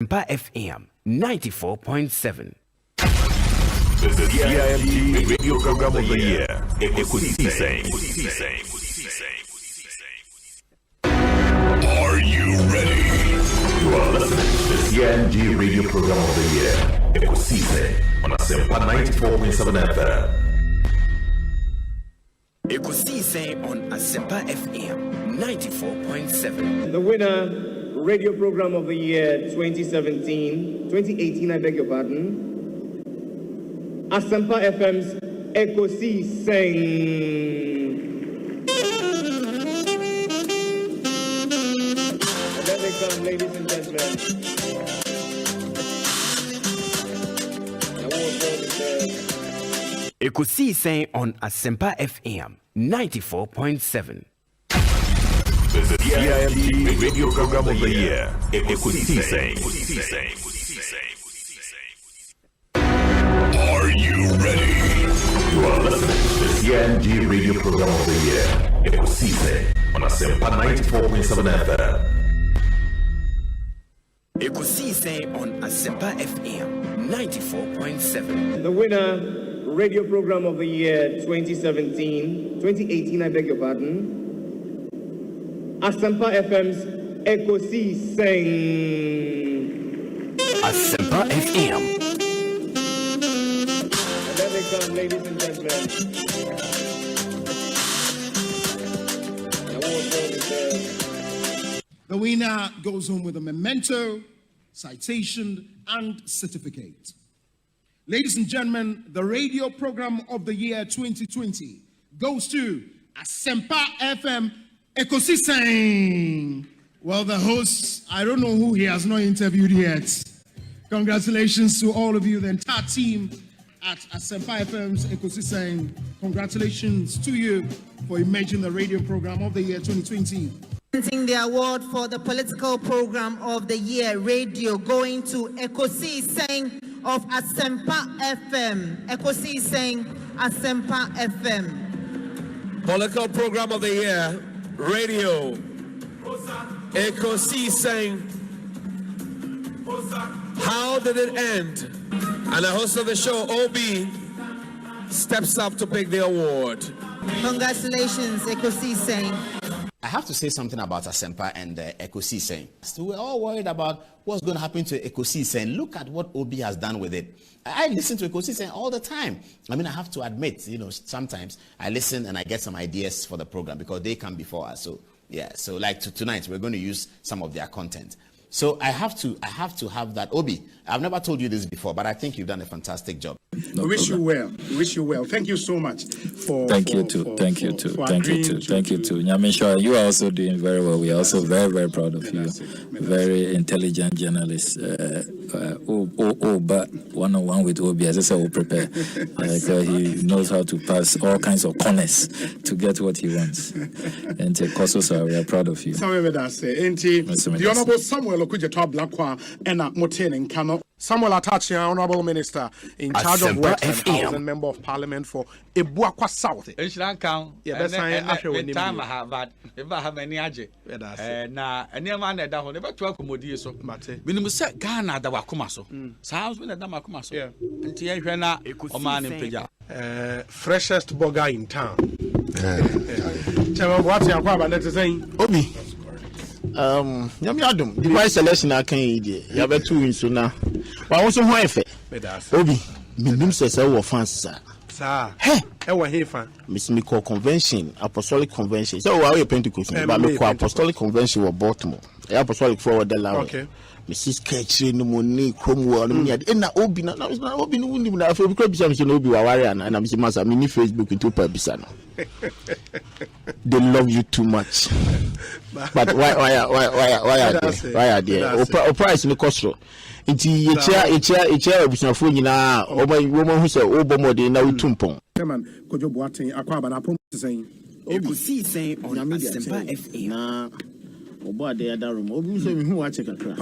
Asempa FM 94.7. The CIMT Radio Program of the Year, Ekosiisen. Are you ready? You are listening to the CIMT Radio Program of the Year, Ekosiisen on Asempa 94.7 FM. Ekosiisen on Asempa FM 94.7. The winner, Radio Program of the Year 2018, I beg your pardon. Asempa FM's Ekosiisen. There they come, ladies and gentlemen. Ekosiisen on Asempa FM 94.7. The CIMT Radio Program of the Year, Ekosiisen. Are you ready? You are listening to the CIMT Radio Program of the Year, Ekosiisen on Asempa 94.7 FM. Ekosiisen on Asempa FM 94.7. The winner, Radio Program of the Year 2018, I beg your pardon. Asempa FM's Ekosiisen. Asempa FM. There they come, ladies and gentlemen. The winner goes home with a memento, citation, and certificate. Ladies and gentlemen, the Radio Program of the Year 2020 goes to Asempa FM Ekosiisen. Well, the host, I don't know who he has not interviewed yet. Congratulations to all of you, the entire team at Asempa FM's Ekosiisen. Congratulations to you for emerging the Radio Program of the Year 2020. The award for the Political Program of the Year Radio going to Ekosiisen of Asempa FM. Ekosiisen Asempa FM. Political Program of the Year Radio Ekosiisen. How did it end? And the host of the show, Obi, steps up to pick the award. Congratulations, Ekosiisen. I have to say something about Asempa and Ekosiisen. So we're all worried about what's going to happen to Ekosiisen. Look at what Obi has done with it. I listen to Ekosiisen all the time. I mean, I have to admit, sometimes I listen and I get some ideas for the program because they come before us. So, yeah, so like tonight, we're going to use some of their content. So I have to have that. Obi, I've never told you this before, but I think you've done a fantastic job. We wish you well. Thank you so much for. Thank you too. Thank you too. Nyamisha, you are also doing very well. We are also very, very proud of you. Very intelligent journalist. But one-on-one with Obi, as I said, will prepare. He knows how to pass all kinds of corners to get what he wants. And Kososo, we are proud of you. The Honorable Samuel Okudjeto Blakwa and Moten and Kano. Samuel Atachi, Honorable Minister in charge of Works and Housing, Member of Parliament for Ebuakwa South. It's not count. Yeah, that's time I have, but if I have any aje. Now, any man that down never to accommodate so. When we say Ghana, the Wakumaso. Sounds when the Damakumaso. Yeah. And Tiana, a man in Pija. Freshest burger in town. Chairman, what's your problem? Let's say, Obi. Yam the vice selection I can eat. You have 2 wins so now. But also, why if Obi, Minim says, I will fans, sir. Hey, I will hear fan. Miss Miko Convention, Apostolic Convention. So, I will Pentecost, but look, Apostolic Convention or Baltimore. Apostolic forward the line. Okay. Mrs. Ketchy, no money, Cromwell, and Obi, now it's not Obi, no, I feel because I'm Obi Wawarian and I'm Masa mini Facebook with 2 Bisano. They love you too much. But why are they? Or price in the cost. It's a chair of some phone now, or by woman who said, oh, Bomode, now Tumpon. Could you watch Aquabana saying, Ekosiisen on Asempa FM. Oba de other room. Obi so who watch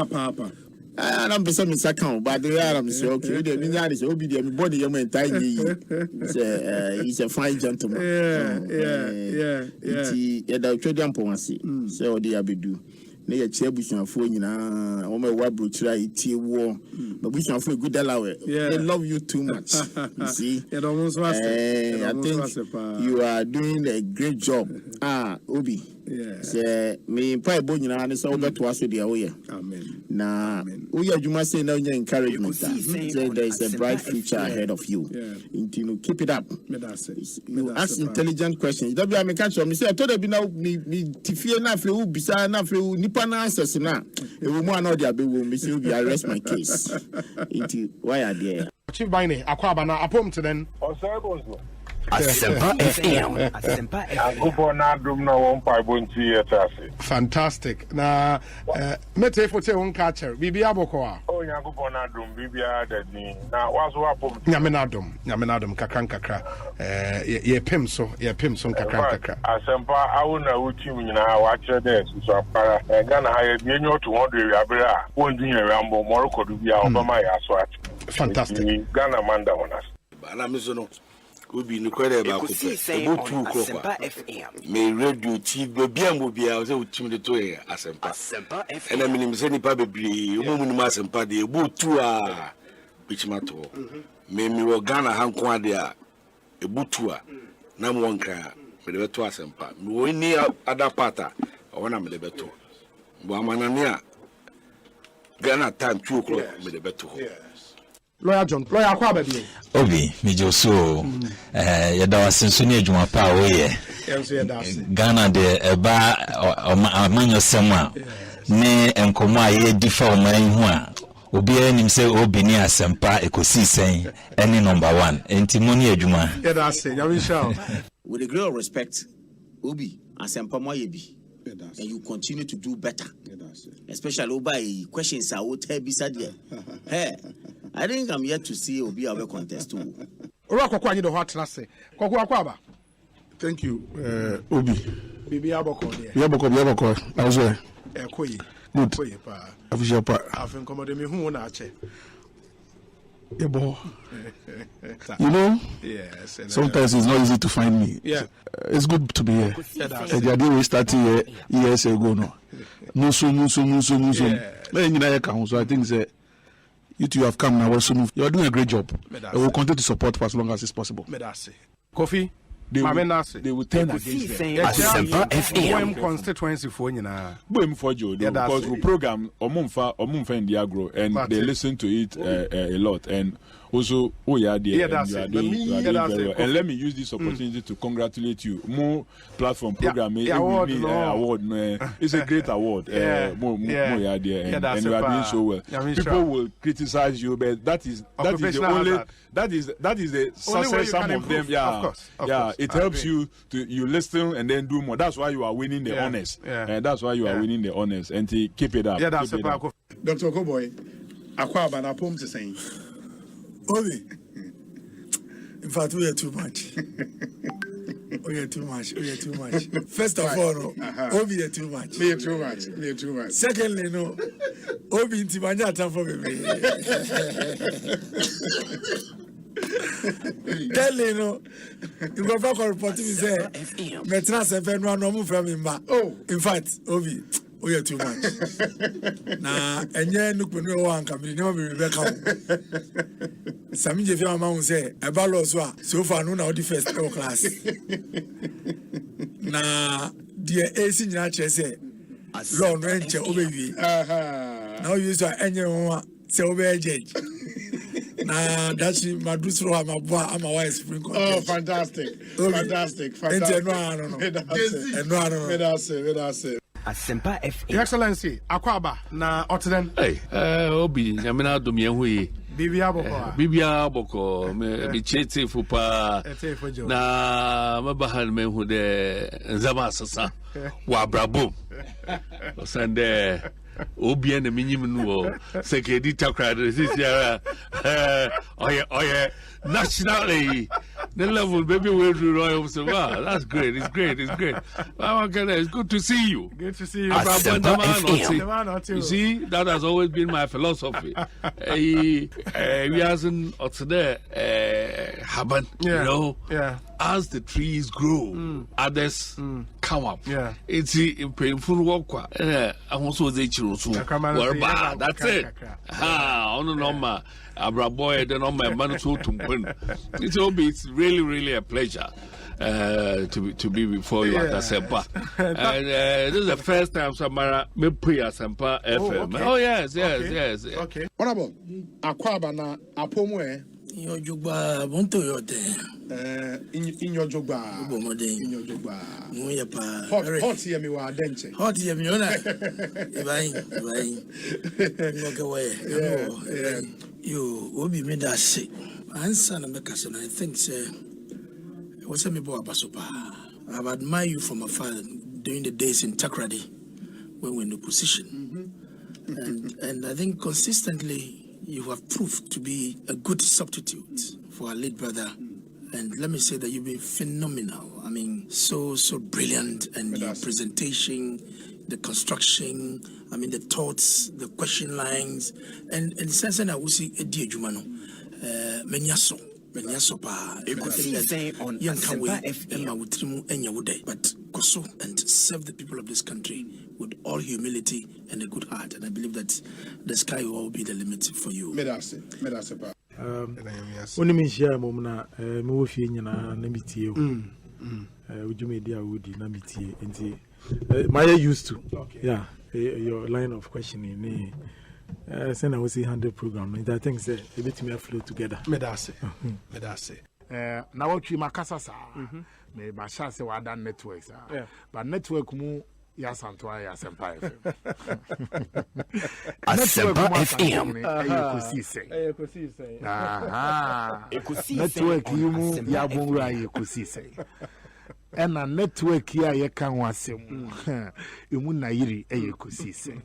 Papa. I'm beside me second, but the I'm say okay. The meaning is Obi the body your man tiny. He's a fine gentleman. Yeah. The trading policy. So they abedu. na ye chia busuafo nyina wo me wa brochura itie wo but busuafo good alawe they love you too much. You see, I think you are doing a great job. Obi, say me pray bo nyina ne so beto aso de awoye. Amen. Na we adwuma say na your encouragement. Say there is a bright future ahead of you. You keep it up. You ask intelligent questions. That be I make catch me say I told you now me tifie na fe u bisa na fe u nipa na answers na e wo mu anodi abewo me say you arrest my case. Into why are there? Chief Bine, Akwaba na apom to then. Asempa FM. Asempa FM. Fantastic. Na mete for te won catcher. Bibi aboko. Oh Nyankopon adom bibia dadi. Na wazo apom. Nyame nadom kakra. Ye pem so kakra. Asempa awuna utim nyina wa kire dey so apara. Gana ha ye nyo to 100 abere a won dunya rambo moroko du bia obama ya so at. Fantastic. Gana manda wonas. Ana mizono Obi ni kwere ba ko pe obutu ko me radio TV bia mo bia o se utim de to e Asempa ena minim se nipa bebre o mu ni Asempa de ebutu a bichimato me wo Ghana hanko ade a ebutu a na mo nka me de beto Asempa me wo ni ada pata o na me de beto bo amanane a Ghana time 2 o'clock me de beto. Lawyer John, lawyer Akwaba bi. Obi, me joso yeda wasenso ni adwuma pa o ye. Ghana de eba amanyo sema ne enkomo aye difa o man hu a obi anim se obi ni Asempa Ekosiisen any number 1. Enti moni adwuma. Yeda say, Yawisha. With a great respect, Obi Asempa mo ye bi. And you continue to do better. Especially by questions I would tell beside you. Hey, I think I'm yet to see Obi our contest too. Thank you, Obi. Bibi aboko. Yaboko. I was there. Good. Official part. I've incommoded me who na che. You know, yes. Sometimes it's not easy to find me. Yeah, it's good to be here. The day we started years ago, no. So. So I think that you two have come now. You are doing a great job. I will continue to support for as long as it's possible. Kofi. They will turn against them. Asempa FM. Constituency for you now. Because we program Omumfa in the agro and they listen to it a lot. And also, you are doing very well. And let me use this opportunity to congratulate you. More platform program, award. It's a great award. More you are there, and you are doing so well. People will criticize you, but that is the only. That is the success. Some of them, yeah. It helps you to listen and then do more. That's why you are winning the honors. And that's why you are winning the honors. And to keep it up. Yeah, that's it up. Dr. Koboy, Akwaba na pom to saying. Obi. In fact, we are too much. We are too much. First of all, Obi are too much. Me too much. Secondly, no. Obi intimanya time for me. Thirdly, no. You go back and report to me say, Metna Seven no move from him. Oh, in fact, Obi, we are too much. Na enye nukunu wa nka me no be Rebecca. Sami je fi mama won say e ba lo so far no na the first class. Na the AC nyina che say law no enche obewi. Now you say enye won say obe judge. Nah, that's my dusro my boy, I'm a wise spring. Oh, fantastic. No. Asempa FM. Your Excellency, Akwaba na Otden. Hey, Obi, Yamina Dumiahui. Bibia Boko, me chete fupa. Na mabahan me who de Zamasasa. Wabrabo. Sande. Obi and the minimum security crowd this year. Oh yeah, nationally the level baby will do royal so wow, that's great, it's great. It's good to see you. Good to see you. You see, that has always been my philosophy. We hasn't there happen, you know. Yeah. as the trees grow, others come up. Yeah. It's painful work. I also say chiro. That's it. On normal. Abraboy, the normal man so to it's really, really a pleasure. To be before you at Asempa. And this is the first time Samara me pre Asempa FM. Okay. Oh yes. Okay. Honorable, Akwaba na Apomwe. In your jugba, bonto yote. In your jugba. In your jugba. Hot here me wa denche. Hot here me ona. Ebai. You obi me da se. Answer na make us, and I think say what's me boy Basopa. I've admired you from afar during the days in Takrady when we're in the position. And I think consistently you have proved to be a good substitute for our late brother. And let me say that you've been phenomenal. I mean, so brilliant. And your presentation, the construction, I mean, the thoughts, the question lines. And sense I will see a dear Jumano. Menyaso. Ekosiisen On Asempa FM. But Koso and serve the people of this country with all humility and a good heart. And I believe that the sky will all be the limit for you. Medase. When you share Momna, Mofi na Namitie, would you media would Namitie? And Maya used to. Yeah, your line of questioning. Send I was 100 program. I think say a bit me flow together. Medase. Now what you makasa me ba sha say wa dan networks but network mu ya santoa ya Asempa FM. Asempa FM. Ekosiisen. Network you mu ya bonra Ekosiisen. And a network here you can wasem. You mun na yiri Ekosiisen.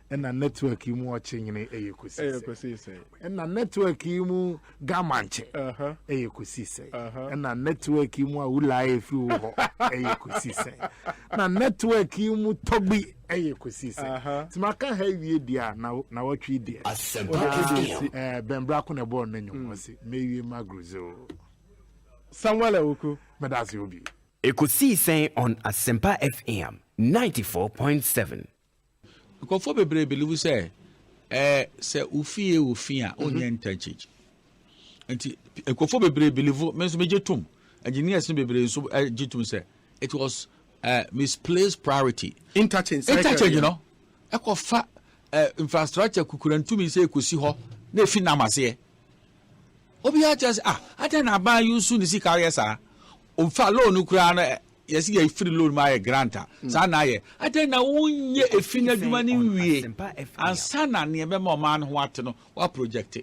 And a network you watching in Ekosiisen. And a network you mu gamanche Ekosiisen. And a network you mu ulai fu Ekosiisen. Na network you mu tobi Ekosiisen. Timaka heavy dia na what we did. Ben Braco na born nenyo wasi. Maybe magruzo. Samuel Ewuku. Medasi obi. Ekosiisen On Asempa FM 94.7. Because for bebre believe say ufia onye interchange. Enti ekofo bebre believe me so mejetum. Engineers no bebre so jetum say it was misplaced priority. Interchange, you know. Ekofa infrastructure kukurantumi say ekosi ho na efi na mase. Obi ha just adan aba yusu ni sika yesa. Umfa loan kura na yesi ye free loan ma ye granta sa na ye adan na wonye efi na dwuma ni wie ansa na ne be ma ma no ho ate no wa project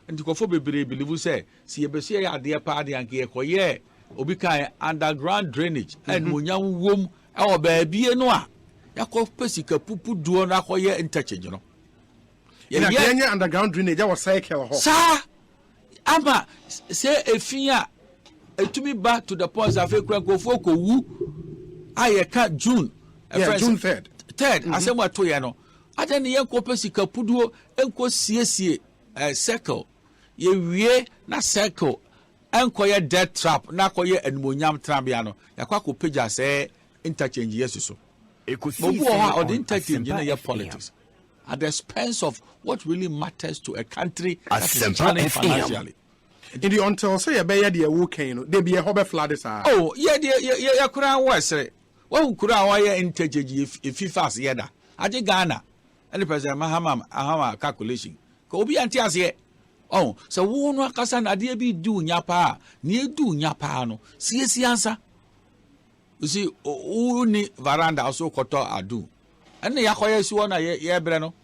nti kofo bebre believe say si ye be se ye ade pa ade anke ye koye obi kan underground drainage and monyam wom e o ba bie no a yakọ pesika pupu duo na koye interchange no ye underground drainage was cycle ho sa ama say efia etumi back to the point of Ekofo ko wu ayeka June June 3rd asemwa to ye no adan ye ko pesika puduo enko siesie circle ye wie na circle enko ye death trap na koye enmonyam trabia no yakwa ko page say interchange yesuso Ekosiisen or the interchange na ye politics at the expense of what really matters to a country that is challenged financially. In the until say be ya de volcano they be a hobe flood sa oh ya kura wasre wo kura wa ya interchange if fast ya da age Ghana and the president ahama calculation ko obi anti ase oh so wo no akasa na de bi du nya pa na edu nya pa no siesi ansa you see ni veranda also koto adu and ya koye si wona ye bre no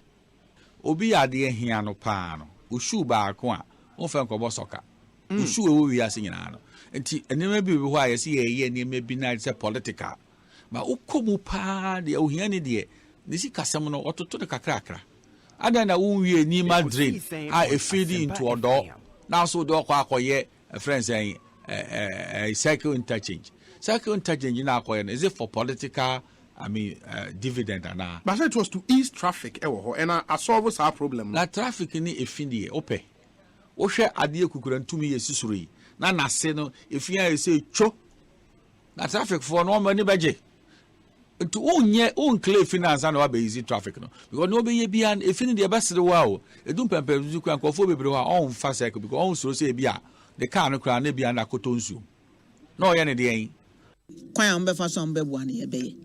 obi ade hia no pa no ushu ba ko a wo fe nkobo soka ushu ewo wi ase nyina no enti enema bi ho a yesi ye enema bi na se political ma ukomu pa de ohia ni de ni si kasam no ototo de kakrakra ada na wo wi ni Madrid a feeding into odo na so do kwa akoye friends cycle interchange na akoye is it for political dividend and but it was to ease traffic and I solve our problem na traffic ni efindie ope wo hwe ade ekukura ntumi yesi suro yi na nase no if you say cho na traffic for no money budget to own clear finance and wa be easy traffic no because no be bia if in the best the wow edum pempe zu kwan kofo bebre wa on fa cycle because on so say bia the car no kra na bia na kotonsu no ye ne de kwan am be fa so am be bua ne ye be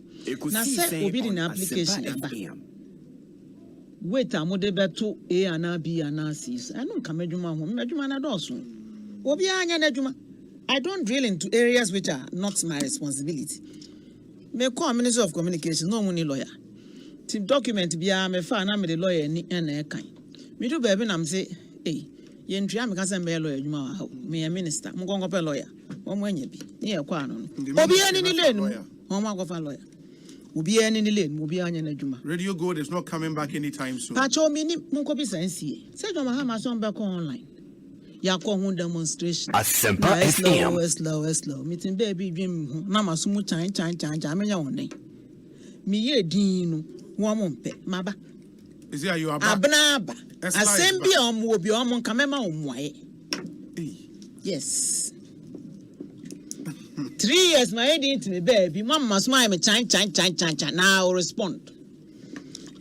na say obi di na application aba wait amode beto A and B and C I no nka medwuma ho medwuma na doso obi anya na dwuma I don't drill into areas which are not my responsibility. Me call Minister of Communication, no money lawyer. Tip document bia me fa na me the lawyer ni na kan. Me do baby na me say, "Hey, ye ntria me ka say me lawyer dwuma wa me minister, mo gongo pe lawyer. Wo mo anya bi. Ni e kwa no. Obi ani ni lane no. Wo mo go fa lawyer. Obi ani ni lane, obi anya na dwuma. Radio Gold is not coming back anytime soon. Pacho me ni mo ko bi sansie. Say dwuma ha ma so be ko online. Ya ko hu demonstration Asempa FM slow meeting baby dream na masumu chan amenya won me ye din no wo mo mpe maba is it you aba asem bi omo obi omo nka mema omuaye yes 3 years my head to me baby mama smile me chan now I'll respond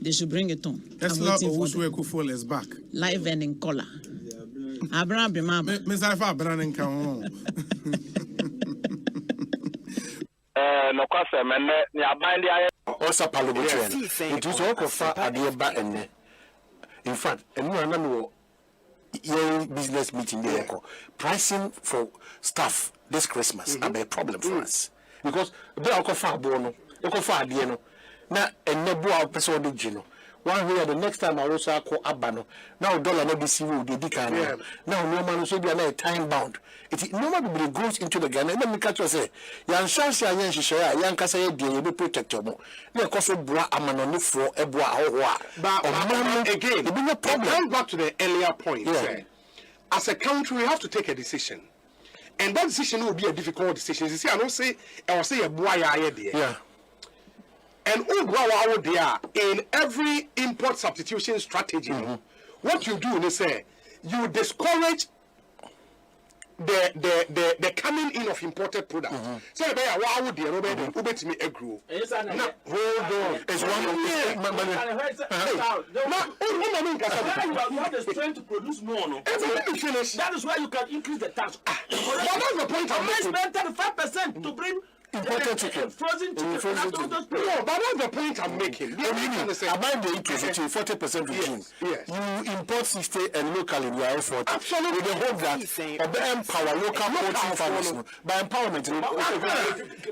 they should bring it on Esla Owusu is back live and in color Abraham be mama. Miss Alpha Brandon come no kwase menne ni aban dia also parliamentary it is all for adeba enne in fact anyone na your business meeting there pricing for stuff this Christmas a problem for us because be akofa abo no akofa ade no na ennebu a person do gino one here the next time I also call abano now dollar no be civil dey dika now no man so be na time bound it normally be goes into the Ghana let me catch you say yan chance yan hihye yan kasa ye dey be protector mo na ekoso boa amanoni fro eboa ahoho a again the big problem come back to the earlier point as a country we have to take a decision and that decision will be a difficult decision you see I don't say I will say eboa ya there and all there in every import substitution strategy, what you do is say you discourage the coming in of imported products. So they are wow there, Robert, me a grow. Hold on, it's one of you have the strength to produce more. No? That is why you can increase the tax. That's the point I'm making. Spend 35% to bring imported chicken. Frozen chicken. No, but that's the point I'm making. About the interest, 40% regime. Yes. You import 60 and locally we are 40. Absolutely. With the hope that empower local poultry farmers by empowerment.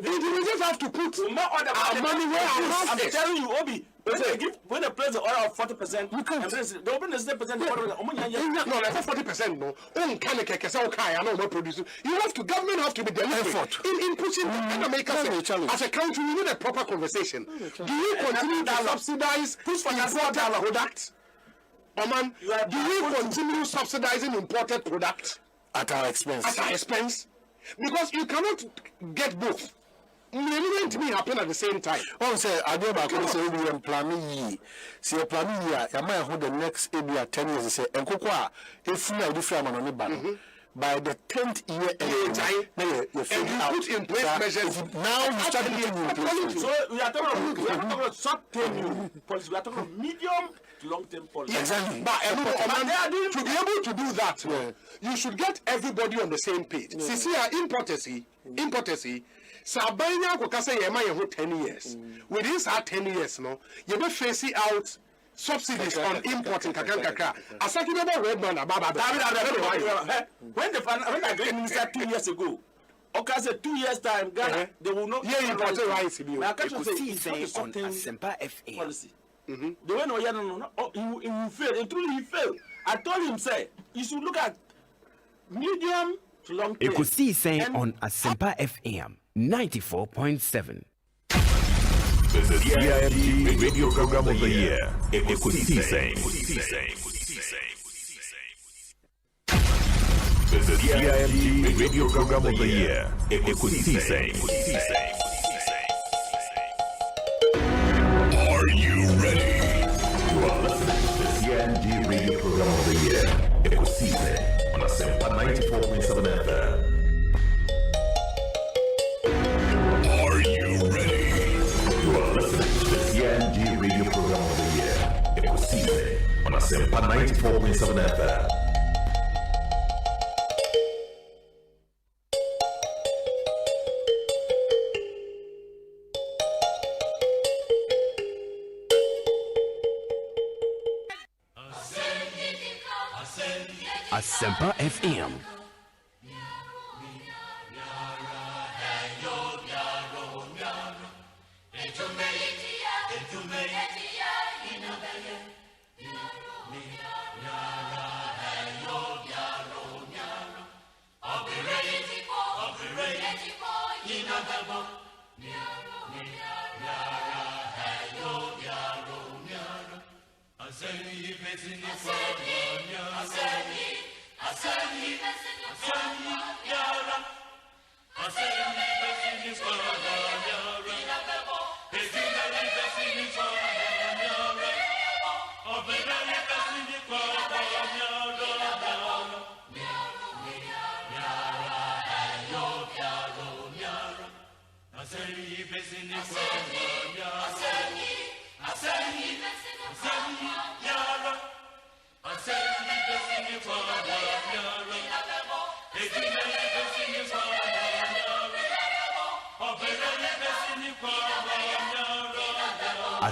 You just have to put our money where I'm telling you, Obi. When they place the order of 40%, you can't. They open the 10%. No, that's 40%. No, you have to. Government have to be deliberate in pushing the makers. As a country, we need a proper conversation. Do you continue to subsidize imported products? Oman, do we continue subsidizing imported products at our expense? At our expense, because you cannot get both. Anything to me happen at the same time. Oh, say I do about say we am planning. See planning here. I might hold the next maybe 10 years. Say and kokwa if you are different on the by the 10th year and you put in place measures. Now you start putting in place. So we are talking about short-term policy. We are talking about medium to long-term policy. Exactly. But to be able to do that, you should get everybody on the same page. See, importers. Sabanya ko kase yema ye ho 10 years. Within that 10 years no, you be facing out subsidies on importing kakaka. Asaki be red man ababa. When I got minister 2 years ago, okay, say 2 years time Ghana they will not import rice be. Now can say on Asempa FM policy. The way no, he will fail. And truly he failed. I told him say you should look at medium to long term. Ekosiisen on Asempa FM 94.7. The CIMG Radio Program of the Year, Ekosiisen. The CIMG Radio Program of the Year, Ekosiisen. Are you ready? You are listening to the CIMG Radio Program of the Year, Ekosiise on Asempa 94.7 FM. Are you ready? You are listening to the CNG radio program of the year, Ekosiise on Asempa 94.7 FM. Asempa FM.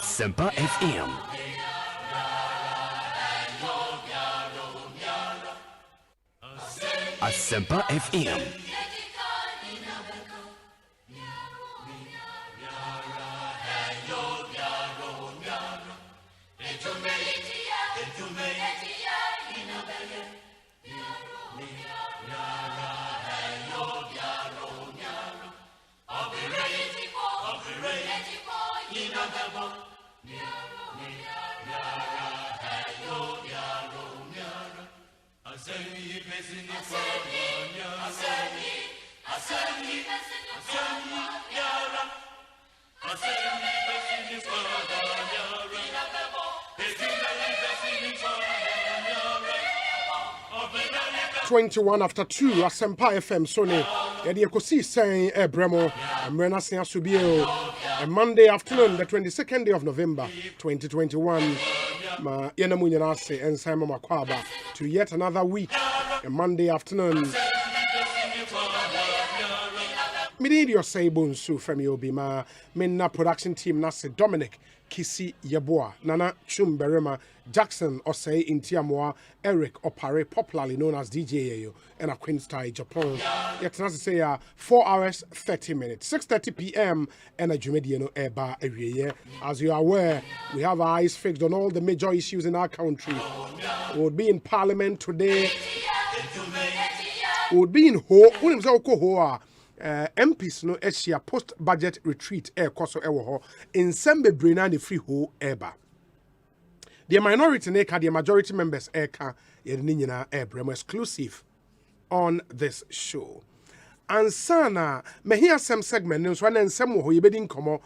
Asempa FM. Asempa FM. Twenty-one after 2, Asempa FM Sony. Yadi Ekosiise Bremo. Mrena Siasubio. A Monday afternoon, the 22nd day of November, 2021. Ma Yena Munyanase and Simon Makwaba to yet another week. A Monday afternoon. Midi your say bonsu from Yobima. Minna production team Nase Dominic. Kisi Yeboah, Nana Chumberema, Jackson Osei Intiamoa, Eric Opare, popularly known as DJ Yayo, and a Queen's Tie, Japan. Yet as say 4 hours 30 minutes, 6:30 p.m. and a Jumediano Eba every year. As you are aware, we have our eyes fixed on all the major issues in our country. We would be in Parliament today. We would be in Ho. MPs no Asia post-budget retreat koso ewo in Sembe Brina the free ho eba. The minority neka, the majority members eka yedninyina ebremo exclusive on this show. And sana me hear some segment nso na nsem ho yebedi nkomo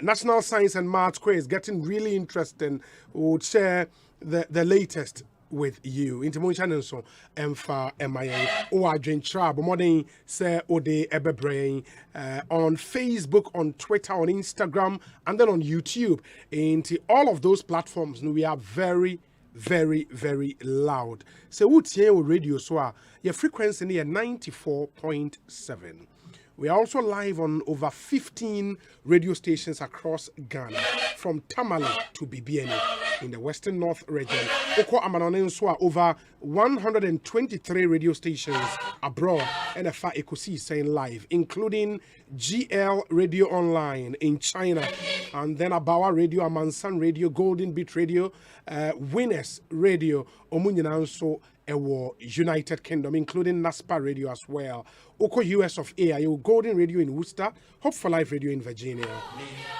national science and math quiz getting really interesting. We'll share the latest with you. Intermotion so emfa MIA or adwen trab modern say ode ebebrain on Facebook, on Twitter, on Instagram, and then on YouTube. Into all of those platforms, we are very, very, very loud. So what's here with radio so your frequency near 94.7. We are also live on over 15 radio stations across Ghana, from Tamale to Bibiani in the Western North region. Oko Amanonenswa over 123 radio stations abroad, and a fa Ekosiise live, including GL Radio Online in China, and then Abawa Radio, Amansan Radio, Golden Beat Radio, Winners Radio, Omunyinanso Ewo United Kingdom, including NASPA Radio as well. Oko US of A, Golden Radio in Worcester, Hope for Life Radio in Virginia.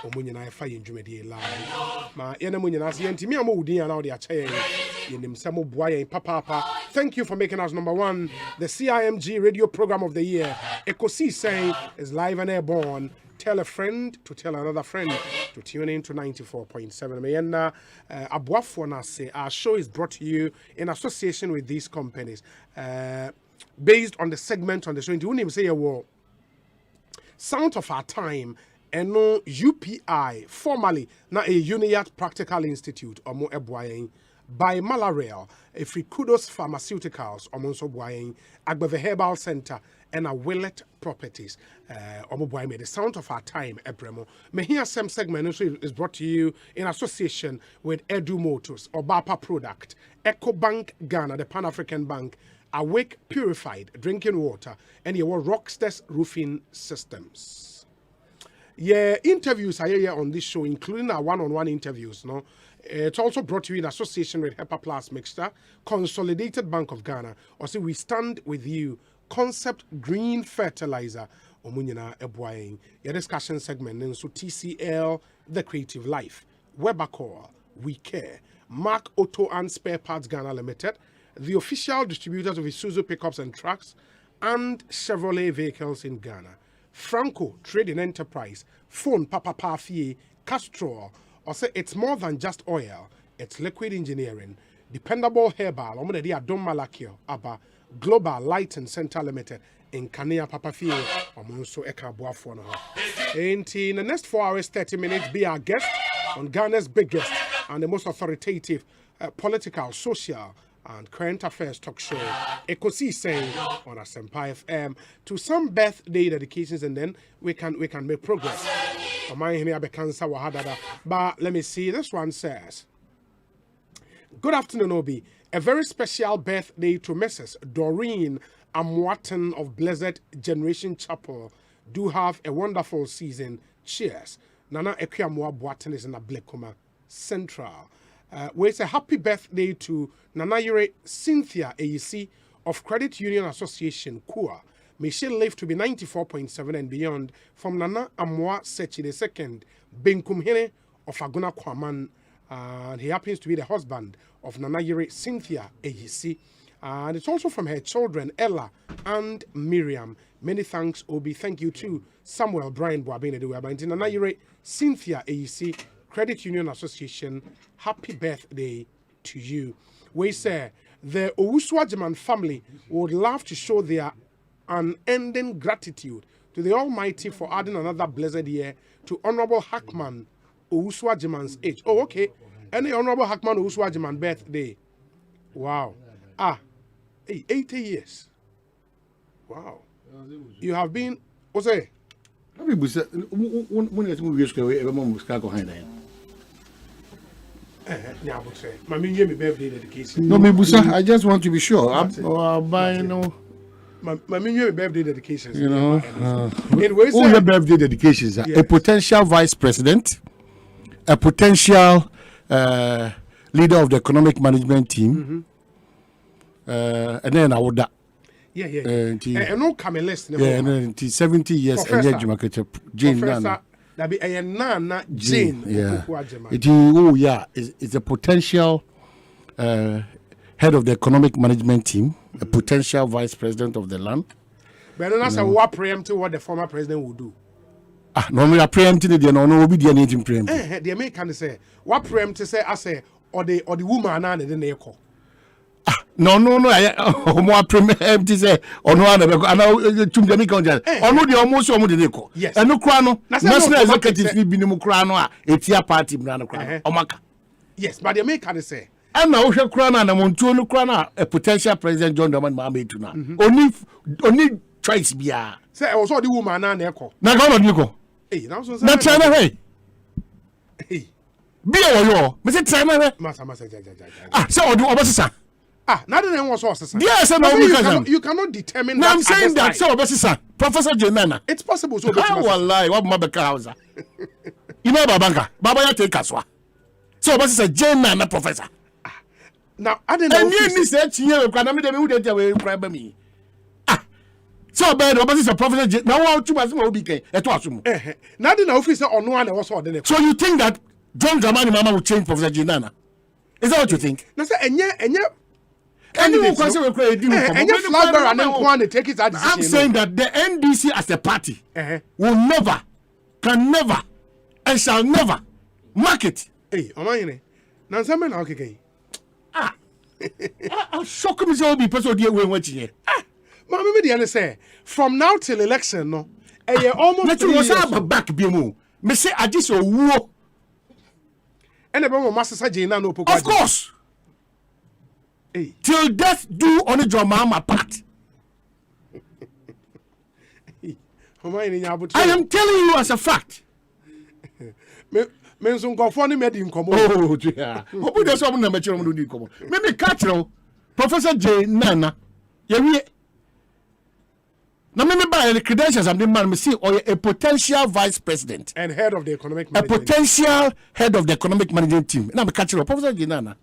Omunyina fa yinjumedi live. Ma yena munyina si yentimi amudi ana odi achaye. Yenim samo boye papa. Thank you for making us number one. The CIMG radio program of the year, Ekosiise, is live and airborne tell a friend to tell another friend to tune in to 94.7. Mayena Abuafo na say our show is brought to you in association with these companies. Based on the segment on the show, you name say a Sound of Our Time and no UPI, formerly na a Uniat Practical Institute or more ebuayen by Malaria, a free kudos pharmaceuticals or monso buayen, Agbeve Herbal Center and a Willet Properties. The Sound of Our Time, Ebremo. May here some segment is brought to you in association with Edu Motors or Bapa Product, Eco Bank Ghana, the Pan African Bank, Awake Purified Drinking Water, and your Rockstars Roofing Systems. Yeah, interviews are here on this show, including our one-on-one interviews. No, it's also brought to you in association with HEPA Plus Mixture, Consolidated Bank of Ghana. Or say we stand with you. Concept Green Fertilizer. Omunyana ebuayen. Your discussion segment. So TCL, The Creative Life, Webacor, We Care, Mark Auto and Spare Parts Ghana Limited, the official distributors of Isuzu pickups and trucks, and Chevrolet vehicles in Ghana. Franco Trading Enterprise, Phone Papa Pafie, Castrol, or say it's more than just oil, it's liquid engineering, dependable herbal, Omudedi Adom Malakio, Abba, Global Light and Center Limited, in Kania Papafie, Omonso Eka Boafono. In the next 4 hours, 30 minutes, be our guest on Ghana's biggest and the most authoritative political, social, and current affairs talk show, Ekosiisen on Asempa FM, to some birthday dedications, and then we can make progress. But let me see. This one says, "Good afternoon, Obi. A very special birthday to Mrs. Doreen Amwatan of Blessed Generation Chapel. Do have a wonderful season. Cheers." Nana Ekwamwa Boaten is in a Blekoma Central. We say happy birthday to Nanayere Cynthia AEC of Credit Union Association, Kua. May she live to be 94.7 and beyond. From Nana Amwa Sechi II, Benkumhene of Aguna Kwaman. And he happens to be the husband of Nanayere Cynthia AEC. And it's also from her children, Ella and Miriam. Many thanks, Obi. Thank you to Samuel Brian Boabene de Wabant. Nanayere Cynthia AEC, Credit Union Association, happy birthday to you. We say the Owusu-Agyeman family would love to show their unending gratitude to the Almighty for adding another blessed year to Honorable Hackman Owusu-Agyeman's age. Oh, okay. Any Honorable Hackman Owusu-Agyeman birthday. Wow. 80 years. Wow. You have been, what's it? No, I just want to be sure. I'm buying no. My birthday dedications. You know, all your birthday dedications. Yes. A potential vice president, a potential leader of the economic management team, and then I would. Yeah. And no Camelist. Yeah, and 70 years. Jane Nana. That be a Nana Jane. Yeah. It's a potential head of the economic management team, a potential vice president of the land. But that's what preempting what the former president would do. Normally, preempting it, no, be the anything preempting. The American say what preempting say I say or the woman and the echo. No. More preempting say or no other. I know to the American. Or no, the almost the echo. Yes. And no crano. National executive be no crano. Etia party brano crano. Omaka. Yes, but the American say. And now, Crana and Montuno Crana, a potential president John Daman Mametuna. Only twice be a. Say, I was all the woman and echo. Now, go on, Nico. Hey, now, so that's China. Hey, be a yo, Mr. China. So, do Obasa. Not the name was also. Yes, you cannot determine. Now, I'm saying that, so, Obasa, Professor Jenana. It's possible. So, I will lie. What Mabaka House? You know, Babanka, Baba, take us. So, Obasa, Jenana, Professor. Now, I don't know. And you said, "You can me." So bad, Professor Professor. Now, too much more became a twasum. Now, the officer on one was ordinary. So you think that John Dramani Mama will change Professor Jinana? Is that what you think? No, sir, and yeah. Anyone question will create I'm saying that the NDC as a party will never can never and shall never market. Hey, Omayene. Nansamen na okeke. I'll shock me so be person dey we watch here. Ma me dey say from now till election no. Almost 3 years. Back be mu. Me say agis owuo. And the bomb master Jina no of course. Hey. Till death do on your mama part. I am telling you as a fact. Men so go for ni made in common. Oh dear. Obu dey so na me chere mo do common. Me catch no Professor J Nana. Ye na me buy the credentials am the man me see or a potential vice president and head of the economic management. A potential head of the economic management team. Na me catch no Professor J Nana.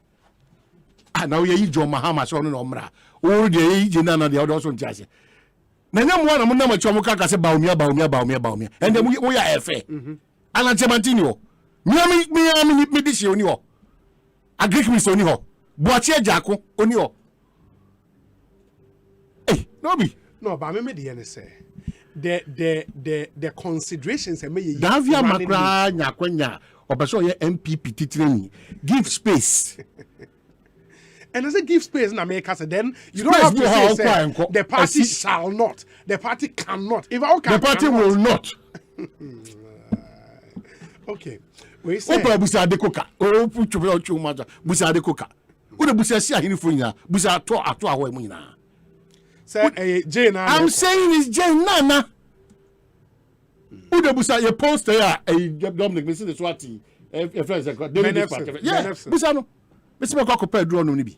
Now ye John Mahama so no omra. O dey J Nana dey also in charge. Na nyam one am na ma chomo ka say baumia. And dem we are FA. Ana Chemantino. Me this oni ho. Agric minister oni ho. Boachi Ejako oni ho. Hey, no be. No, but me dey say the considerations e me Davia Makra nyakwanya obeso ye MPP titreni. Give space. And as a give space in America, so then you don't have to say the party shall not, the party cannot. If all the party cannot. will not. Okay. We say busa de coca. Oh, put your chumata. Busa de coca. Who the busa sia hinifunya? Busa to aho emuna. Say Jane Nana. I'm saying it's Jane Nana. Who the busa your poster ya? Dominic, Mr. Swati. Yeah, busa no. Mr. Mako Pedro no nibi.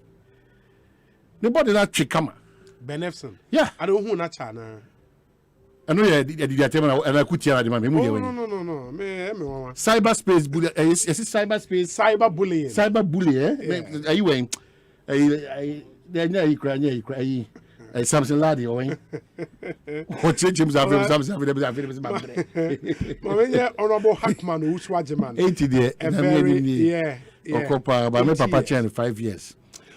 The body that chikama. Benefson. Yeah. I don't know na chana. I know you did and I could tell you, no. Me cyberspace bullying. Is it cyberspace? Cyberbullying. Cyberbullying. Are you wearing? You cry. Something laddie, or what James Honorable Hackman, who's Wajaman. 80 there. Yeah. But my papa changed 5 years.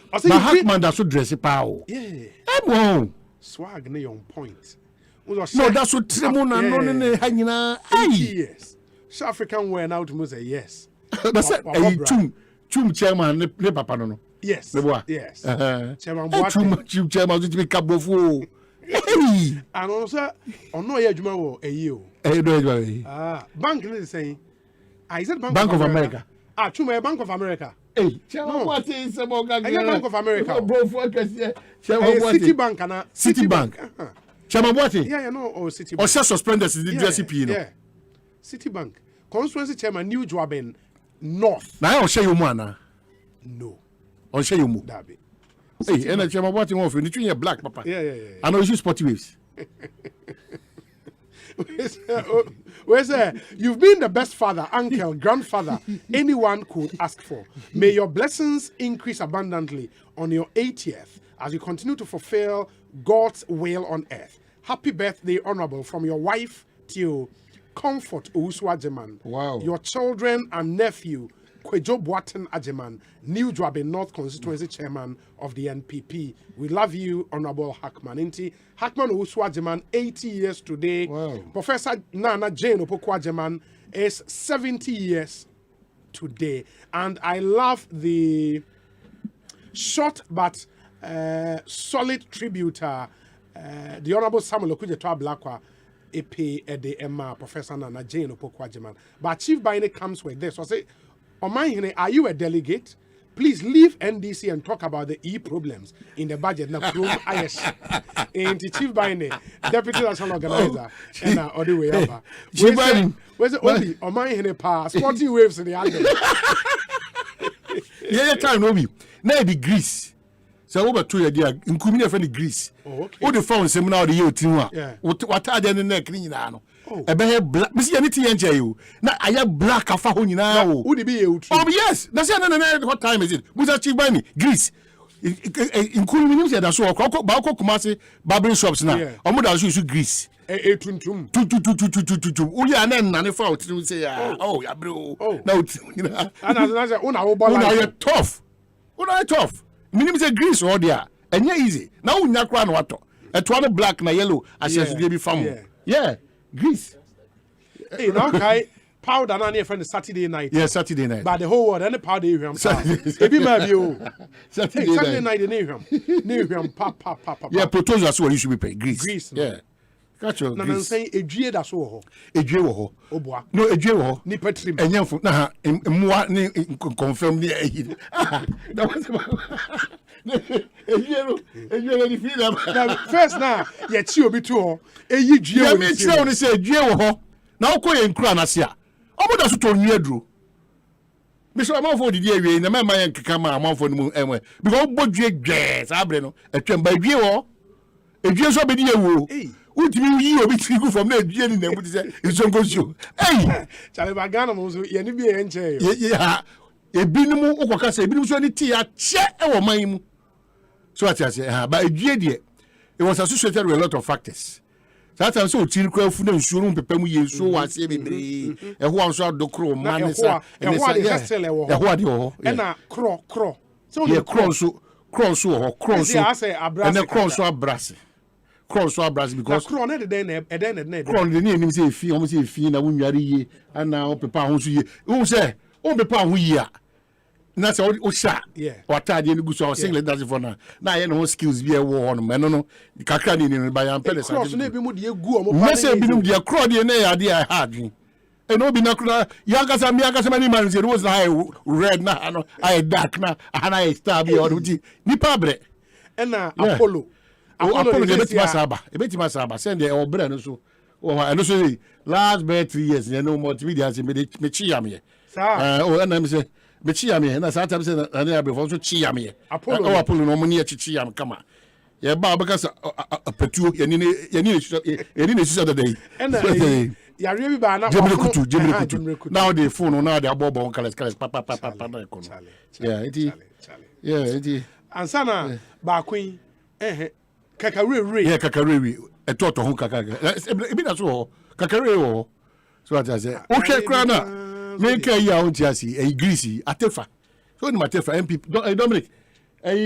But Hackman that's so dressy power. Yeah. I'm swag ne on point. No, that's what Tremona no hanging out. 80 years. South African wear now to say yes. That's it. Chum chairman ne papa no. Yes. Yes. Chairman chairman to be kabofo. Hey. And also on no year juma wo eyi o. Bank is saying I said Bank of America. Chuma Bank of America. Hey, Chairman what is about Bank of America? Bro, focus here. Citibank and Citibank. Chairman what? Yeah, or Citibank. Or just suspended the DSP, no. Yeah. Citibank. Constituency chairman New Joaben North. Now I'll show you one. No. I'll show you more. Dabi. Hey, and Chairman what you want for you black papa. Yeah. I know you spotty waves. Where's you've been the best father, uncle, grandfather anyone could ask for. May your blessings increase abundantly on your 80th as you continue to fulfill God's will on earth. Happy birthday, Honorable, from your wife to Comfort Owusu Ajeman. Wow. Your children and nephew, Kwejo Boaten Ajeman, New Joaben North Constituency Chairman of the NPP. We love you, Honorable Hackman. Inti Hackman Owusu Ajeman, 80 years today. Wow. Professor Nana Jane Opoku Ajeman is 70 years today. And I love the short but solid tribute the Honorable Samuel Okudzeto Ablakwa EP the Emma Professor Nana Jane Opoku Ajeman. But Chief Baine comes with this. So I say, Omanhene, are you a delegate? Please leave NDC and talk about the problems in the budget. Now, and Chief Baine, Deputy National Organizer, and all the way over. Where's the Obi? Omanhene pa sporting waves in the other. Yeah, time Obi. Now be Greece. So over 2 years, in community friendly Greece. Oh, okay. What the phone seminar the year team. Yeah. What are they in the neck? Black. Miss anything you. Now I have black afa ho nyina o. Who be you? Oh yes. That's what time is it? Musa Chibani, Greece. In community say that so ba ko Kumasi barbering shops now. Omo da so Greece. Tuntum. Uya na ne fa o tinu say oh ya bro. Now una you tough. Una tough. Minimum say Greece or there. And yeah easy. Now unya kra na wato. Etwa black na yellow as you be farm. Yeah. Greece. Hey, now okay. Powder na near friend Saturday night. Yeah, Saturday night. But the whole world and the powder him. Ebi ma bio. Saturday night near him. Pa. Yeah, proposal as well you should be paid. Greece. Yeah. Catch your Greece. Na say edue da so ho. Edue wo ho. Oboa. No, edue wo ho. Ni patrim. Enyamfo na mmoa ni confirm ni ehi. That was edue ni feel am. First na ye chi obi to ho. Eyi due wo. Yeah, me chi o ni say edue wo ho. Na ukoye nkura na se a. Oboda so to nwi aduro. Me so amanfo didi awie na mema yan keka ma amanfo no mu enwe. Because bodue gwe sa abre no. Etwem ba due wo. Edue so be di ewu. Utimi yi obi tiku from na edue ni na mu say isonko show. Hey, chale ba Ghana mo so ye ni bi e nche yo. Yeah. Ebinumu okoka say ebinumu so ni ti ya che e wo man mu. So what I say, but edue de it was associated with a lot of factors. That time so tiri kwa fu na nsuo no pepa mu yeso wase bebre e ho anso adokro man sa e ho de hostel e ho e ho de ho e na kro so ye cross ho cross and the cross abrase because kro na de na kro de ni enim say efi o say efi na wunware ye ana o pepa ho so ye wo say o pepa ho ye a na say o sha watade ni guso o singlet that for na ye no skills bi e wo ho no me no kakra ni ba yan pele sa cross na bi mu de egu o mo pa na bi mu de cross de na ya de hard ni e no bi na kra ya kasa mani man say was na red na no I dark na ana e star bi o di ni pa bre e na Apollo de betima saba send e obre no so o no so last be 3 years you know multimedia say me chi am ye o na me say me chi am ye na sa time say na na be for so chi am ye Apollo no mo ni chi am kama ye ba because petuo ye ni so the day ya rebi ba na Jemile now the phone now the abobo colors papa na ko yeah it ansana ba queen kakare yeah kakare etoto ho kakare ebi na so kakare wo so what I say okay krana make ya on tiasi e greasy atefa so ni matefa MP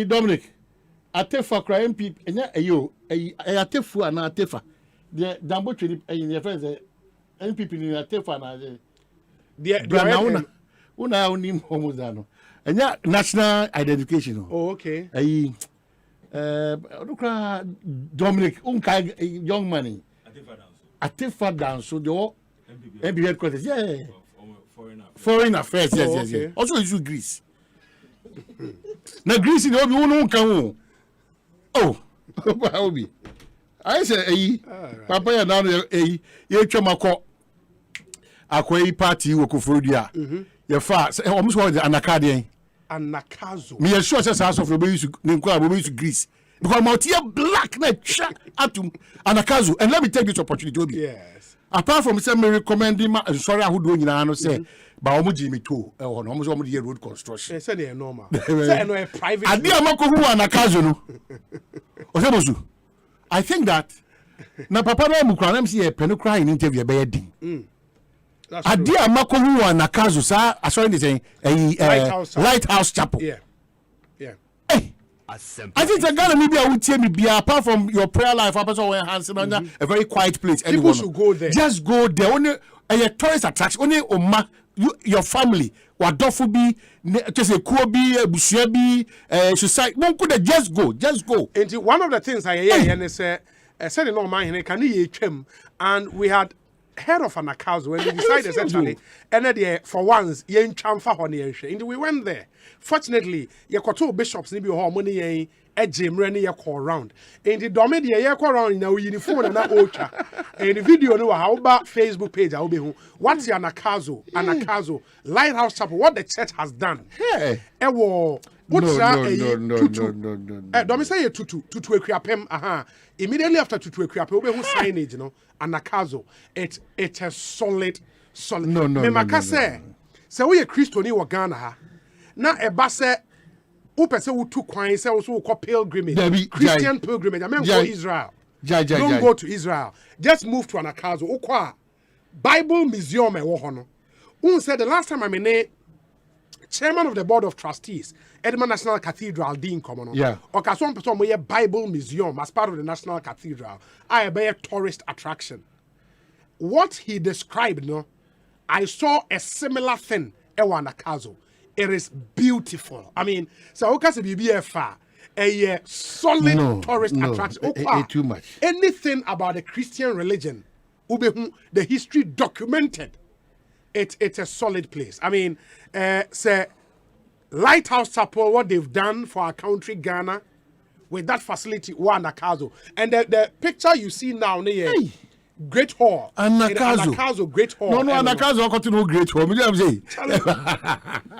Dominic atefa kra MP enya eyo atefu ana atefa de dambo twini your friends NPP ni atefa na de una oni homozano enya national identification okay Dominic young money atefa dance so the MP headquarters foreign affairs yes also issue Greece na Greece ni obi unu kan wo obi I say papa ya na ye twamako akwai party wo kofrodua ye fa o so the anakazo me sure say house of be use nkwa be use Greece because multi black na cha atum anakazo and let me take this opportunity obi yes apart from say me recommending ma sorry ahudo nyina no say ba omo jimi to e ho no omo so omo dey road construction say dey normal say no a private ade amako hu anakazo no o say bosu I think that na papa na mu kra na me say e pene kra in interview be yedin ade amako hu anakazo sa asori dey say Lighthouse Chapel yeah I think the Ghana media will tell me be apart from your prayer life, a very quiet place. People should go there. Just go there. Only a tourist attraction. Only your family. Wadofu bi, just a kuobi, bushebi, society. No, could just go. And one of the things I hear and say, said in all my can he him, and we had heard of an account when we decided essentially, and then for once, yen chamfa honey, and we went there. Fortunately, your two bishops need your money a gym running your call round. And the domain your call round in our uniform and ultra. And the video no how about Facebook page I'll be home. What's your Anakazo Lighthouse Chapel? What the church has done. Hey, no. Don't say tutu equiapem. Immediately after tutu equiapem, we signage, you know, Anakazo. It's a solid. No. Say we a Christian in Ghana. Na eba se wo pese wo tu kwan se wo so ko pilgrimage Christian pilgrimage I mean go Israel don't go to Israel just move to Anakazo wo kwa Bible museum e wo ho no who said the last time I mean chairman of the board of trustees Edmund National Cathedral Dean Komono okaso person mo Bible museum as part of the National Cathedral I be a tourist attraction what he described, no, I saw a similar thing. Ewanakazo. It is beautiful. I mean, so okay, BBFA. A solid tourist attraction. Too much. Anything about the Christian religion, the history documented, it's a solid place. I mean, say Lighthouse Chapel, what they've done for our country, Ghana, with that facility, Anakazo. And the picture you see now, Great Hall. Anakazo. Great Hall. No, Anakazo, I continue Great Hall.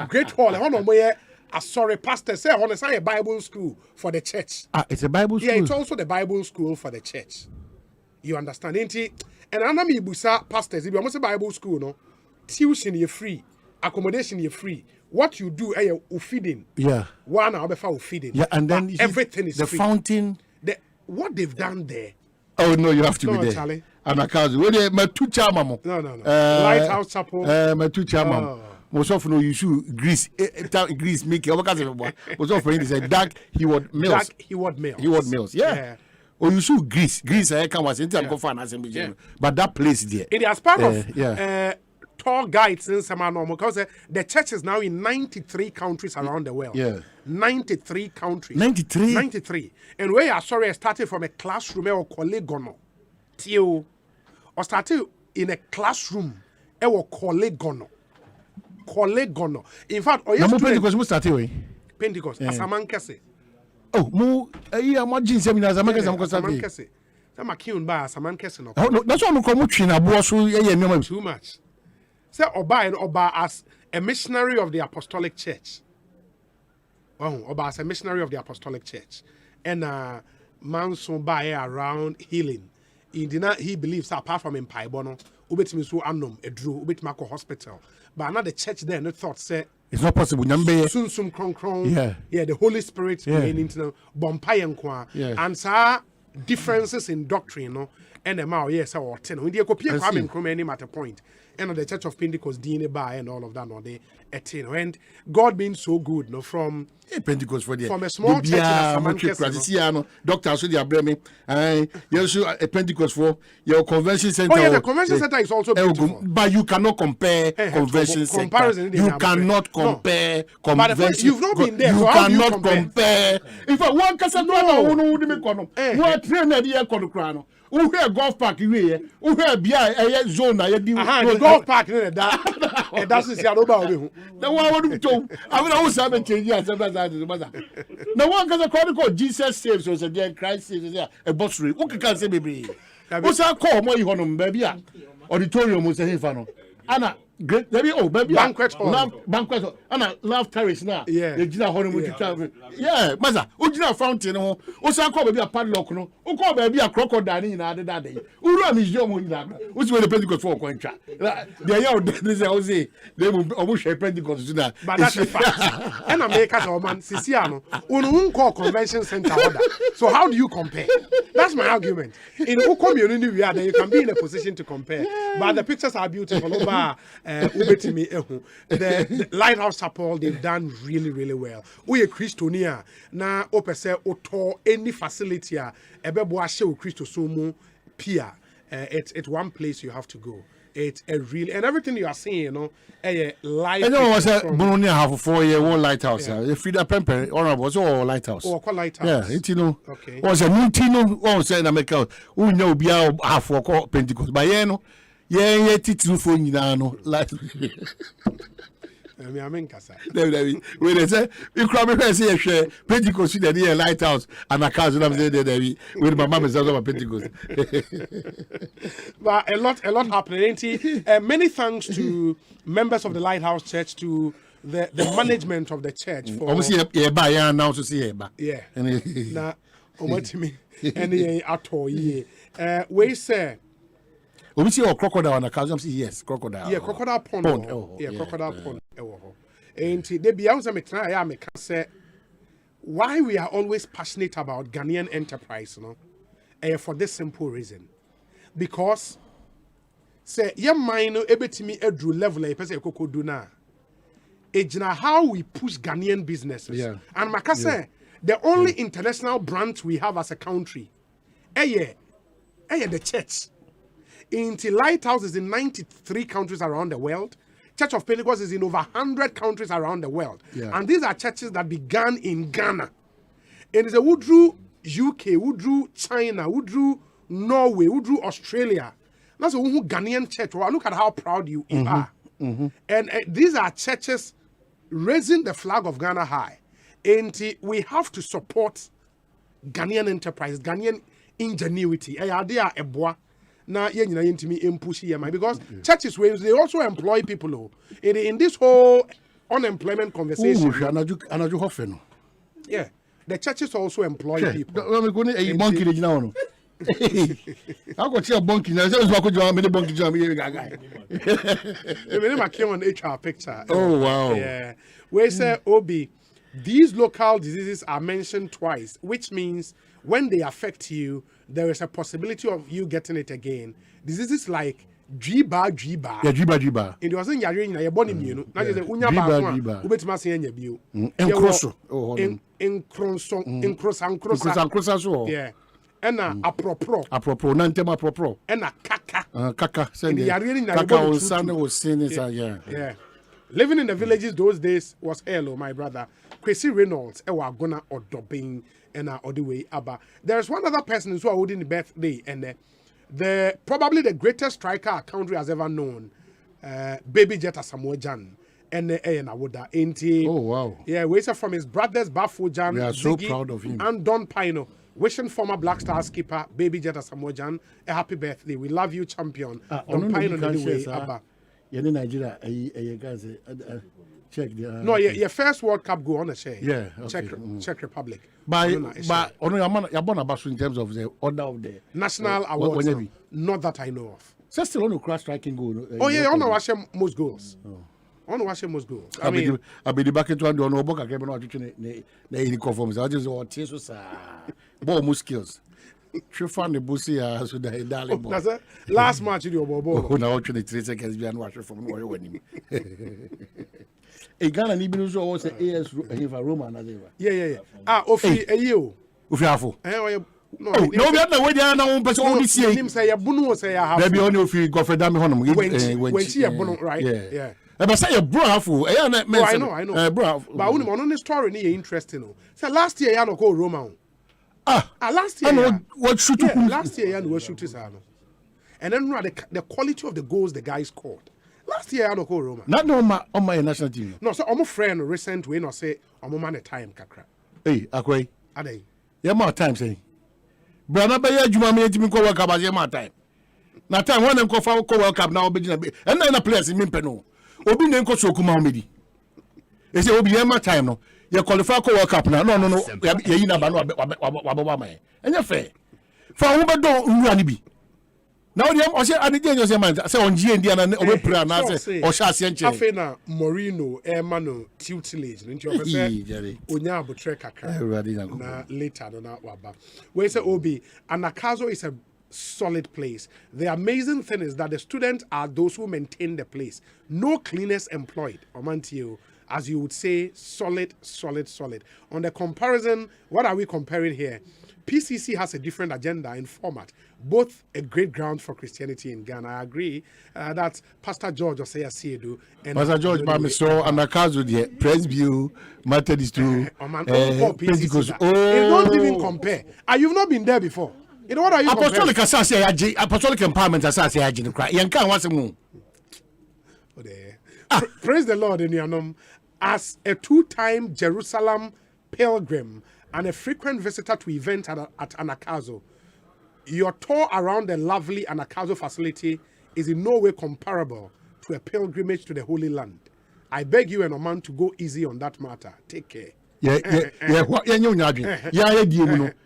Great Hall. I don't know sorry, pastor say on a Bible school for the church. It's a Bible school. Yeah, it's also the Bible school for the church. You understand, ain't it? And Anami Busa pastors, if you almost a Bible school, no, tuition you're free, accommodation you're free. What you do, you feeding. Yeah. 1 hour before feeding. Yeah, and then everything is the free. Fountain. What they've done there. Oh no, you have to be there. Charlie. Anakazo. Where my two chamamo. No. Lighthouse Chapel. My two chamamo. Most often you should grease make your most often is a dark Heward Mills. Heward Mills. Yeah. Or you should grease I can was into go for an assembly. But that place there. It is part of tour guides in Samano because the church is now in 93 countries around the world. Yeah. 93 countries. 93. And where I started from a classroom or collegono. Till or started in a classroom or collegono. In fact, Pentecost started Pentecost. Asamankese. Oh, mo imagine seminar Asamankese. No. That's why I'm coming to too much. Say Oba as a missionary of the Apostolic Church. Oba as a missionary of the Apostolic Church. And Manson by around healing. He believes apart from in Paibono, Ubetimisu Anum, a Drew, Ubetmako Hospital. But another church there, no thought say it's not possible. Sunsum Kron, the Holy Spirit, Bompire and sa differences in doctrine, no, and the Mao, yes, or 10. When you copy Kwame Nkrumah at a point, and the Church of Pentecost, DNA by and all of that, no, they and God being so good, no, from Pentecost for from a small church in Asamankese, doctor, so they are blaming. You should a Pentecost for your convention center. Oh, yeah, the convention center is also beautiful. But you cannot compare convention center. You cannot compare convention. You've not been there. You cannot compare. In fact, one person what trainer the who here golf park you here? Who here be zone na the golf park that doesn't see about you. The one would do. I will always have a change. The one because chronicle Jesus saves us and Christ saves us a buttery. Who can say baby? What's our call more you on baby? Auditorium was a fano. Anna, great baby. Oh, baby, banquet hall. Anna, love terrace now. Yeah, the Gina Honor with travel. Yeah, Maza, Ujina fountain. What's our call baby a padlock? No, who call baby a crocodile in other day? Who run is your money? Which way the Pentecost for contract? They are Jose. They will almost share Pentecost to that. But that's a fact. And America's or man, Siciano, who call convention center order. So how do you compare? That's my argument. In who community we are, then you can be in a position to compare. But the pictures are beautiful. The Lighthouse Chapel, they've done really, really well. We are Christonia. Now, opese oto any facility ebebo show Christo sumu pia. It's one place you have to go. It's a real and everything you are seeing, you know, a light. I know was a Brunia half of 4 year one lighthouse. If Frida Pemper or was all lighthouse. Oh, quite lighthouse. Yeah, it you know. Okay. Was a Mutino or saying America who know be half for Pentecost. But yeah, title for you know, like. I mean, Kasa. When they say, you come here, say, Pentecost, the lighthouse, and a cousin of the with my mom is also a Pentecost. But a lot happening. Many thanks to members of the Lighthouse Church, to the management of the church. For almost yeah, now to see here. Yeah. Now, what to me? Any at all, yeah. We say. We see a crocodile on a cousin. Yes, crocodile. Yeah, crocodile pond. Crocodile pond. And they be out of me say why we are always passionate about Ghanaian enterprise, you know, for this simple reason. Because say your mind ebetimi edru level a person could do now. It's how we push Ghanaian businesses. Yeah. And Makase, the only international branch we have as a country, the church. Lighthouse is in 93 countries around the world. Church of Pentecost is in over 100 countries around the world. Yeah. And these are churches that began in Ghana. And it's a who drew UK, who drew China, who drew Norway, who drew Australia. That's a who Ghanaian church. Well, look at how proud you are. And these are churches raising the flag of Ghana high. And we have to support Ghanaian enterprise, Ghanaian ingenuity. Now, because churches, they also employ people. In this whole unemployment conversation. Yeah, the churches also employ people. I got your bunky now. That's what I came on HR picture. Oh, wow. Yeah. Where say Obi, these local diseases are mentioned twice, which means when they affect you, there is a possibility of you getting it again. Diseases like Jiba. Yeah, Jiba. And it wasn't your body immune. Now you say Unya Jiba. Ubetimasi and your Encrosso. Yeah. And apropos. Nantema apropos. And a kaka. Kaka. Kaka on Sunday was saying it. Yeah. Living in the villages those days was hello, my brother. Kwesi Reynolds, Ewa Gona or Dobin, and all the way Abba. There's one other person who are holding the birthday, and the probably the greatest striker our country has ever known, Baby Jet Asamoah Jan. And Awoda. Oh, wow. Yeah, we say from his brothers, Bafo Jan, we are so proud of him. And Don Pino. Wishing former Black Stars skipper Baby Jet Asamoah Jan a happy birthday. We love you, champion. Don Pino the way, Abba. In Nigeria, guys, check the. No, your first World Cup go on a share. Yeah, okay. Czech Republic. But in terms of the order of the national awards. Not that I know of. So still on the cross striking goal. I want to watch most goals. I want to watch most goals. I mean, I'll be the back into one. No book. I can't know the conforms. I just want to say, more skills. She found the bussy as with the darling. That's it. Last match in your bobo. Who now 23 seconds behind watch from where winning. A Ghana need to also AS Roman. Yeah. Ofi Ayo. Ufiafo. No, we are the way they are now. Person only see him say ya bunu say ya have. Maybe only if you go for damn honum. When she ya bunu, right? Yeah. But say a bravo. I know. Bravo. But only on the story ni interesting. So last year ya no go Roma. Last year. What shoot? Last year ya no shoot is and then the quality of the goals the guys scored. Last year ya no go Roma. Not on my national team. No, so my friend recent way no say man a time kakra. Hey, Akwe. Ade. Yeah, more time say. Brana be ya juma me timi ko World Cup as more time. Na time when dem ko fa ko World Cup na obi and na players me mpe no. Obi na nko so kuma omedi. E say obi ya time no. You qualify ko World Cup na no ya yi na ba no wababa man. Enye fair. Fa wo be do nru ani bi. Now the say adije you say man say on GND na obe pra na say o sha ase nche. Afa na Morino Emmanuel tutelage nti o say onya abotre kakra. Na later na waba. We say Obi Anakazo is a solid place. The amazing thing is that the students are those who maintain the place. No cleaners employed. Omantio, as you would say, solid. On the comparison, what are we comparing here? PCC has a different agenda and format, both a great ground for Christianity in Ghana. I agree that Pastor George Osaya Siedu and Pastor George Bamiso and Akazu the Presbyterian Methodist to Pentecost. It don't even compare. You've not been there before. You know what are you Apostolic Assassin, Apostolic Empowerment Assassin, Yankan was a moon. Praise the Lord in Yanum. As a 2-time Jerusalem pilgrim and a frequent visitor to events at Anakazo, your tour around the lovely Anakazo facility is in no way comparable to a pilgrimage to the Holy Land. I beg you and Oman to go easy on that matter. Take care. Yeah,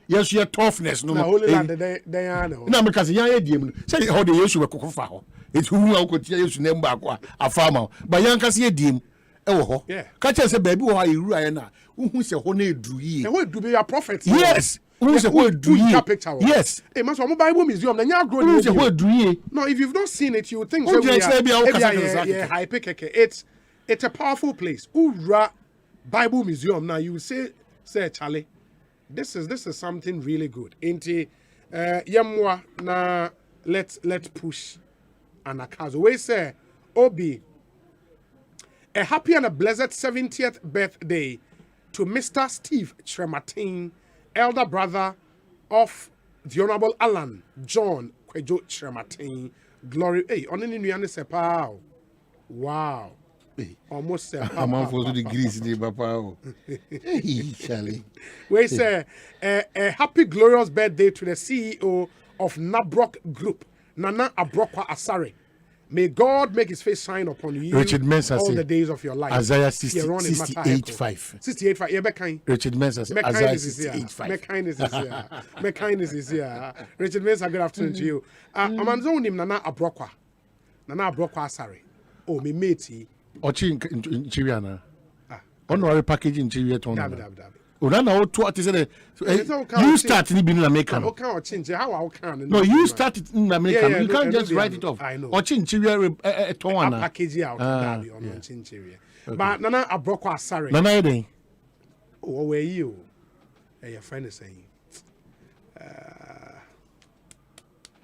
yes, your toughness. No, Holy Land, they are no, because say how the issue of Kokofa. It's who I could use name back a farmer, but young can see a dim. Oh, yeah. Catch us a baby who are you, Riana, who's a honey do ye? And what do be a prophet? Yes. Who's a word do ye? Yes. A master of Bible museum, then you're growing. Who's a word do ye? No, if you've not seen it, you would think it's a powerful place. Ura Bible museum. Now you say Charlie, this is something really good. Inti yamwa na let's push Anakazo. We say, Obi, a happy and a blessed 70th birthday to Mr. Steve Trematin, elder brother of the Honorable Alan John Kwejo Trematin. Glory. Hey, on any new sepa. Wow. Almost I'm on for the grease, papa. Hey, Charlie. We say a happy, glorious birthday to the CEO of Nabrok Group, Nana Abrokwa Asare. May God make his face shine upon you Richard Mensah all the days of your life. Isaiah 68:5. 68:5. Yeah, kind. Richard Mensah, Isaiah 68:5. My kindness is here. Richard Mensah, good afternoon to you. Amanzo nim Nana Abrokwa. Nana Abrokwa Asare. Oh, me matey. Ochi in Chiviana. Honorary package in Chivia Tona. Unana what is it? You start in American. No, you start it in American. You can't just write it off. I know. Or Chinchivia Tona. Package out on Chinchivia. But Nana Abrokwa Asare. Nana Day. Oh, where you? Your friend is saying.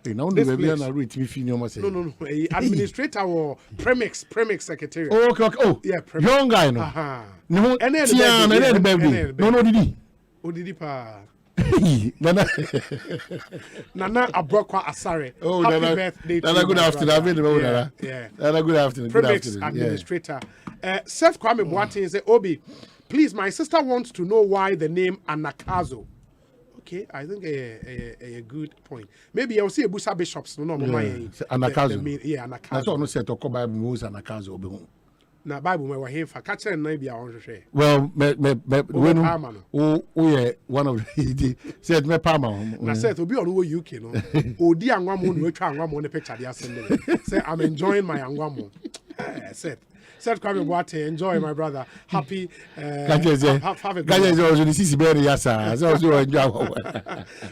No, administrator or premix secretary. Oh, okay. Oh, yeah, young guy. No, no, and then baby. No, did he pa. Nana Abrokwa Asare. Oh, happy birthday to Nana, good afternoon. Yeah. Nana, good afternoon. Premix administrator. Seth Kwame Boateng say, Obi, please, my sister wants to know why the name Anakazo. Okay, I think a good point. Maybe I'll see a Busa bishops. No, Anakazo. Yeah, Anakazo. That's what I said. Talk about Bible Anakazo. Na Bible me here for catch and maybe I want to share. Well, when yeah, one of the said me Parma. Na said to be on UK no. Odi anwamo no twa anwamo ne picture dey send. Say I'm enjoying my anwamo. Said Kwame Boateng, enjoy my brother. Happy have a good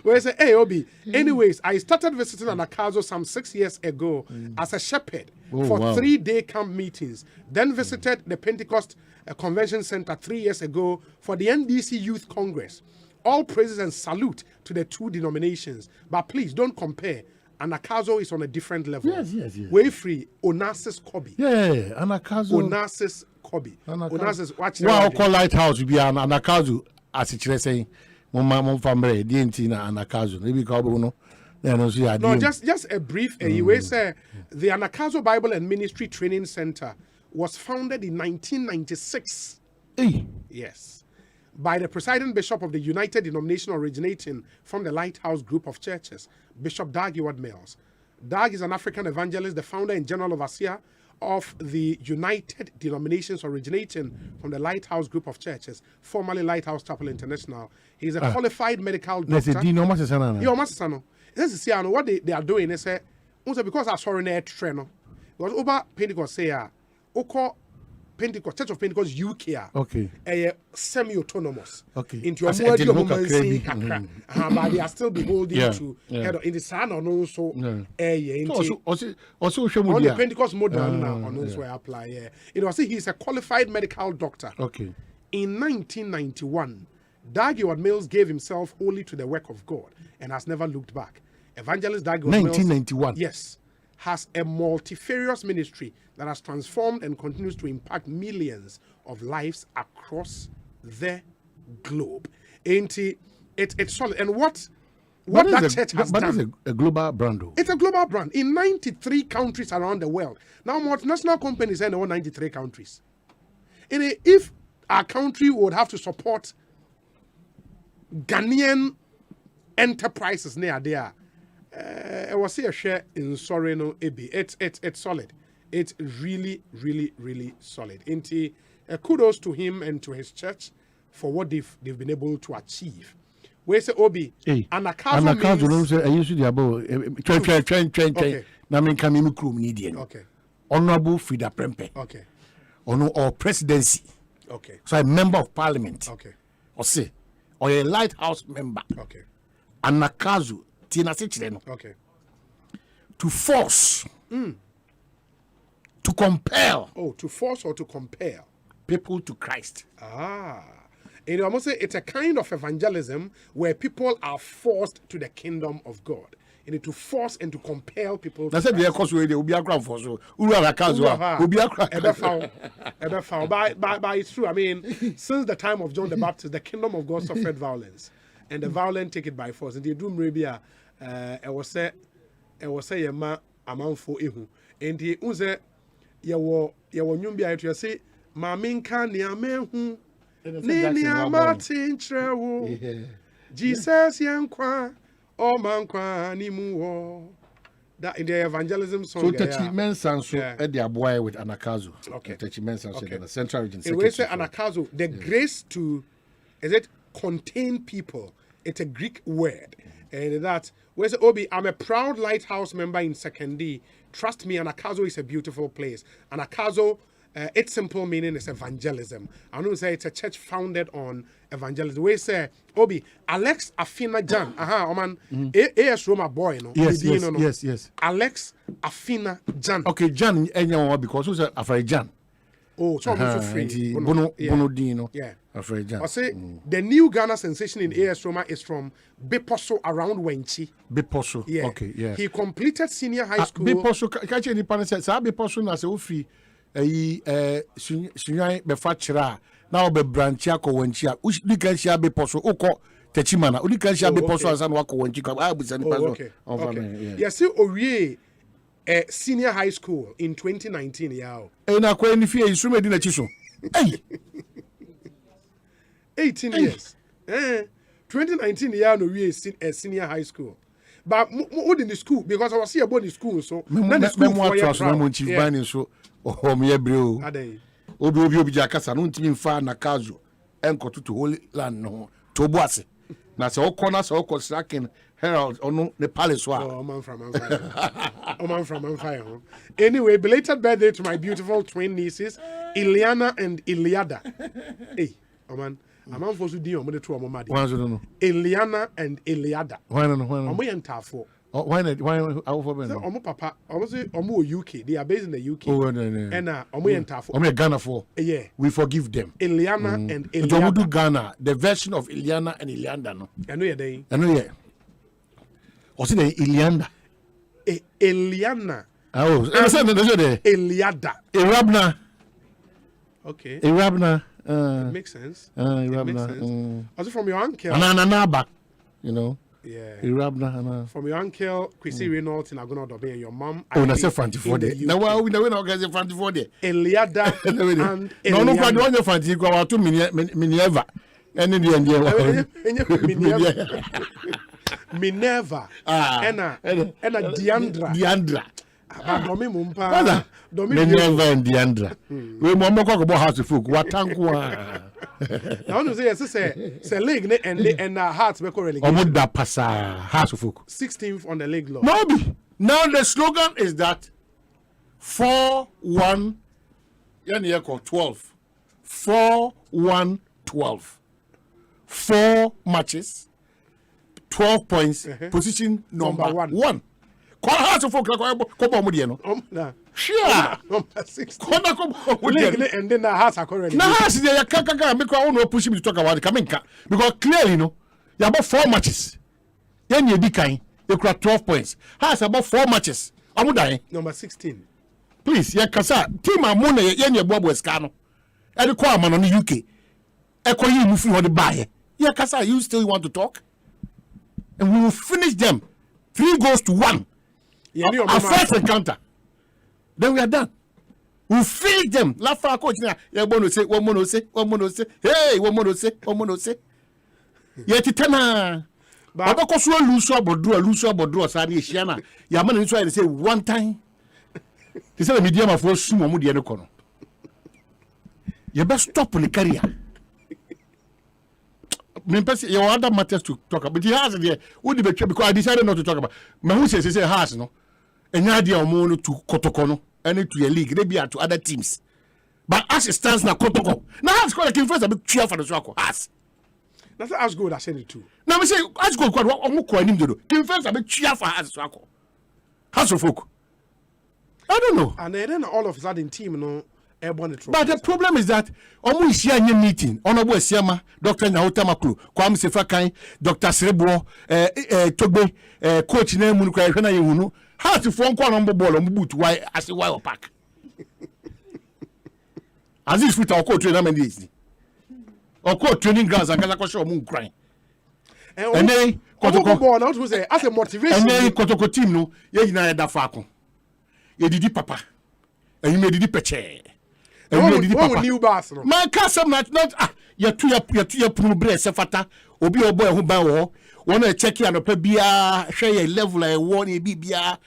we say, hey Obi. Anyways, I started visiting Anakazo some 6 years ago as a shepherd for 3-day camp meetings. Then visited the Pentecost Convention Center 3 years ago for the NDC Youth Congress. All praises and salute to the two denominations. But please don't compare. Anakazo is on a different level. Yes. Way free. Onassis Kobe. Yeah, Anakazo. Onassis Kobe. Onassis. Watch. Wow, call Lighthouse will be an Anakazo as it's saying. Mom family, DNT na Anakazo. Maybe call no. No, just a brief. You say the Anakazo Bible and Ministry Training Center was founded in 1996. Yes. By the presiding bishop of the United Denomination originating from the Lighthouse Group of Churches, Bishop Dag Heward-Mills. Dag is an African evangelist, the founder and general overseer of the United Denominations originating from the Lighthouse Group of Churches, formerly Lighthouse Chapel International. He is a qualified medical doctor. What they are doing is because I saw in a trainer, because over Pentecost say, Pentecost, Church of Pentecost UK, semi-autonomous. Into your but they are still beholding to head in the sun or also on the Pentecost model on also apply. It was he's a qualified medical doctor. In 1991, Dag Heward-Mills gave himself wholly to the work of God and has never looked back. Evangelist Dag Heward-Mills, 1991. Yes, has a multifarious ministry that has transformed and continues to impact millions of lives across the globe. Ain't it? It's solid. And what that church has done. But it's a global brand, though. It's a global brand in 93 countries around the world. Now, multinational companies in all 93 countries. And if our country would have to support Ghanaian enterprises near there, I was here share in Soreno AB. It's solid. It's really, really, really solid. Kudos to him and to his church for what they've been able to achieve. Where say Obi? Anakazo means I used to about train. Na me come in krum ni die. Okay. Honorable Frida Prempe. Okay. Or presidency. Okay. So a member of parliament. Okay. Or a lighthouse member. Okay. Anakazo tina sichireno. Okay. To force. To compel. Oh, to force or to compel people to Christ. And I must say it's a kind of evangelism where people are forced to the kingdom of God. and to force and to compel people. That's it. Because we will be a crowd for so. We'll be a crowd. But it's true. I mean, since the time of John the Baptist, the kingdom of God suffered violence, and the violent take it by force. And the doom rebia, I was say a amount for ehu. And the unze yawo nyumbia to say, Maminka ni amehu, ni amatin trewo, Jesus yankwa, o mankwa ni muwo. That in the evangelism song. So Taxation so at the boy with Anakazo. Okay. Taxation so the Central Region. It will say Anakazo, the grace to, is it contain people? It's a Greek word. And that, where say, Obi, I'm a proud lighthouse member in 2nd D. Trust me, Anakazo is a beautiful place. Anakazo, its simple meaning is evangelism. I don't say it's a church founded on evangelism. We say, Obi, Alex Afina Jan. Oman, AS Roma boy, no? Yes. Alex Afina Jan. Okay, Jan, because who's afraid Jan? Oh, so I'm also free. Bono Dino. Yeah. Afraid Jan. I say, the new Ghana sensation in AS Roma is from Beposo around Wenchi. Beposo. Yeah. Okay, yeah. He completed senior high school. Beposo, catch any panel says, Beposo na se ufi. Sunyai befa chira na obe branch ya ko wanchi a udi kan sia be poso uko techimana udi kan sia be poso ansa na wako wanchi ka abusani paso okay. Yes, owie senior high school in 2019 yao na kwa ni fie isume di na chiso 18 years 2019 yao no wie senior high school. But what in the school? Because I was here about the school, so then the school for your so me bro. Obi jakasa no ntimi mfa na kazo enkoto to holy land no to boase. Na se okona se okosakin herald ono the palace wa. Oh man from fire. Anyway, belated birthday to my beautiful twin nieces, Ileana and Iliada. Hey, oh man. I'm supposed to do the two of my Eliana and Eliada. Why not? Why not? Papa, UK. They are based in the UK. Oh, no. And Ghana for. Yeah. We forgive them. Eliana and Eliada. Do Ghana, the version of Eliana and Elianda. No. I know they. What's the Elianda? Eliana. Oh, Eliada. Irabna. Okay. Irabna. It makes sense. Also from your uncle. Ananaba, you know. Yeah. Irabna. From your uncle, Chrissy Reynolds in Agona Dobe, and your mom. Oh, that's a fancy for day. Now, we know a fancy for day. Eliada and no, I don't know fancy go out to Minerva. And in the end, Minerva. Enna Diandra. Minerva and Diandra. We more talk about house of folk. What tank? I want to say leg and hearts be correlated. Omuda pasa house of folk. 16th on the leg law. No, now the slogan is that 4-1 12. 4-1-12. 4 matches, 12 points, position number 1. Call house of folk like sure. Number 16. And then the hearts are correct. Now, I can't make our own push him to talk about the coming because clearly, you know, you have about 4 matches. Then you be kind, you got 12 points. Has about 4 matches. I'm dying. Number 16. Please, yeah, Kasa, team Amona, Yanya Bob Westcano, and the Quaman on the UK. Echo you move for the buyer. Yeah, Kasa, you still want to talk? And we will finish them 3-1. Our first encounter. Then we are done. We finish them. La fa coach now. Yeah, one say. Hey, one say. Yeah, titana. But because we lose about draw. Sorry, Shiana. Yeah, man, try to say one time. They say the medium of force sumo mu de no kono. You best stop the career. Your other matters to talk about. But he has there. Who did because I decided not to talk about. My who says has no. And idea omono to Kotokono and to your league, they be to other teams. But as it stands now, Kotoko. Now has got a first a bit cheer for the Swako. As that's as good as any two. Now we say as good what him to do. Kim first a bit cheer for us Swako. House of folk. I don't know. And then all of a sudden team no But the problem is that almost here meeting, Honorable Siama, Dr. Nautamaklu, Kwame Sefakai, Dr. Srebo, Togbe, Coach Nemunuka, Hunu, how to phone call on the ball on boot, why as a wild pack. As if with our coach training, or court training grounds and Galakosho Moon crying. And then, Kotoko, as a motivation, and then Kotoko team, no, Yena da Faco. You did papa, and you made it peche. New bass. My castle not you're too progress sefata obi obo ehu ban wo wona check ya no pa bia hwe level e wo na bibia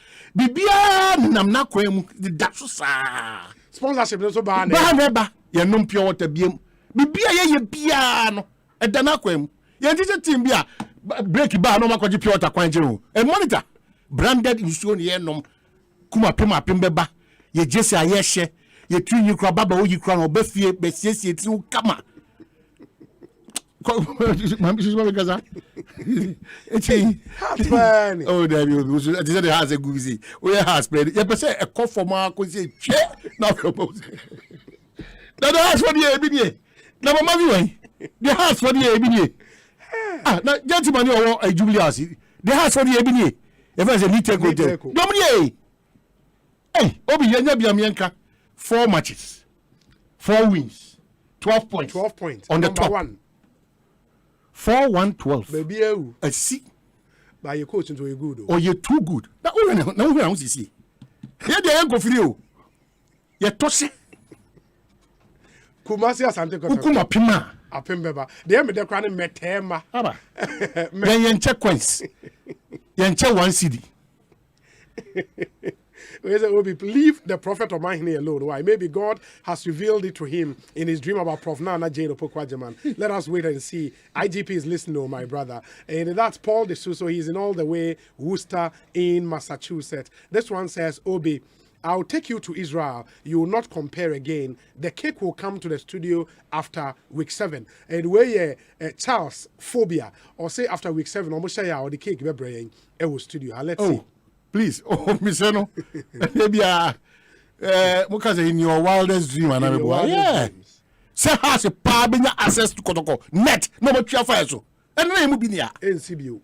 nam na kwam da so sa sponsorship no so ba na ye nom pure water biem bibia ye bia no e da na kwam ye teacher team bia break ba no makoji pure water kwan je ho e monitor branded insurance ye nom kuma pem beba ye jesi aye hye ye tu you kra baba wo you kra no be fie be siesie ti wo kama mam shi ma gaza oh there you just the has a guzi we has spread ye be say e call for ma ko say che na propose na the house for the ebidie na mama bi wen the house for the ebidie na gentleman you a jubileus the house for the ebidie e fa say ni take go there domnie hey obi yenya bia mienka 4 matches, 4 wins, 12 points. 12 points. On the Number top. 1. 4-1-12. Maybe you. A C. By your coach into a good. Or you're too good. Now we are see. Here they ain't go for you. You're tossing. Kumasi asante kota. Ukuma pima. Apembeba. They me de kwane metema. Aba. Then yenche coins. Yenche 1 CD. Leave the prophet of mine here alone. Why? Maybe God has revealed it to him in his dream about Prof. Nana Jane Opokwajaman. Let us wait and see. IGP is listening, oh, my brother. And that's Paul De Sousa. He's in all the way, Worcester in Massachusetts. This one says, Obi, I'll take you to Israel. You will not compare again. The cake will come to the studio after week 7. And where Charles Phobia, or say after week 7, or the cake will bring a studio. Let's see. Please, Miseno, maybe because in your wildest dream, yeah. Say has a power access to Kotoko net, no more fire so. And then move in here. NCBU.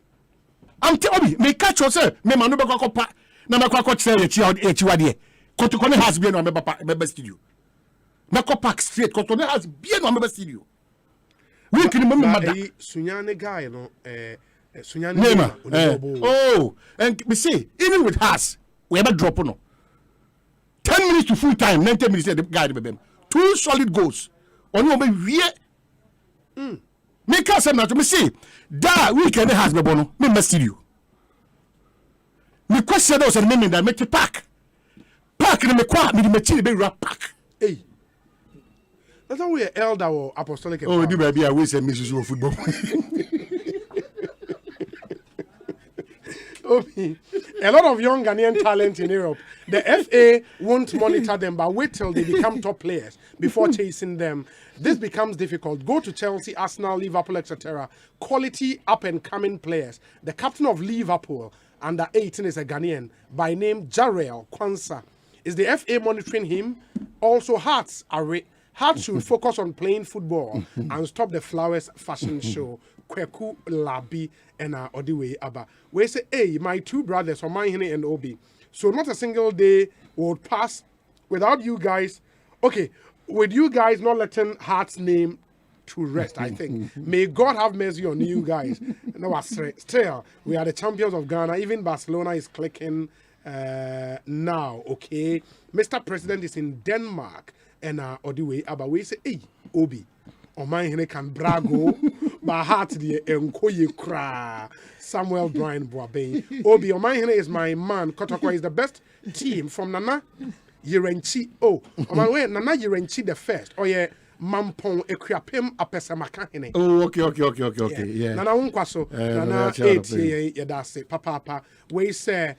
I'm telling you, me catch yourself, me manu be ko pa, na me ko say echiwade. Kotoko has been on member studio. Na ko pack straight, Kotoko has been on member studio. We can remember Sunyane guy, no, oh, and we see, even with us, we ever drop no. 10 minutes to full time, 90 minutes the guy be 2 solid goals. On you be make us not me see that weekend has be bono, me studio. Me question those and me that make it pack in me kwa me chili be wrap pack. Hey. That's how we are elder or apostolic. Oh, the baby I will say Mrs. football. A lot of young Ghanaian talent in Europe. The FA won't monitor them, but wait till they become top players before chasing them. This becomes difficult. Go to Chelsea, Arsenal, Liverpool, etc. Quality up-and-coming players. The captain of Liverpool, under 18, is a Ghanaian by name Jarrell Kwanzaa. Is the FA monitoring him? Also, Hearts should focus on playing football and stop the flowers fashion show. Kweku Labi and Odiwe Abba. We say, hey, my 2 brothers, Omanhene and Obi. So not a single day would pass without you guys. Okay, with you guys not letting Heart's name to rest, I think. May God have mercy on you guys. No, still, we are the champions of Ghana. Even Barcelona is clicking now, okay? Mr. President is in Denmark and Odiwe Abba. We say, hey, Obi. Omanhene can brago, but heart the enkoye kra. Samuel Brian Boabe. Obi Omanhene is my man. Kotoko is the best team from Nana Yerenchi. Oh, Omanwe Nana Yerenchi the first. Oh yeah, Mampong Ekrapem Apesamakahene. Oh, okay. Yeah. Nana unkwaso. Nana 8 yadase. Papa. We say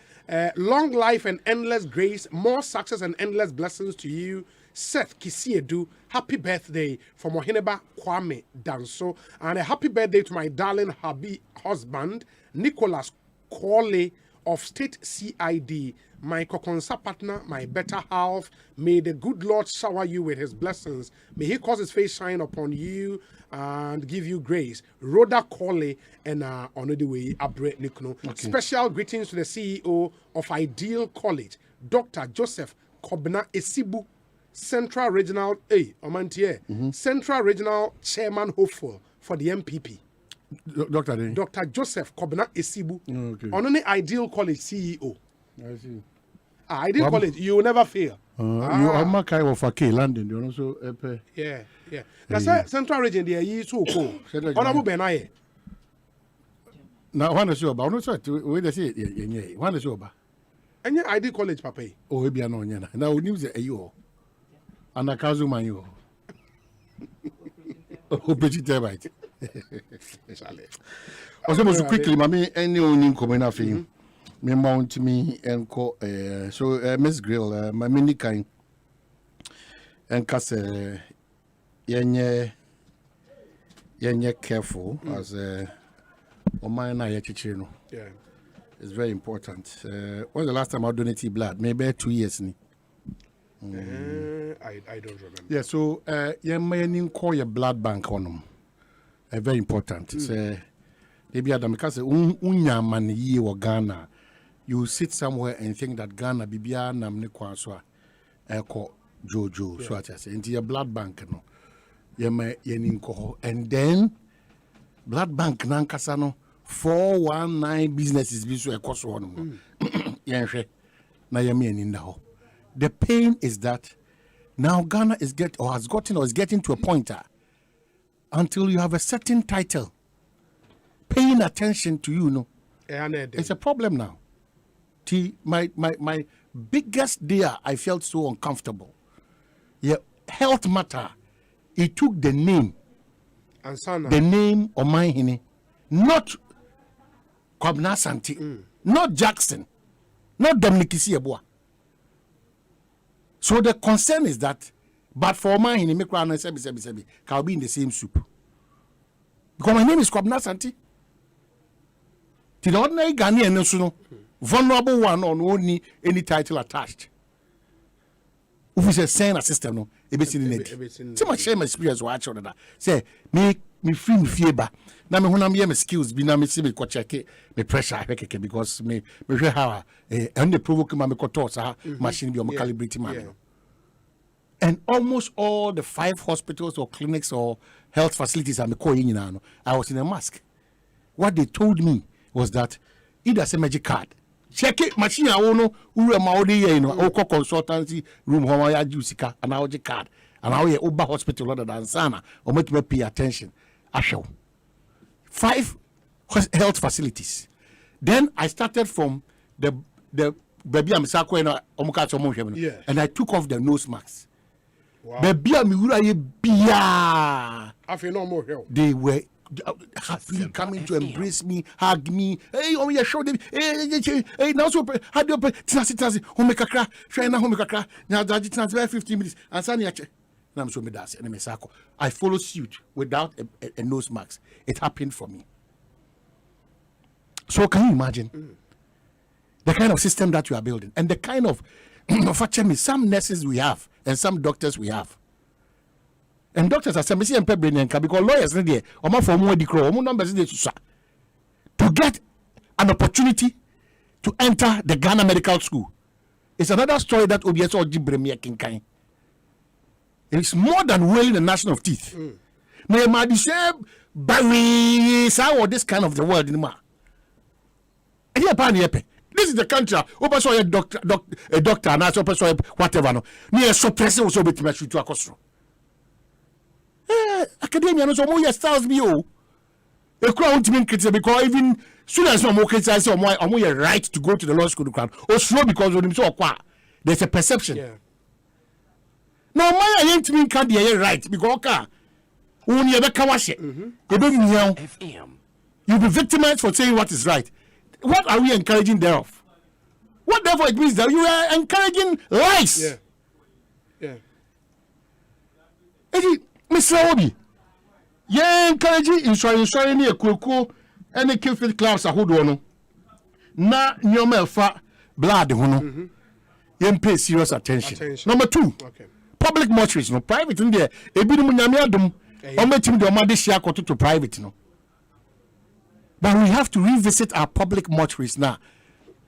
long life and endless grace, more success and endless blessings to you. Seth Kisiedu, happy birthday from Oheneba Kwame Danso, and a happy birthday to my darling husband, Nicholas Corley of State CID, my Kokonsa partner, my better half, may the good Lord shower you with his blessings. May he cause his face shine upon you and give you grace. Rhoda Corley and on the way, Abre Nikuno. Special greetings to the CEO of Ideal College, Dr. Joseph Kobna Esibu, Central Regional Central Regional Chairman Hopeful for the MPP. Dr. Joseph Kobna Esibu, on the Ideal College CEO. I see. Ideal College, you will never fail. You are my kind of a K London, you know, so yeah. That's Central Region, they are so cool. Honorable Benaye. Now, one is your bound, where they say, one is your bar. And your Ideal College, Papa. Oh, be an onion. Now, news a you and a Kazuma you. Oh, pretty right. Also, quickly, Mammy, any only coming off him. Me mount me and call so Miss Grill, my mini kind and cast yenye careful as on my chichino. Yeah, it's very important. When's the last time I donated blood? Maybe 2 years. I don't remember. Yeah, so you may call your blood bank on them. Very important. Maybe Adam because unya man ye or Ghana. You sit somewhere and think that Ghana bibia namne kwanswa eko jojo so at say into your blood bank no yema yeninko and then blood bank nankasa no 419 businesses bi so ekoso no yenhwe na yema yeninda ho. The pain is that now Ghana is is getting to a point until you have a certain title paying attention to you no it's a problem now. My biggest day, I felt so uncomfortable. Yeah, health matter. He took the name, the name of my hini, not Kwabena Santi, not Jackson, not Dominic Isiebua. So the concern is that, but for my hini, me kwa na sebi, can be in the same soup. Because my name is Kwabena Santi. To the ordinary Ghanaian national. Vulnerable one on only any title attached. If we say send a system, no, it so much shame experience watch on that. Say me free me fever. Now me when I'm here, my skills be now me see me check me pressure because me how and the provoke me toss machine be calibrating man. And almost all the 5 hospitals or clinics or health facilities I'm calling in now, I was in a mask. What they told me was that either a magic card. Check it, machine. I want to consultancy room. How I use and now the card and how you Uber hospital other than Sana or much pay attention. I show 5 health facilities. Then I started from the baby I'm and I took off the nose masks. Baby I'm they were happily coming to embrace me, hug me. Hey, oh yeah, show them. Hey, now so how do you transit? Home kakra, try na home kakra. Now that it transfer 15 minutes. And sani ache. Now I'm so me das. And me sako. I follow suit without a nose mask. It happened for me. So can you imagine the kind of system that you are building and the kind of some nurses we have and some doctors we have. And doctors are saying, because lawyers are there, to get an opportunity to enter the Ghana Medical School. It's another story that OBS or Jibremia Kinkai. It's more than wailing the gnashing of teeth. Now, might say, this kind of the world in Ma. This is the country. Open so a doctor, and I so whatever. No, near suppressing also bit much to a costume. Academia no so more styles be oh. A crowd mean kids because even students no more kids say more right to go to the law school crowd or slow because of them so kwa. There's a perception. Yeah. Now my ain't mean can be right because ka when you be kawashe. You'll be victimized for saying what is right. What are we encouraging thereof? What therefore it means that you are encouraging lies. Yeah. Yeah. Mr. Obi, you encouraging insuring near Kuku and the Kilfit class a hood. na nyoma fa blood ho no yen pay serious attention. Number 2, public mortuaries no private in there ebinum nyame adom o metim de o ma de share koto to private no. But we have to revisit our public mortuaries now.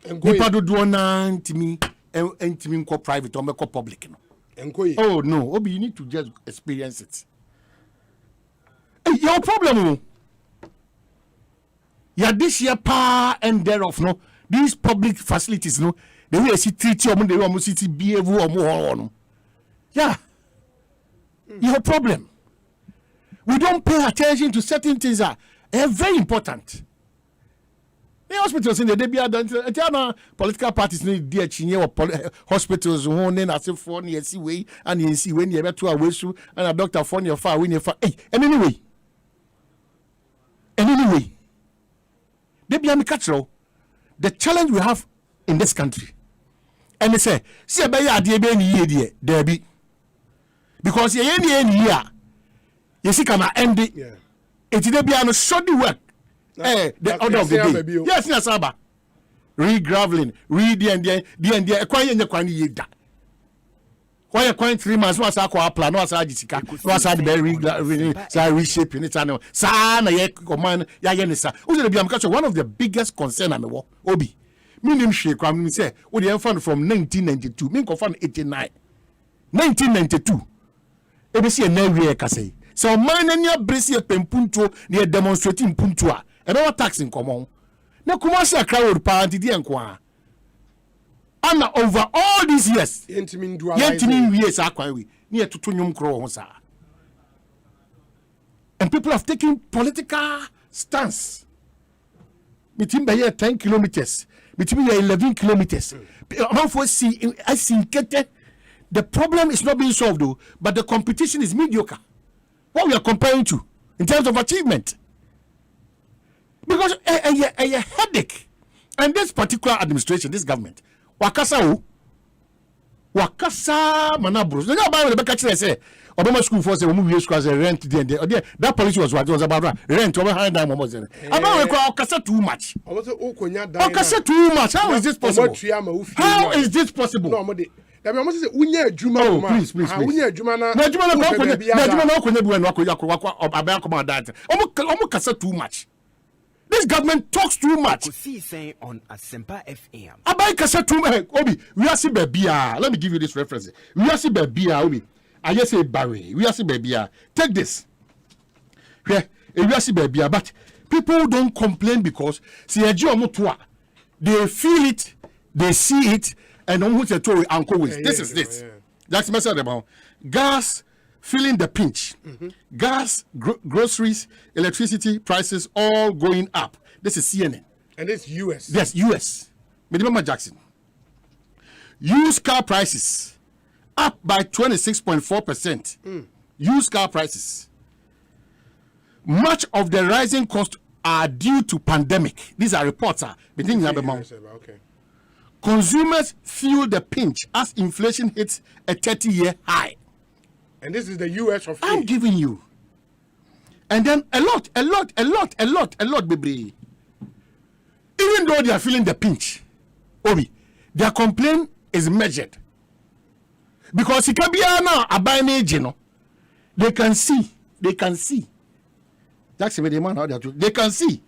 Nipa do na ntimi nko private or meko public no. Oh no, Obi, you need to just experience it. Hey, your problem, yeah, this year power and thereof, no, these public facilities, no, the way I see treat you, the way I see behave or more on. Yeah, your problem. We don't pay attention to certain things that are very important. The hospitals in the Debia political parties need dear chinye or hospitals who name as if for near see way and you see when you ever to a wish and a doctor for your far when you far. Hey, and anyway, Debia Mikatro, the challenge we have in this country, and they say, see a bay idea be any there be because you any year you see, can end it. It's Debia no shoddy work. The order of the day. Yes, yes, Abba. Re-graveling, re-the acquiring the quantity ye da. Why acquiring 3 months was our plan, was our Jessica, was our very reshaping it. Sana ye command Yaganisa. One of the biggest concern I'm a Obi. Minim shake, I say, what the fund from 1992, Mink of fund 89. 1992. ABC and Nevia Casse. So, mine and your brace pempunto near demonstrating puntua. And our tax in common. Now, commercial crowd party the enquire. And over all these years, Yentimin years are quite near to Tunyum Crow. And people have taken political stance. Between by 10 kilometers, between 11 kilometers. I think the problem is not being solved, though, but the competition is mediocre. What we are comparing to in terms of achievement. Because a headache. And this particular administration, this government, Wakasa Manabros. You know about the back say, Obama school for say, we use as a rent. That policy was what was about rent over $100. About Okasa too much. Okasa too much. How is this possible? How is this possible? Oh, please. Too much. This government talks too much. Ekosiisen on Asempa FM. Abai kasa too much. Obi, we are see babia. Let me give you this reference. We are see babia. Obi, I just say Barry. We are see babia. Take this. We are see babia. But people don't complain because see a they feel it, they see it, and almost a toy uncle with. This is this. That's message about gas. Feeling the pinch. Gas, groceries, electricity prices all going up. This is CNN. And it's US. Yes, US. Minimum Jackson. Used car prices up by 26.4%. Used car prices. Much of the rising costs are due to pandemic. These are reports. Okay. Consumers feel the pinch as inflation hits a 30-year high. And this is the US of I'm giving you. And then a lot, baby. Even though they are feeling the pinch, Obi, their complaint is measured. Because it can be now a buying agent, they can see. That's the man how they can see.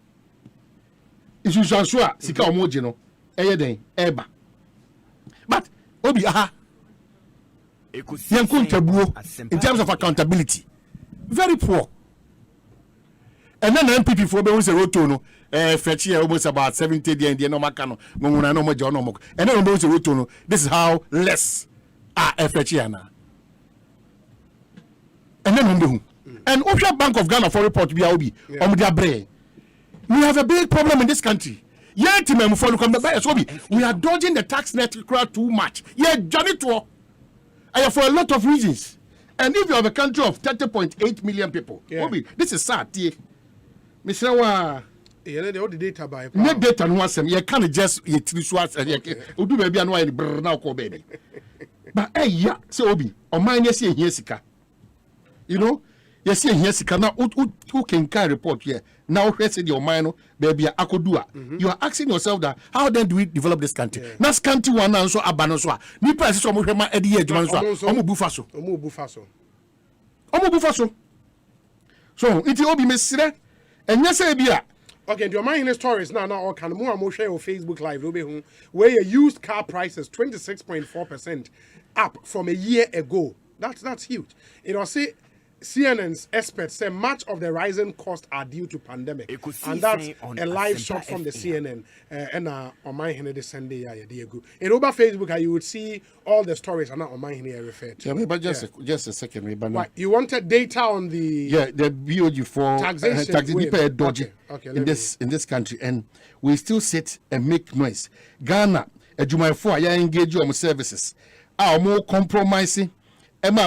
If you shall sure, Sika Omojino, Eba. But Obi, in terms of accountability, very poor. And then the MPP for the road to fetch almost about 70 and the normal cano, and then the road to this is how less are FHIANA. And then and Ocean Bank of Ghana for report BIOB on their brain. We have a big problem in this country. We are dodging the tax net too much. Johnny to for a lot of reasons. And if you have a country of 30.8 million people, Obi, this is sad. Mr. Wa, the data by net data no asem. You can't just do baby and why now call baby. But yeah, so Obi, on mine yes here sika. You know, Yes, yes, cannot who can carry report here. Now say your mind baby akodua. You are asking yourself that how then do we develop this country? Na country one and so abano so. Ni price so mo hwema edi ye adwuma so. Omo bufa so. So, it will be mesre. And yes, okay, your mind stories now all can more share on Facebook Live where your used car prices 26.4% up from a year ago. That's huge. It will say CNN's experts say much of the rising costs are due to pandemic, and that's a live shot from the CNN. And on my hand this Sunday, in over Facebook, you would see all the stories are not on my hand here referred to. Yeah, but just a second, but what, you wanted data on the the BOG for taxation dodgy in this country, and we still sit and make noise. Ghana, Jumai ya engage on services, are more compromising. Let me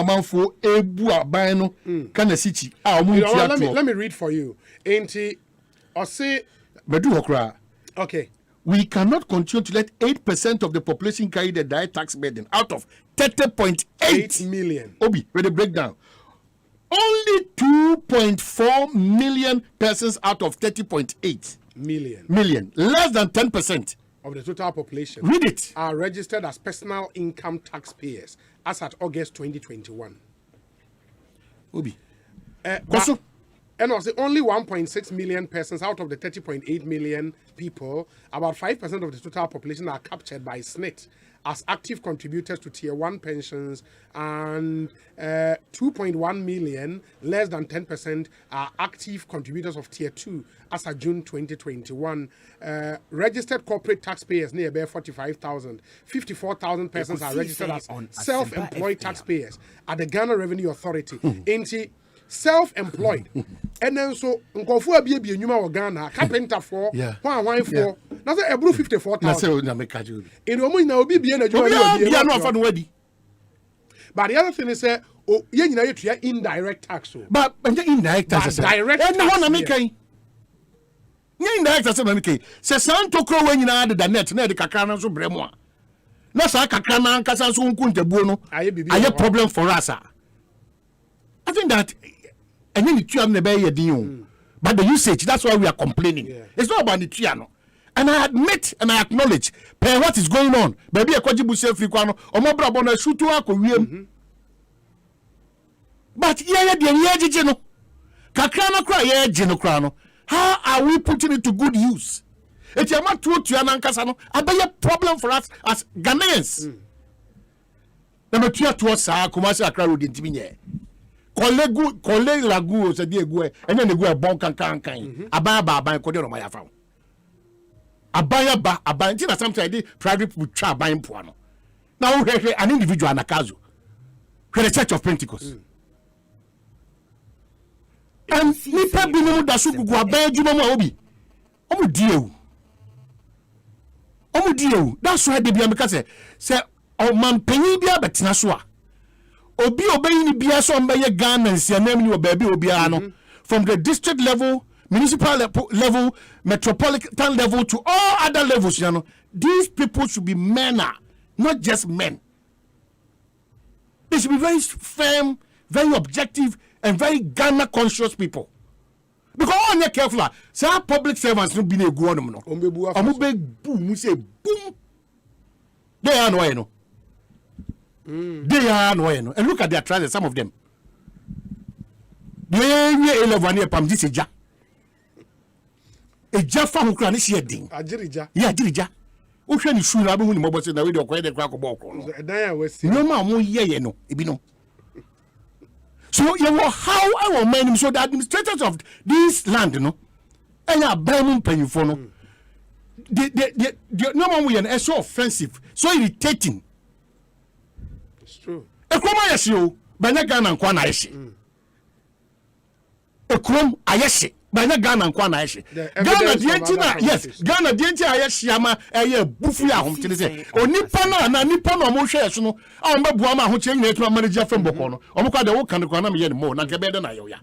read for you. Okay. We cannot continue to let 8% of the population carry the direct tax burden out of 30.8 million. Obi, with the breakdown. Only 2.4 million persons out of 30.8 million. Less than 10% of the total population. Read it. Are registered as personal income taxpayers as at August 2021. Obi. And also only 1.6 million persons out of the 30.8 million people, about 5% of the total population are captured by SNIT as active contributors to Tier 1 pensions, and 2.1 million, less than 10%, are active contributors of Tier 2 as of June 2021. Registered corporate taxpayers near about 45,000. 54,000 persons are registered as self-employed taxpayers at the Ghana Revenue Authority. Self-employed, and then so Nkofu abie nyuma wa Ghana carpenter for one for na say ebru 54,000 na say na make kaji in omo na obi bie na juma bia no afa no wadi. But the other thing is say o ye nyina ye tua indirect tax so but indirect tax direct tax na make kai nye indirect tax na make kai say san tokro wa nyina de net na de kakra na so bremu a na sa kakra na nkasa so nkuntabuo no aye problem for us. I think that and then the but the usage, that's why we are complaining. It's not about the triano. And I admit and I acknowledge what is going on. Baby, a kwajibu self requano or more brabona shoot to our but kakrano cry genokrano. How are we putting it to good use? It's a matter to Anankasano. I be a problem for us as Ghanaians. Number 2 to us, Kumasi Accra would intimidate. Collègue lagu se die gu and then go bon kan abaya ko de no ma yafa abaya ntina sometimes dey private people try abaya mpo no now an individual anakazo the Church of Pentecost and nipa bi no da so gugu abaya juma mo obi omo die that's why they be am say o man panyin bia betina so a obi obeyini bia so mbeye Ghana nsianam ni obabi obia no from the district level, municipal level, metropolitan level to all other levels, you know, these people should be men, not just men. They should be very firm, very objective, and very Ghana conscious people. Because all you're careful, say our public servants don't be a good one, no. Boom, say boom. They are no, you know. They are no, and look at their trousers, some of them. They e-levy near Pam this eja. Eja fa ho kra ne hye din. Agirija. Yeah, agirija. O hwe ni shoe na be hu ni mobo se na we de okoye de kra ko boko no. Edan ya wasi. No ma mo ye no, ebi no. So you know how our men, so the administrators of this land, you know, and are buying penny for no. The no man we are so offensive, so irritating. It's true. Ekoma yesio, banya Ghana nkwa na yeshi. Ekom ayeshi, banya Ghana nkwa na yeshi. Ghana dientina, yes, Ghana dienti ayeshi ama eye bufu ya hom tini se. Onipa na nipa na mo hwe yeso no, a omba bua ma ho che nyina etu manager fem boko no. Omo kwa de wo kan kwa na me ye mo na nke be de na yo ya.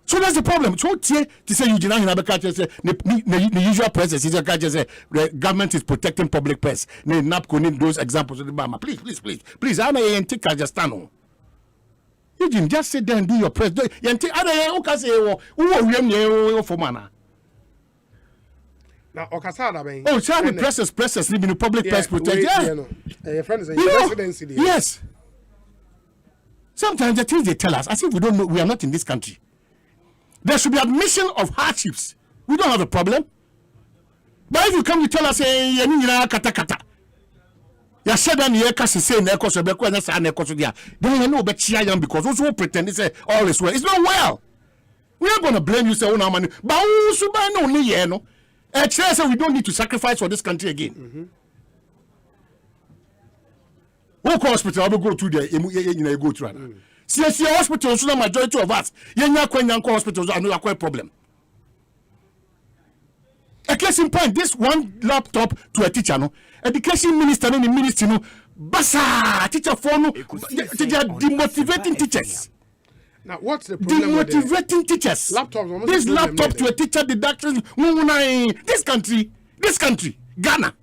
So that's the problem. So to say you deny the usual process is the government is protecting public press. NAPCO need those examples of the Bama. Please. I know you take Kajastano. Eugene, just sit there and do your press. Now, Okasada, man. Oh, shall we presses, living in public press protect? Your friend is in presidency. Yes. Sometimes the things they tell us, as if we don't know, we are not in this country. There should be admission of hardships. We don't have a problem. But if you come to tell us, hey, kata. You said that you can't say then you know better because those who pretend they say all is well. It's not well. We're not going to blame you, say, oh, no, money. But no. We don't need to sacrifice for this country again. What hospital will go to there? You go to see hospitals, the majority of us, hospitals are not quite problem. A case in point, this one laptop to a teacher, no education minister, no ministry, no basa teacher for no, they are demotivating teachers. Now, what's the problem? Demotivating teachers. Laptops. This laptop to a teacher deduction. This country, Ghana.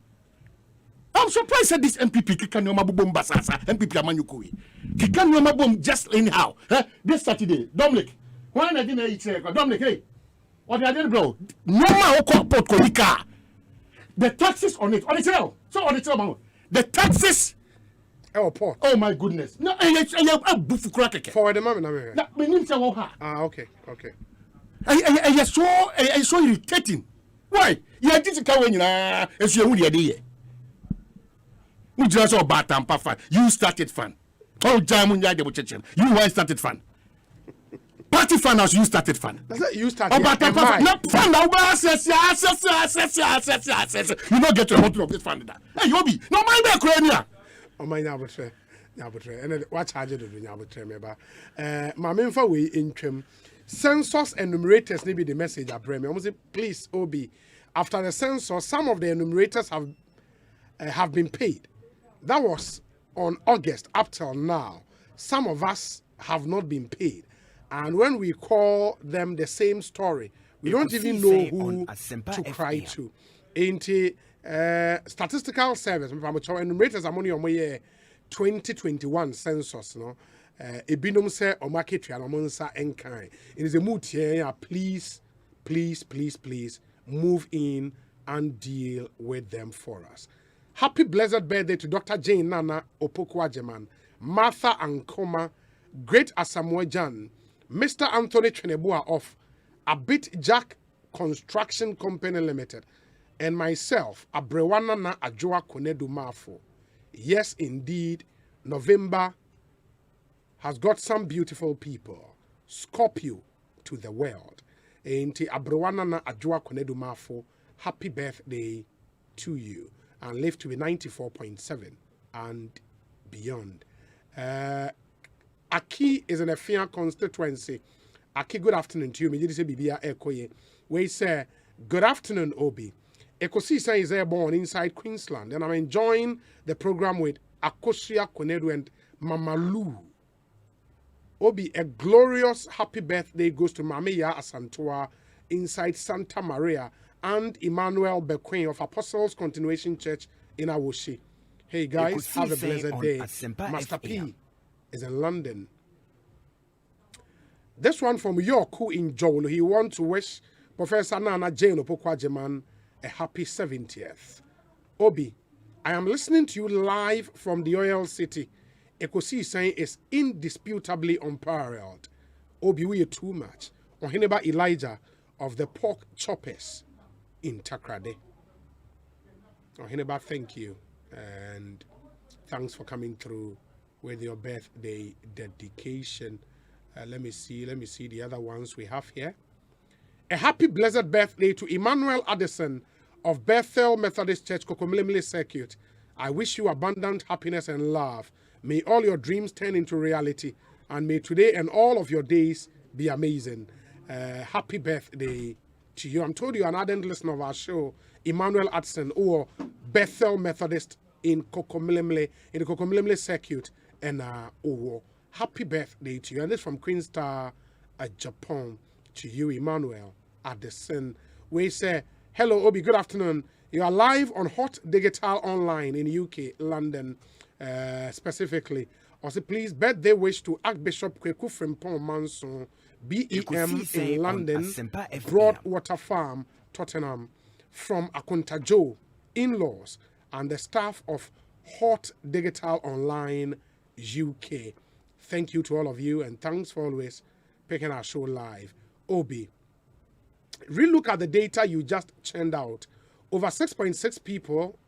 I'm surprised that this MPP Kikanyoma Bum Basasa, MPP Amanyukui. Kikanyoma Bum just anyhow. This Saturday, Dominic. When I didn't eat, Dominic, hey, what I did, bro? No more port Kolika. The taxes on it, the taxes. Oh, port. Oh my goodness. No, for the moment, okay. I so irritating. Why? You didn't come when you you started fun. Oh, you why started fun. Party fun as you started fun. That's it, you started. You don't get to the bottom of this fun. Hey, Yobi, no mind that crania. Oh, my arbitrary. And what charge do you arbitrary? My main for we in trim. Census enumerators may be the message I bring. I say, please, Obi. After the census, some of the enumerators have been paid. That was on August up till now. Some of us have not been paid. And when we call them the same story, we don't even know who to cry to. Into statistical service, enumerators are money on my 2021 census. No, ebinum say o market and omonsa enkai. It is a mood here. Please move in and deal with them for us. Happy blessed birthday to Dr. Jane Nana Opokwajeman, Martha Ankoma, Great Asamoah, Mr. Anthony Chenebua of Abit Jack Construction Company Limited, and myself, Abrewana na Ajua Konedu Mafo. Yes, indeed, November has got some beautiful people. Scorpio to the world. Enti Abrewana na Ajua Konedu Mafo, happy birthday to you. And live to be 94.7 and beyond. Aki is an Efia constituency. Aki, good afternoon to you. Me did say Bibia Ekoye. We say, good afternoon, Obi. Ekosiisen is airborne inside Queensland, and I'm enjoying the program with Akosia Konedu and Mamalu. Obi, a glorious happy birthday goes to Mamiya Asantua inside Santa Maria and Emmanuel Bequin of Apostles Continuation Church in Awoshi. Hey guys, have a blessed day. Master P is in London. This one from York, who in Joel, he wants to wish Professor Nana Jane Opokwajeman a happy 70th. Obi, I am listening to you live from the Oil City. Ekosiisen is indisputably unparalleled. Obi, we are too much. Ohineba Elijah of the Pork Choppers in Takrade. Ohineba, thank you. And thanks for coming through with your birthday dedication. Let me see the other ones we have here. A happy blessed birthday to Emmanuel Addison of Bethel Methodist Church, Kokomilimili Circuit. I wish you abundant happiness and love. May all your dreams turn into reality, and may today and all of your days be amazing. Happy birthday to you. I'm told you an ardent listener of our show, Emmanuel Addison, or Bethel Methodist in Kokomilimili, in the Kokomilimili Circuit, and happy birthday to you. And this from Queenstown, Japan, to you, Emmanuel Addison. We say, hello, Obi, good afternoon. You are live on Hot Digital Online in UK, London, specifically Also, please birthday wish to Archbishop Kweku Frimpong Manson, BEM in London, Broadwater Farm, Tottenham, from Akunta Joe, in-laws, and the staff of Hot Digital Online UK. Thank you to all of you, and thanks for always picking our show live. Obi, relook at the data you just churned out. Over 6.6 people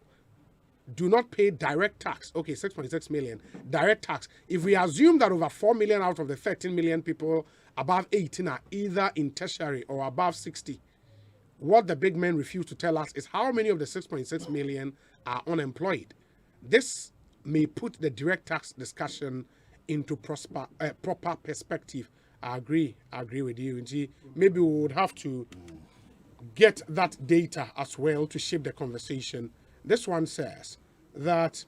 do not pay direct tax. Okay, 6.6 million direct tax. If we assume that over 4 million out of the 13 million people above 18 are either in tertiary or above 60, what the big men refuse to tell us is how many of the 6.6 million are unemployed. This may put the direct tax discussion into proper perspective. I agree with you. Maybe we would have to get that data as well to shape the conversation. This one says that,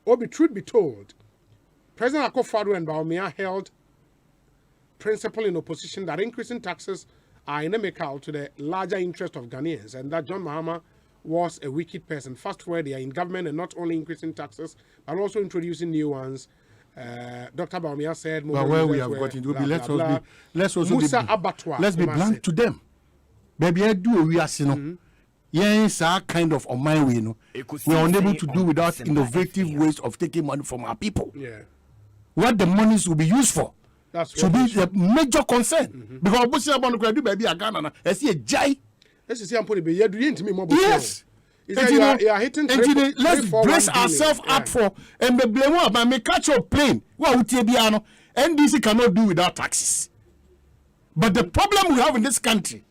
Obi, truth be told, President Akufo-Addo and Bawumia held principle in opposition that increasing taxes are inimical to the larger interest of Ghanaians, and that John Mahama was a wicked person. Fast forward, they are in government and not only increasing taxes, but also introducing new ones. Dr. Bawumia said, but where we have gotten to be, let's be blunt to them. Baby, I do we are seeing. Yes, our kind of on my way, you know. We are unable to do without innovative ways of taking money from our people. Yeah. What the monies will be used for should be the major concern. Because what's about to do, baby, I can't. I see a jai. Let's see, I'm putting you do into me more. Yes. Let's brace ourselves up for and be blame one, but me catch your plane. What would you be? NDC cannot do without taxes. But the problem we have in this country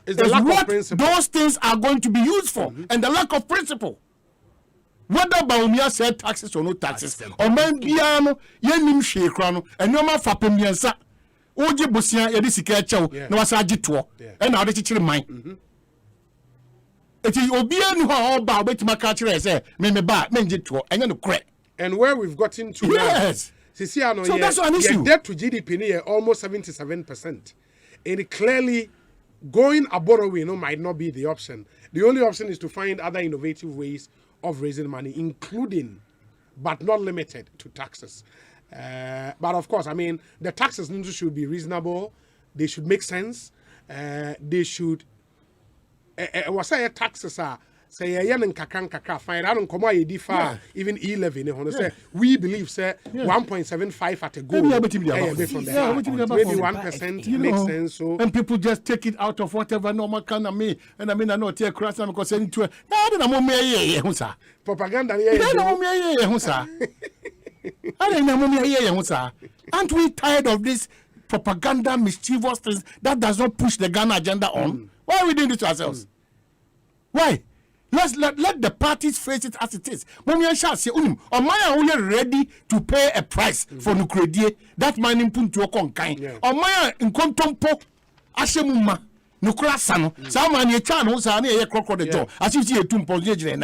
is what those things are going to be used for, and the lack of principle. Whether Bawumia said taxes or no taxes, or man biano, yenim shekrano, and no man fapemiansa, Oji Busia, Yadisika chow, no asaji to, and now the teacher mine. It is Obian who are all about with my culture, say, me ba, menjit to, and then the crack. And where we've gotten to, yes. Siciano, so that's an issue. Debt to GDP near almost 77%. And clearly, going borrowing might not be the option. The only option is to find other innovative ways of raising money, including, but not limited to taxes. But of course, I mean, the taxes should be reasonable. They should make sense. They should. What say taxes are? Say kakra fine. I don't come out differ even e-levy. Say we believe say 1.75 at a go. Maybe 1% makes sense. So and people just take it out of whatever normal kind of me. And I mean I know tear cross and because into propaganda. Aren't we tired of this propaganda mischievous things that does not push the Ghana agenda on? Why are we doing this to ourselves? Why? Let the parties face it as it is. Momian shall say, Omaya ready to pay a price for Nukredie, that mining put to a conkain. Omaya in Contompo, Ashemuma, Nukrasano, someone ye chan who's an a crocodile jaw, as you see a tomb position.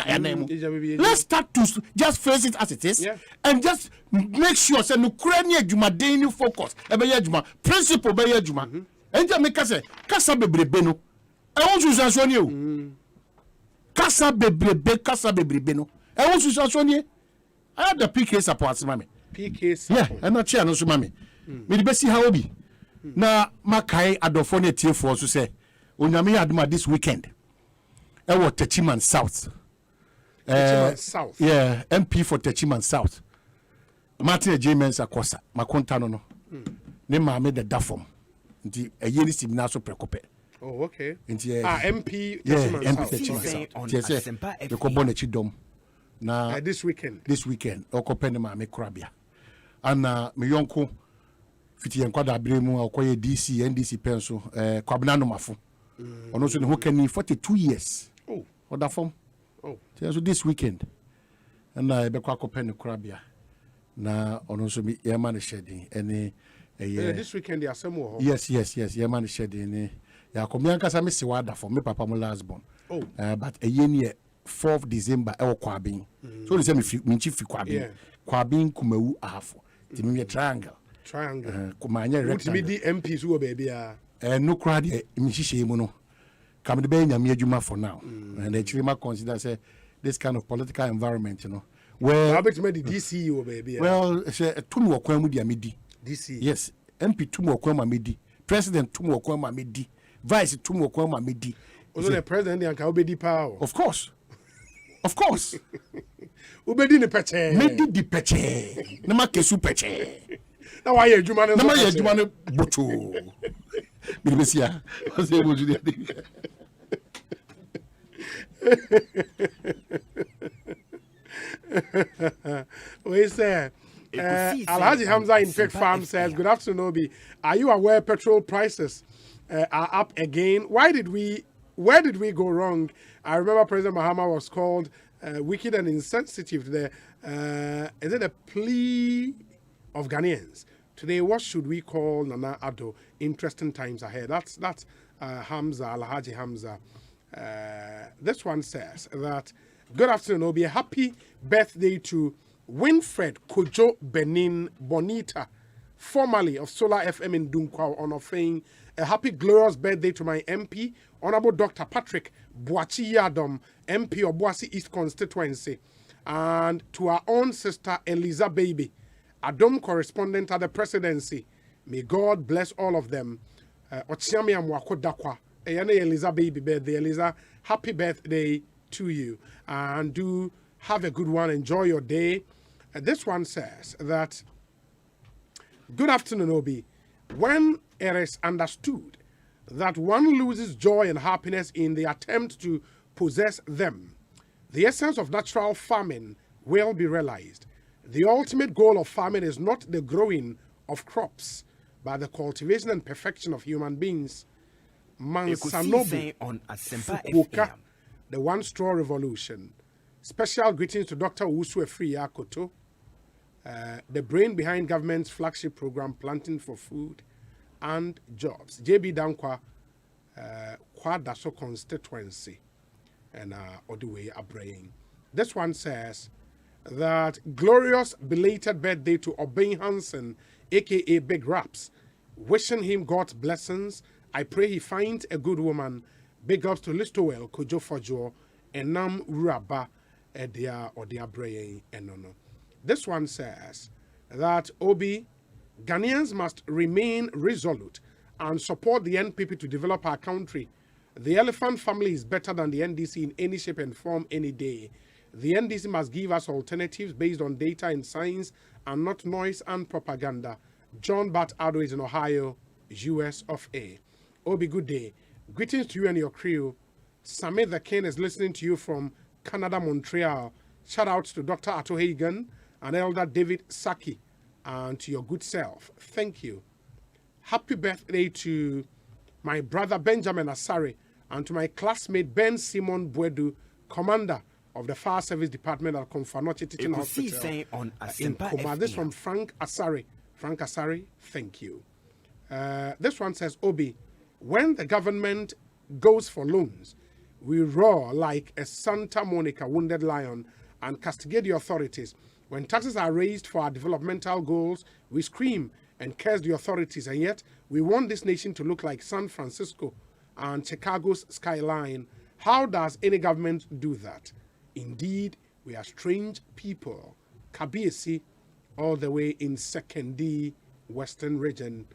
Let's start to just face it as it is and just make sure that Nukrania Juma daily focus, Ebayajuma, principle Bayajuma, and Jamaica say, Casa Bebrebeno. I want to say you. Casa bebrebe no. I want to say you. I have the PK support, mami. PK support. Yeah, I'm not sure no so mami. Me the best how be. Na makai adofone tie for so say. Onyame aduma this weekend. I was Techiman South. South. Yeah, MP for Techiman South. Martin J. Mensa Kosa. Makonta no. Ne ma me the dafom. Nti eyeni simna so prekope. Oh, okay. MP. Yeah, MP. Yes, the Kobone Chidom. Now, this weekend. Okopenema me Krabia. And me yonko Fiti and Quada Bremu, or Koye DC, NDC pencil, Kwabnano Mafu. And also, who can 42 years. Oh, what that form? Oh, so this weekend. And I be Kwakopene Krabia. Now, also me, Yaman shedding. And this weekend, the Asemo. Yes, Yaman shedding. Ya komianka sa me siwada for me papa mo last born. Oh. But a year 4th December e kwabin. So they say me chief kwabin. Kwabin kumewu ahafo. Ti me triangle. Kumanya rectangle. What be the MPs who baby ah. No crowd me hihye mu no. Come the be nyame adwuma for now. And the chirima consider say this kind of political environment, Well, I bet you made the DCU, baby. Well, two more Kwamudi. DC. Yes, MP two more Kwamidi. President two more Kwamidi. Vice two more Kwamidi. Also, the president and Kaubedi power. Of course. Of course. Ubedi ni peche. Medi di peche. Nama kesu peche. Na why you man? Nama ye jumane bocho. Bilbesia. Was able to do that. We say Alhaji Hamza in Fake Farm says, "Good afternoon, Obi. Are you aware petrol prices are up again? Where did we go wrong? I remember President Mahama was called wicked and insensitive to the is it a plea of Ghanaians? Today, what should we call Nana Addo? Interesting times ahead." That's Hamza, Alhaji Hamza. This one says that, "Good afternoon, Obi. A happy birthday to Winfred Kojo Benin Bonita, formerly of Solar FM in Dunkwa, on offering a happy, glorious birthday to my MP, Honorable Dr. Patrick Boachi Yadom, MP of Boasi East Constituency, and to our own sister Eliza Baby, Adom correspondent at the presidency. May God bless all of them. Ochiami Amwako Dakwa, Eliza Baby birthday. Eliza, happy birthday to you, and do have a good one. Enjoy your day." This one says that, "Good afternoon, Obi. When it is understood that one loses joy and happiness in the attempt to possess them, the essence of natural farming will be realized. The ultimate goal of farming is not the growing of crops, but the cultivation and perfection of human beings." Mansanobu on Asempa Fukuoka, the One Straw Revolution. Special greetings to Dr. Usu Efri Yakoto, the brain behind government's flagship program, Planting for Food and Jobs. JB Dankwa, Kwadaso constituency, and Odeway Abraying. This one says that glorious belated birthday to Obey Hansen, aka Big Raps. Wishing him God's blessings. I pray he finds a good woman. Big ups to Listowell, Kojo Fojo, and Nam Uraba, Edia or the Abraying, and no. This one says that Obi, Ghanaians must remain resolute and support the NPP to develop our country. The elephant family is better than the NDC in any shape and form any day. The NDC must give us alternatives based on data and science and not noise and propaganda. John Bat Ado is in Ohio, US of A. Obi, good day. Greetings to you and your crew. Samir the King is listening to you from Canada, Montreal. Shout out to Dr. Ato Hagan and Elder David Saki, and to your good self. Thank you. Happy birthday to my brother Benjamin Asare and to my classmate Ben Simon Buedu, commander of the Fire Service Department at Komfanoche Teaching Hospital in Koma. This from Frank Asare. Frank Asare, thank you. This one says, Obi, when the government goes for loans, we roar like a Santa Monica wounded lion and castigate the authorities. When taxes are raised for our developmental goals, we scream and curse the authorities, and yet we want this nation to look like San Francisco and Chicago's skyline. How does any government do that? Indeed, we are strange people. Kabiesi, all the way in Sekendi, Western region.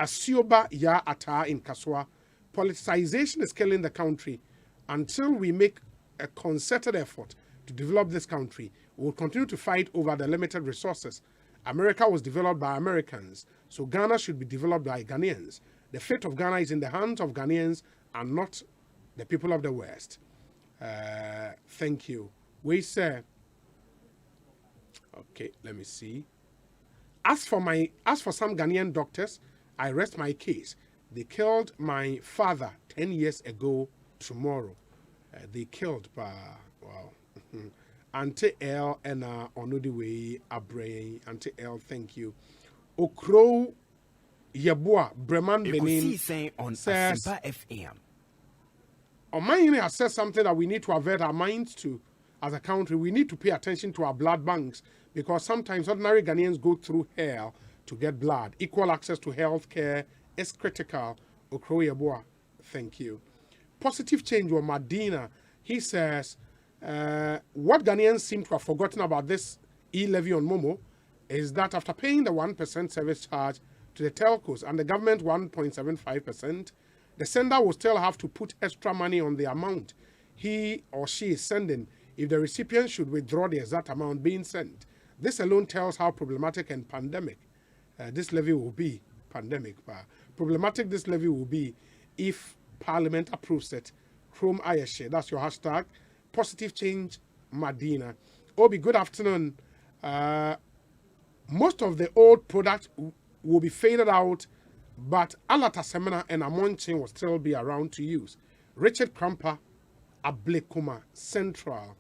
Asioba Ya Ata in Kaswa. Politicization is killing the country. Until we make a concerted effort to develop this country, we will continue to fight over the limited resources. America was developed by Americans, so Ghana should be developed by Ghanaians. The fate of Ghana is in the hands of Ghanaians and not the people of the West. Thank you. We say, okay, let me see. As for some Ghanaian doctors, I rest my case. They killed my father 10 years ago tomorrow. They killed wow. Auntie L and Onodiwe Abrey. Auntie L, thank you. Okro Yabua Breman Benin says Asempa FM. Oman has said something that we need to avert our minds to as a country. We need to pay attention to our blood banks because sometimes ordinary Ghanaians go through hell to get blood. Equal access to health care is critical. Okro Yabua, thank you. Positive change or Madina, he says, What Ghanaians seem to have forgotten about this e-levy on Momo is that after paying the 1% service charge to the telcos and the government 1.75%, the sender will still have to put extra money on the amount he or she is sending if the recipient should withdraw the exact amount being sent. This alone tells how problematic and pandemic this levy will be. Problematic this levy will be if Parliament approves it. Chrome Ayeshe, that's your hashtag. Positive Change Madina. Obi, good afternoon. Most of the old products will be faded out, but Alata Semina and Amonchin will still be around to use. Richard Krampa, Ablekuma, Central.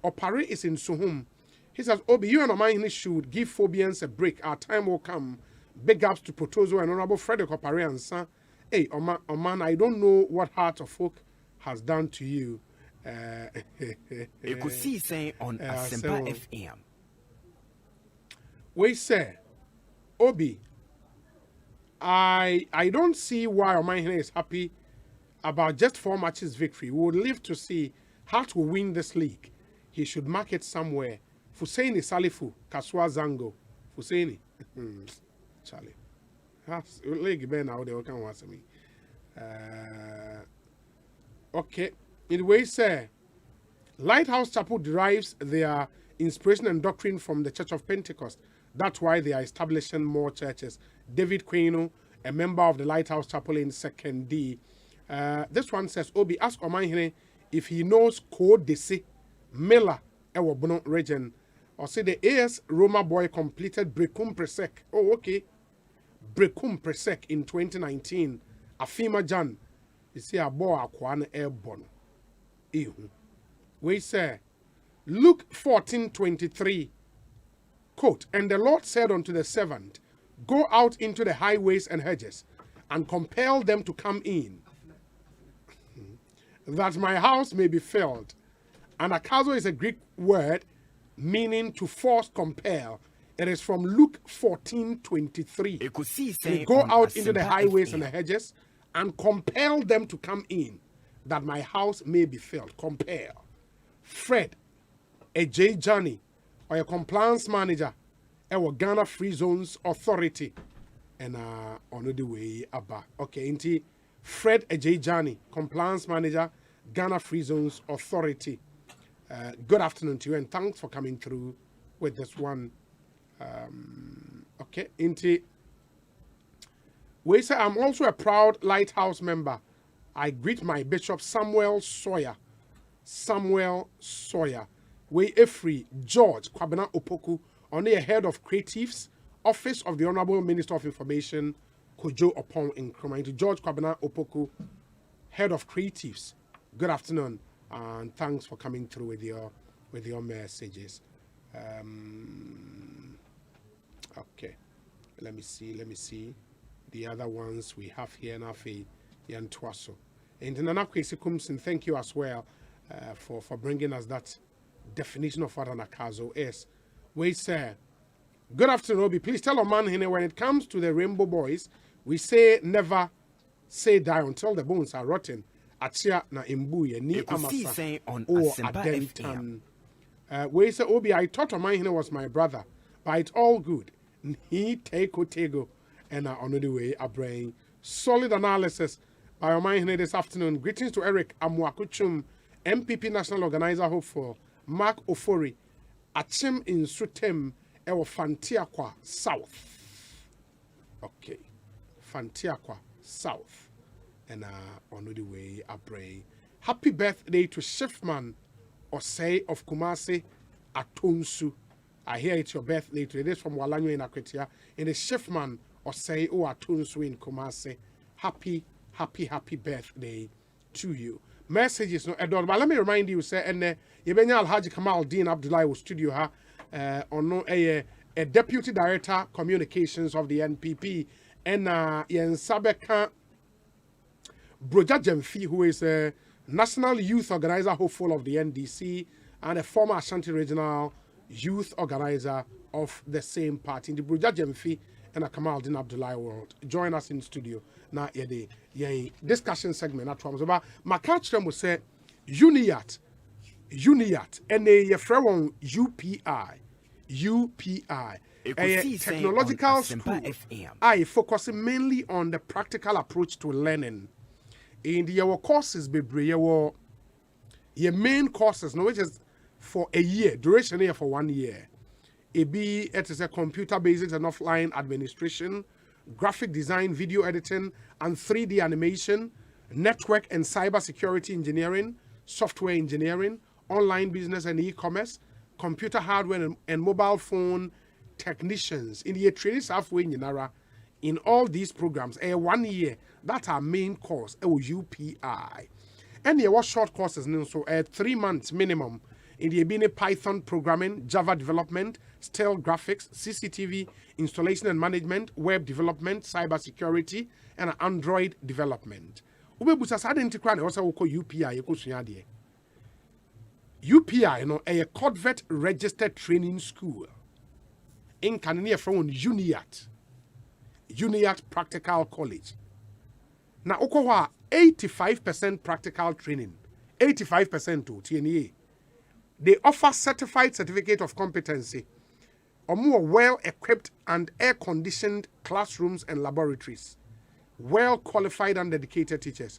Opare is in Suhum. He says, Obi, you and Omahini should give Phobians a break. Our time will come. Big ups to Protozo and Honorable Frederick Opare and son. Hey, Oman, I don't know what Heart of Folk has done to you. Ekosiisen On Asempa FM. We say, Obi, I don't see why Omahini is happy about just 4 matches victory. We would live to see Heart will win this league. He should mark it somewhere. Fusaini Salifu, Kaswa Zango. Fusaini. Charlie. League Ben now they can answer me. Okay. In the way say, Lighthouse Chapel derives their inspiration and doctrine from the Church of Pentecost. That's why they are establishing more churches. David Quino, a member of the Lighthouse Chapel in 2nd D. This one says, Obi, ask Omahine if he knows Code Desi, Miller, Ewobono region. Or say the AS Roma boy completed Brekum Presec. Oh, okay. Brekum Presec in 2019. Afima Jan. You see a boy akwane airborne. We say, Luke 14:23. Quote, and the Lord said unto the servant, go out into the highways and hedges, and compel them to come in, that my house may be filled. And akazo is a Greek word meaning to force, compel. It is from Luke 14:23. Go out into the highways and the hedges, and compel them to come in, that my house may be filled. Compel. Fred, a J. Johnny, or a compliance manager, our Ghana Free Zones Authority, and on the way about. Okay, inti Fred Ejejani, compliance manager, Ghana Free Zones Authority. Good afternoon to you, and thanks for coming through with this one. Okay, inti. We say I'm also a proud Lighthouse member. I greet my Bishop Samuel Sawyer. We Efri George Kwabena Opoku, on the head of creatives, Office of the Honorable Minister of Information, Kojo Opon Nkrumah. George Kwabena Opoku, head of creatives. Good afternoon, and thanks for coming through with your messages. Okay, let me see the other ones we have here. Nafi Yantwaso and Nana Kwesi, thank you as well for bringing us that definition of what an akazo is. We say, good afternoon, Obi. Please tell Oman Hine, when it comes to the Rainbow Boys, we say never say die until the bones are rotten. Achia na imbuye ni amasa or adentan. We say, Obi, I thought Oman Hine was my brother, but it's all good. He tego and on the way a brain. Solid analysis by Oman Hine this afternoon. Greetings to Eric Amwakuchum, MPP National Organizer Hopeful, Mark Ofori, Achim in Sutem, Ewa Fantiakwa South. Okay. Fantiakwa South. And on the way, I pray. Happy birthday to Shiftman Osei of Kumasi Atonsu. I hear it's your birthday today. This from Walanyo in Akwetia. And the Shiftman Osei O Atonsu in Kumasi. Happy birthday to you. Messages no Edward, but let me remind you, say, and Yebenya Alhaji Kamal Dean Abdullah was studio ha on a deputy director communications of the NPP, and Yen Sabeka Broja Jemfi, who is a national youth organizer hopeful of the NDC and a former Ashanti regional youth organizer of the same party. In the Broja Jemfi and a Kamal Dean Abdullah world. Join us in studio now. Discussion segment at Trump. But Makachram will say, Uniat UNIAT, and a from UPI, a technological school. I focusing mainly on the practical approach to learning. In your courses, your main courses, which is for a year, duration here for 1 year. It is a computer basics and offline administration, graphic design, video editing, and 3D animation, network and cyber security engineering, software engineering, online business and e-commerce, computer hardware and mobile phone technicians. In the training halfway in all these programs, 1 year, that's our main course, UPI. And there were short courses, so 3 months minimum. In the Python programming, Java development, still graphics, CCTV installation and management, web development, cyber security, and Android development. UPI, a Codvet registered training school. In Canada from UNIAT Practical College. Now, 85% practical training, 85% to TNA. They offer certificate of competency, or more well-equipped and air-conditioned classrooms and laboratories, well-qualified and dedicated teachers.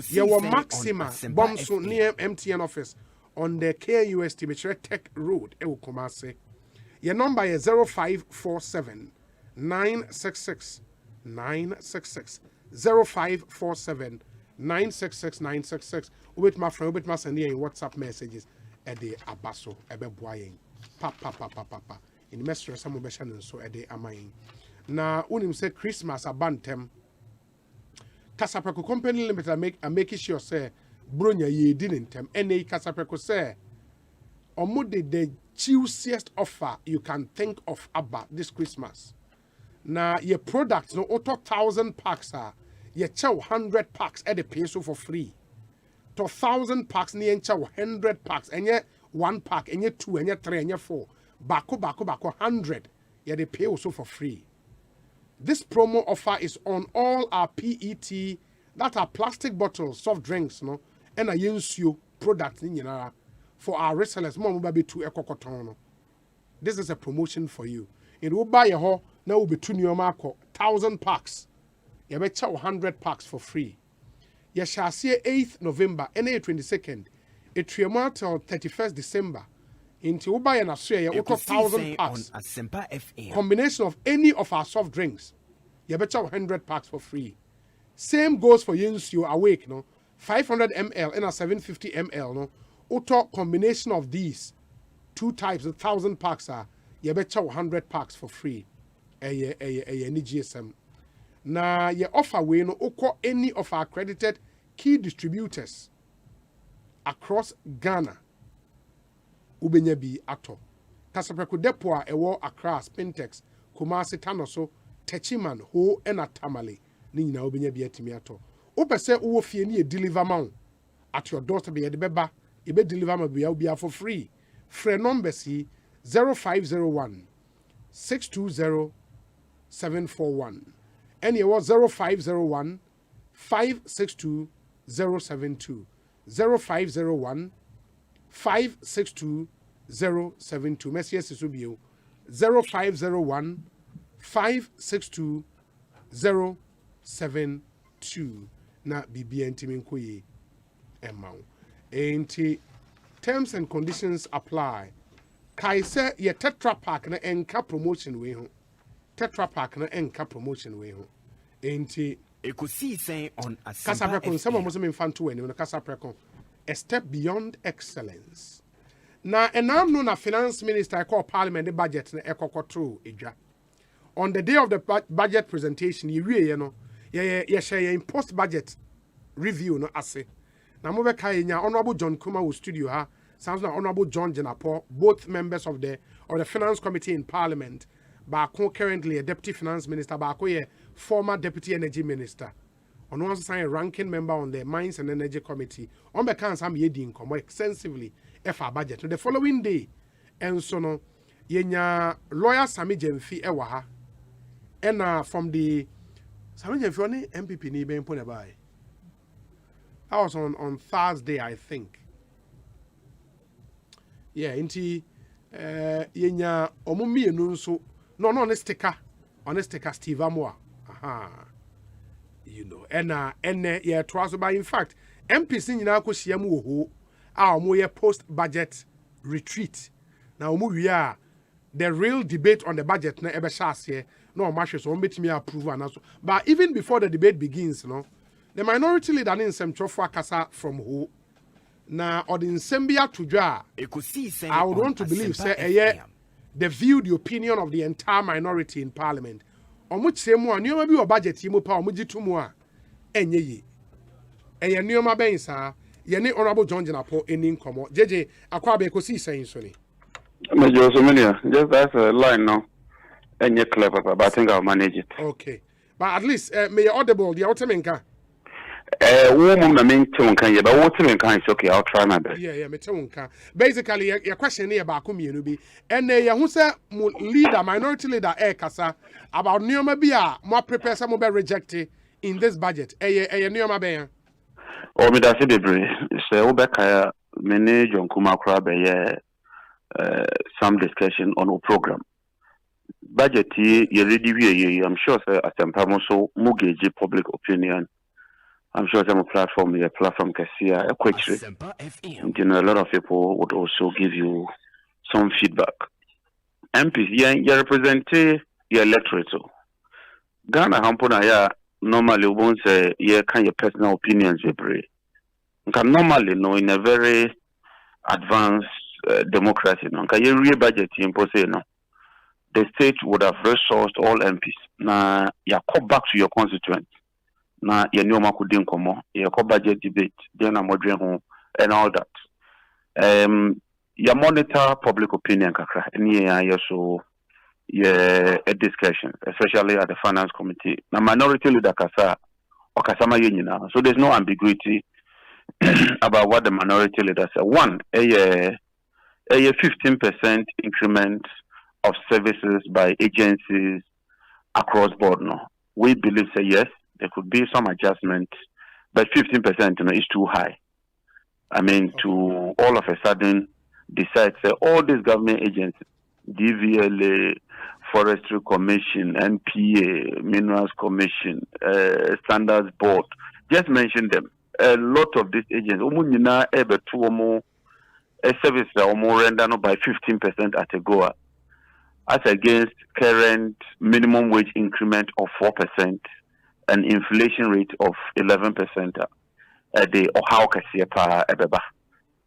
Your Maxima Bomso near MTN office on the KUST Mature Tech Road, Kumase. Your number is 0547 966 966 0547 966 966. With my friend, with my sending WhatsApp messages. Ede abaso ebe boyen papa in the mestre some obeshan so ede amayin na unim say Christmas abantem Kasapreko company limited make sure say bronya ye din ntem ene Kasapreko say omude the juiciest offer you can think of about this Christmas. Na your products no auto 1,000 packs are ye chow 100 packs at the peso for free. To 1,000 packs ni encha 100 packs and yet 1 pack and yet 2 and yet 3 and yet 4 bako 100 yeah they pay also for free. This promo offer is on all our PET, that are plastic bottles, soft drinks, no, and a yensio product for our resellers. More maybe 2 ekokoton. This is a promotion for you. It will buy a ho now will be 2 new marco 1,000 packs. You bet 100 packs for free. You shall see 8th November and 22nd. It triumph till 31st December. Into Uba and Australia, 1,000 packs. Asempa FM. Combination of any of our soft drinks. You bet 100 packs for free. Same goes for Yins You Awake, no? 500 ml and a 750 ml, no? Auto combination of these 2 types, 1,000 packs are. You bet 100 packs for free. A GSM. Now, you offer we no oko any of our accredited key distributors across Ghana. Ubenya bi ato. Kasapreko depo a ewo Accra, Spintex, Kumasi Tanoso, Techiman, Ho ena Tamale. Ni nyina ubenya bi atimi ato. Opese uwo fie ni deliver man at your doorstep be beba. Ebe deliver ma be for free. Free number si 0501 620 741. And it was 0501 562 072. 0501 562 072. Messias Subio 0501 562 072. Na BBN Timinkoye Emma. And terms and conditions apply. Kaise ye Tetra Pak na enka promotion we ho. Tetra Pak na enka promotion we ho. Enti Ekosiisen On Asempa Kasapreko some of them infanto we no Kasapreko a step beyond excellence. Na enam no na finance minister call parliament the budget na ekokoto edwa. On the day of the budget presentation you wie no ye share post budget review no ase. Na mo be kai nya honorable John Kuma wo studio ha. Sounds like Honorable John Jenapo, both members of the Finance Committee in Parliament, Bako currently a Deputy Finance Minister, Bako a former Deputy Energy Minister. On one side, a ranking member on the Mines and Energy Committee. On the council, I'm yeding more extensively FR budget. The following day, and so no, yenya lawyer Sami Jemfi ewaha, and from the Sami Jemfi MPP ni ben pone by. I was on Thursday, I think. Yeah, inti yenya omumi enunso no sticker Steve Amoa. Aha. You know, ene yeah twaso by in fact MPC nyina ko hia mu ho a omo ye post budget retreat. Na omo wi a the real debate on the budget na ebe shase no o mahwe so ombetimi approve anaso. But even before the debate begins, no, the minority leader in Semchofo Akasa from who na odin sembia tudwa. I would want to believe say the view, the opinion of the entire minority in parliament. Omuch se mu anoma bi o budget yimu pa omuji tumu a enye yi. Eye nneoma ben sa ye ne honorable John Jinapo eni nkomo. JJ akwa be Ekosiisen so ni. Major Somalia, just that's a line now. Enye clever, but I think I'll manage it. Okay. But at least may you audible the ultimate woman na main tone can you, but what tone can is okay, I'll try my best. Yeah, me tone can. Basically, your question here about community be and who say leader, minority leader kasa about Neoma Bia, more prepare some be rejected in this budget. Neoma Bia. Oh, me that's be brave. Say Obeka manage on Kuma Krabe some discussion on our program. Budget you ready I'm sure say Asempa so mugage public opinion. I'm sure some platform can see a question. You know, a lot of people would also give you some feedback. MPs, you represent your electorate. Ghana hampona ya normally won't say you can your personal opinions be brave. Can normally know in a very advanced democracy. No, can you real budget impose no? The state would have resourced all MPs. Now you come back to your constituents. Na ye nyoma kudin komo ye ko budget debate then na modwen ho and all that ya monitor public opinion kakra any ya so a discussion especially at the finance committee na minority leader kasa okasama yenyina so there's no ambiguity about what the minority leader said. One a 15% increment of services by agencies across board. No, we believe say yes. There could be some adjustment, but 15% is too high. I mean, to all of a sudden decide, say, all these government agencies, DVLA, Forestry Commission, NPA, Minerals Commission, Standards Board, just mention them. A lot of these agents, a service render by 15% at a goer, as against current minimum wage increment of 4%. An inflation rate of 11% a day, or how can see pa ebeba.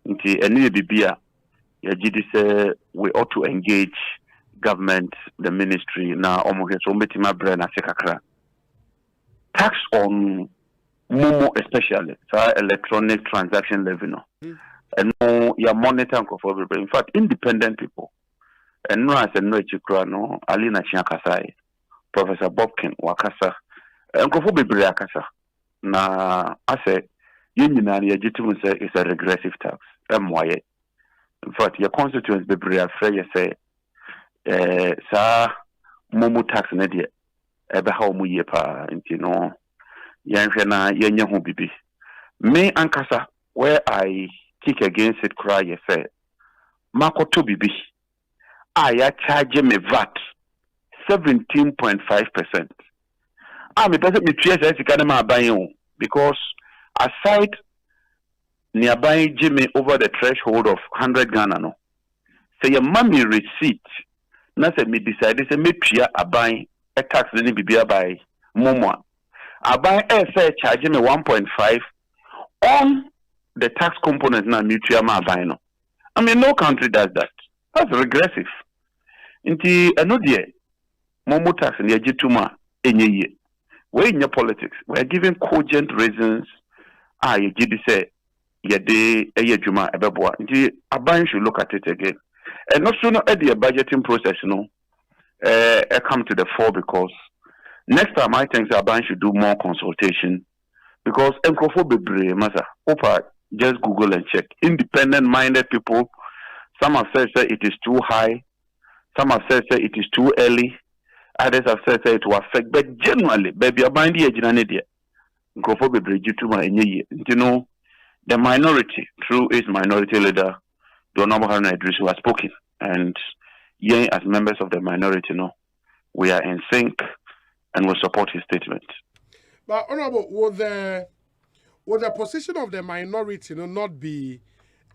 Nti eni bibia ya gidi say we ought to engage government, the ministry na omoke so metima brain na sekakra. Tax on momo especially, so electronic transaction levy no. And no ya monitor for everybody. In fact, independent people. And no as a no chikra no Alina Chiakasai, Professor Bobkin Wakasa. Nkofo bebre akasa na ase yenyina na yegitimu say is a regressive tax moye. In fact your constituents bebre afre ye say sa momu tax na de ebe ha omu ye pa nti no yenhwe na yenye ho bibi me ankasa where I kick against it cry ye say makoto bibi ya charge me VAT 17.5%. Me person me tue say sika ma ban because aside nearby Jimmy over the threshold of 100 Ghana no say your mommy receipt na say me decide say me tue aban a tax ni bibia by momo aban say charge me 1.5 on the tax component na me tue ma aban no. I mean no country does that. That's regressive. Inti eno de momo tax ni agituma enye ye. We're in your politics. We're giving cogent reasons. You did say, a juma ebeboa. A bank should look at it again. And not sooner at the budgeting process, come to the fore because next time I think the bank should do more consultation because just Google and check. Independent minded people, some have said it is too high, some have said it is too early. Others have said it will affect, but generally, baby, a binding agent an idiot. Go be bridge to my the minority, through its minority leader, the Honorable Haruna Idris, who has spoken. And yeah, as members of the minority, we are in sync and will support his statement. But Honorable, would the position of the minority not be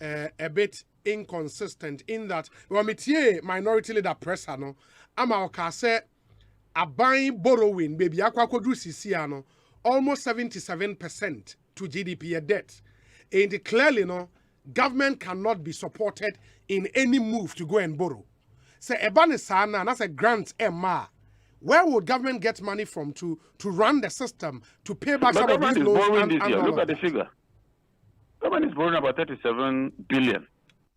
a bit inconsistent in that minority leader pressure ama say a buying borrowing baby akwakodru sisi almost 77% to GDP debt, and clearly government cannot be supported in any move to go and borrow. So ebanisana that's a grant where would government get money from to run the system to pay back some of these loans? Look at the figure. Government is borrowing about 37 billion.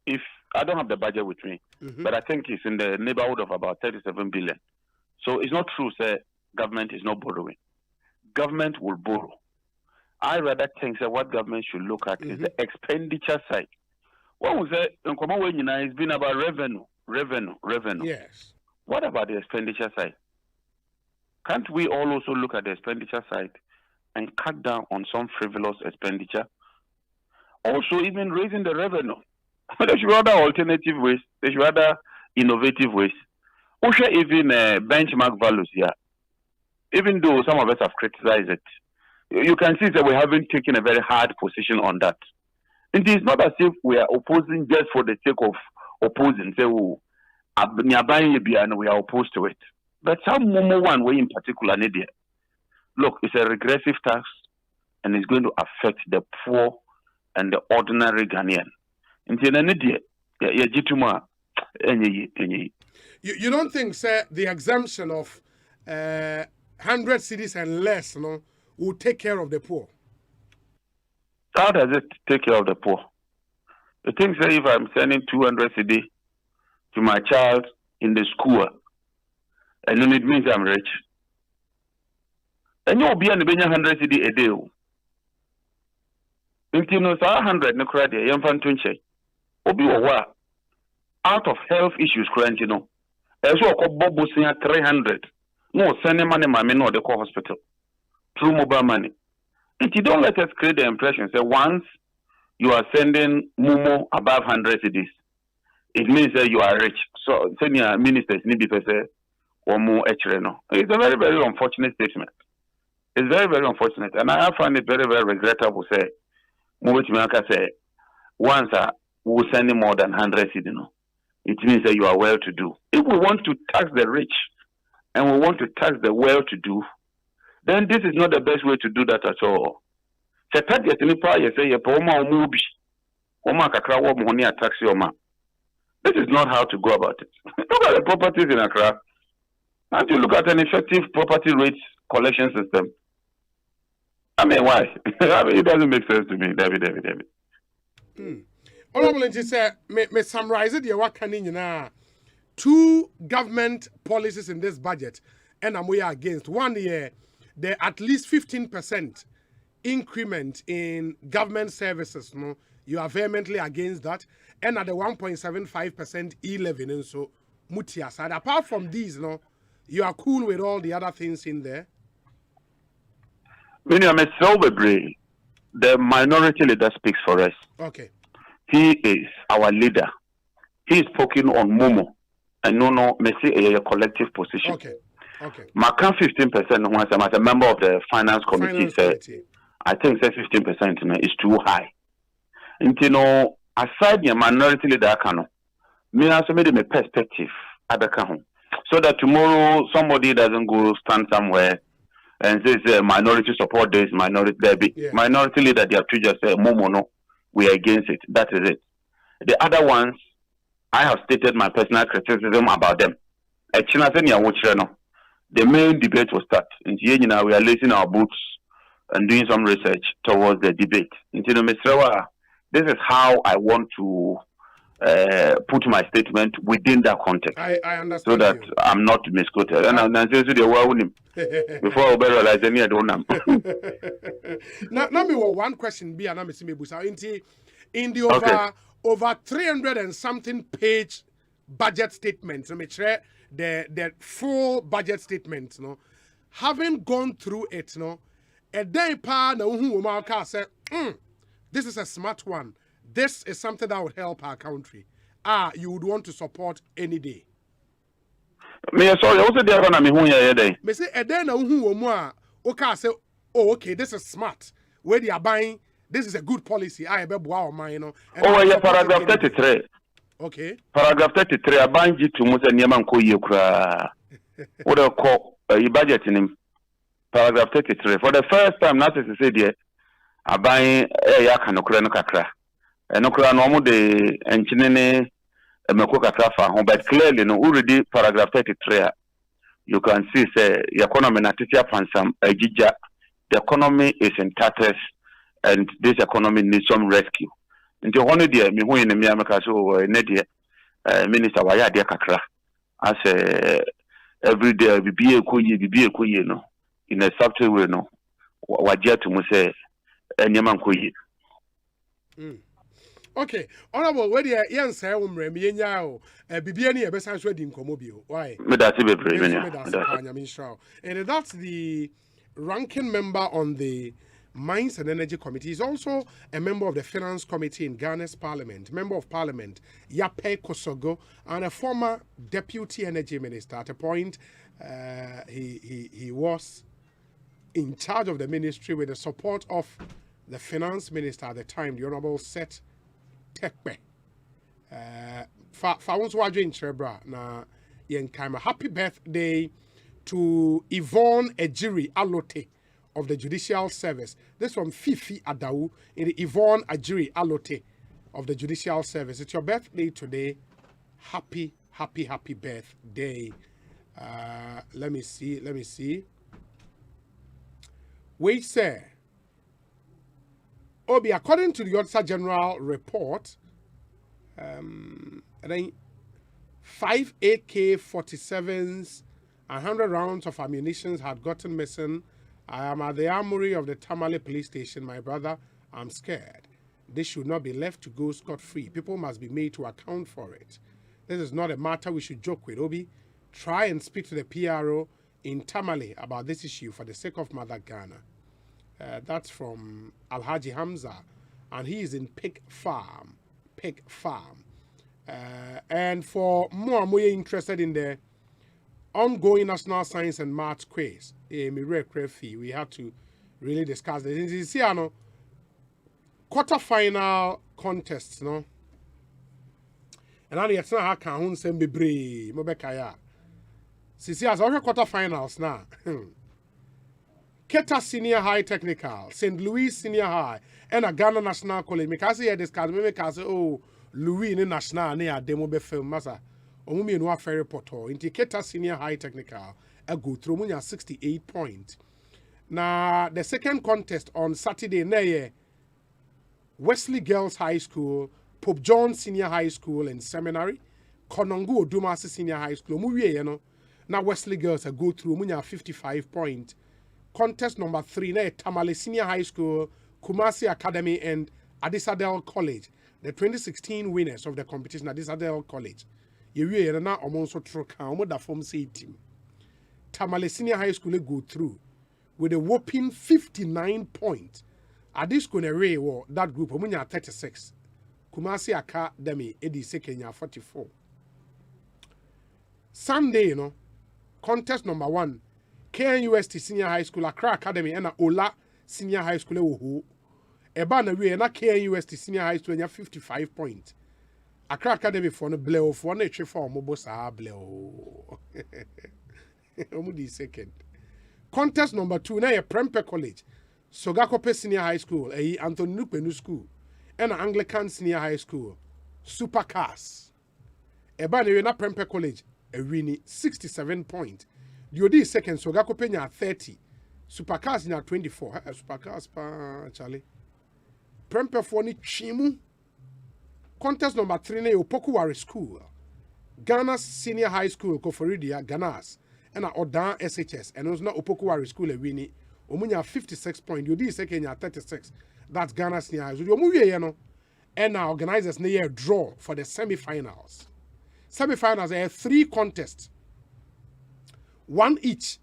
If I don't have the budget with me, but I think it's in the neighborhood of about 37 billion. So it's not true, say government is not borrowing. Government will borrow. I rather think that what government should look at is the expenditure side. What we say in it's been about revenue. Yes. What about the expenditure side? Can't we all also look at the expenditure side and cut down on some frivolous expenditure? Also, even raising the revenue. There should be other alternative ways. There should be other innovative ways. Also, even benchmark values here. Even though some of us have criticized it, you can see that we haven't taken a very hard position on that. It is not as if we are opposing just for the sake of opposing. Say, we are opposed to it. But some one way in particular, look, it's a regressive tax and it's going to affect the poor and the ordinary Ghanaian. You don't think, sir, the exemption of 100 cedis and less will take care of the poor? How does it take care of the poor? You think, say, if I'm sending 200 cedi to my child in the school, and then it means I'm rich. And you'll be 100 cedi a day. If you know, 100 no credit, young fan tunche. Obi wa out of health issues, you know. As well, Bobo 300. No, sending money, no, they call hospital through mobile money. If you don't let us create the impression, say once you are sending Mumo above 100 cedis, it means that you are rich. So, senior ministers need to say, or more no. It's a very, very unfortunate statement. It's very, very unfortunate. And I find it very, very regrettable. Say, say once we send more than 100 cedis, it means that you are well to do. If we want to tax the rich and we want to tax the well to do, then this is not the best way to do that at all. This is not how to go about it. Look at the properties in Accra. Can't you look at an effective property rates collection system? I mean, why? I mean, it doesn't make sense to me, David. Honorable, you say, me summarize it. What can you know? Two government policies in this budget, and we are against. 1 year, the at least 15% increment in government services. No, you are vehemently against that, and at the 1.75% e-levy. And so, mutia side. Apart from these, no, you are cool with all the other things in there. The minority leader speaks for us. Okay. He is our leader. He is speaking on Momo. And no, a collective position. Okay. Makan 15% once as a member of the finance committee said, I think say 15% is too high. And aside your minority leader, me also made a perspective at the home. So that tomorrow somebody doesn't go stand somewhere and says minority support this, minority there be minority leader they have to just say Momo no, we are against it. That is it. The other ones, I have stated my personal criticism about them. The main debate will start. We are lacing our boots and doing some research towards the debate. This is how I want to put my statement within that context. I understand. So that I'm not misquoted. And I'm saying to the world before I realize any I don't know. Now, me one question be and in the over 300 and something page budget statement. So me try the full budget statement. No, having gone through it, no, a day pa na say, this is a smart one. This is something that would help our country. you would want to support any day? Me sorry, also there na me hu ya day. Me say e dey na hu wo mu a o ka say oh okay this is smart. Where they are buying this is a good policy. I be boa o man no. Paragraph 33. Okay. Paragraph 33 abanji to mu se niam nko yie kura. Wo dey call budget nim. Paragraph 33 for the first time na say there aban ya kanokura no kakra. Enokura no mu de enchinene but clearly no already paragraph 33 you can see say the economy na titia pansam agija the economy is in tatters and this economy needs some rescue nti hono de me hu ene me ameka so ne de minister wa ya de kakra as every day bibi ekoye no in a subtle way no wa je to mu say enyama nkoye. Okay, honorable, where the young say umre mienya bibia ni ebesan so di nkomo bio. Why? Me da se bebre and that's the ranking member on the Mines and Energy Committee. He's also a member of the Finance Committee in Ghana's Parliament, member of Parliament Yape Kosogo, and a former Deputy Energy Minister. At a point, he was in charge of the ministry with the support of the Finance Minister at the time, the Honorable Seth Tekpe. Fawons wajo in Chebra na yenkaima. Happy birthday to Yvonne Ejiri Alote of the Judicial Service. This from Fifi Adau in the Yvonne Ejiri Alote of the Judicial Service. It's your birthday today. Happy birthday. Let me see. Wait, sir. Obi, according to the Auditor General report, 5 AK-47s, 100 rounds of ammunition had gotten missing. I am at the armory of the Tamale police station. My brother, I'm scared. This should not be left to go scot-free. People must be made to account for it. This is not a matter we should joke with. Obi, try and speak to the PRO in Tamale about this issue for the sake of Mother Ghana. That's from Alhaji Hamza, and he is in Pig Farm. And for more interested in the ongoing National Science and Maths quiz, we have to really discuss this. You see, quarter-final contests, no? And now it's not how can send be brave, Mobekaya. See, as our quarter-finals now. Keta Senior High Technical, St. Louis Senior High, and a Ghana National College. Me kasi ya discuss, me kasi Louis ni national ni a demo be film masa. Omumi no ferry poto. Inti Keta Senior High Technical, a go through munya 68 points. Na the second contest on Saturday na Wesley Girls High School, Pope John Senior High School and Seminary, Konongo Dumasi Senior High School. Muye you know. Na Wesley Girls a go through munya 55 points. Contest number 3, na Tamale Senior High School, Kumasi Academy, and Adisadel College. The 2016 winners of the competition at Adisadel College. You na almost troka da form say team. Tamale Senior High School go through with a whopping 59 points. At this array war that group omunya 36. Kumasi Academy edi Kenya 44. Sunday, you know, contest number 1. KNUST Senior High School, Accra Academy, and Ola Senior High School. Eba na we na KNUST Senior High School 55 points. Accra Academy for no bleo for no trip for mobo sa bleo. Omudi second. Contest number 2 na Prempeh College, Sogakope Senior High School, Anthony Nupenu School, and Anglican Senior High School, Supercars. Eba na we na Prempeh College, wini 67 points. The second, Sogakope nya 30. Supercars nya 24. Supercars pa Charlie. Prempeh for ni chimu. Contest number 3 na Opokuwari School. Ghana Senior High School, Koforidia, Ghana's. And Odan SHS. And also na Opokuwari School wini. Omunya 56 points. The second nya 36. That's Ghana Senior High School. Omuye you know. And now organizers na year draw for the semi-finals. Semi-finals are 3 contests. 1 each.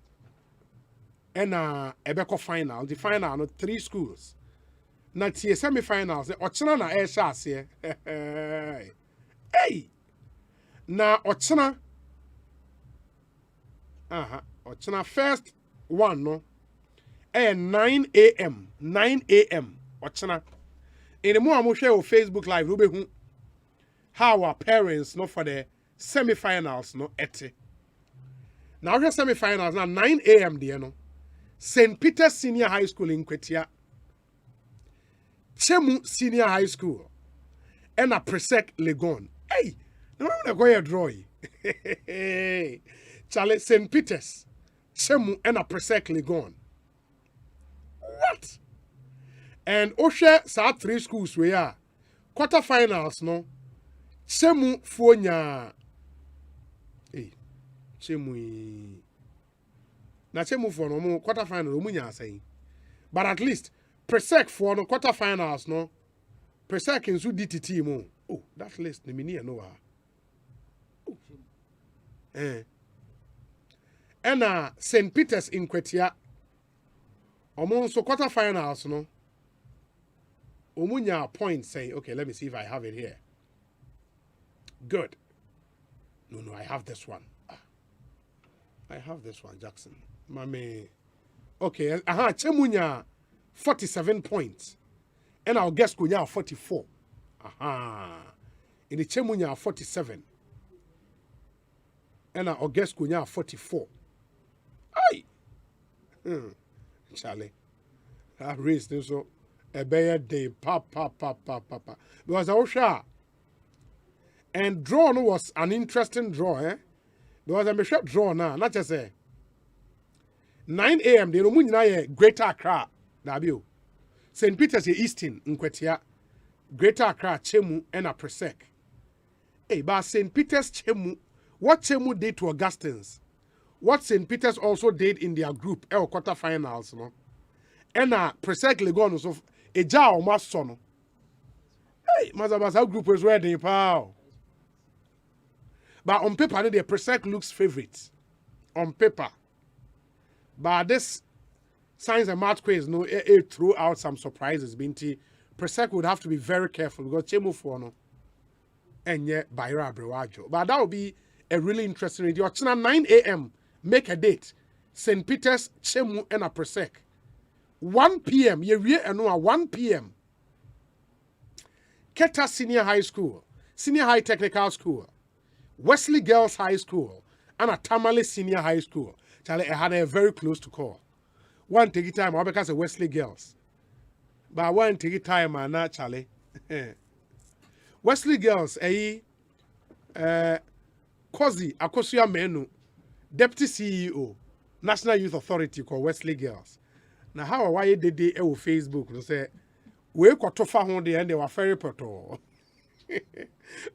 And Ebeko final. The final, no 3 schools. Na tie semi-finals. Ochina na shase. Hey! Na ochina. Ochina first one no. 9 a.m. 9 a.m. Ochina. In the more share on Facebook Live, we be how our parents no for the semi-finals no ete. Now the semi-finals now 9 a.m. there no. St. Peter's Senior High School in Kwetia. Chemu Senior High School. And a Presec Legon. Hey, no I'm going to draw. Hey, Charlie St. Peter's. Chemu and a Presec Legon. What? And Osha sa 3 schools we are quarterfinals no. Chemu Fonya. Hey, Chemu. Na Chemu for no more quarterfinals umunya saying. But at least Presec for no quarterfinals no. Presec in su DTT mo. Oh, that list the mini no. And St. Peter's in Kwetia. So quarterfinals, no. Omunya point say, okay, let me see if I have it here. Good. No, I have this one. I have this one, Jackson. Mame. Okay, Chemunya 47 points. And I'll guess Kunya 44. In the Chemunya 47. And I'll guess Kunya 44. Aye. Charlie, I raised this so a bad day, papa. Because I was sure. And draw was an interesting draw, eh? Because I'm a short draw now, not just say 9 a.m. The Romunia Greater Accra, W. St. Peter's Easton in Kwetia, Greater Accra, Chemu, and a Presec. Hey, but St. Peter's Chemu, what Chemu did to Augustine's? What St. Peter's also did in their group, quarterfinals, no? And Presec Legon so a jar or mass son. Hey, Mazabasa group was ready, pal. But on paper, the Presec looks favorite. On paper. But this science and math quiz, no, it threw out some surprises. Binti Presec would have to be very careful because Chemu Fono and yet Bayra Brewajo. But that would be a really interesting radio. 9 a.m. Make a date. St. Peter's, Chemu, and a Presec. 1 p.m. You know 1 p.m. Keta Senior High School, Senior High Technical School, Wesley Girls High School, and a Tamale Senior High School. Charlie, I had a very close to call. One take it time, I because of Wesley Girls. But one take it time, and not Charlie. Wesley Girls, Kozi Akosia Menu. Deputy CEO, National Youth Authority called Wesley Girls. Now, how why did they on Facebook? They say, we got to find the end, they were very portal.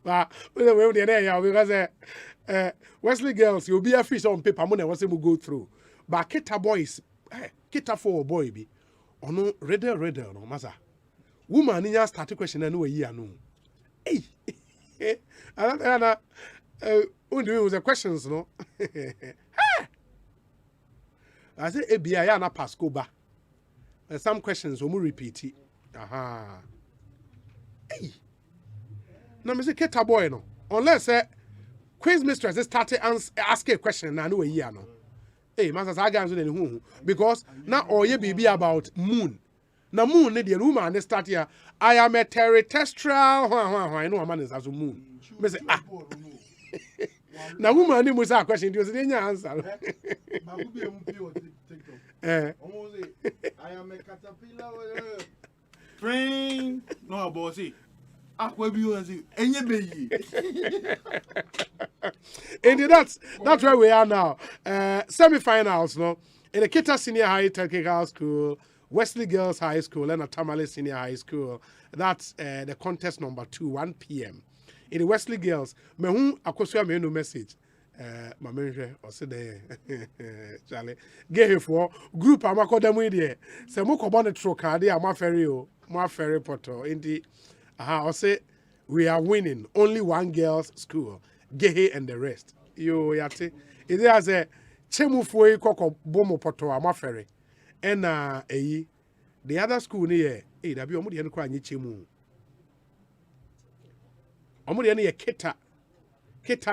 But we there because Wesley Girls, you'll be a fish on paper, money was able to go through. But Kita boys, Kita for a boy be, or no, redder, no, Maza. Woman in your started question, I know a year, no. Hey, was the questions, no? I say, ABI na Pascoba. Some questions will repeat it. Aha. Hey. Now, Mr. Keta boy, no. Unless quiz mistress started asking a question, I know a year, no. Hey, Master Sagan, because now all ye be about moon. Now, moon, the woman, they start here. I am a terrestrial. I know a man is as a moon. Mr. Now, woman, you must have a question. You didn't answer. I am a caterpillar. Train. No, bossy. Indeed, that's where we are now. Semi-finals, no? In the Kita Senior High Technical School, Wesley Girls High School, and a Tamale Senior High School. That's the contest number 2, 1 p.m. In the Wesley Girls, me hu akosua me no message. My menhwe o se dey Charlie. Get here for group amakodam here. Se mo ko bon tro kan dey amafere o. Mo afere poto. Indi o say we are winning. Only one girls school. Gehe and the rest. Yo yate. It has a chemu foi koko bomo poto amafere. And the other school near da bi omo de no kwa nye chemu. Omo de ne Keta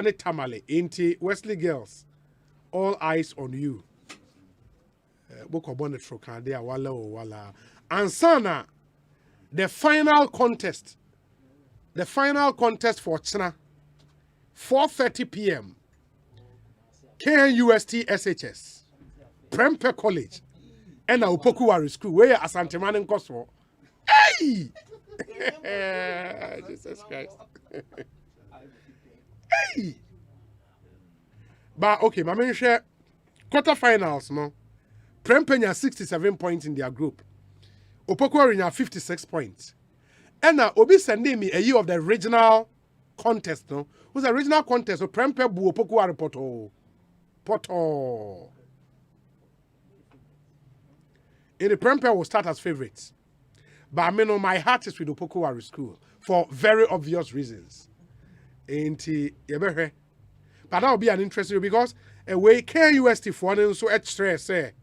ne Tamale into Wesley Girls. All eyes on you. Book of bonnet for Candia wala. Ansana, the final contest for China, 4:30 p.m. KNUST SHS, Prempeh College, and Opokuwari School, where Asante Manin Koso. Hey! Jesus Christ. Hey! But okay, my man share quarterfinals, no. Prempeh has 67 points in their group. Opokuwari has 56 points. And now Obi sending me a year of the regional contest, no. Who's the regional contest? So Prempeh bu Opokuwari Poto. In the Prempeh will start as favorites. But I mean, my heart is with Opokuwari School for very obvious reasons. But that will be an interesting because a way KUST for and so extra say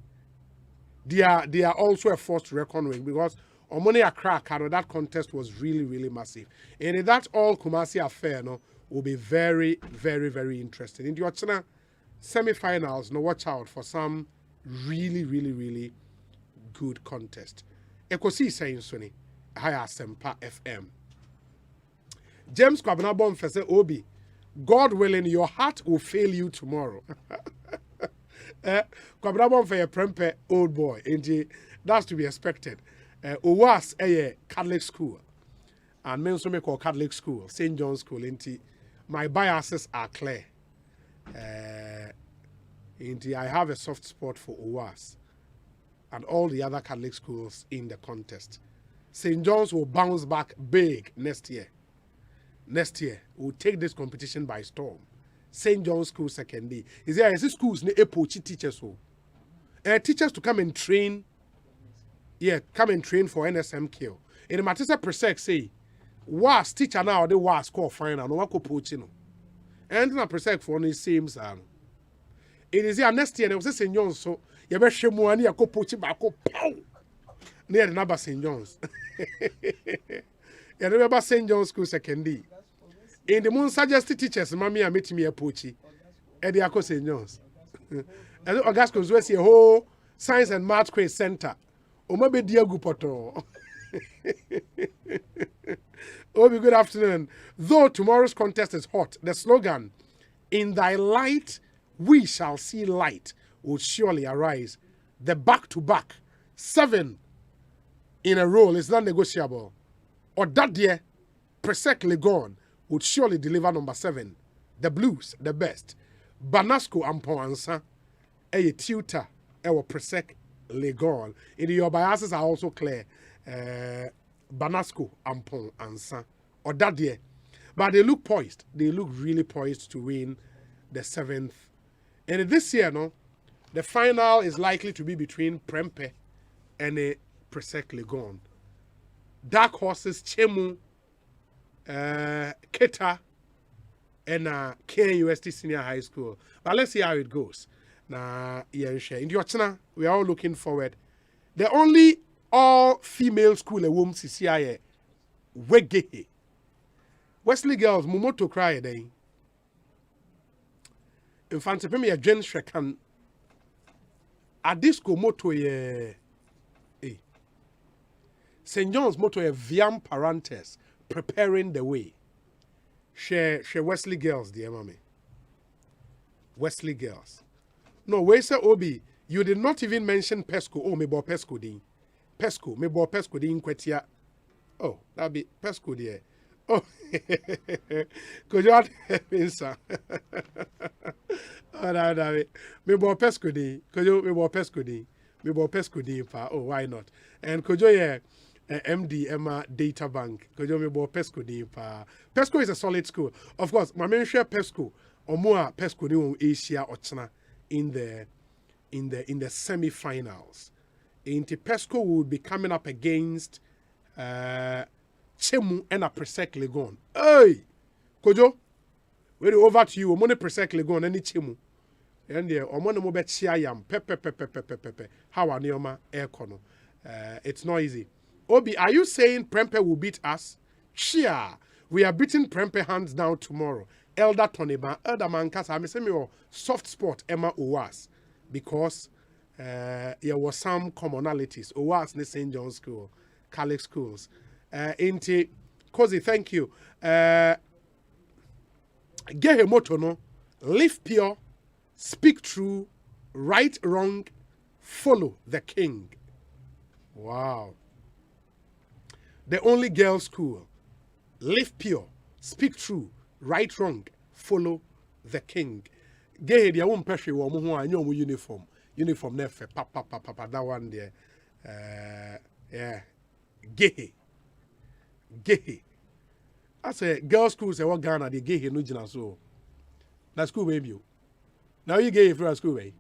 they are also a force to reckon with because Omoni Accra, that contest was really, really massive. And that all Kumasi affair will be very, very, very interesting. In the Ochina semi-finals, watch out for some really, really, really good contest. Ekosiisen Sony, Asempa FM. James Kwabena Bomfese Obi, God willing, your heart will fail you tomorrow. Kwabena Bomfese Prempeh old boy, and that's to be expected. Owas a Catholic school, and men so me call Catholic school, St. John's School. My biases are clear. I have a soft spot for Owas and all the other Catholic schools in the contest. St. John's will bounce back big next year. Next year, we'll take this competition by storm. St. John's School second day. Is there schools ne epochi teachers who? Teachers to come and train. Yeah, come and train for NSMQ. In the Matisa Presec say, was teacher now they was call final no wako poachino. And na Presec for the same it is here next year. There was St. John's so you better show money a poach bako pow near the number St. John's. You remember St. John's School second day. In the moon suggested teachers, Mammy, I met me a poachy. Eddie Ako St. John's. And August goes west a whole science and math quiz center. O maybe Diego Poto. Oh, good afternoon. Though tomorrow's contest is hot, the slogan, "In thy light we shall see light," will surely arise. The back-to-back 7 in a row is not negotiable. Or that year, Presec Legon would surely deliver number 7. The Blues, the best. Banasco Ampon Ansa, a tutor, our Presec Legon. In your biases are also clear. Banasco Ampon Ansa. Or that year. But they look poised. They look really poised to win the 7th. And this year, the final is likely to be between Prempeh and a Presec Legon. Dark horses, Chemu, Keta, and KUST Senior High School. But let's see how it goes. Now, in the Ochina, we are all looking forward. The only all-female school a woman CCI Wege. Wesley Girls, Mumoto cry day. In fact, if me a Jen Shrekan, a disco moto ye. St. John's motto a Viam Parantes, preparing the way. Share Wesley Girls, dear mommy. Wesley Girls. No, where say Obi, you did not even mention Pesco. Oh, me bo Pesco din. Pesco, me bo Pesco din kwetia. Oh, that be Pesco dear. Oh, could you add sir? Oh, that me bo Pesco din. Could you me bo Pesco din? Me bo Pesco din pa. Oh, why not? And could you MD Emma Data Bank. Pesco is a solid school. Of course, my main share Pesco or more Pesco in Asia or China in the semi-finals. Into Pesco would be coming up against Chemu and a Presec Legon. Hey, Kojo, we're over to you. Omone Presec Legon and Chemu. And there, Omone Mobet Chiayam, pepe. How are Neoma Aircono? It's not easy. Obi, are you saying Prempeh will beat us? Chia. We are beating Prempe hands down tomorrow. Elder Toniba, Elder Mankasa, I say me soft spot Emma Owas because there were some commonalities. Owas in St. John's School, Catholic schools. Inti Kozi, thank you. Gehe moto no, live pure, speak true, right wrong, follow the king. Wow. The only girls' school. Live pure, speak true, right wrong, follow the king. Gehe dia won pehwe wo mo ho anyo mo uniform. Uniform na fe papa that one there. Yeah. Gehe. I say girls' school say what Ghana they gehe no jina so. Na school baby. Now you gehe from school way.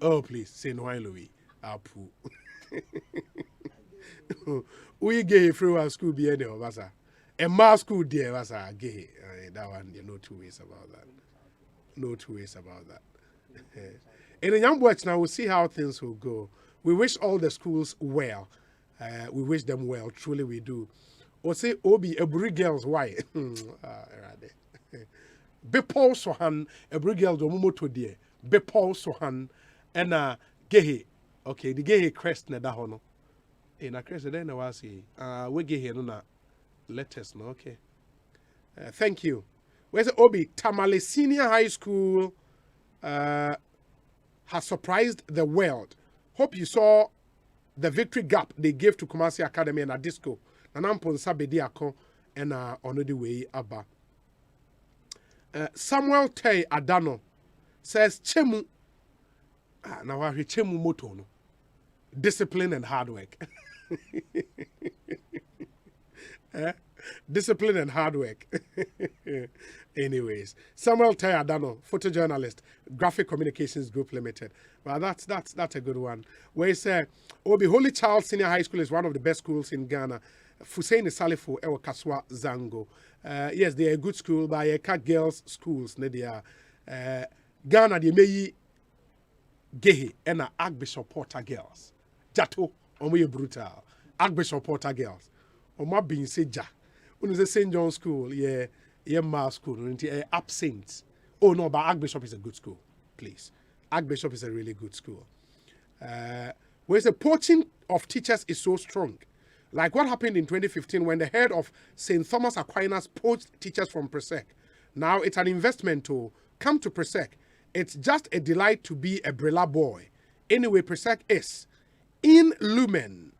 Oh please, say no I Louis. Apu. We gehe from school be any of us. A mass school there was a gay. That one, there no two ways about that. No two ways about that. In the young boys now, we'll see how things will go. We wish all the schools well. We wish them well. Truly, we do. Or say, Obi, a brig girls, why? Be Paul Sohan, a brig girls, or Momoto dear. Be Paul Sohan, and gay. Okay, the gay crest, Nadahono. In a crest, then I was say, we gay here, no. Let us know, okay. Thank you. Where's Obi? Tamale Senior High School has surprised the world. Hope you saw the victory gap they gave to Kumasi Academy and a disco. Nanampon Sabediako and on the way Abba. Samuel Tay Adano says Chemu. Now I hear Chemu Motono. Discipline and hard work. Discipline and hard work. Anyways, Samuel Tayadano, photojournalist, Graphic Communications Group Limited. Well, that's a good one. Where he said, Obi Holy Child Senior High School is one of the best schools in Ghana. Fusaini Salifo Ewa Kaswa Zango. Yes, they are a good school, but they are girls' schools. They are Ghana. They may gehe and Archbishop Porter girls. Jato, omoye brutal. Archbishop Porter girls. Oma being seja. When you say St. John's School, yeah, mass school, absent. Oh no, but Archbishop is a good school, please. Archbishop is a really good school. Whereas the poaching of teachers is so strong. Like what happened in 2015 when the head of St. Thomas Aquinas poached teachers from Presec. Now it's an investment to come to Presec. It's just a delight to be a Brilla boy. Anyway, Presec is in lumen.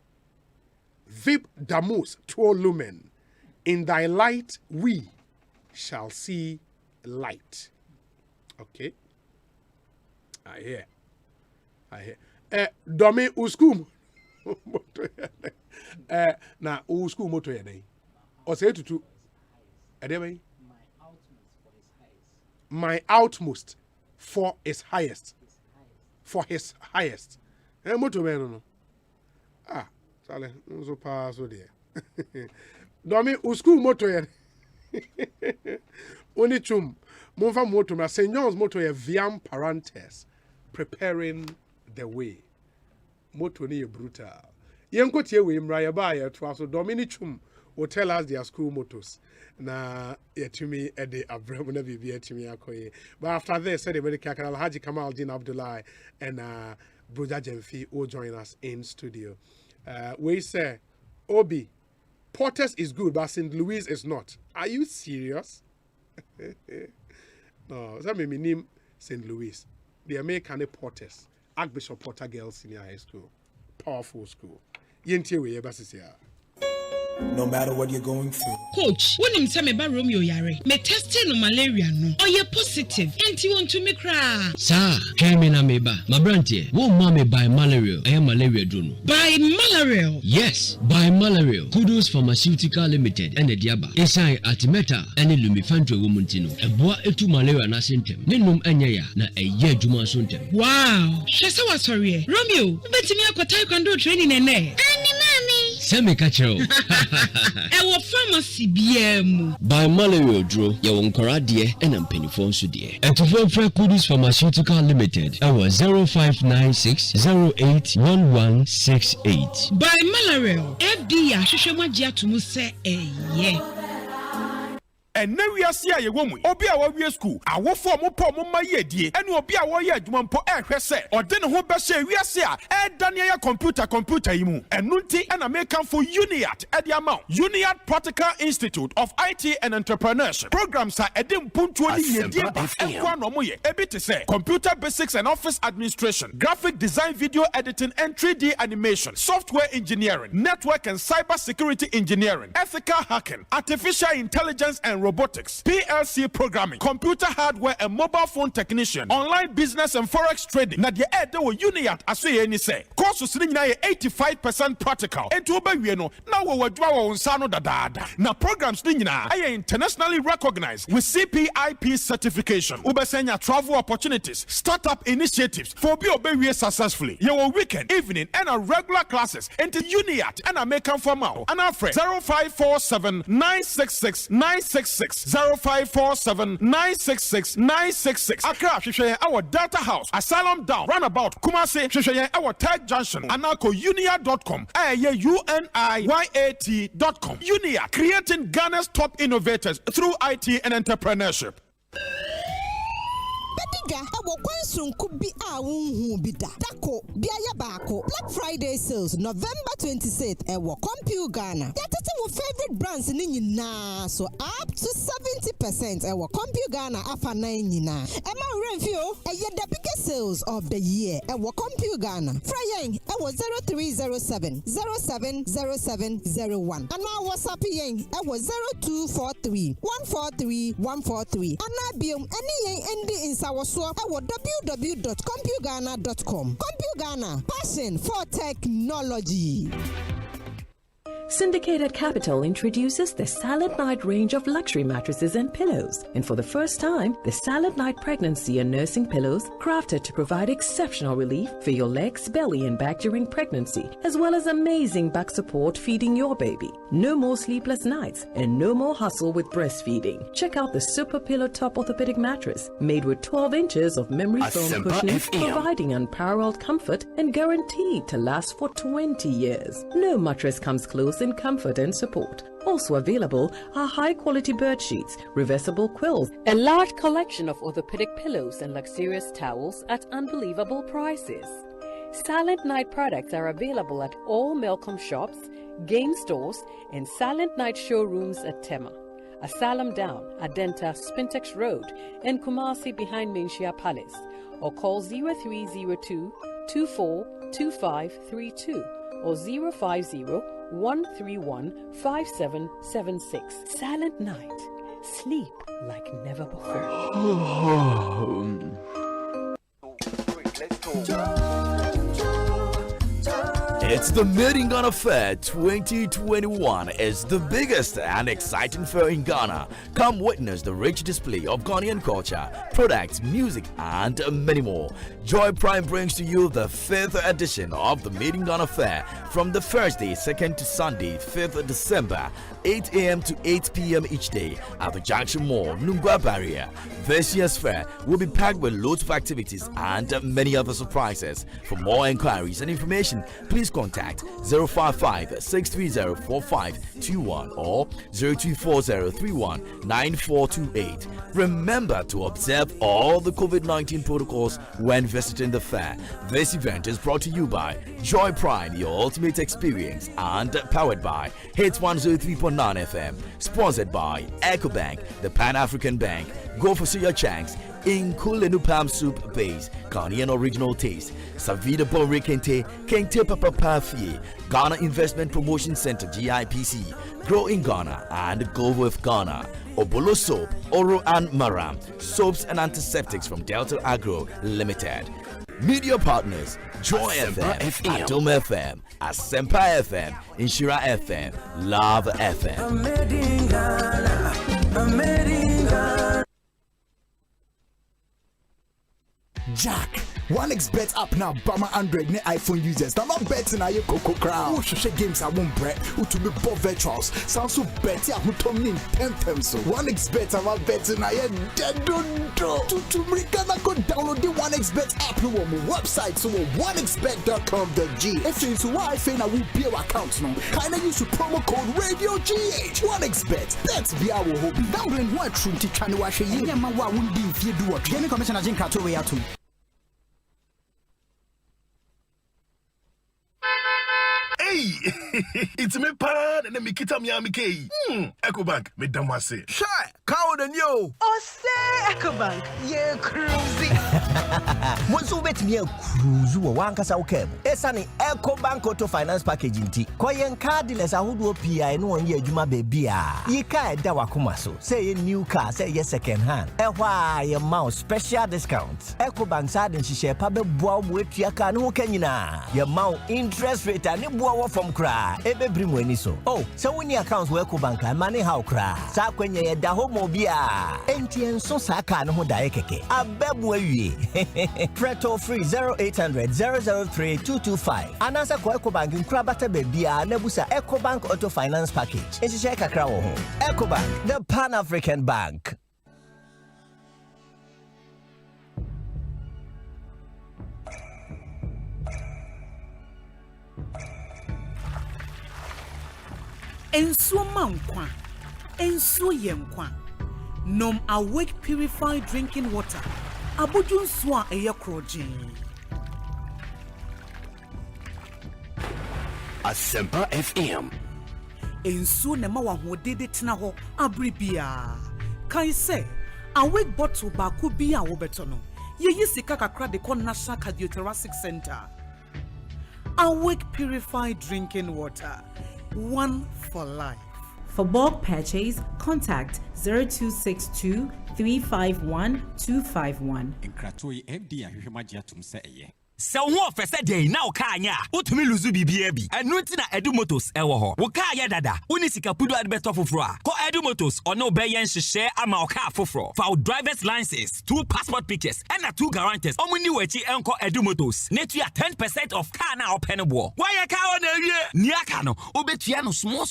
Vip damus tuo lumen. In thy light we shall see light. Okay. I hear. Domi uskum. Na uskum moto yene. O say tutu. Edebe. My utmost for his highest. For his highest. Moto no. Ah. Sale, so pass so there. Domi usku moto ye. Oni chum. Monfa moto na St. John's moto ye viam parantes. Preparing the way. Moto ni brutal. Yenko tie we mra ye ba ye to so Domi chum will tell us their school motors. Na yetumi ede abraham na bibi yetumi akoye. But after this, said the medical Alhaji Kamal Din Abdullah and Broja Jemfi will join us in studio. We say, Obi, Porters is good, but St. Louis is not. Are you serious? No, that made me name St. Louis. The American Porters, Archbishop Porter Girls Senior High School, powerful school. No matter what you're going through. Coach, when I'm telling about Romeo Yare, me testing no malaria no. Oh, you're positive. And you want to me cry. Sir, hear me na meba. My brandy, won't mommy buy malaria? I am malaria do no. Buy malaria? Yes, buy malaria. Kudos Pharmaceutical Limited and the Diaba. Esai Artimeta and the Lumifantro Womuntino. A boa etu malaria na sentem. Nenum anyaya na a year juma suntem. Wow. Shasa was sorry. Romeo, bet me a taekwondo training and Semi catcher. Our pharmacy BM. By malaria draw, your onkara dear and I'm penny phone so dear. And to phone for Kudus Pharmaceutical Limited, our 0596 081168. By malaria, FD Ashishama Jatumu say a yeah. and now we are see a woman. Obi a we school. I wo for mo po mo ma ye die. Enu obi a wo ye adwuma mpo ehwe se. Ode ne ho be hye we ase a Daniel computer yimu. Enunti and American for UNIAT at the amount. UNIAT Practical Institute of IT and Entrepreneurship. Programs are edim puntually say computer basics and office administration, graphic design, video editing and 3D animation, software engineering, network and cyber security engineering, ethical hacking, artificial intelligence and robotics, PLC programming, computer hardware and mobile phone technician, online business and forex trading. Na the ede wo UNIAT aso any say. Courses ni na 85% practical. Ento ba wie no na wo wadwa wo nsa no dadaada. Na programs ni na ay internationally recognized with CPIP certification. Ubesenya travel opportunities, startup initiatives for be obewie successfully. Your weekend, evening and a regular classes into UNIAT and American formal. And our friend 0547 966 966 0547 966 966. Accra Shishaya our data house, Asylum Down, Runabout, Kumasi Shishaya our Tag Junction, Anako Unia.com, UNIYAT.com. Unia, creating Ghana's top innovators through IT and entrepreneurship. Bediga ewo kwansun kubi a wonhu bi da dako biaya baako Black Friday sales November 26th ewo Compute Ghana. Yatete mo favorite brands ni nyina so up to 70% ewo Compute Ghana afa na nyina. Ema review eye the biggest sales of the year ewo Compute Ghana. Frayen ewo 0307 070701. Ana WhatsApp yen ewo 0243 143 143. Ana biom eni yen endi insa waswa ewo www.computeghana.com. Compute Ghana, passion for technology. Syndicated Capital introduces the Silent Night range of luxury mattresses and pillows. And for the first time, the Silent Night pregnancy and nursing pillows, crafted to provide exceptional relief for your legs, belly, and back during pregnancy, as well as amazing back support feeding your baby. No more sleepless nights and no more hustle with breastfeeding. Check out the Super Pillow Top Orthopedic Mattress, made with 12 inches of memory foam cushioning, providing unparalleled comfort and guaranteed to last for 20 years. No mattress comes close in comfort and support. Also available are high-quality bird sheets, reversible quills, a large collection of orthopedic pillows and luxurious towels at unbelievable prices. Silent Night products are available at all Melcom shops, game stores, and Silent Night showrooms at Tema, Asylum Down, Adenta, Spintex Road, and Kumasi behind Menchia Palace, or call 0302 242532 or 050-131-5776. Silent Night. Sleep like never before. It's the Made in Ghana Fair 2021. It's the biggest and exciting fair in Ghana. Come witness the rich display of Ghanaian culture, products, music, and many more. Joy Prime brings to you the 5th edition of the Made in Ghana Fair from the Thursday, 2nd to Sunday, 5th December, 8 a.m. to 8 p.m. each day at the Junction Mall, Nungwa Barrier. This year's fair will be packed with loads of activities and many other surprises. For more inquiries and information, please contact 055-630-4521 or 0240-31-9428. Remember to observe all the COVID-19 protocols when visiting the fair. This event is brought to you by Joy Prime, your ultimate experience, and powered by Hits 103.9 FM. Sponsored by EcoBank, the Pan-African Bank. Go for your chance in Kulenu Palm Soup Base, Ghanaian original taste. Savida Bonre Kente, Kente Papa Pafie, Ghana Investment Promotion Center, GIPC. Grow in Ghana and go with Ghana. Obolo Soap, Oro and Maram, soaps and antiseptics from Delta Agro Limited. Media partners: Joy FM, Atom FM, Asempa FM, Inshira FM, Love FM. Jack, 1xBet app now Bama Android ne iPhone users. Now not betting na ye Coco Crown. Who should games I won't bet. Who to be both virtuals. Sounds so bet ya who told me in 10 times so. 1xBet about betting na ye dead don't do. To Americana go download the 1xBet app no on my website so 1xBet.com.g. If you use Wi-Fi na will be your account no. Kinda use the promo code Radio GH. 1xBet. That's be our hobby. Gambling what true to channel wash ye. Yeah man wa wundi if you do what. Gaming Commissioner Jim Kato way out. Hey, it's me pan and me kita mi amike. Ecobank me damase. Shy, cow and yo. Oh say Ecobank, yeah cruising. Once you bet me a cruise one kasa ukem. Esani Ecobank Auto Finance Package inti. Koyen cardless a hudu PI no one year juma baby ah. Ye ka da wakuma so. Say a new car, say ye second hand. Why your mouse special discounts. Ecobank side and she share pabe boa with your car no kenyina. Your mount interest rate and from cry, ebe bring when so. Oh, so when your accounts work bank and money how cry. Sa kwenye ye da homo bia. Entien so saka no dae keke. Abebwe wi. Preto free 0800 003 225. Anasa ko Ecobank nkrabata bebia nebusa Ecobank Auto Finance Package. Enti share kakra wo ho. Ecobank, the Pan-African Bank. Ensuo mankwa, ensuo yenkwa. Nom awake purified drinking water. Abuju nsuo a eye krojin. Asempa FM. Ensuo ne ma wa hodede tena ho abribia. Kai se awake bottle ba ku bia wo beto no. Ye yi sika kakra de kon National Cardiothoracic Center. Awake purified drinking water. One for life. For bulk purchase, contact 0262 351 251. Nkratoi MD ahwehwemagia tumseye. Se wo ofese dey na o ka anya utumi luzu bibia bi enu nti na Edu Motors ewo ho wo ka ya dada uni sika pudu adbeto foforo a ko Edu Motors ono be yen hwehwe ama o ka foforo for our driver's license 2 passport pictures and 2 guarantors omuni wachi enko Edu Motors netu ya 10% of car na openable why ya ka o na wie ni aka no obetua no small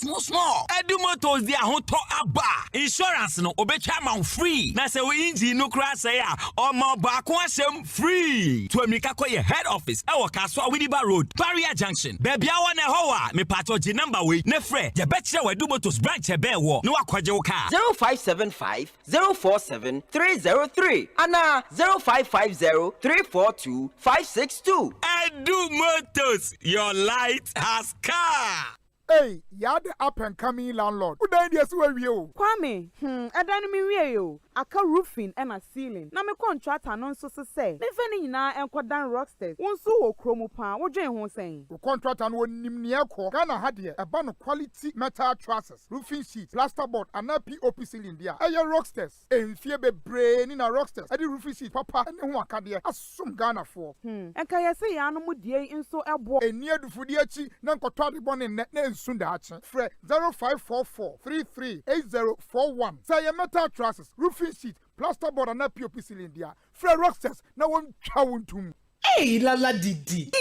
Edu Motors dia ho to aba insurance no obetua ma free na se we engine no kra say a o ma ba ko asem free to amika ko ye head office ewo Kaswa Widiba Road Barrier Junction baby awa na howa me pato G number we ne frɛ je betche we Edu Motors branch e be wo ne wakwaje wo ka 0575 047 303 ana 0550 342 562 Edu Motors, your light has car. Hey, you're the up and coming landlord. Who died yes where you? Kwame, I don't mean you. Aka roofing and a ceiling. Na me contract anon so say. Me feni na enko dan rocksters. Won so wo kromo pa. Wo dwen ho sen. The contract and won nimne ekọ. Ghana ha de e ba no quality metal trusses, roofing sheets, plasterboard and POP ceiling dia. Eye rocksters. Enfie bebre ni na rocksters. E di roofing sheet papa ene ho aka de asum Ghana for. Enka yesi ya no mu die nso ebo. Eni adufudi achi na nkoto de bone ne nsunda achi. Fre 0544 338041. Say metal trusses, roofing sheet, plasterboard and POP ceiling dia. Fre rocksters na won twa wontum. Hey lala didi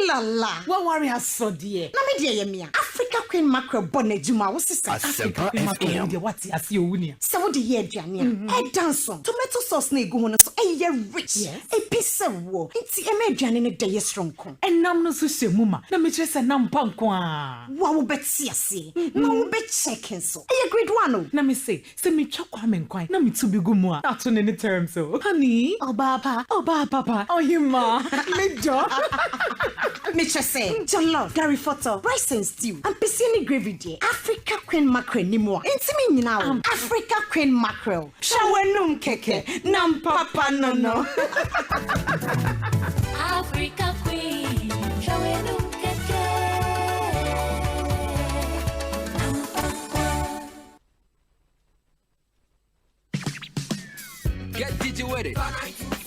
lala wa worry aso de na me de ye me Africa Queen Mackerel bonejuma wo sisa Asempa FM de what asi owunia se wo de ye aduane e danso tomato sauce na egu ho no so e ye rich e pisse wo nti e me aduane ne de ye stronko enam no so hwemu ma na me kire se nam panko a wa wo beti ase na wo be checking so e ye grade 1 o na me say se me twa kwa me nkwan na me tu bi gu mu a ato ne term so honey oba papa oh you ma me job me just say jollof Gary photo rice and stew and piscine gravy there Africa Queen Mackerel ni mo intimi nyina o Africa Queen Mackerel shawenum keke nam papa no Africa Queen shawenum keke get DJ with it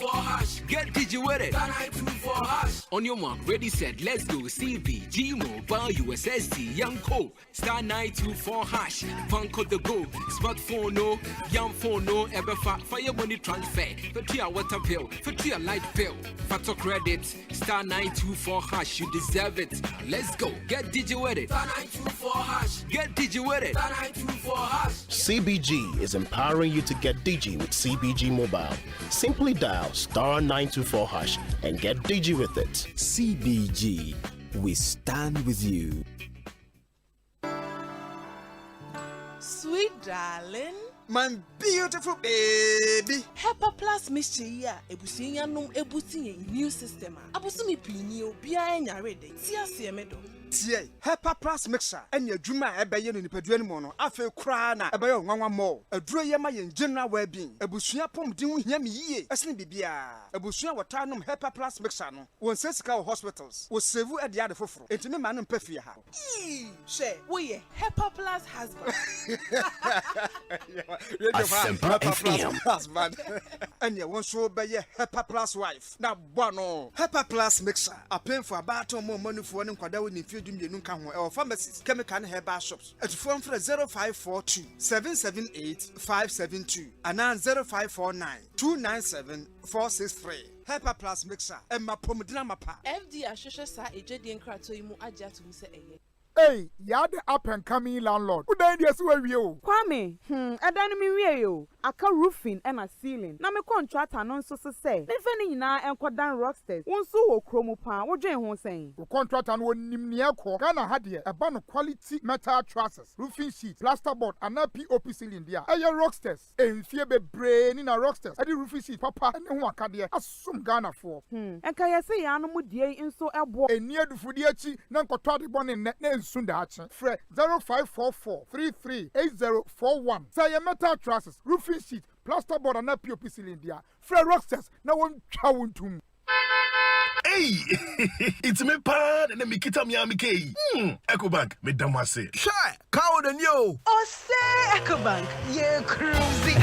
hash. Get digi with it. Star 924 hash. On your mark, ready, set, let's go. CBG Mobile USSD Young Co. Star 924 hash. Funko the go. Smartphone no, young phone no. Ever fire money transfer. For 3 water bill. For 3 light bill. Factor credit. Star 924 hash. You deserve it. Let's go. Get digi with it. Star 924 hash. Get digi with it. Star 924 hash. CBG is empowering you to get digi with CBG Mobile. Simply dial star 924 hash and get digi with it. CBG, we stand with you. Sweet darling, my beautiful baby. Hepa Plus mixture here. Ebusinya num ebusinya immune system. Abusumi pinyi obia enya ready. Tia siemedo. Tie Hepa Plus mixture enya dwuma ebeye no nipadua ni mo no afa kura na ebeye nwanwa mo aduro yema ye general well-being ebusua pomden ho hia me yie esene bibia ebusua wotanom Hepa Plus mixture no won sesika hospitals wo save e dia de foforo entime ma no mpafie ha she wo ye Hepa Plus husband Asempa FM husband enya won so beye Hepa Plus wife na bono Hepa Plus mixture apen for about mo manufo ne nkwada wo ni Dumienu ka ho e pharmacies chemical and herbal shops at phone for 0542 778 572 and 0549 297 463 Hepa Plus mixer and my pomodina mapa FD Ashosha sa ejedi nkrato yimu agya to se eye. Hey, you're the up and coming landlord. Who died yes where you? Kwame, adani mi wie yo. Aka roofing and a ceiling. Na me contract anon so say. Me feni na enkodan rocksters. Wonso wo kromo pa, wo dwen ho sen. Wo contract an wo nimne akọ. Ghana ha de e ba no quality metal trusses, roofing sheets, plasterboard and POP ceiling dia. Eye rocksters. Enfie bebre ni na rocksters. E di roofing sheet papa ne ho aka de asum Ghana for. Enka yesi ya no mu die nso ebo. Eni adufudi achi na nkotọ de bone ne Sundachi. Fre 0544 338041. Say metal trusses, roofing sheet, plasterboard and POP cylinder. Fre rocksters na won twa. Hey, it's me pan and me kita mi amike. Ecobank me damase. Shy, cow than you. Oh say Ecobank, ye cruising.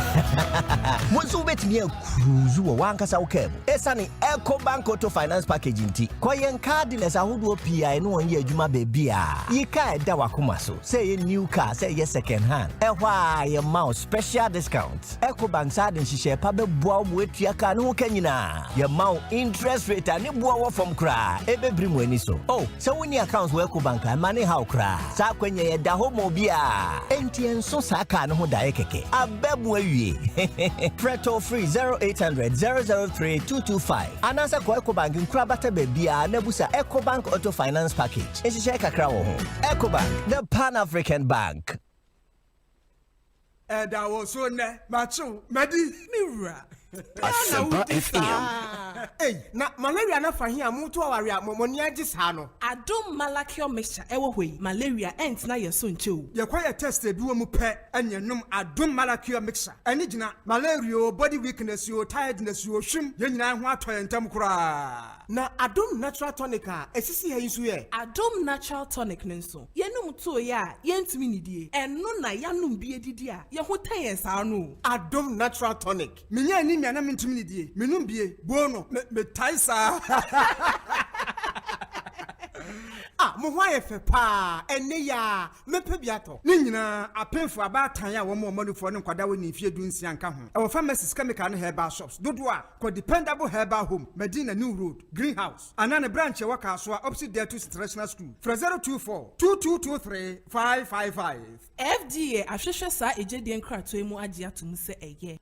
Monso bet me cruise wo wankasa ukebo. Esani Ecobank Auto Finance Package nti. Kwa yen car dealers ahodo PI no onye adwuma bebia. Yi car da wakoma so. Say new car, say ye second hand. Ehwa ye ma special discounts. Ecobank sa den hihye pa beboa mo etua car no kanyina. Ye ma interest rate ani boa from cry. Ebe brim weni so. Oh, so when your accounts work Ecobank money how cry. Sa kwenye ye da homo bia. Enti enso sa car no ho da ekeke. Abebu awie. Preto free 0800 003 225. Anasa kwa Ecobank nkrabata bebia nebusa Ecobank Auto Finance Package. Esi kakra wo ho. Ecobank, the Pan-African Bank. Eda wo so ne machu medi miwura. Asempa FM. Hey, na malaria na fahia mutu aware amoni agis ha no. Adom malakio mixture ewo hoi. Malaria ent na yeso nche. Ye kwa ye test e biwo mu pe enyenum adom malakio mixture. Eni gina malaria, body weakness, yo tiredness, yo shim, ye nyina ho atoye ntam kura. Na adom natural tonic a esisi ha yisu ye. Adom natural tonic nenso. Ye num to ye a ye ntimi nidie. Eno na yanum bi edidi a ye ho tayen sa no. Adom natural tonic. Minya ni na mentimi nidie. Menum bie bono me taisa. Ah, mo ho ayefe pa ene ya mepe biato ni nyina apenfo abatan ya wo mo manufo ne nkwada wo ni fie dunsia nka ho e wo pharmacies chemical and herbal shops dodo a ko dependable herbal home Medina New Road Greenhouse anane branch wa ka so opposite there to international school 024 2223 555 FDA ahwehwe sa ejedi nkrato emu agye atum se eye.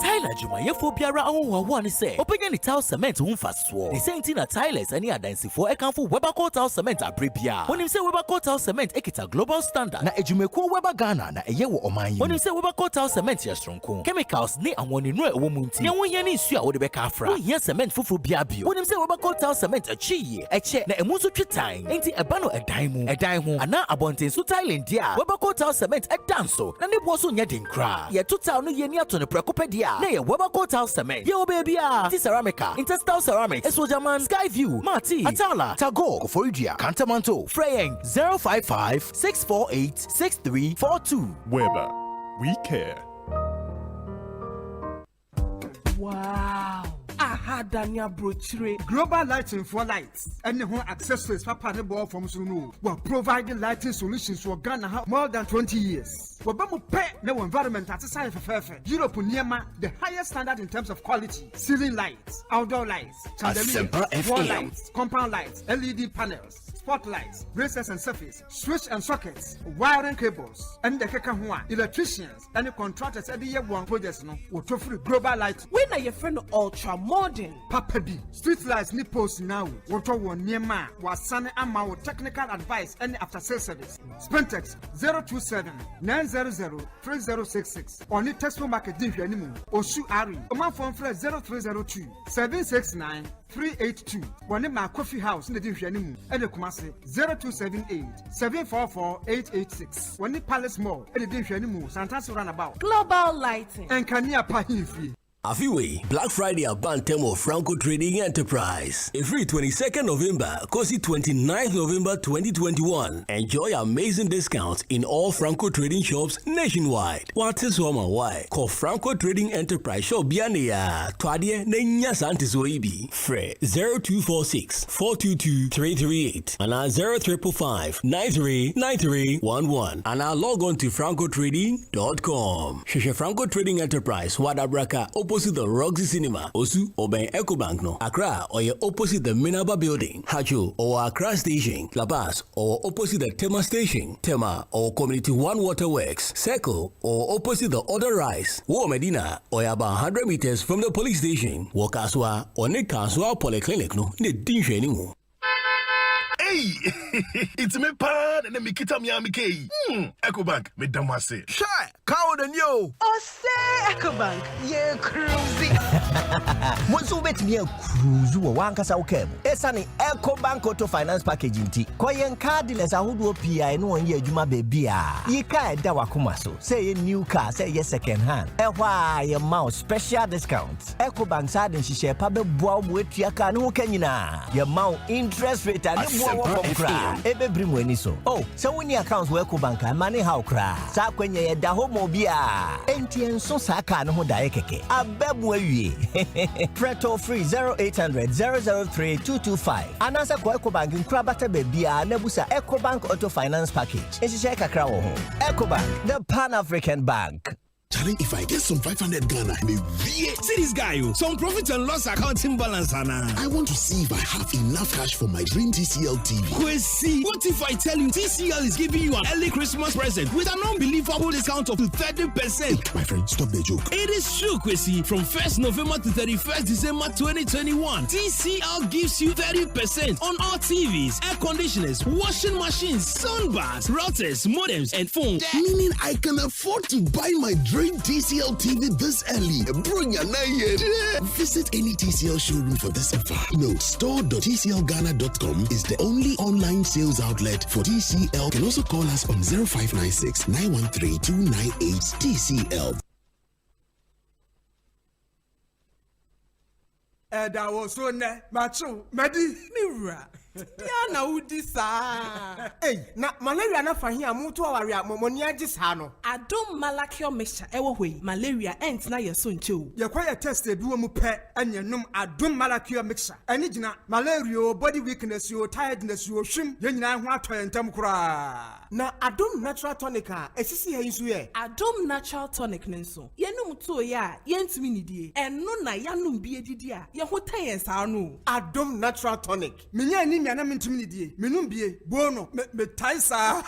Tyler Jumayefo biara ahụhụ ne sɛ ɔbɛnya ne tile cement ho mfasoɔ. Ne sɛ nti na tilers ne adansifoɔ ɛkamfo Weberco tile cement abere bia. Wɔnim sɛ Weberco tile cement ekita global standard na adwumakuo Weber Ghana na ɛyɛ wɔ ɔman yi. Wɔnim sɛ Weberco tile cement yɛ soronko. Chemicals ne ahɔnenu a ɛwɔ mu nti. Ne ho hia ne nsu a wɔde bɛka afra. Wɔhia cement foforo bia bio. Wɔnim sɛ Weberco tile cement akyi yie ɛkyɛ na ɛmu nso twe tan. Enti ɛba no ɛdan mu. Ɛdan ho ana abɔnten so tile ndi a Weberco tile cement ɛdan so na ne boɔ so nyɛ den kra. Yɛto tile no yɛ ni ato ne prɛko pɛ dia. Na yɛ Weberco tile cement. Yo baby ah. Ti ceramica, Interstyle ceramic, Esojaman, Skyview, Marti, Atala, Tagore, Koforidia, Cantamanto, Freyeng, 055 648 6342. Weber, we care. Wow. Adania brochire. Global lighting for lights. Any home accessories for panel from Sunu. We're providing lighting solutions for Ghana more than 20 years. We're no environment at the side for fair. Europe Niema, the highest standard in terms of quality. Ceiling lights, outdoor lights, chandeliers, wall lights, compound lights, LED panels, spotlights, braces and surface, switch and sockets, wiring cables, and the Kekahua, electricians, and the contractors at the year one projects no will offer global light. When are your friend ultra modern? Papa B, street lights nipples now, water one near ma, was sunny amount technical advice and after sales service. Spentex 027 900 3066 or need textbook market div anymore or shoe Ari, a man phone for 0302 769 382. One in my coffee house in the div anymore and the Kumasi 0278 744 886. One in Palace Mall and the div anymore Santas runabout. Global lighting and Kania Pahinfi. Afiwe, Black Friday Abantemo Franco Trading Enterprise. Every 22nd November, Kosi 29th November 2021. Enjoy amazing discounts in all Franco Trading shops nationwide. What is why? Call Franco Trading Enterprise Shop Biania. Twadie Nenya Santizoibi. Fre 0246 422 338 and 0555 939311 and log on to francotrading.com. Sheshe Franco Trading Enterprise Wadabraka opposite the Roxy Cinema, Osu, Oben Ecobank no, Accra, or opposite the Minaba Building, Hacho, or Accra Station, La Paz, or opposite the Tema Station, Tema, or Community One Waterworks, Circle, or opposite the Other Rise, War Medina, or about 100 meters from the police station, Wakaswa, or Nekaswa Polyclinic no, ne dinsh anymore. Hey, it's me pan and me kita miami kei. Ecobank, me damase. Shy, cow than you. Oh, say Ecobank, yeah, cruising. Once you bet me a cruise, you want to say, Esani Ecobank Auto Finance Packaging T. Koyen cardless, I would PI no one year, Juma baby. Ye can't dawakumaso. Say a new car, say yes, second hand. Why your mouse special discounts. Ecobank side and she share public bob with your can who can you now. Your mount interest rate and ebe brim weni so. Oh, so when your accounts were Ecobank and money how cry. Sa kwenye da homo bia. Enti enso sa ka no ho da ekeke. Abebu awie. Preto free 0800 003 225. Anasa kwa Ecobank nkrabata bebia nebusa Ecobank Auto Finance Package. Eshise kakra wo ho. Ecobank, the Pan-African Bank. Charlie, if I get some 500 Ghana, see this guy, some profit and loss accounting balance, Anna. I want to see if I have enough cash for my dream TCL TV. Well, see, what if I tell you TCL is giving you an early Christmas present with an unbelievable discount of 30%? My friend, stop the joke. It is true, Kwesi. From 1st November to 31st December 2021, TCL gives you 30% on all TVs, air conditioners, washing machines, soundbars, routers, modems, and phones. Meaning I can afford to buy my dream TCL TV this early. Bring your name. Visit any TCL showroom for this offer. No, store.tclghana.com is the only online sales outlet for TCL. You can also call us on 0596 913 298 TCL. That was so macho, Madi, Mira. Diana Udisa. Hey, na malaria na fahia mutu awaria momonia jisano. Adom malakio mixture ewo hwe malaria ent na yeso nche. Ye kwa ye test ebi wo mu pe anye num adom malakio mixture. Ani gina malaria, body weakness, yo tiredness, yo hwim, ye nyina ho atoye ntam kura. Na adom natural tonic a esisi he nso ye. Adom natural tonic nso. Ye num to ye a ye ntimi nidie. Eno na ya num bi edidi a ye ho tayen sa no. Adom natural tonic. Minya ni na mentimi die menum bie bono me taisa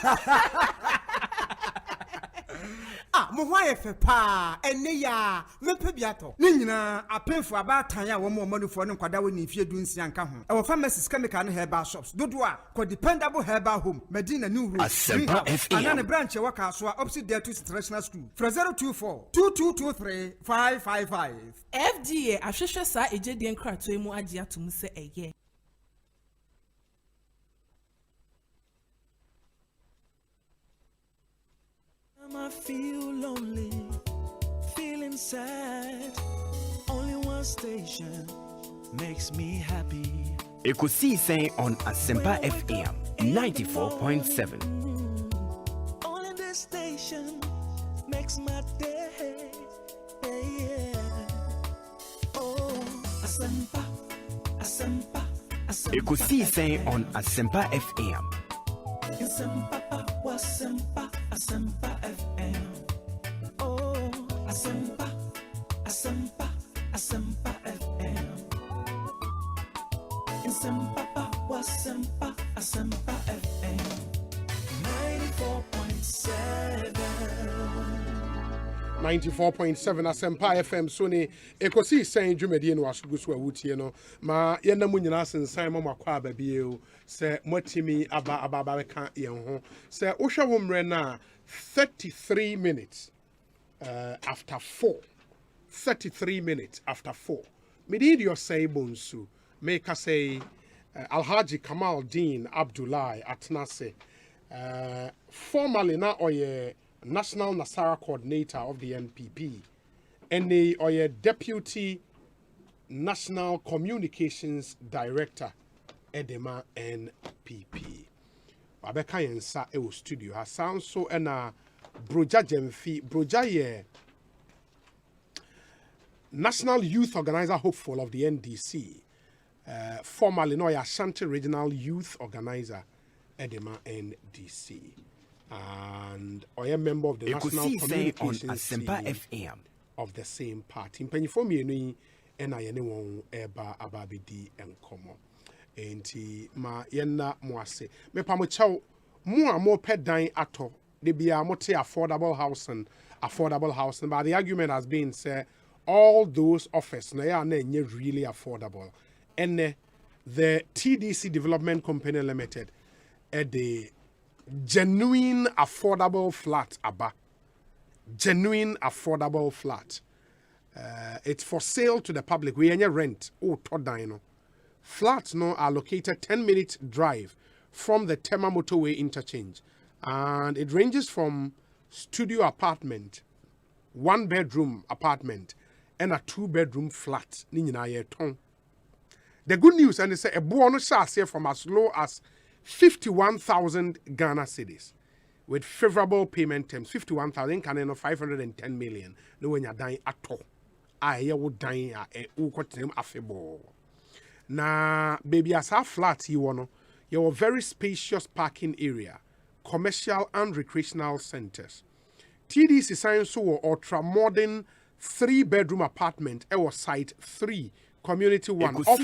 mo ho ayefe pa ene ya me pa biato ni nyina apenfo abatan ya wo mo manufo ne kwada wo ni fie dunsia nka ho e wo pharmacies chemical no herbal shops dodo a ko dependable herbal home Medina New Road Asempa FM anane branch wa ka so opposite there to international school 024 2223 555 FDA ahwehwe sa ejedien krato mu agye atum se eye. I feel lonely, feeling sad. Only one station makes me happy. Ekosiisen On Asempa FM 94.7. Only this station makes my day. Yeah. Oh, Asempa, Asempa, Asempa. Ekosiisen on Asempa FM. Asempa, Asempa, Asempa FM. Oh, Asempa, Asempa, Asempa FM. Asempa, Asempa, Asempa FM. 94.7. 94.7 Asempa FM Sony Ekosiisen dwumadi no asoguso awutie no ma yenamu nyina sensan mo makwa babie se motimi aba ka yen ho se wohwe wo mre na 33 minutes after 4 33 minutes after 4 medid your say bonsu make us say Alhaji Kamal Dean Abdullahi Atnase formerly na oye National Nasara Coordinator of the NPP, and the Deputy National Communications Director, Edema NPP. Babeka yensa ewo studio ha sound so ena broja jemfi broja ye National Youth Organizer hopeful of the NDC, formerly no Ashanti Regional Youth Organizer, Edema NDC. And I am member of the National Communications team FM of the same party. Mpanyifo mienu ena yene won eba ababedi enkomo. Enti ma yena mo ase. Me pa mo chaw mo amo pedan ato de bia mo te affordable housing. But the argument has been say all those offers na ya na nye really affordable. And the TDC Development Company Limited at the genuine affordable flat aba genuine affordable flat it's for sale to the public we any rent dino flats no are located 10-minute drive from the Tema motorway interchange and it ranges from studio apartment 1-bedroom apartment and a 2-bedroom flat ni nyina ye ton. The good news and they say a bono shall from as low as 51,000 Ghana cedis with favorable payment terms. 51,000 can 510 million. No when you're dying at all. I would dying at a affable. Na baby as a flat you wanna your very spacious parking area, commercial and recreational centers. TDC science so ultra modern 3-bedroom apartment was site 3 community 1 off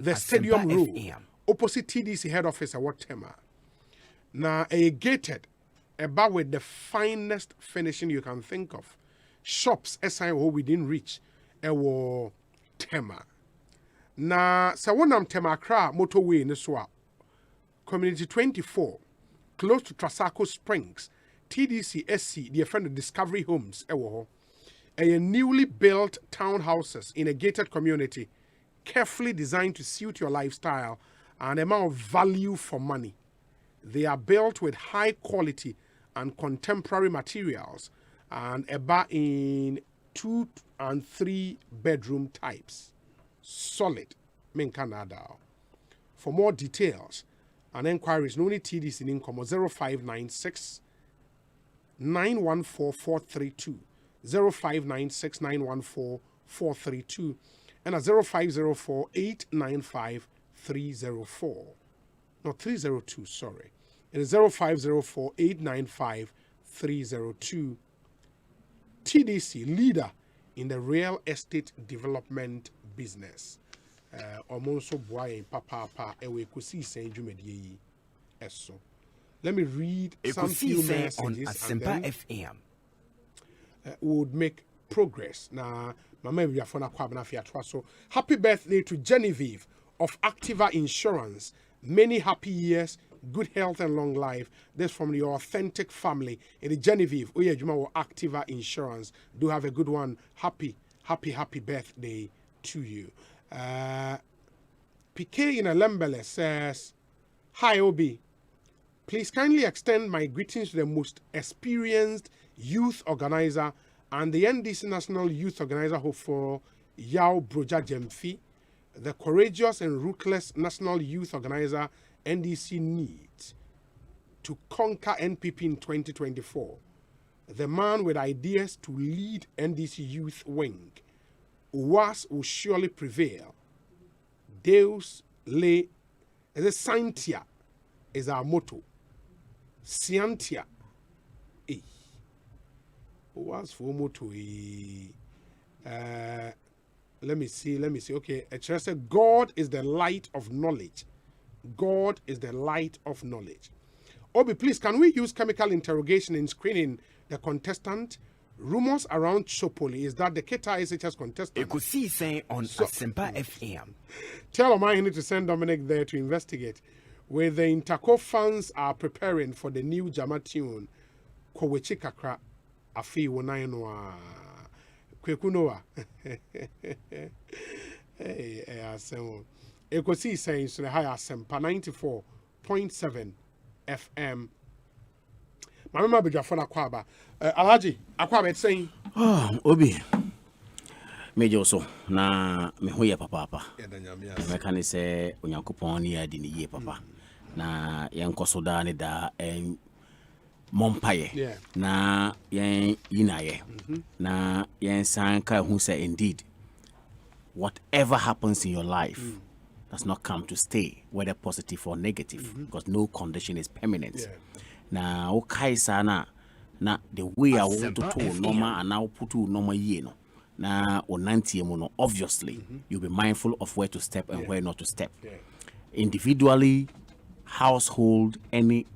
the Stadium Road. Opposite TDC head office at Watema. Now a gated about with the finest finishing you can think of. Shops SIO within reach ewo Tema. Na sa wonam Tema Kra motorway in Swa. Community 24 close to Trasaco Springs. TDC SC the friend of Discovery Homes ewo. A newly built townhouses in a gated community carefully designed to suit your lifestyle and amount of value for money. They are built with high quality and contemporary materials and about in 2 and 3 bedroom types. Solid. Menkanada. For more details and inquiries, no need TDC in income 0596 914 432 0596 914 432 and a 0504 895 304. No, 302, sorry. It is 0504 895 302. TDC, leader in the real estate development business. Omonso Boye Papa Ewe Ekosiisen Dwumadi Eso. Let me read some few messages on Asempa FM. Would make progress. Now, Mama Biafona Kwabna Fiatwa. So, happy birthday to Genevieve of Activa Insurance. Many happy years, good health and long life. This from your authentic family in the Genevieve. Oye Juma or Activa Insurance. Do have a good one. Happy birthday to you. PK in Alembele says, hi Obi. Please kindly extend my greetings to the most experienced youth organizer and the NDC National Youth Organizer hopeful Yao Broja Jemfi, the courageous and ruthless National Youth Organizer NDC needs to conquer NPP in 2024. The man with ideas to lead NDC Youth Wing. Uwas will surely prevail Deus le is a Scientia is our motto. Scientia. What's for motto? Let me see. Okay, it just said God is the light of knowledge. God is the light of knowledge. Obi, please, can we use chemical interrogation in screening the contestant? Rumors around Chopoli is that the Keta SHS contestant. Ekosiisen On Asempa FM. Tell Omahini to send Dominic there to investigate. Where the Interco fans are preparing for the new Jama tune, Kowechi Kakra Afi Wonainoa. Kwekunoa. Hey, Asempa. Ekosiisen so the high Asempa 94.7 FM. Mama Bigafona Kwaba. Alhaji, Akwaba saying. Oh, Obi. Major so na me hoye papa. Me kan say Onyankopon ni adi ni ye papa. Na yen kosoda ne da mompaye. Na yen yinaye. Na yen sanka who say indeed whatever happens in your life does not come to stay, whether positive or negative, because no condition is permanent. Na okay sana na the way I want to normal and now put to normal ye no. Na onantie mo no, obviously you'll be mindful of where to step and where not to step. Individually, household, any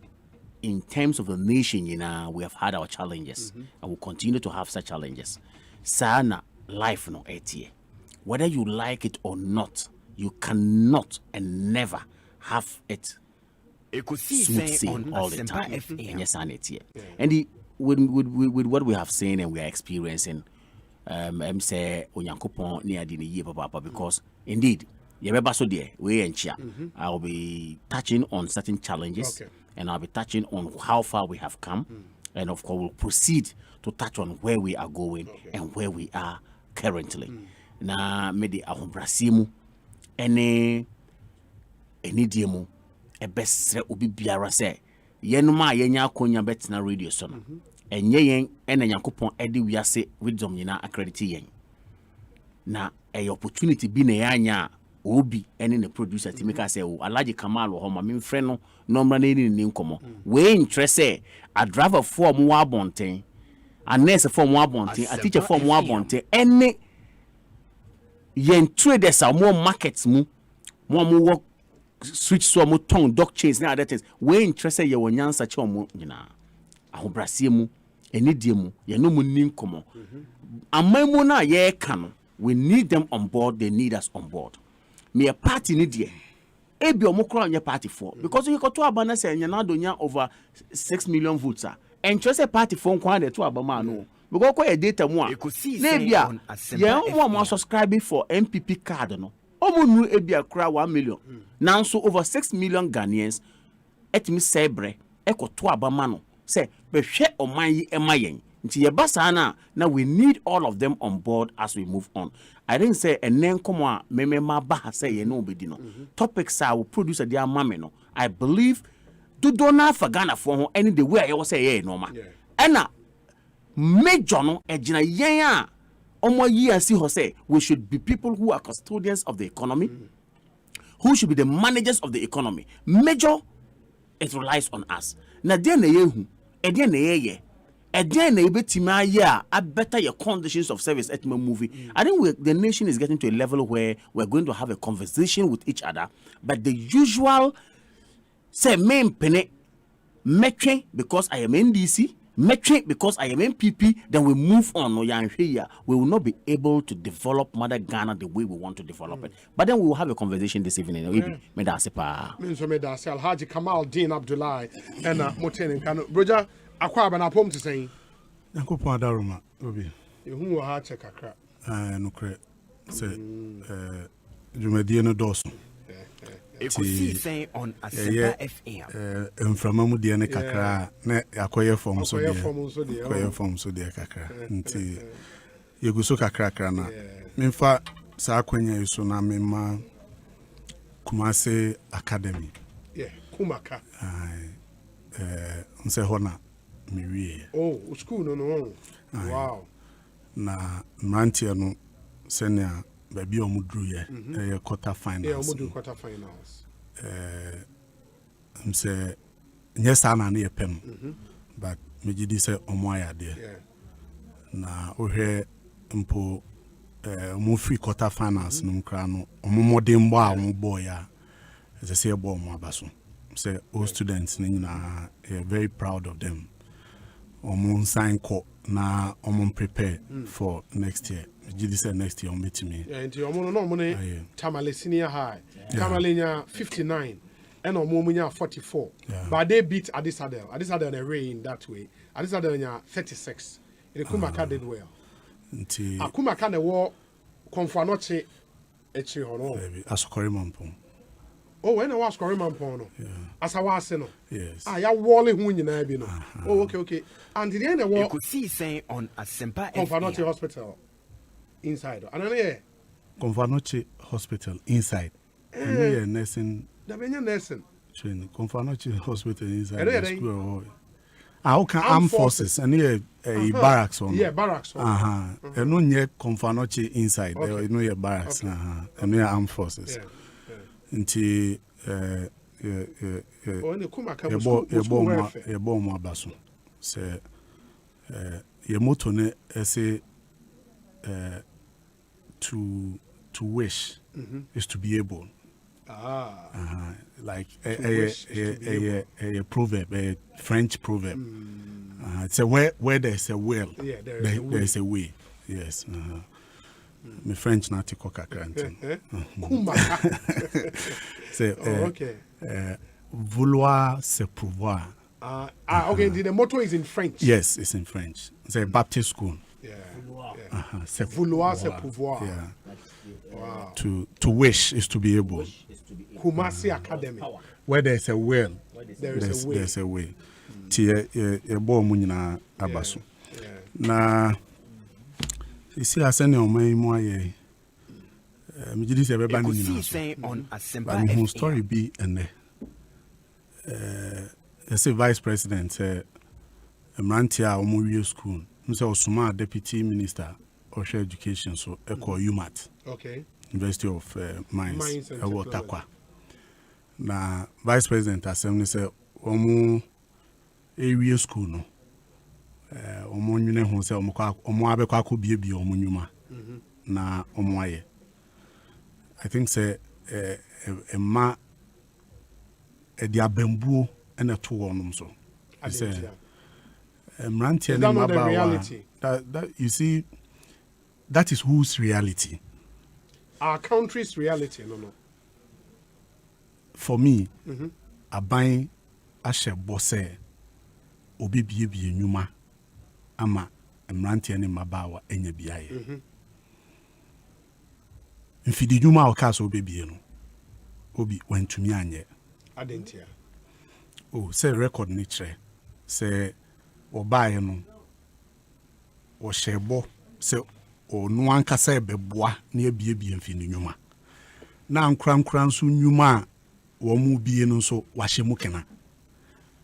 in terms of the nation, you know, we have had our challenges and we'll continue to have such challenges. Sana life no etie. Whether you like it or not, you cannot and never have it smooth sailing all the time. And yes, and with what we have seen and we are experiencing, say Onyankopon ni adi ni ye papa, because indeed I'll be touching on certain challenges and I'll be touching on how far we have come, and of course we'll proceed to touch on where we are going and where we are currently. Na mede ahombrasimu ene diemu ebesre obi biara se yenuma yenya akonya betena radio so no enye yen ene Nyankopon ede wiase wisdom nyina accredit yen na a opportunity bi na yanya obi ene ne producer ti make say o Alhaji Kamal ho ma me frɛ no nomra na ni nkomo we interest say a driver for mo abonten a nurse for mo abonten a teacher for mo abonten ene yen traders are more markets more work switch so more tongue dock chains and other things we interested ye won yansa che omo nyina ahobrasie mu enidie mu ye no mu ninkomo amamu na ye ka no we need them on board, they need us on board. Me a party need ye ebi omo kro anya party for because you got to abana say nyana donya over 6 million votes and just a party for nkwa de to abama no because kwa e data mu a na bia ye mo subscribe for MPP card no omo nu e bia kra 1 million now so over 6 million Ghanaians etimi sebre ekoto abama no say be hwe oman yi emayen nti ye basa na we need all of them on board as we move on. I didn't say enen komo a memema ba say ye no obedi no topics are will produce a dia mame no I believe do dona for Ghana for ho any the way I was say ye normal ena major no ejina yen a omo yi asi ho say we should be people who are custodians of the economy, who should be the managers of the economy. Major, it relies on us. Na den na yehu eden na ye eden na ebetima ya a better your conditions of service at my movie. I think the nation is getting to a level where we're going to have a conversation with each other, but the usual say main pene metric because I am NDC, metric because I am MPP, then we move on. We will not be able to develop Mother Ghana the way we want to develop it. But then we will have a conversation this evening. Alhaji Kamal Dean Abdullah and Moten Kano. Broja, Akwaba na pom to say. Yanko Padaruma, Obi. You who are hard check a crack. No credit. Say, Jumediano Dawson. Ekosiisen On Asempa FM. Mframamu diane kakra na akoye form so de kakra nti yeguso kakra na memfa sa akwanya yuso na mema Kumase Academy Kumaka nse hona miwie school no wow na mantia no senia baby omudru ye quarter finals. Yeah, omudru quarter finals. Say yes ana na yepem. But me gidi say omo ayade. Yeah. Na ohwe mpo mo free quarter finals no kra no omo modern bo a mo boy a as say bo mo abaso. Say all students ni na very proud of them. Omo sign ko na omo prepare for next year. Gidi say next year on meet me. Yeah, and omo no omo Tamale senior high. Tamale nya 59 and omo nya 44. But they beat Adisadel. Adisadel na ray in that way. Adisadel nya 36. Kumaka did well. Akumaka na wo konfanoche echi hono. Asokore mampo. Oh, when I was Corey Mampono. As I was no. Yes. I am wally who you know. Oh, okay. And the end of what Ekosiisen On Asempa Confanoche Hospital inside. And then Confanoche Hospital inside. And nursing. The Benya nursing. Training. Confanoche Hospital inside the school. Okay, armed forces and here barracks on. Yeah, barracks on. And no near Confanoche inside. There no near barracks. And near armed forces. Nti yebo mo abaso se ye moto ne say to wish is to be able. Like a proverb, a French proverb. It's a where there's a will, there is a way. Yes. My French not to cock a grant. Okay. Vouloir c'est pouvoir. Okay. The motto is in French. Yes, it's in French. It's a Baptist school. Yeah. Vouloir c'est pouvoir. Yeah. Wow. To wish is to be able. Kumasi Academy. Where there's a will, there's a way. Tie e bo mu nyina abaso. Na you see, I send you my more. Me just say beba ni On Asempa. But my story be and say vice president Mrantia Omowie school. Me say Osuma deputy minister of education so e call UMAT. Okay. University of Mines. E wo Takwa. Na vice president asem say omo area school no. Omo nwene ho se omo abekwa akobie omo nwuma na omo aye. I think say a ma di abambuo na to wonum so. I say mrantie na mabawa. That you see that is whose reality? Our country's reality, no. For me, aban ahye bose obi bie nwuma ama mrantie ne mabawa enya biaye. Mfidi nwuma o ka so bebie no. Obi wantumi anye. Adentia. Oh, say record ni kire. Say obaye no. O shebo say o no ankasa ebeboa na ebiebie mfidi nwuma. Na ankran so nwuma wo mu bie no so wahye mu kena.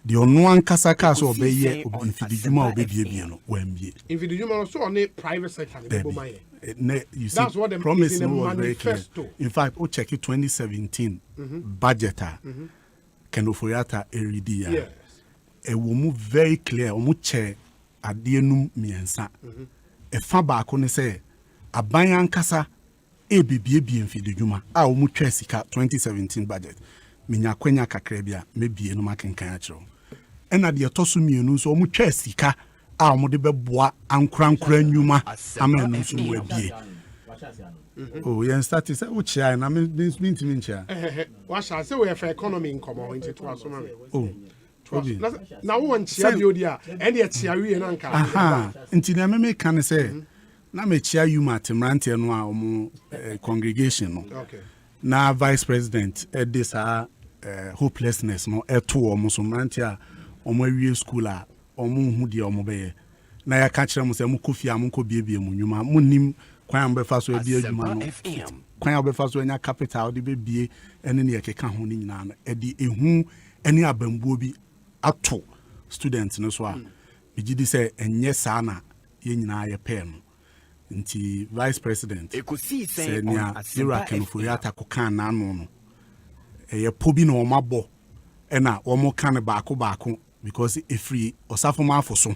The ono ankasa ka so obeye mfidi nwuma obebie no wambie. Mfidi nwuma so on private sector le bo maye. You see, that's what the promise was very clear. In fact, o check it 2017 budgeter Kenoforiata Eridia. Yes. E wo mu very clear. O mu che ade num miensa. E fa ba ko ne say aban ankasa e bibie mfidi dwuma a o mu twa sika 2017 budget. Minya kwanya kakra bia mebie no makenkan a kiro. E na de toso mienu so o mu twa sika a mo de beboa ankurankura nwuma amen nso wabie. Oh, you start to say which I na me ntia. What shall say we for economy in common into to asoma me. Oh. Na wo ntia bi odi a e de tia wie na nka. Aha. Nti na me kan say na me chia you matemrante no a omo congregation no. Okay. Na vice president this hopelessness no eto omo so mrante a omo awie school a omo hu de omo be na ya ka kire mo se mo kofi am ko biebie mu nwuma mo nim kwan am be fa so bie adwuma no kwan am be fa so nya capital de be bie ene ne yekeka ho ni nyina no e de ehu ene abambuo bi ato students no so a me gidi se enye saa na ye nyina ye pe no nti vice president say nia Ira Kenufuriata kokan nanu no eye pobi na omabo ena omo kan baako because efri osafoma afoso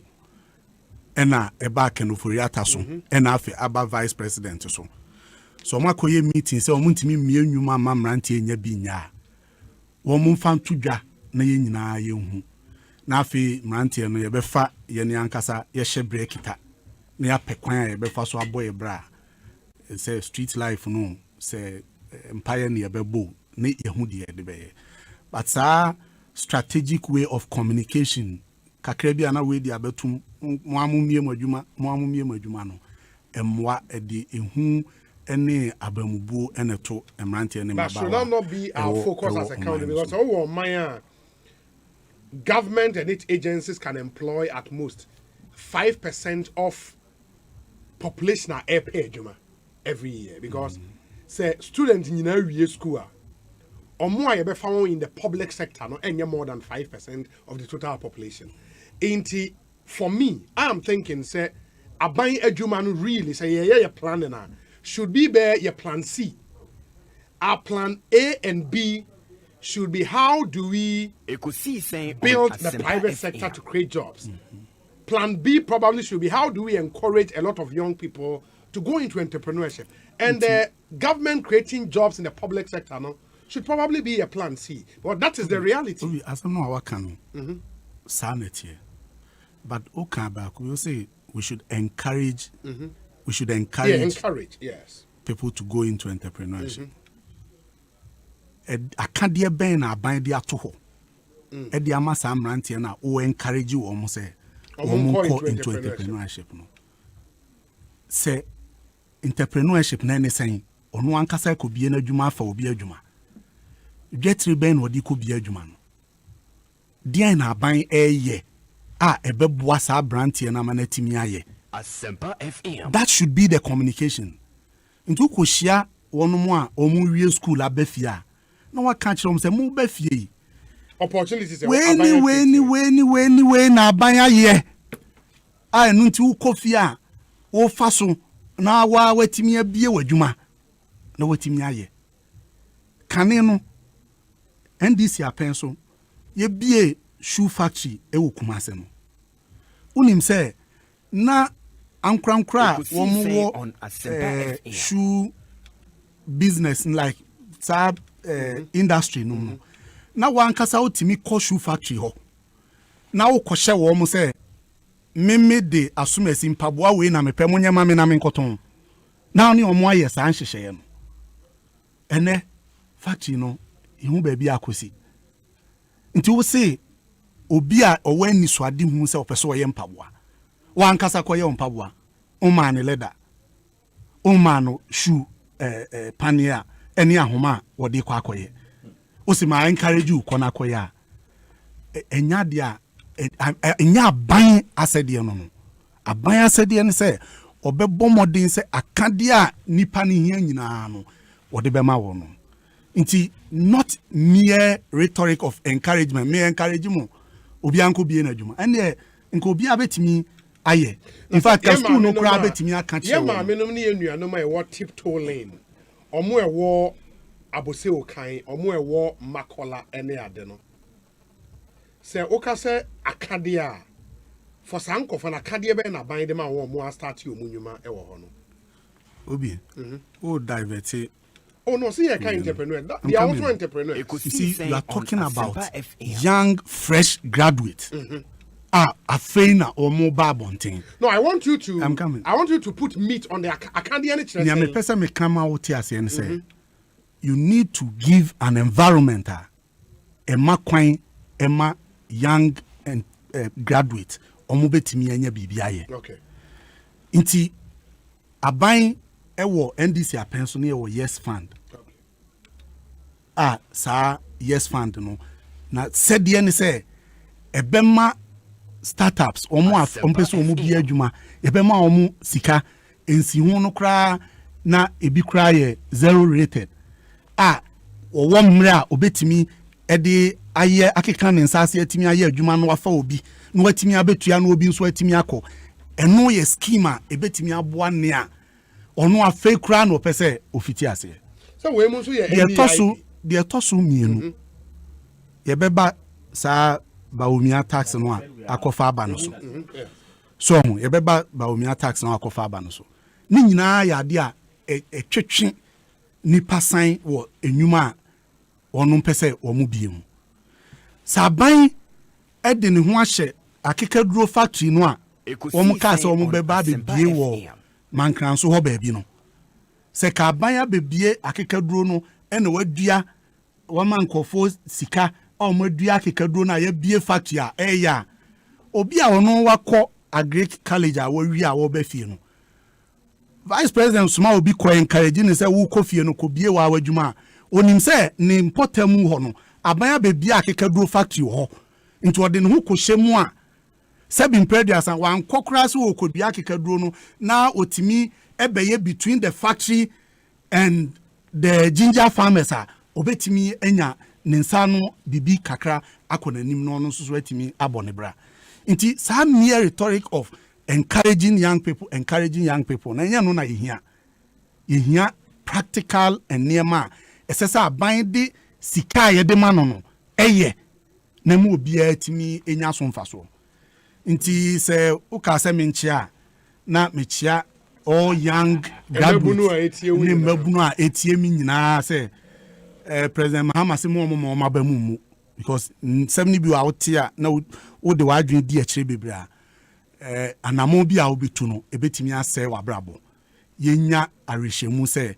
ena eba Kenufuriata so ena afi aba vice president so makoye meeting say omuntimi mienwuma mamrantie nya binya wo mumfa ntudwa na ye nyina ye hu na afi mrantie no ye befa ye ne ankasa ye hye brekita na ya pekwan ye befa so aboye bra say street life no say empire ne ye bebo na ye hu de de be but strategic way of communication kakra bi ana we di abetum mo amumie madwuma no emwa edi ehu ene abamubuo ene to emrante ene maba. But should not be our focus as a country, because our Maya government and its agencies can employ at most 5% of population are pay every year, because say students in our school or more you be found in the public sector no any more than 5% of the total population. For me, I am thinking say aban adwuma no really say yeah planning na should be there your plan C. Our plan A and B should be how do we build the private sector to create jobs. Plan B probably should be how do we encourage a lot of young people to go into entrepreneurship. And the government creating jobs in the public sector no, should probably be a plan C. But that is the reality. As I know our can sanity. But okay, back we say we should encourage we should encourage yes, people to go into entrepreneurship. I can't dear ben a bind the atoho. Edi amasa amranti na o encourage you almost say into entrepreneurship no. Say entrepreneurship na ne saying ono ankasa ko bie na adwuma fa obi adwuma. Getri ben wodi ko bie adwuma no. Dia na ban eye a ebeboa sa branti na manatimi aye. Asempa FM. That should be the communication. Into koshia wono mo a omu wie school abafia. Na wa ka kire om se mu bafie. Opportunities when na ban aye. A enu nti ukofie a wo faso na wa watimi abie wadwuma. Na watimi aye. Kane no NDC apenso ye bie shoe factory e wo Kumase no. Unim se na ankrankra wo shoe business like sab industry no na wankasa otimi ko shoe factory ho na wo kohye wo mo se meme de asumasi mpaboa we na mepɛ mo nyama me na me nkoton na oni omo aye sa nhyehyɛ no ene factory no ihu ba bi akosi nti wo se obi a owani so ade hu se opɛ so wo ye mpaboa wankasa ko ye mpaboa o man leather o man shoe pania eni ahoma wo de kwa akoye o si ma encourage you kona akoye enya dia enya ban asede no no aban asede ne se obebɔ modin se akade a nipa ne hia nyina no wo de bema wo no nti not mere rhetoric of encouragement me encourage mo obi anko bie na adwuma ene nko obi abetimi aye in fact school no kra betimi aka che wo ma menom ne enuanom a wo tiptoe lane omo ewo abose okan omo ewo makola ene ade no se oka se akade a for sanko for na akade be na ban de ma wo mo start yo munwuma ewo ho no obi o divert. Oh no, see, I can't entrepreneur. They are also entrepreneurs. You see, you are talking about young, fresh graduates. A trainer or mobile bunting. No, I want you to. I'm coming. I want you to put meat on the. I can't do anything. Yeah, me person me come out here and say, you need to give an environment. Emma young and graduate. Omobetimi enya bibiaye. Okay. Inti abain. Ewo NDC apenso ne ewo yes fund. Sa yes fund no. Na said ye ne say ebema startups omo ompeso omo bi adwuma ebema omo sika ensi hu no kra na ebi kra ye zero rated. Owo mre a obetimi ede aye akeka ne nsase atimi aye adwuma no wafa obi no watimi abetua no obi nso atimi akọ eno ye schema ebetimi aboa ne a ono afa kura no pese ofiti ase so we mu so ye de tosu mienu ye beba sa baumia tax no akofa aba no so so ye beba baumia tax no akofa aba no so ni nyina ya de a etwetwe nipa san wo enwuma ono pese wo mu biem saban e de ne ho ahye akekaduro factory no a wo mu ka se wo mu beba be bie wo mankran so ho ba bi no se ka ban ya be bie akekaduro no e na wadua wo mankofo sika o mu dua akekaduro na ya bie factory a ya obi a ono wakọ agric college a wo wi a wo ba fie no Vice President Suma obi ko encourage ni say wo kofie no ko bie wa wadwuma onim say ni importamu ho no abanya be bia akekaduro factory ho nti ode ne ho ko hyemu a sabin previous and wan kokra so wo ko bia akekaduro no na otimi ebeye between the factory and the ginger farmers a obetimi enya nensa no bibi kakra akonanim no no so atimi abone bra nti some mere rhetoric of encouraging young people na nya no na yehia practical and nearma esesa aban de sika ye de mano no eye na mu obi atimi enya so mfaso nti se uka se menchia na mechia all young graduates ni mabunu a etie mi nyina se President Mahama se mo mabamu mu because 70 bi wa wotia na wo de wadwen di a kire bebra anamo bi a obetu no ebetimi ase wabrabo yenya arehemu se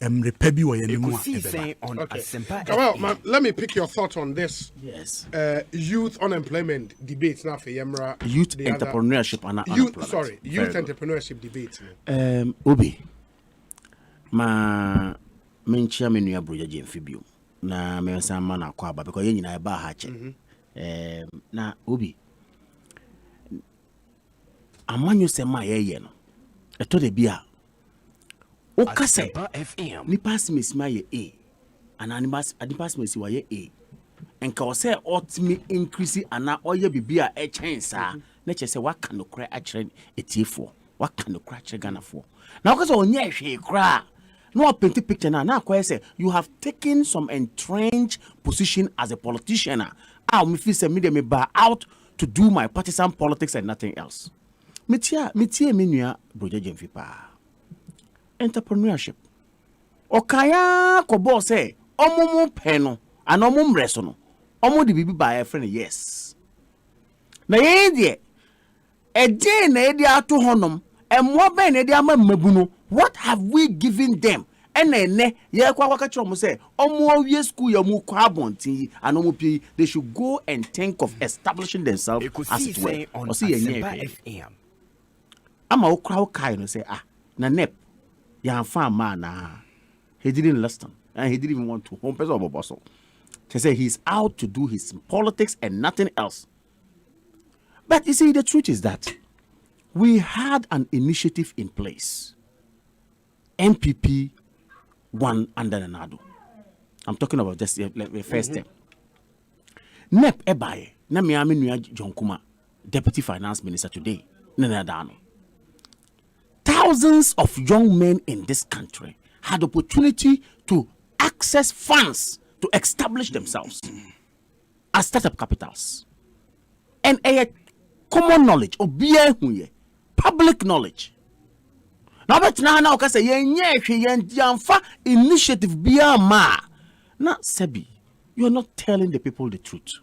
repabi wo yenimu a well, let me pick your thought on this. Yes. Youth unemployment debate now for Yemra. Youth entrepreneurship and youth entrepreneurship debate. Obi ma menchia menu abroja jemfibio na mensa mana akwa aba because yen nyina eba ha che na Obi amanyo sema yeye no eto de bia o kase ni pass mesima ye a and animas adipas mesi wa ye a enka o say ultimate increase ana oye bibia e chance na che se waka no kra a kire etiefo waka no kra kire ganafo na o kase onye hwe kra no paint picture na akwa say you have taken some entrenched position as a politician me feel say me dey me bar out to do my partisan politics and nothing else metia menua broja jemfi pa entrepreneurship okaya ko boss say omumu pe no ana omum reso no omu de bibi ba friend yes na ye de eje na e de ato honom emmo ben na de ama mabuno what have we given them ene ye kwa ka kiro mo say omu awie school ya mu kwa abontin ana omu pie they should go and think of establishing themselves as it were o see ye ama okra kai no say na nep ya fan man na he didn't listen and he didn't even want to home person oboboso to say he's out to do his politics and nothing else. But you see, the truth is that we had an initiative in place. MPP one under the Nado. I'm talking about just the first step. Nep ebaye na miami nuya John Kuma, Deputy Finance Minister today. Nenadano. Thousands of young men in this country had opportunity to access funds to establish themselves as startup capitals. And a common knowledge, or public knowledge. Now, but now, I say, initiative ma. Now, Sebi, you are not telling the people the truth.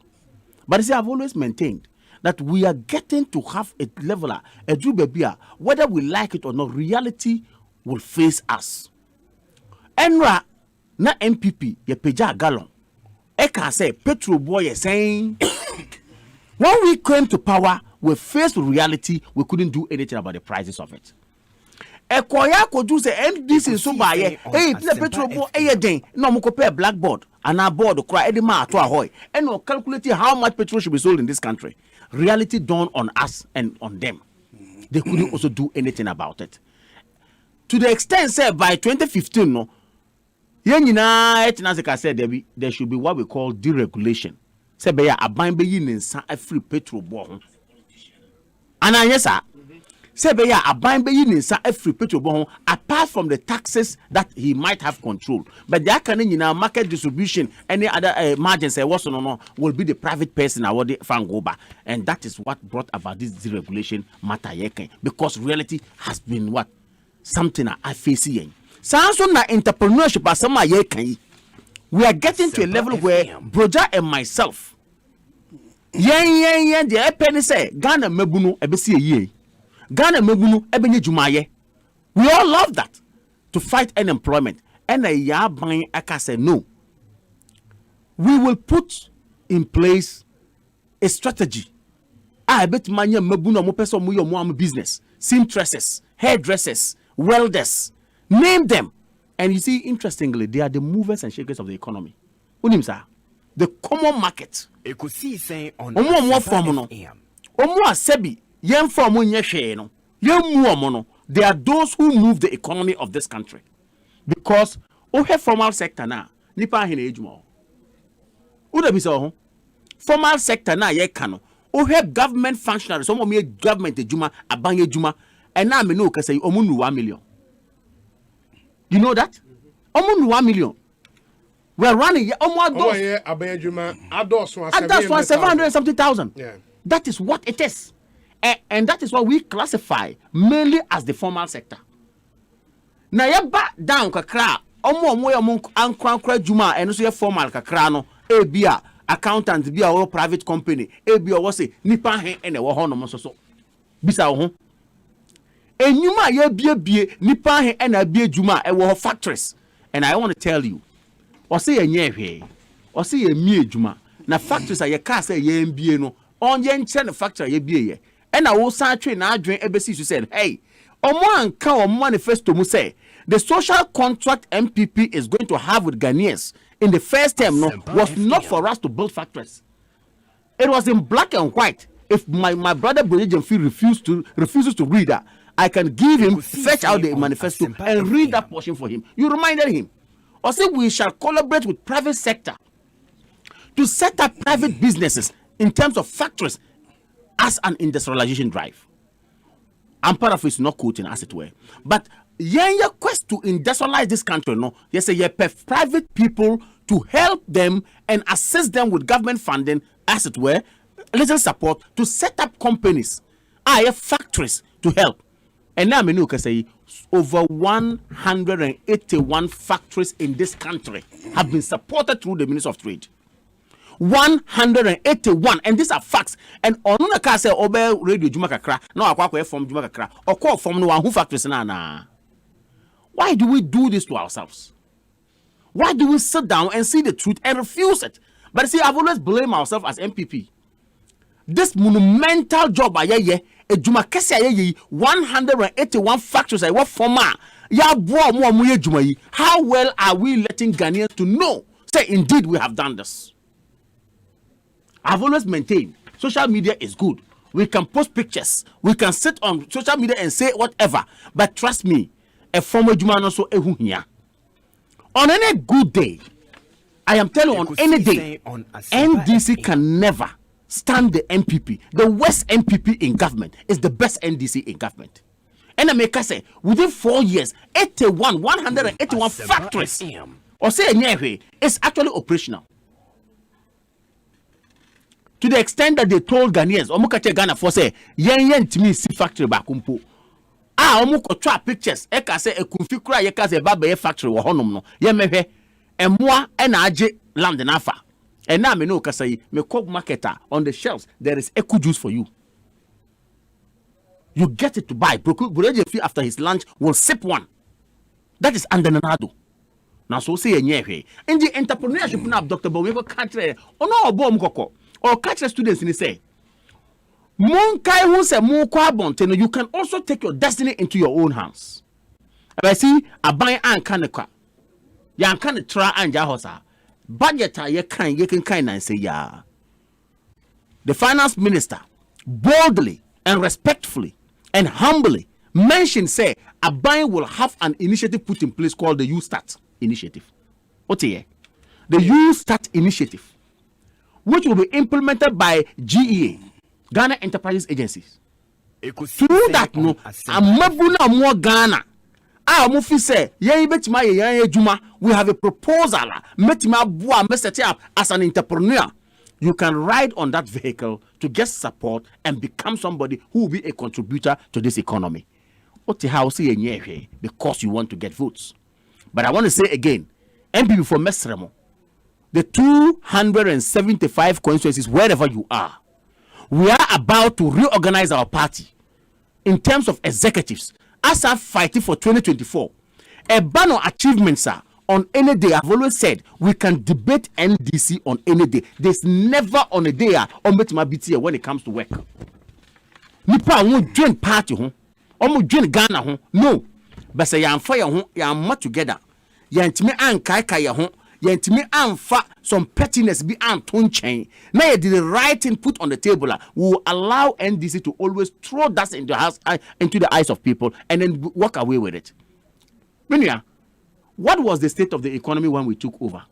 But see, I've always maintained that we are getting to have a leveler, a drubebia, whether we like it or not, reality will face us. Enra na MPP ye peja gallon. Eka say petrol boy saying when we came to power, we faced with reality, we couldn't do anything about the prices of it. Ekoya ko do say MDC so buy hey the petrol boy den no mo compare blackboard and our board cry e ma ato ahoy and no calculating how much petrol should be sold in this country. Reality dawned on us and on them. They couldn't also do anything about it. To the extent said by 2015, no, there should be what we call deregulation. Say be a free petrol bomb. And yes, sir. Sebe ya aban be yin nsa afri petrol apart from the taxes that he might have control. But the can in market distribution, any other margins will be the private person award fangoba. And that is what brought about this deregulation matter because reality has been what? Something I face here. Sounds on entrepreneurship as some we are getting to a level where Broja and myself the penny say Ghana mebunu ebesi ye. Ghana mebunu ebenye jumaye. We all love that to fight unemployment. And a ya buying aka say no. We will put in place a strategy. I bet manya mebunu mo person mo business, seamstresses, hairdressers, welders, name them. And you see, interestingly, they are the movers and shakers of the economy. Unimsa, the common market. Ekosiisen On Asempa. Asebi, yen form no. Yen they are those who move the economy of this country. Because formal sector na nipa hine ejuma. Uda bisa formal sector na ye kano. Government functionaries, some of me government ejuma, abanye ejuma, and na me no ka say omunu 1 million. You know that? Almost 1 million. We are running almost those. 770,000. Yeah. That is what it is. And that is what we classify mainly as the formal sector. Now you back down kakra. Ankra juma and so formal kakra no. Ebia accountant be our private company. Ebia was say nipa hen and a wahono so. Bisa ho. Enyuma ye bie nipa he na bie juma e wo factories. And I want to tell you, o say enye hwe, o say ye mie juma na factories ye ka say ye mbie no onye nche na factory ye bie ye e na wo san twe na adwen ebesi su said hey omo anka o manifesto mu say the social contract MPP is going to have with Ghanaians in the first term no was not for us to build factories. It was in black and white. If my brother Boyejenfi refuses to read that, I can give him, fetch out the manifesto and read that portion for him. You reminded him. Or say we shall collaborate with private sector to set up private businesses in terms of factories as an industrialization drive. I'm paraphrasing, not quoting as it were. But your quest to industrialize this country, no, you say you private people to help them and assist them with government funding, as it were, little support to set up companies, factories to help. And now I can say over 181 factories in this country have been supported through the Ministry of Trade. 181, and these are facts. And on can say obe radio Juma kakra, no akwa from Juma kakra, or call from no who factories na. Why do we do this to ourselves? Why do we sit down and see the truth and refuse it? But see, I've always blamed ourselves as MPP. This monumental job a juma kese 181 factories I work for ma ya boa mo amoye juma yi. How well are we letting Ghanaians to know say indeed we have done this? I've always maintained social media is good. We can post pictures, we can sit on social media and say whatever, but trust me, a former juma no so ehu hia. On any good day, I am telling you, on any day, NDC can never stand the MPP. The worst MPP in government is the best NDC in government. And I make say within 4 years, 181 factories, or say it's actually operational. To the extent that they told Ghanaians, Omukache Ghana for say, yen to me see factory bakumpo. Omuko trap pictures, eka say a kumfikura yeka se baba factory wa honum no. Ye mehe, and moi and aje land and afa. And now me know say me cook marketer on the shelves there is eco juice for you. You get it to buy. Bureje after his lunch will sip one. That is under nanado. Now so say enye in the entrepreneurship now Dr. Bowe country ono obo mkoko or catch students in say Monkai who say mo you can also take your destiny into your own hands. I see a buy an kaneka. Yan kan try and jahosa. Budget ye can kind and say yeah. The finance minister boldly and respectfully and humbly mentioned say a buy will have an initiative put in place called the You Start initiative. What here? The You Start initiative, which will be implemented by GEA, Ghana Enterprises Agencies. Through that, no, amabuna more Ghana. We have a proposal. Set up as an entrepreneur. You can ride on that vehicle to get support and become somebody who will be a contributor to this economy. Because you want to get votes. But I want to say again, MPP for Mesremo, the 275 constituencies, wherever you are, we are about to reorganize our party in terms of executives. As I'm fighting for 2024, a ban on achievements are on any day. I've always said we can debate NDC on any day. There's never on a day on BTA when it comes to work. Nipa won't join party home. Omo join Ghana home. No. But say I'm fire home. I'm together. Yantime an kai home. Yantime an fa some pettiness be an tone chain. Now you did the right thing put on the table. We will allow NDC to always throw that into the eyes of people and then walk away with it. Minya, what was the state of the economy when we took over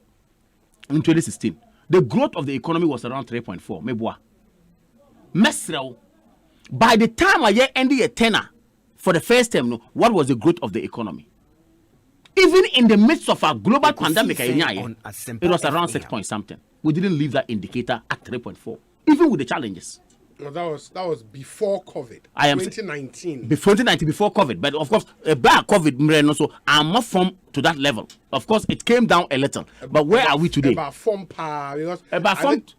in 2016? The growth of the economy was around 3.4. Mebwa. Mesrel. By the time I ended a tenor for the first time, no, what was the growth of the economy? Even in the midst of our global pandemic, it was around 6 point something. We didn't leave that indicator at 3.4, even with the challenges. No, that was before COVID. 2019. Before COVID, but of course, by COVID, so I'm not from to that level. Of course, it came down a little. But where are we today? About because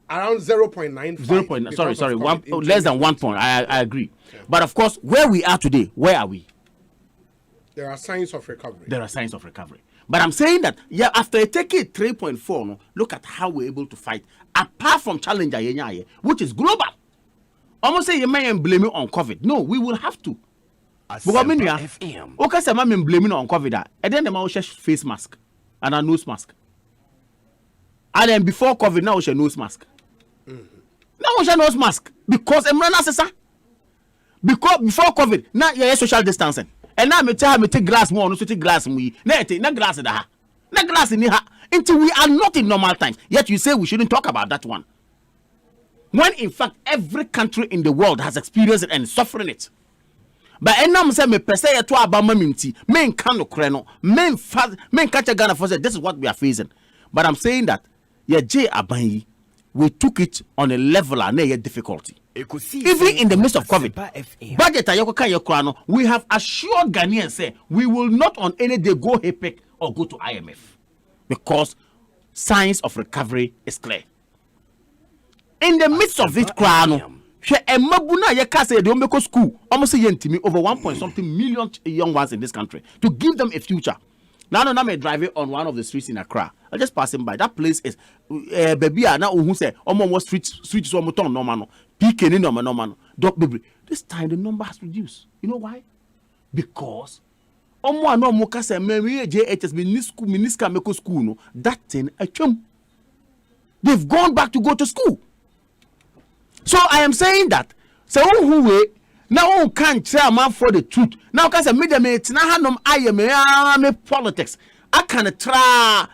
around 0.95. Sorry, less than 1 point. I agree. Yeah. But of course, where we are today, where are we? There are signs of recovery. But I'm saying that, yeah, after taking 3.4, no, look at how we're able to fight. Apart from challenger, which is global. Almost say you may blame it on COVID. No, we will have to. Because FM. Okay, say I'm blaming on COVID. And then the man will face mask and a nose mask. And then before COVID, now we share nose mask. Now we share nose mask because I'm not necessary. Because before COVID, now you social distancing. And now me take glass more, no take glass me. Na glass da. Na glass in ha. Until we are not in normal times. Yet you say we shouldn't talk about that one. When in fact every country in the world has experienced it and is suffering it. But enam say me pese ye to abama minti, men kan no kre no, men catch Ghana for say this is what we are facing. But I'm saying that ye J aban we took it on a level and a difficulty. Even in the midst of COVID, budget we have assured Ghanaians say we will not on any day go HPEC or go to IMF because signs of recovery is clear. In the midst of this crown, school almost over 1 point something million young ones in this country to give them a future. Now I'm driving on one of the streets in Accra. I just passing by. That place is baby. Now who say almost streets so much no man. PK no man. This time the number has reduced. You know why? Because that thing they've gone back to go to school. So I am saying that so who way now who can't tell a man for the truth. Now because media it's not I am politics. I can try.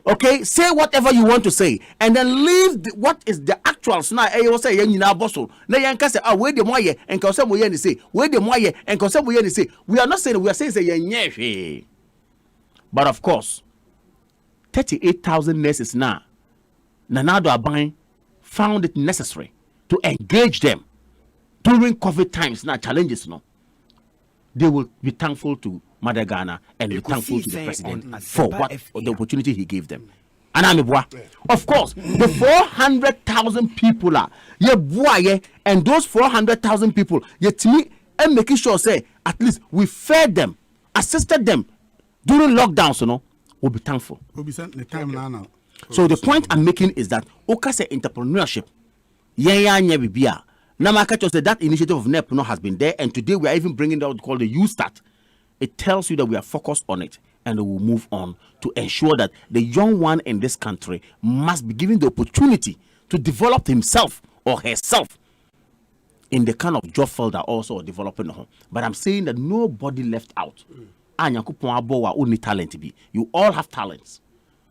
Okay, say whatever you want to say, and then leave what is the actual. So now I say you na bosso. Now you can say where the moye and can some way say where the moye and can some way say. We are not saying we are saying say but of course, 38,000 nurses now. Nanado Aban found it necessary to engage them during COVID times. Now challenges no. They will be thankful to Mother Ghana and be thankful to the president for what the opportunity he gave them. And of course, the 400,000 people are and those 400,000 people to me and making sure say at least we fed them, assisted them during lockdowns. We'll be thankful. We'll be sent the time now. So the point I'm making is that Okase entrepreneurship, Namaka said that initiative of NEP has been there, and today we are even bringing out called the U-Start. It tells you that we are focused on it, and we will move on to ensure that the young one in this country must be given the opportunity to develop himself or herself in the kind of job field that also developing. But I'm saying that nobody left out. Only talent. You all have talents.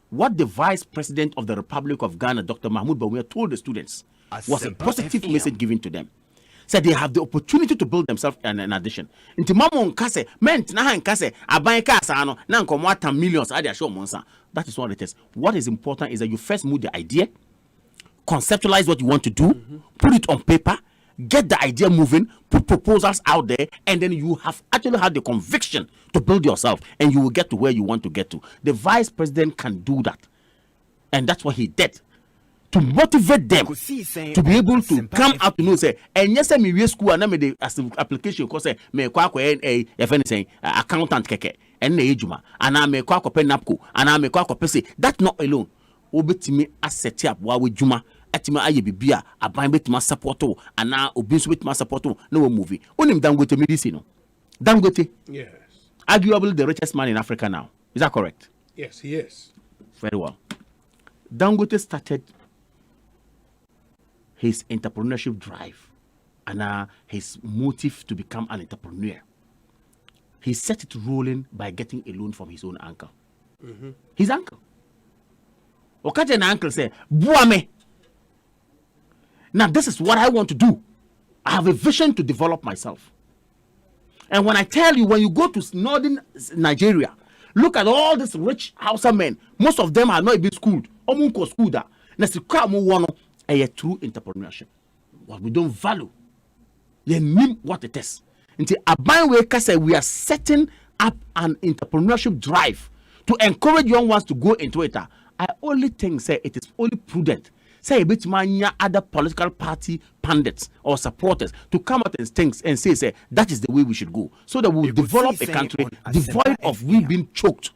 What the Vice President of the Republic of Ghana, Dr. Mahmoud Bawumia, told the students was a positive message given to them. So they have the opportunity to build themselves in addition. Inti mamo nkase, ment na ha nkase, aban kasa ano, na nkomo ata millions, ade show monsa. That is what it is. What is important is that you first move the idea, conceptualize what you want to do, put it on paper, get the idea moving, put proposals out there, and then you have actually had the conviction to build yourself, and you will get to where you want to get to. The vice president can do that. And that's what he did. To motivate them to be able to come out to know, say, and yes, I mean, school and I made the application because say, me kwa a anything accountant keke, and the ejuma, and I may kwa pen napko, and I may kwa pese. That not alone. Obeti me asset up while we juma. Atima aye bibia, a bind with my support, and now obese with my support. No movie. Only Dangote medicine. Dangote. Yes. Arguably the richest man in Africa now. Is that correct? Yes, he is. Very well. Dangote started his entrepreneurship drive and his motive to become an entrepreneur. He set it rolling by getting a loan from his own uncle. His uncle. Okaje na uncle say, Buame. Now this is what I want to do. I have a vision to develop myself. And when I tell you, when you go to northern Nigeria, look at all these rich Hausa men. Most of them are not even schooled. Omunko schooled. A true entrepreneurship. What we don't value. You name what it is. Until we are setting up an entrepreneurship drive to encourage young ones to go into it. I only think say it is only prudent. Say a bit mania other political party pundits or supporters to come out and things and say that is the way we should go. So that we will develop a country devoid of we being choked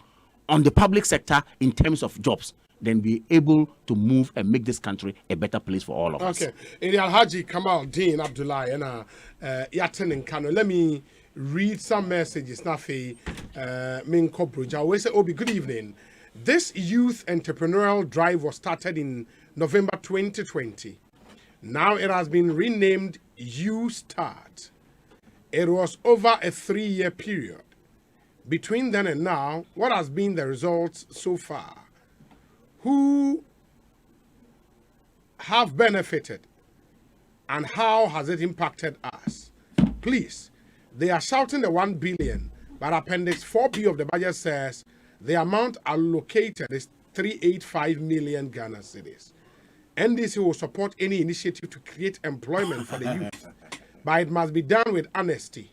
on the public sector in terms of jobs. Then be able to move and make this country a better place for all of us. Okay. In Alhaji Kamal Dean Abdullah and Yatin and Kano, let me read some messages. Nafi Minko Bruja. We say, Obi, good evening. This youth entrepreneurial drive was started in November 2020. Now it has been renamed You Start. It was over a 3-year period. Between then and now, what has been the results so far? Who have benefited and how has it impacted us? Please, they are shouting the 1 billion, but Appendix 4B of the budget says the amount allocated is 385 million Ghana cedis. NDC will support any initiative to create employment for the youth, but it must be done with honesty.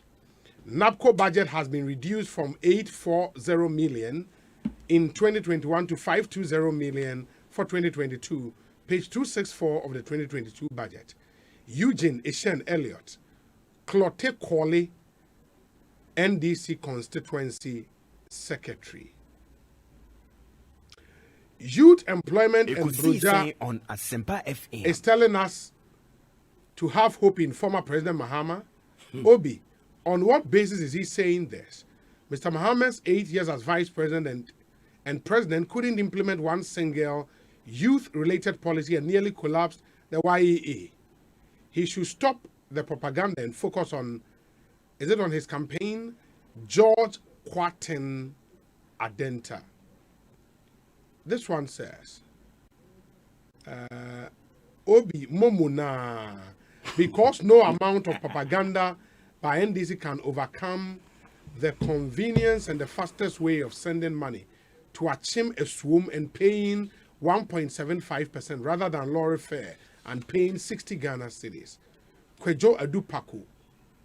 NAPCO budget has been reduced from 840 million in 2021 to 520 million for 2022, page 264 of the 2022 budget. Eugene Ishen Elliott, Clote Kwali, NDC Constituency Secretary. Youth Employment and Bruja on Asempa FM is telling us to have hope in former President Mahama. Obi, on what basis is he saying this? Mr. Mahamad's 8 years as Vice President and President couldn't implement one single youth-related policy and nearly collapsed the YEA. He should stop the propaganda and focus on, is it on his campaign? George Kwatin Adenta. This one says, Obi Momuna, because no amount of propaganda by NDC can overcome the convenience and the fastest way of sending money to Achim Eswum and paying 1.75% rather than lorry fare and paying 60 Ghana cedis. Kwejo Adupaku,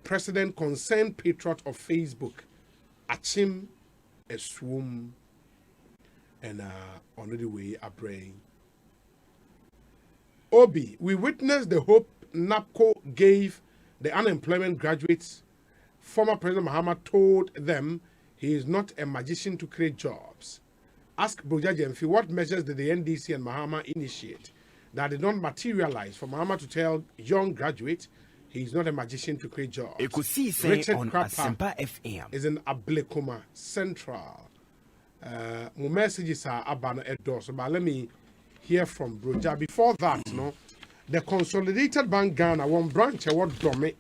President Concerned Patriot of Facebook, Achim Eswum, and on the way are praying. Obi, we witnessed the hope NAPCO gave the unemployment graduates. Former President Mahama told them he is not a magician to create jobs. Ask Broja Jemfi, what measures did the NDC and Mahama initiate that did not materialize for Mahama to tell young graduates he is not a magician to create jobs? Ekosiisen On Asempa FM is in Ablekuma Central. My messages are Abano Edos, but let me hear from Broja. Before that, the Consolidated Bank Ghana, one branch, what Dome.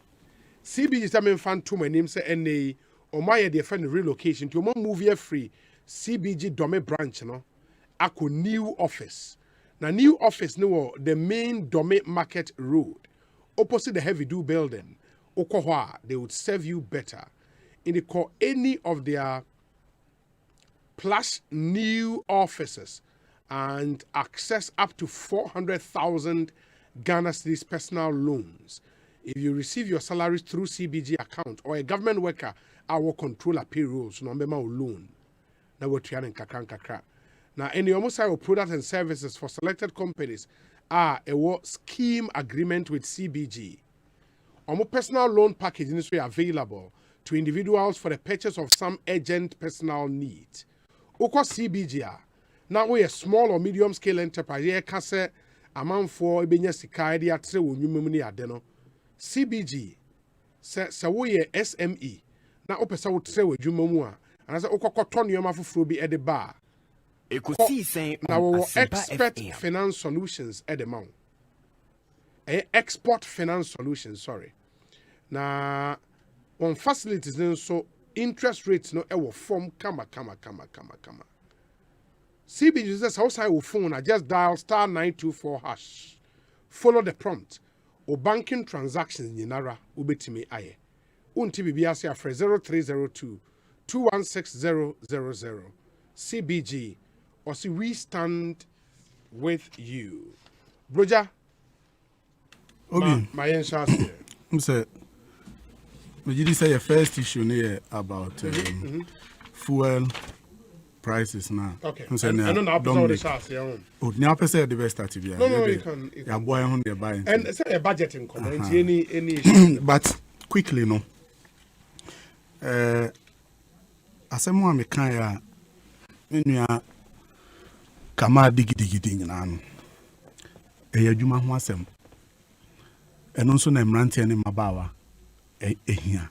CBG is coming fan to my name, say, and they, or my defend relocation to a move here free. CBG Dome branch, Ako new office. Now, new office, the main Dome Market Road, opposite the Heavy Do building. Okohwa, they would serve you better in the call any of their plush new offices and access up to 400,000 Ghana cedis personal loans. If you receive your salaries through CBG account or a government worker, our controller payrolls, no member loan. Now we're trying kakra. Now, any almost our products and services for selected companies are a scheme agreement with CBG. Our personal loan package is available to individuals for the purchase of some urgent personal needs. Oko CBG, now we a small or medium scale enterprise. Here, kase amount for ebenya sika de atre wonyum ni ade no. CBG se we SME na opese wo tre wadwuma mu a anase okokoto nneoma foforo bi e de ba. Ekosiisen On Asempa expert FM. finance solutions at the mount. Export finance solutions, sorry. Now, on facilities, then so interest rates no ever form kama. CBG says outside your phone, I just dial *924#. Follow the prompt. Or banking transactions in Nara ubetimi aye. Unti bibiasi afre 0302 216000. CBG. Or see, we stand with you. Broja, my answer is you say your first issue here about fuel prices now. Okay. I don't know how to start. Oh, now person the best start No, you can. Your boy on the buying. And say a budget in comment. Any issue. But quickly, no. Asemo amekanya nua kama digi nyina no adwuma ho asem eno nso na mrantie ne mabawa ehia.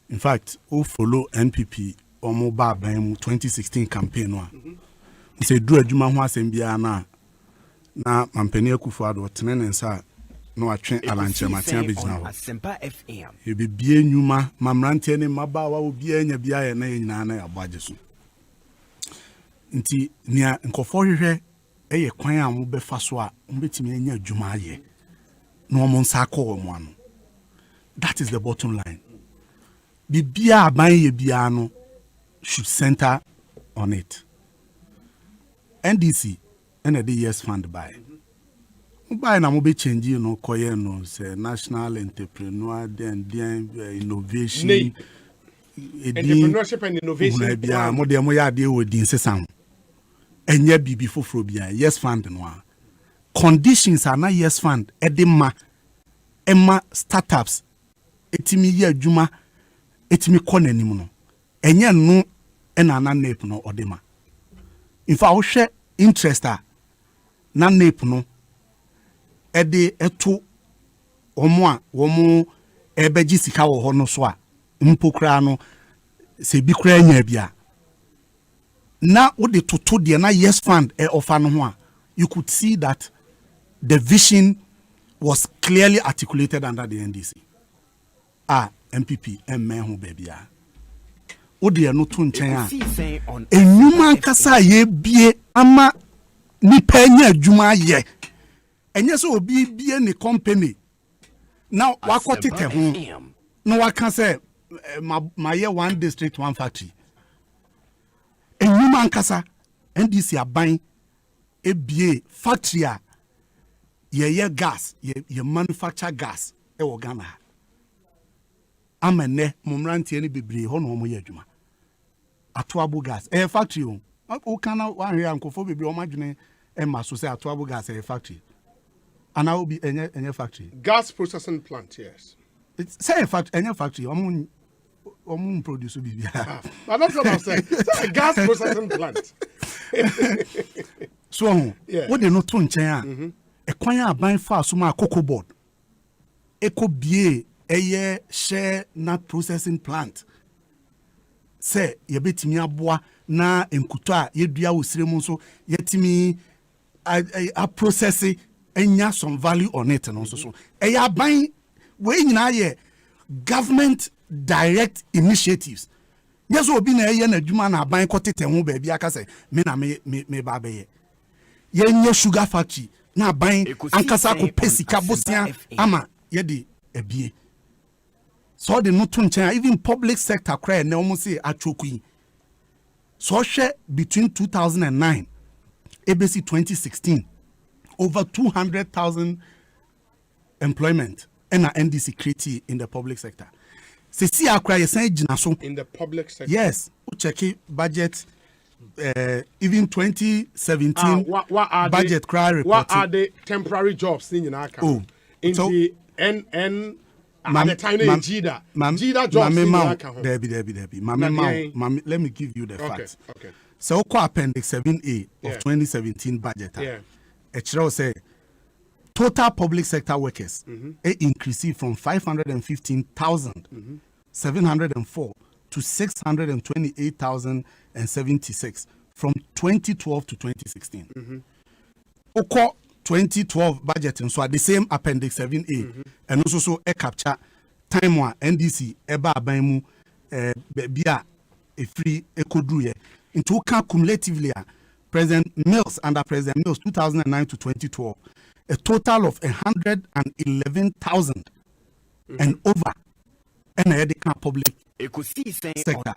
In fact, who follow NPP omo ba ban mu 2016 campaign no a say do adwuma ho asem bia na mampani Akufo-Addo tene ne nsa no atwe alanche matia begina ho Asempa FM. ye bibie nyuma mamrantie ne mabawa obi anya bia ye na nyina na ya bwaje so nti nia nkofo hwehwe eye kwan a mo befa so a mbetimi anya adwuma aye no mo nsa akọ mo ano. That is the bottom line. Bibia aban ye bia no should center on it. NDC and the years fund by na mo be change no koye no say national entrepreneur then innovation entrepreneurship and innovation bia mo de mo ya de odin sesam enya bibi foforo bia yes fund no a conditions are na yes fund edema emma startups etimi ye adwuma etimi kɔ nanim no enya no ena na nep no odema in fact wo hwɛ interest a na nep no ede eto omo ebeji sika wo ho no so a mpokra no se bi kra nya bia na wo de toto de na yes fund offer no ho a you could see that the vision was clearly articulated under the NDC. MPP ho bebia wo de no to nchen a enuma nkasa ye bie ama nipa nya adwuma ye enye so obi bie ne company now wakotete ho no waka say my year one district one factory enuma nkasa NDC aban ebie factory a ye gas ye manufacture gas e wo Ghana amene mumrantie ne bebre ho no mo ye adwuma atoabo gas factory o kana wan hwe ankofo bebre o madwene e ma so say atoabo gas factory ana obi enye factory gas processing plant. Yes, it's say factory omun produce bibia but that's what I'm saying. Say gas processing plant. So what they no to nchen a kwan aban fa so ma cocoa board eco bie eye share nut processing plant say ye betimi aboa na enkuto a yedua wosire mu so yetimi a process enya some value on it no so eye aban we nyina ye government direct initiatives. Yes, obi na eye na adwuma na aban kotete ho ba bia ka say me na me ba be ye yenye sugar factory na aban ankasa ko pesika bosia ama ye de ebie so the no to even public sector cry na almost say atwokui so share between 2009 ABC 2016 over 200,000 employment and NDC create in the public sector. Se see akra yesen gina so in the public sector. Yes, check budget even 2017 budget cry report. What are the temporary jobs in account? In so, the NN at the time Jida jobs in account. Debbie. Mami, let me give you the facts. Okay. So appendix 7A of 2017 budget. Yeah. It say total public sector workers increased from 515,704 to 628,076 from 2012 to 2016. Oko 2012 budget and so at the same appendix 7A and also so a capture time one NDC eba abaimu bia a free ekodruye into account cumulatively President Mills under President Mills 2009 to 2012 a total of 111,000 and over and a public sector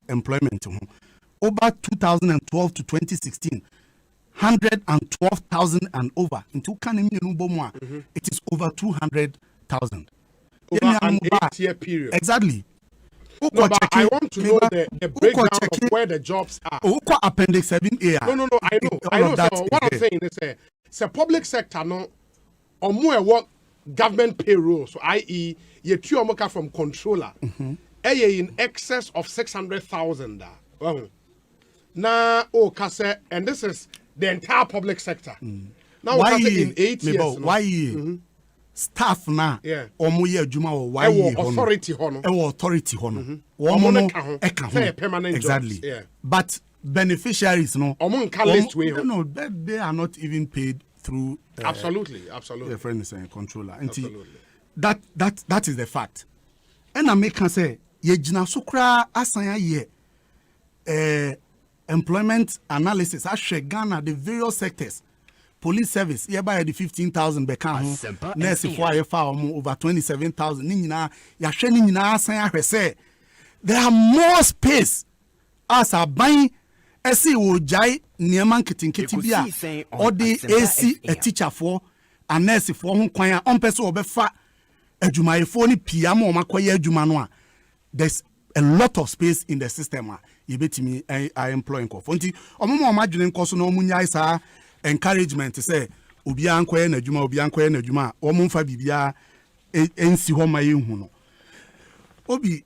employment over 2012 to 2016 112,000 and over into it is over 200,000 over an 8-year period. Exactly. No, but I want to know the breakdown of where the jobs are. Appendix 7A. No, I know. So what I'm saying is it's a public sector no or more what government payroll, so i.e. you tuomoka from controller in excess of 600,000 now and this is the entire public sector. Now why in 8 years why staff na omo ye adwuma wo why authority hono permanent exactly jobs, yeah. But beneficiaries no no they are not even paid through absolutely the friend is a controller. That is the fact. And I make say ye gina sukra asanya ye employment analysis ashwe Ghana the various sectors police service hereby the 15,000 bekan nurse for over 27,000 ni nyina ya hwe ni nyina asanya hwese there are more space as a buy esi wo jai niema nketinketi bia or the AC a teacher for a nurse for ho kwan a ompese obefa adwumayefo ni pia ma o makoye adwuma no a there's a lot of space in the system you bet me I employ nko nti omomo o madwene nko so no omunya isa encouragement say obi ankoye na adwuma o mumfa bibia ensi ho ma yehu no obi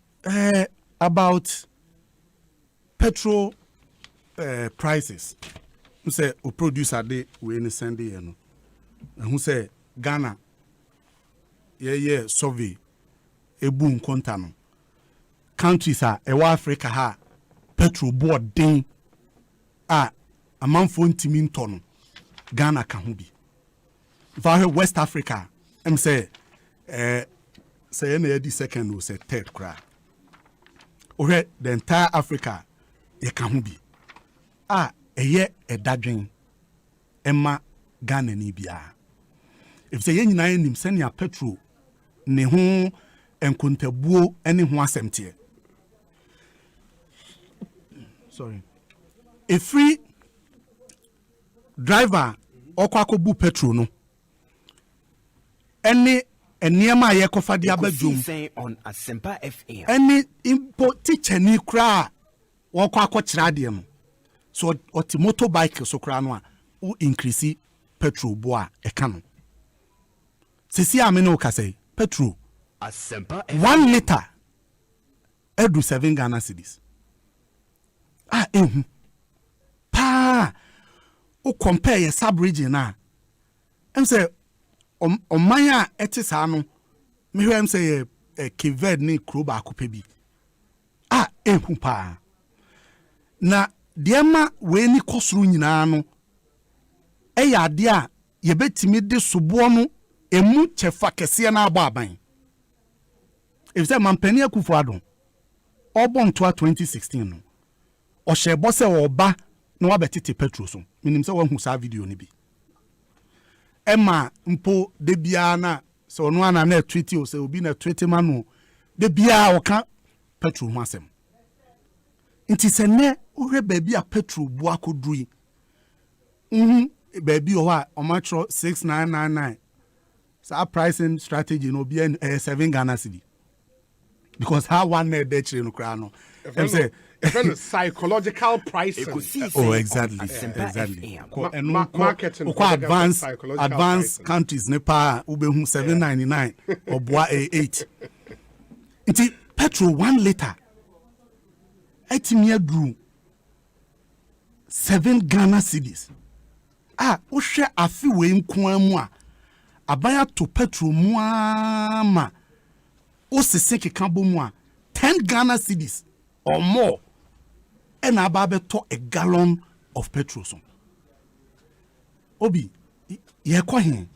about petrol prices say o producer de we ni send here no who say Ghana yeah survey ebu nkonta no countries are Africa ha petrol board den amanfo ntimi nto Ghana ka ho bi for West Africa say say na the second or say third cry the entire Africa ye ka ho bi eye edadwen emma Ghana ni bia if say yen nyina nim senia petrol ne ho enkontabuo ene ho asemte sorry a free driver okwakobu petrol no ene eniema ye kofa dia badum on Asempa FM ene impo teacher ni kra wokwako kira de no so oti motorbike so kra no a u increase petrol bo a e ka no sisi amene o ka say petrol Asempa 1 liter edu 7 Ghana cedis pa o compare your sub region na em say omanya etisa no me hwe em say Kived ni kroba akopa bi pa na diema we ni kosuru nyina no eya ade a ye betimi de sobo no emu chefa kese na agba aban if say mampani akufo adon obon to 2016 no o shebo se oba na wabetete petrol so minim se wahu sa video ni bi ema mpo de bia na so no ana na tweet o say obi na tweet manu de bia o ka petrol ho asem nti se ne ohwe baabi a petrol bu akodui baabi o ha o matro 6999 so pricing strategy no be 7 Ghana cedi because how one net de chire no kra no em say psychological pricing. Oh, exactly. Marketing. Advanced countries, Nepal, Ubehu 799 or Bois A8. It's petrol 1 liter. Etimia grew 7 Ghana cedis. Oshe afi we nkwamwa. Abaya to petrol muama. Osese kabo mwa 10 Ghana cedis or more. And about to a gallon of petrol. Obi, ye kwa hin.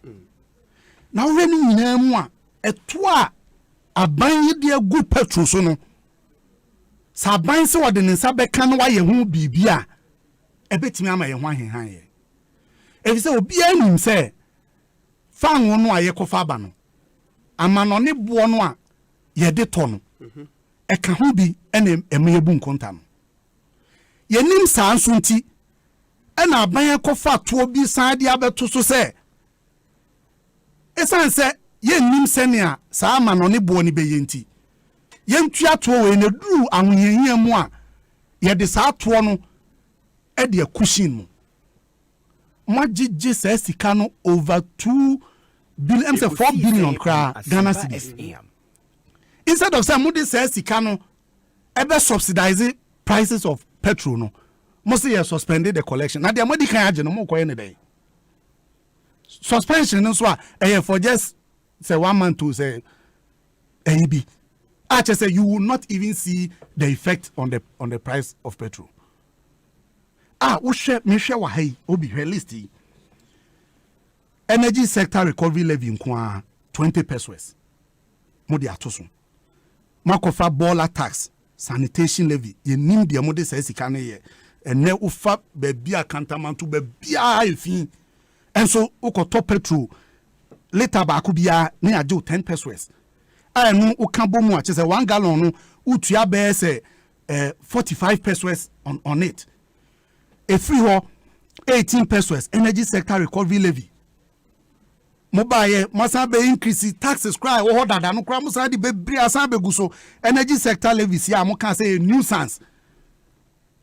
Now reni nyamwa etwa aban ye good petrol so no. Sa aban se wode ne nsa beka no wa ye hu bibia ebetimi ama ye ho ahenhan ye. Ebi se obi anim se fan no a ye kofa ba no. Ama no ne bo no a ye de to no. Eka ho bi ene emeyebu nkonta no. Yenim sanso nti ena aban kofa to bi san dia beto so se esan se yenim senia sa ama no ne bo ni be yenti yentua to we na duru ahonyehia mu a ye de sa to no e de cushion mu magije sa sika no over 2 billion say 4 billion kra Ghana cedis instead of say mo de sa sika no e be subsidize prices of petrol no mostly you suspended the collection now the money can agent no more koye day suspension no so for just say 1 month to say AEB I just say you will not even see the effect on the price of petrol we share me share wa hey obi realistic energy sector recovery levy nko 20 pesos mo di atoso makofa baller tax sanitation levy ye nim de mo de say sika ne ye ene ufa baby akantamanto baby afin enso ukoto petrol liter ba ko bia ne age 10 pesos anu ukambo mu a che say 1 gallon no utua be say 45 pesos on it a free ho 18 pesos energy sector recovery levy mobile masa be increase taxes cry wo dada no kra musa di bebre asan be guso energy sector levies ya mo kan say nuisance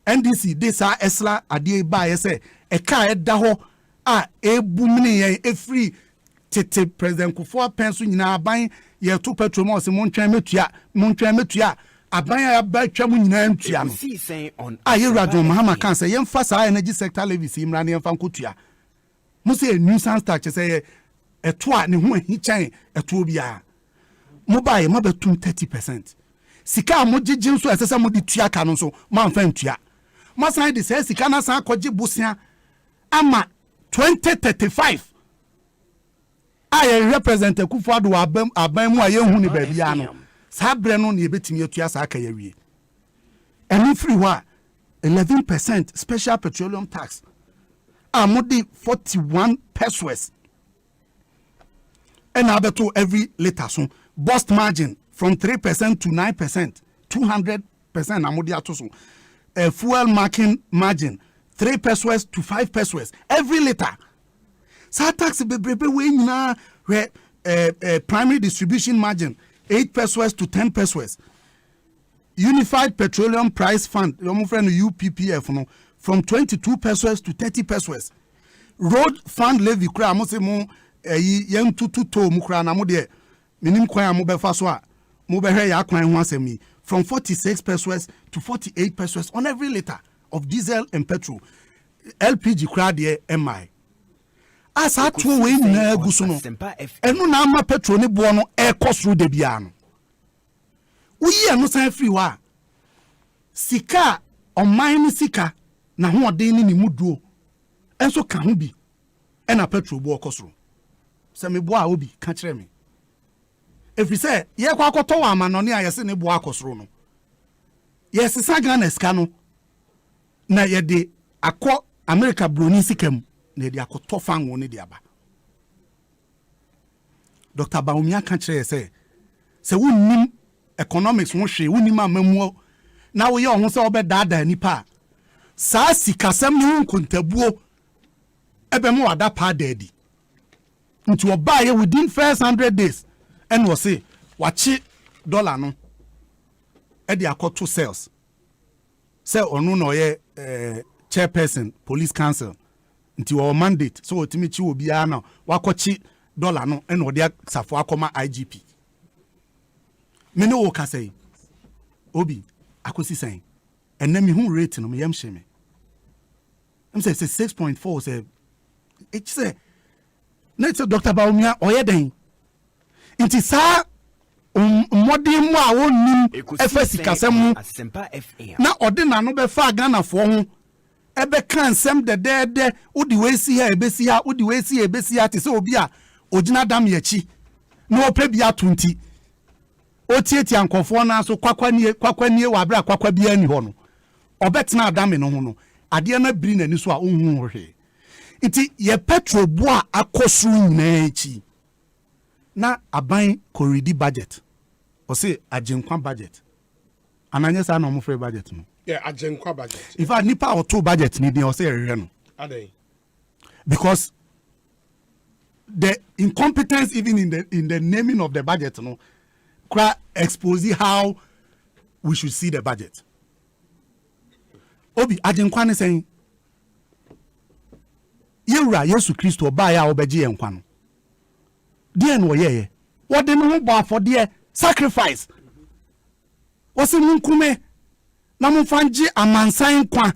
NDC this esla ade ba ye say e ka eda ho a ebumni ye e free tete president Kufuor penso nyina aban ye to petrol mo se mo ntwan metua aban ya ba twa mo nyina ntua no aye radio mahama kan say ye mfa sa energy sector levies imra ne mfa nkotua mo say nuisance tax say etwa ne ho ahichan eto bia mobile ma betum 30% sika mo gigi nso esesa mo di tua ka no so ma mfa ntua ma san de say sika na san kwaje bosia ama 2035 I represent Kufuor do aban mu aye hu ni ba bia no sa bre no ne betimi atua sa aka ya wie eni free wa 11% special petroleum tax amodi 41 pesos and abeto every liter so bust margin from 3% to 9%, 200% amodi atoso fuel marking margin 3 pesos to 5 pesos every liter. Sa tax bebrebe we nyina primary distribution margin 8 pesos to 10 pesos. Unified Petroleum Price Fund, your friend UPPF no, from 22 pesos to 30 pesos. Road fund levy kra mo se mo yen tututo mu kra na mo de minim kwan mo be fa so a mo be hwe ya kwan ho asemi from 46 pesos to 48 pesos on every liter of diesel and petrol. LPG kra de MI. As at we na guso no. Enu na ama petrol ne bo no e kosro de bia no. Uyi anu san free wa. Sika on mine sika na ho odin ni muduo. Enso ka ho bi. E na petrol bo kosro. Se me bo a obi ka kire me. Every say ye kwa akoto wa amanone a yese ne bo akosro no. Yes saga na ska no. Na ye de akọ America broni sikam na de akoto fan won ne de aba. Dr. Baumia can say who economics won she who nima memu na we yo ho se obe dada nipa saa sikasem ni nkontabuo ebe mo wada pa daddy nti oba ye within first 100 days and was say wachi dollar no e dey akoto sales say onu no ye chairperson police council nti wo mandate so otimi chi obi a na wakochi dollar no and odi safo akoma IGP me no ka say obi akosi say and me hu rate no me yam hye me am say 6.4 say it say na it's Dr. Baumia oyeden nti sa modern mu a wonnim efesi kasem Asempa FM na odina no be fa Ghana fo ho ebe kan sem de odi we si ha ebesi ha odi we si ebesi ha te se obi a ogina dam yachi na ope bia 20 otieti ankofo na so kwakwanie wa bra kwakwa bia ni ho no obetena adame no ho no ade na biri nani so a ohun hwe iti ye petrol bo a akosu nyina echi na aban koridi budget o say agenkwa budget ananya sa na omofre budget no yeah agenkwa budget if I nipa or two budget ni o say rehwe no adey because the incompetence even in the naming of the budget no expose how we should see the budget. Obi agenkwa ne saying Yewura Yesu Kristo ba ya obeji enkwa no. Die no ye. What dem ho ba for die sacrifice. Wose munkume na mumfanji amansan kwa.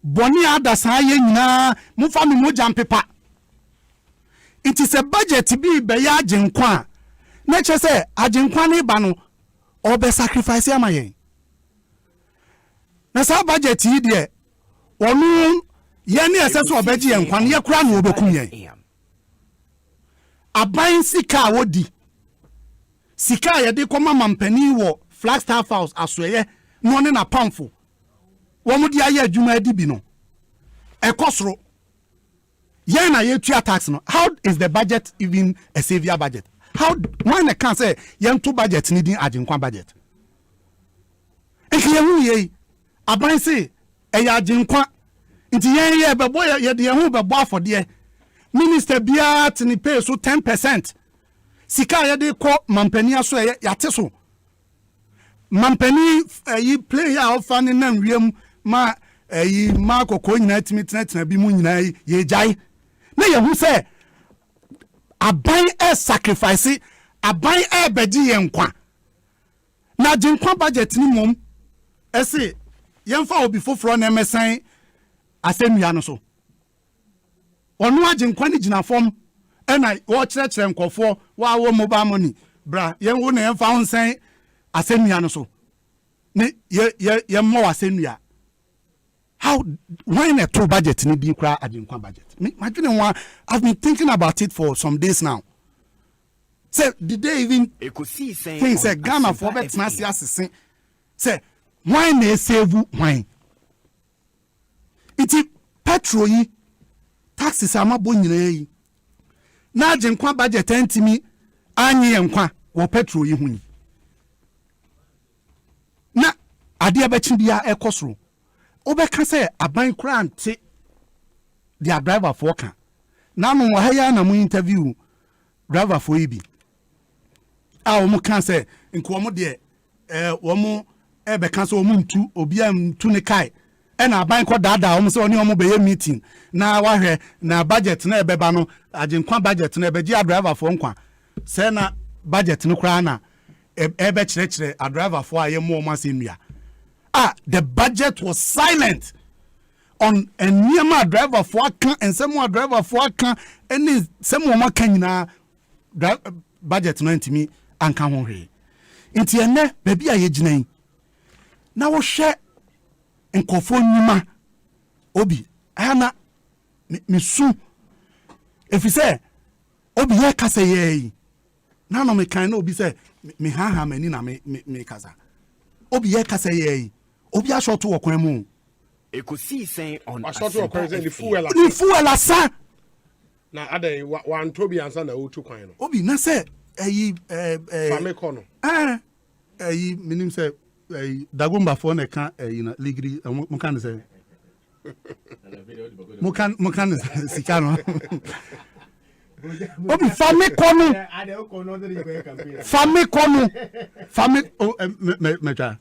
Boni adasa ye nyina mumfa mi moja mpepa. It is a budget bi be ya agenkwa. Na che say agenkwa ne ba no obe sacrifice ya mayen. Na sa budget yi de onu ye ne eseso obeji enkwa ne ye kura no obekum yen. Aban sika wodi. Sika ye de koma mampani wo Flagstaff House asoye no ne na pamfo. Wo mu de aye adwuma adi bi no. Ekosro. Ye na ye tua tax no. How is the budget even a savior budget? How when I can say yen to budget needing agenkwa budget? Enke ye hu ye aban say e ya agenkwa nti yen ye be boy ye de hu be bo afode minister bia tini pay so 10%. Sika ye de ko mampani aso ye yate so. Mampani yi play ya ofane na wiem ma yi ma kokko nyina timi tena bi mu nyina ye jai. Na ye hu say aban sacrifice aban bedi yenkwa. Na agenkwa budget ni mom ese yemfa obi foforo na emesan asemia no so. Onu agenkwa ni gina fom ena wo kyerɛkyerɛ nkɔfo wa wo mobile money bra yen wo na yemfa honsen asemia no so. Ne ye mo asemia. How when a true budget ni bi kra agenkwa budget. Imagine one I've been thinking about it for some days now. Say did they even think say Ghana for bet na asese say why na save why iti petrol yi taxes amabo nyina yi na agenkwa budget antimi anyi enkwa wo petrol yi hu na ade abachi bia ekosoro obeka say aban kra ante their driver for kan na no wa haya na mu interview driver for ibi a o mu kan say nko mo de wo mu ebe kan so o mu ntu obi am tu ne kai e na aban ko dada o mu say oni o mu be meeting na wa hwe na budget na ebe ba no agenkwa budget na ebe ji driver for nkwa say na budget no kra na ebe kire a driver for aye mo ma se nua the budget was silent on a near driver for can and some more driver for can any some more can budget no ntimi anka ho hwe nti ene baby aye ginan na wo hwe nkofo nyuma obi ana me su if you say obi ye kasa ye na no me kan na obi say me ha mani na me kasa obi ye kasa ye obi a short wo kwan mu Ekosiisen On Asempa Asempa FM. ni fuel asa na ada one tobi ansa na otu kwan no obi na say fame kono minim say dagomba for na ka na ligri mo kan say mo kan sika no obi fame kono mecha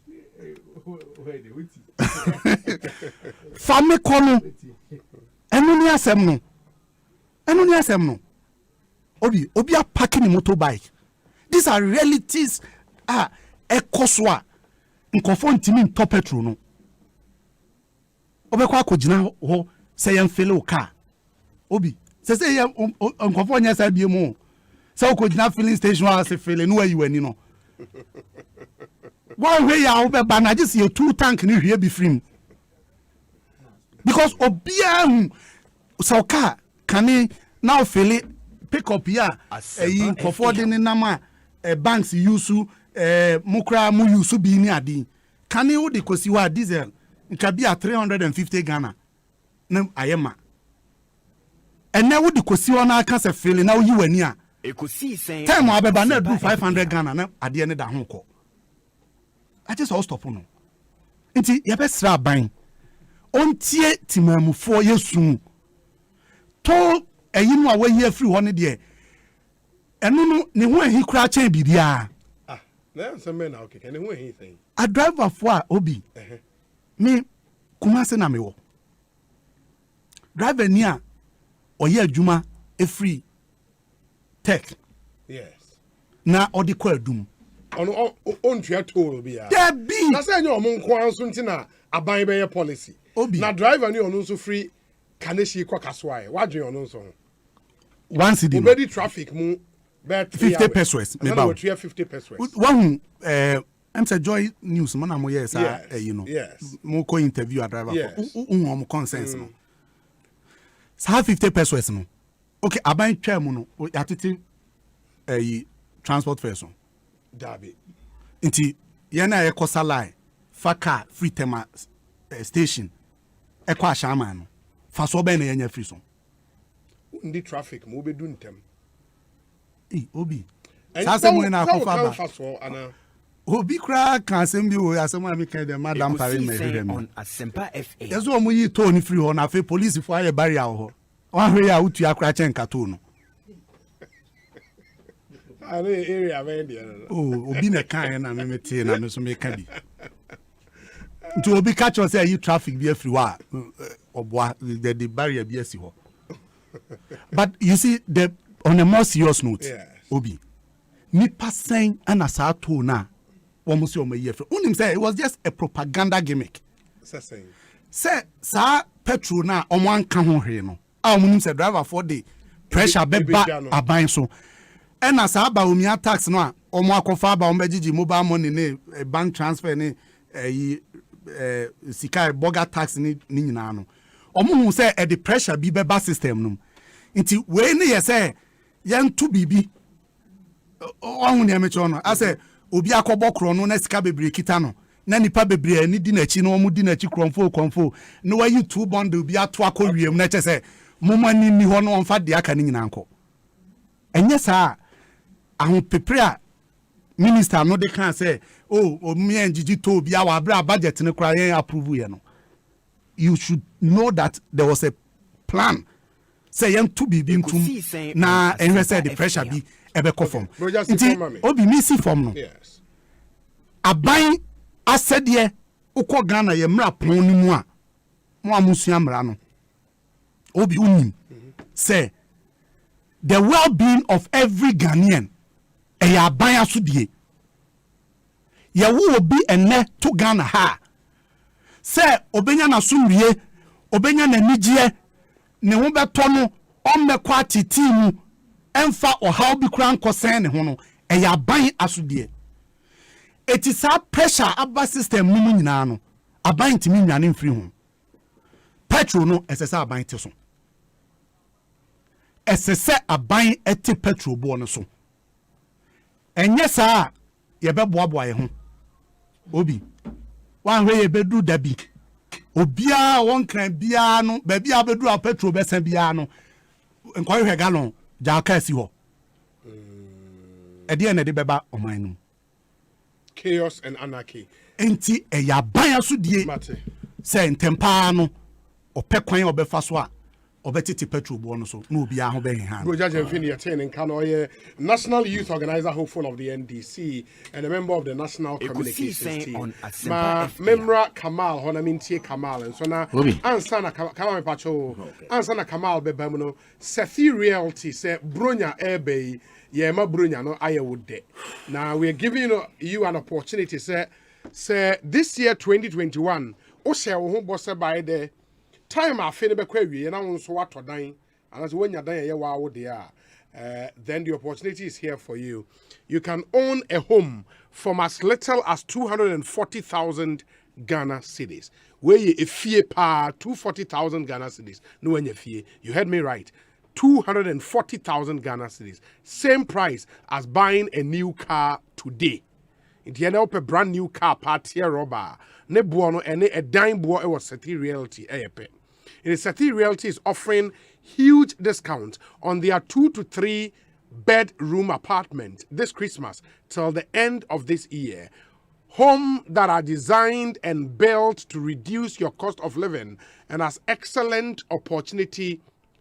fame kono enu ni asem no obi a parking motorbike. These are realities ekoswa nkofo ntimi ntop petrol no obekwa akogina ho say yem fele o car obi say yem nkofo nya say biemu say okogina filling station a say fele no ayi wani no one way ya obeba na just your 2 tank ni hwe bi free because obia so car can now fele pick up here nkofo de ni nama banks use mukra mu use bi ni adi can you de kosi wa diesel nka bi a 350 Ghana na ayema ene wo de kosi ona aka se fele na yi wani a Ekosiisen time abeba na do 500 Ghana na ade ne da ho ko I just all stop no nti ye be sra ban ontie timamufo yesu to eyinu a wayi afiri ho ne de enu no ne ho ahi kura chen bibia na some na okay ne ho ahi thing a driver for obi me kuma se na me wo driver ni a oye adwuma efiri tech yes na odi kwa adum on tua toll bia yeah bi na say nyo mo nko anso ntina aban be policy obi na driver ni onu nso free kaneshi kwa kaswae wadwe onu nso one city obedi traffic mu 50 pesos me ba 50 pesos one I'm say joy news man am yes you know yes mo ko interview a driver for mo consent no sa 50 pesos no okay aban twa mu no atete transport person dabi nti ye na ekosa line faka free tema station ekwa ashama no fa so be na yenya free so ndi traffic mo bedu ntem obi sasa mo na akofa ba obi kra kan sem bi o asem am kan de madam pare me hwehwe me Asempa FA yeso mo yi to ni free ho na fe police fo aye barrier ho wa hwe ya utu akra chen kato no area vendia obi na kan na me mete na me so me ka bi nti obi catch us say you traffic be free wa oboa the barrier be asi ho but you see the on a more serious note obi ni pasen ana sa to na wo mo se o mayi free unim say it was just a propaganda gimmick say sa petrol na o mo anka ho hwe no a mo nim say driver for the pressure be ba aban so ena sa ba omia tax no a o mo akofa ba o mbegigi mobile money ne bank transfer ne sika boga tax ni nyina no o mo hu say e the pressure bi be ba system no nti we ne ye say yan to bibi ohun ne mecho no ase obi akobokro no na sika bebre kita no na nipa bebre ani di nachi no mu di nachi kromfo no wa YouTube bond obi ato akowiem na che say momani ni ho no onfa de aka ni nyina nko enye sa ahun pepre a minister no de kan say o me njiji to obi awa bra budget ne kra yen approve ye no you should know that there was a plan say yan to be bintum na enwe say the pressure bi ebe kofom nti obi mi si form no yes aban asede ukọ Ghana ye mra pon ni mu a mo amusua mra no obi unim say the well-being of every Ghanaian aban asodie ye wo obi enne to Ghana ha say obenya na sumrie obenya na nigye ne ho beto no ommekwa atiti mu emfa ohaw bi kran kosen ne ho no aban asodie etisa pressure aba system mu nyina no aban timi nwane mfiri ho petrol no esese aban te so esese aban ete petrol bo no so enye saa ye beboaboa ye ho obi wan hwe ye bedu dabi obia won kran bia no ba bia bedu a petrol besen bia no enquire he gallon jaka si ho e de na de beba oman no chaos and anarchy enti e ya ban aso die se ntempa no opɛ kwan obefa so a obetiti petrol bo no so na obi a ho be han bro judge Mfini attending Kanoye national youth organizer hopeful of the NDC and a member of the national communications team ma memra Kamal honamintie Kamal and so na ansa na Kamal pacho ansa na Kamal bebam no Sethi reality say bronya ebe ye ma bronya no ayewode now we are giving you an opportunity say this year 2021 o share wo ho boss by the time I feel be kwawie na won so watodan and so when you dan ye wa wo there then the opportunity is here for you. You can own a home from as little as 240,000 Ghana cedis. Where you a fee pa 240,000 Ghana cedis. No when you fee. You heard me right. 240,000 Ghana cedis. Same price as buying a new car today. It you know a brand new car part here rubber. Ne buono ene a dime boy it was Sethi Realty epe. Sethi Realty is offering huge discount on their 2 to 3 bedroom apartment this Christmas till the end of this year. Homes that are designed and built to reduce your cost of living and has excellent opportunity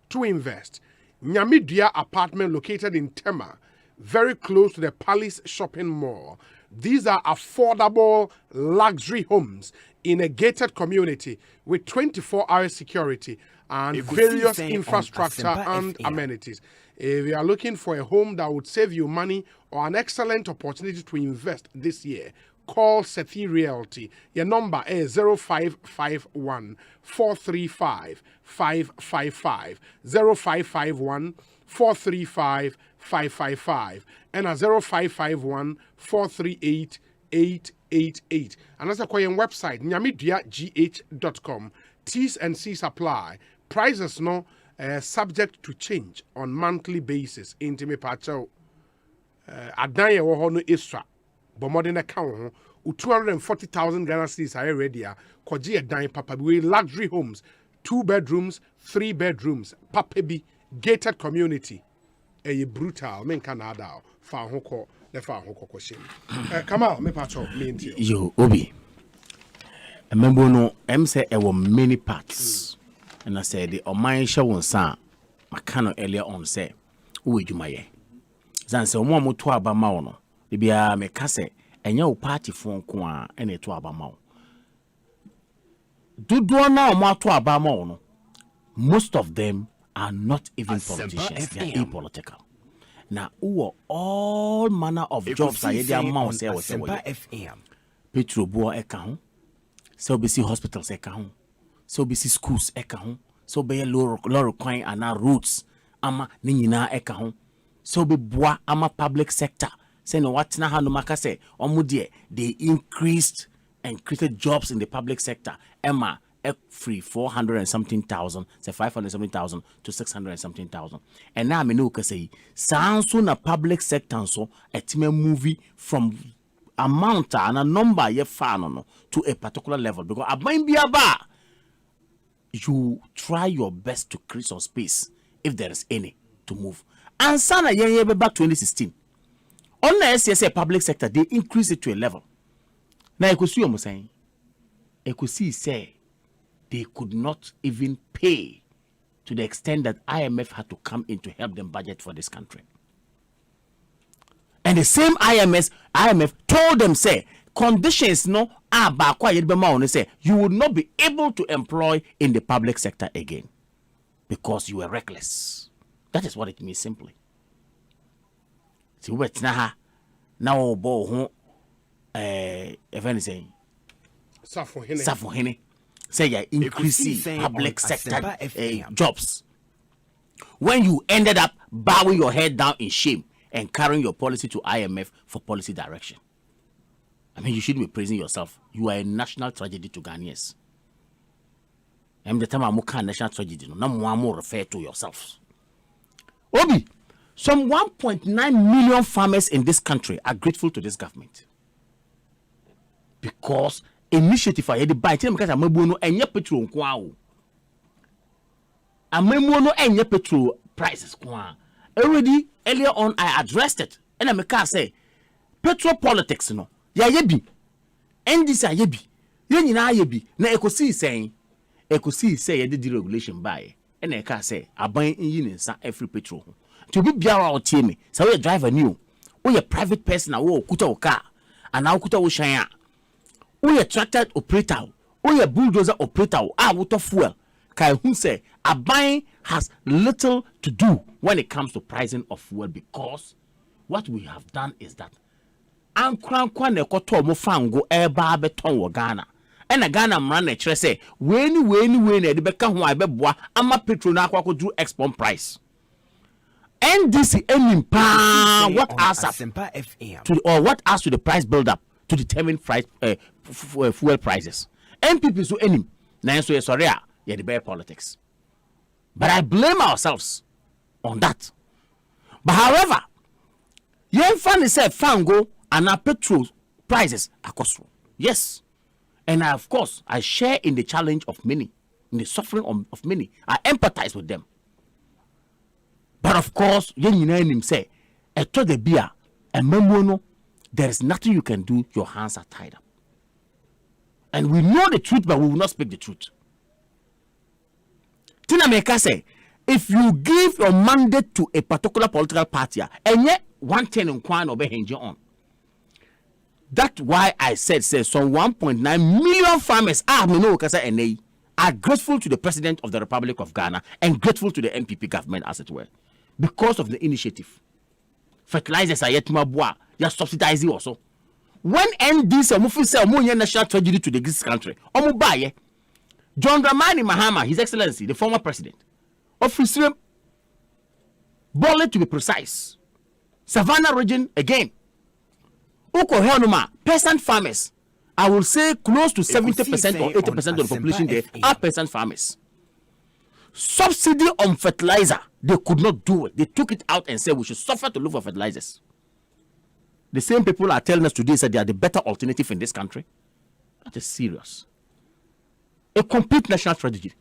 to invest. Nyamidua apartment located in Tema, very close to the Palace Shopping Mall. These are affordable luxury homes in a gated community with 24-hour security and various infrastructure and amenities. If you are looking for a home that would save you money or an excellent opportunity to invest this year, call Sethi Realty. Your number is 0551 435 555 0551 435 555 and a 0551 438 888. And that's a website nyamiduagh.com. T's and C's apply. Prices no subject to change on monthly basis. Intime pacho adanye wo ho no extra. But more than account 240,000 Ghana cedis are ready. Koji a dime papa we luxury homes, 2 bedrooms, 3 bedrooms, papebi gated community. A brutal men Canada fa hoko le fa hoko question. Kamal me pacho me nti. Yo Obi. Remember no say there were many parts. And I said the Oman Shawon San Makano earlier on say Uwe Jumaye. Zan se omo moto aba ma no. De bia me ka se enya o party fon ko a ene to aba ma. Dodo na omo ato aba ma no. Most of them are not even politicians. They are apolitical. Now, all manner of jobs are there. Amount say Asempa FM. Petro boa eka so be see hospitals eka so be see schools eka so be low coin and roads ama ni nyina eka so be boa ama public sector. Say no what na hanu maka say omo de they increased and created jobs in the public sector. Emma free 400 and something thousand, say 500 something thousand to 600 and something thousand. And now I know say sounds so na public sector so a team movie from amount and a number ye fan to a particular level because I might be about you try your best to create some space if there is any to move. And sana ye back 2016. On the SSA public sector they increase it to a level. Now I could see what saying. I could see say they could not even pay to the extent that IMF had to come in to help them budget for this country. And the same IMF told them, say, conditions no say you would not be able to employ in the public sector again because you were reckless. That is what it means simply. See what now bo if anything Safo say you're increasing public sector jobs. When you ended up bowing your head down in shame and carrying your policy to IMF for policy direction. I mean, you shouldn't be praising yourself. You are a national tragedy to Ghanaians. And the time I'm national tragedy, no more refer to yourselves. Obi, some 1.9 million farmers in this country are grateful to this government. Because initiative I had buy because I'm no enye petrol nkwa o. Amemo no enye petrol prices. Already earlier on, I addressed it. And I can say, petrol politics, no. Ya yebi. NDC yebi. Yen na yebi. Na Ekosiise saying, Ekosiise say the deregulation by. And I can say, I buy in units every petrol. To be biara or team, so we drive a new. We a private person, or kuta o car, and now kuta o shaya. We a tractor operator, we a bulldozer operator, water fuel. Kai who say, a buying has little to do when it comes to pricing of fuel, because what we have done is that Ankran ne koto mo fango eba beton wo Ghana. And a Ghana man na chere say, when e de beka ho abeboa ama petrol na akwa do export price. NDC aiming pa what Asempa FM to or what adds to the price build up to determine price fuel prices. MPP so aiming na so sorry yeah the bear politics. But I blame ourselves on that. But however, yen fan say fango and our petrol prices are costly. Yes. And of course, I share in the challenge of many, in the suffering of many. I empathize with them. But of course, yen say, eto the beer, and memono, there is nothing you can do, your hands are tied up. And we know the truth, but we will not speak the truth. Tina Meka say, if you give your mandate to a particular political party, and yet 110 in Kwan or Behenji on. That's why I said some 1.9 million farmers are grateful to the President of the Republic of Ghana and grateful to the MPP government, as it were, because of the initiative. Fertilizers are yet more, you are subsidizing also. When NDC Mufi say a national tragedy to this country, John Dramani Mahama, His Excellency, the former president of Israel, Bole to be precise, Savannah region again. Peasant farmers, I will say close to 70% or 80% of the population there are peasant farmers. Subsidy on fertilizer, they could not do it. They took it out and said we should suffer to look for fertilizers. The same people are telling us today that they are the better alternative in this country. That is serious. A complete national tragedy.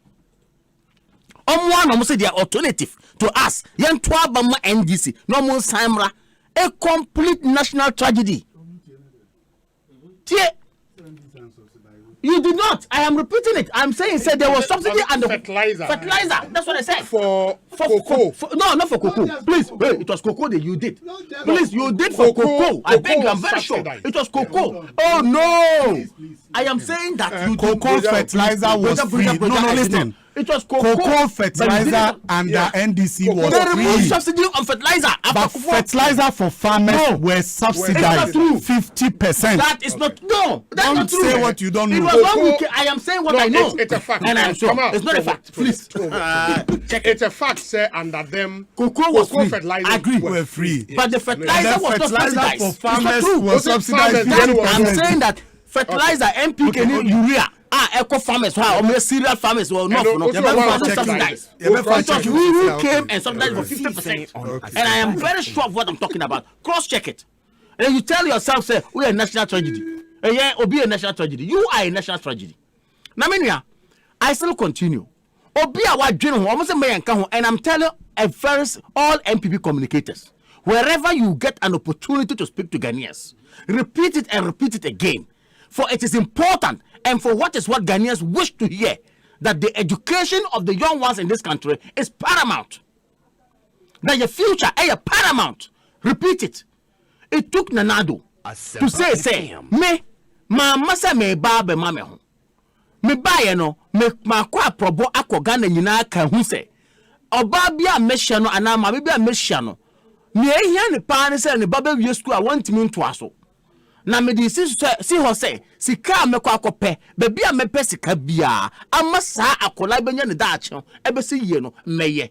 Almost say they are alternative to us. Yan Bama NDC, no more Samra. A complete national tragedy. You did not. I am repeating it. I'm saying said there was subsidy and the fertilizer. That's what I said. For cocoa. No, not for cocoa. Please, wait, it was cocoa that you did. Please, you did for cocoa. I beg you, I'm very sure. It was cocoa. Oh no. I am saying that you cocoa fertilizer was free. No, listen. It was cocoa fertilizer and the NDC was free. Subsidy on fertilizer. But fertilizer for farmers were subsidized 50%. That is not no. That's don't not true. Say what you don't know. I am saying what I know. It's a fact. And I'm sure. It's not a fact. Please. Check. It's a fact, sir, under them. Cocoa was free. Fertilizer I agree. Were free. But the fertilizer was not subsidized. For farmers was subsidized. I'm saying that fertilizer, NPK, urea. Eco farmers, cereal farmers were not subsidized. It was we who came and subsidized for 50%. And I am very sure of what I'm talking about. Cross check it. And you tell yourself, say, we are a national tragedy. And yeah, or be a national tragedy. You are a national tragedy. Now, I still continue. And I'm telling all MPP communicators, wherever you get an opportunity to speak to Ghanaians, repeat it and repeat it again. For it is important, and for what Ghanaians wish to hear, that the education of the young ones in this country is paramount. That your future is paramount. Repeat it. It took Nanado to say, me, ma masa me ba be ma me ho. Me ba ye no, me ma kwa probo akọ Ghana nyina ka hu se. Oba bia mehia no ana ma bia mehia no. Me ehia ne pa ne se ne baba wie school a wantimi nto aso. Na me di si ho say sika me kwa akopɛ be bia me pɛ sika bia amasa akola benya ne da ache ebe si ye no meye.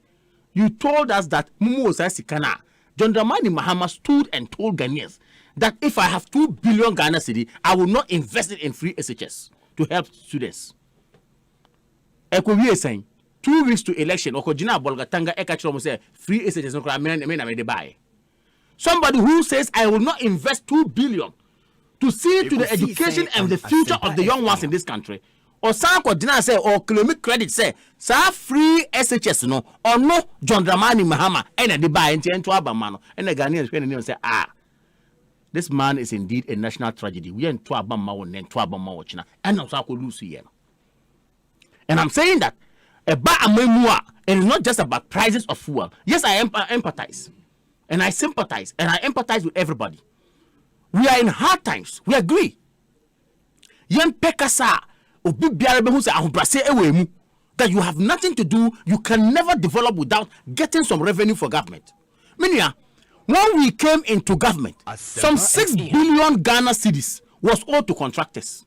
You told us that mumu osa sika na. John Dramani Mahama stood and told Ghanaians that if I have 2 billion Ghana cedi, I will not invest it in free SHS to help students. Ekowie saying 2 weeks to election, Okojina Bolgatanga Ekachiro say free SHS no me buy. Somebody who says I will not invest 2 billion to see to the education and the future of the young ones in this country. or Sanko dina say or claim credit say sa free SHS no or no John Dramani Mahama and the buy into Abamano and the Ghanaians say this man is indeed a national tragedy. We are in Twabama and Twabama China and I'm so lose here. And I'm saying that it is not just about prices of fuel. Yes, I empathize and I sympathize and I empathize with everybody. We are in hard times. We agree. Yen pekasa obi biara be hu se ahobrase ewemu that you have nothing to do, you can never develop without getting some revenue for government. Minia, when we came into government, some 6 billion Ghana cedis was owed to contractors.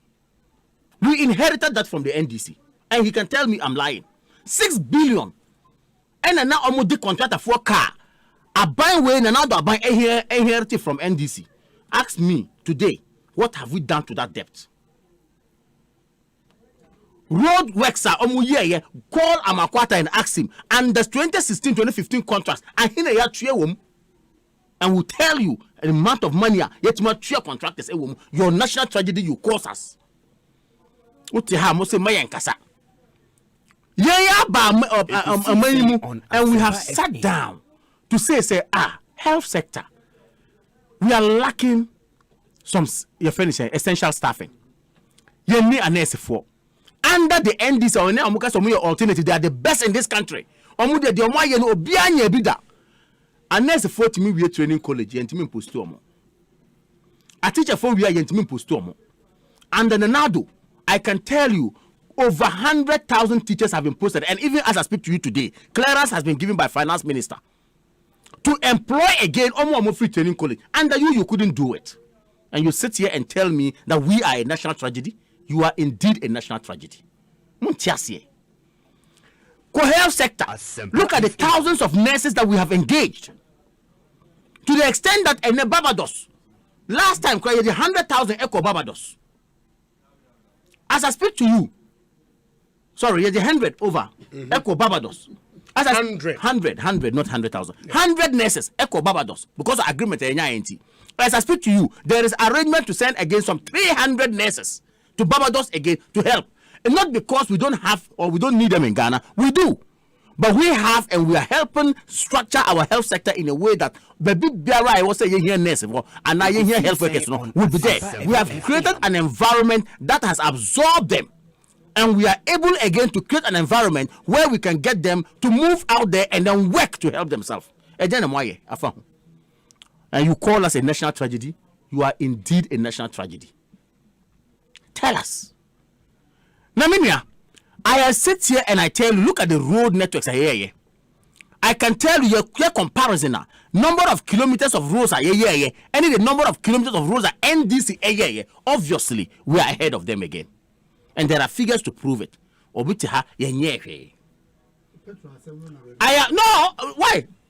We inherited that from the NDC. And he can tell me I'm lying. 6 billion. And now almost the contractor for car. I buy way and now I buy inherited from NDC. Ask me today, what have we done to that debt? Road works are almost year. Call Amakwata and ask him. And the 2016-2015 contracts, and here they are and will tell you the amount of money yet much three contractors. Your national tragedy you cause us. And we have sat down to say health sector, we are lacking some essential staffing. You need a nurse for under the NDC or some alternative. They are the best in this country. A nurse for to me we are training college and to me post to a teacher for we are to me post to and the Nado, I can tell you over 100,000 teachers have been posted, and even as I speak to you today, clearance has been given by finance minister to employ again almost free training college. Under you couldn't do it, and you sit here and tell me that we are a national tragedy. You are indeed a national tragedy. Health sector. Look at the thousands of nurses that we have engaged. To the extent that in Barbados, last time created 100,000 Eco Barbados. As I speak to you, sorry, the 100 over Eco Barbados. As 100, not 100,000. 100 nurses, Eco Barbados, because of agreement in INT. As I speak to you, there is arrangement to send again some 300 nurses to Barbados again to help. And not because we don't have or we don't need them in Ghana. We do. But we have and we are helping structure our health sector in a way that the big BRI I was saying here nurse and now here health workers will be there. We have created an environment that has absorbed them. And we are able again to create an environment where we can get them to move out there and then work to help themselves. And you call us a national tragedy? You are indeed a national tragedy. Tell us. Naminia, I sit here and I tell you, look at the road networks here. I can tell you your comparison now. Number of kilometers of roads are here. And the number of kilometers of roads are NDC here. Obviously, we are ahead of them again. And there are figures to prove it. Why?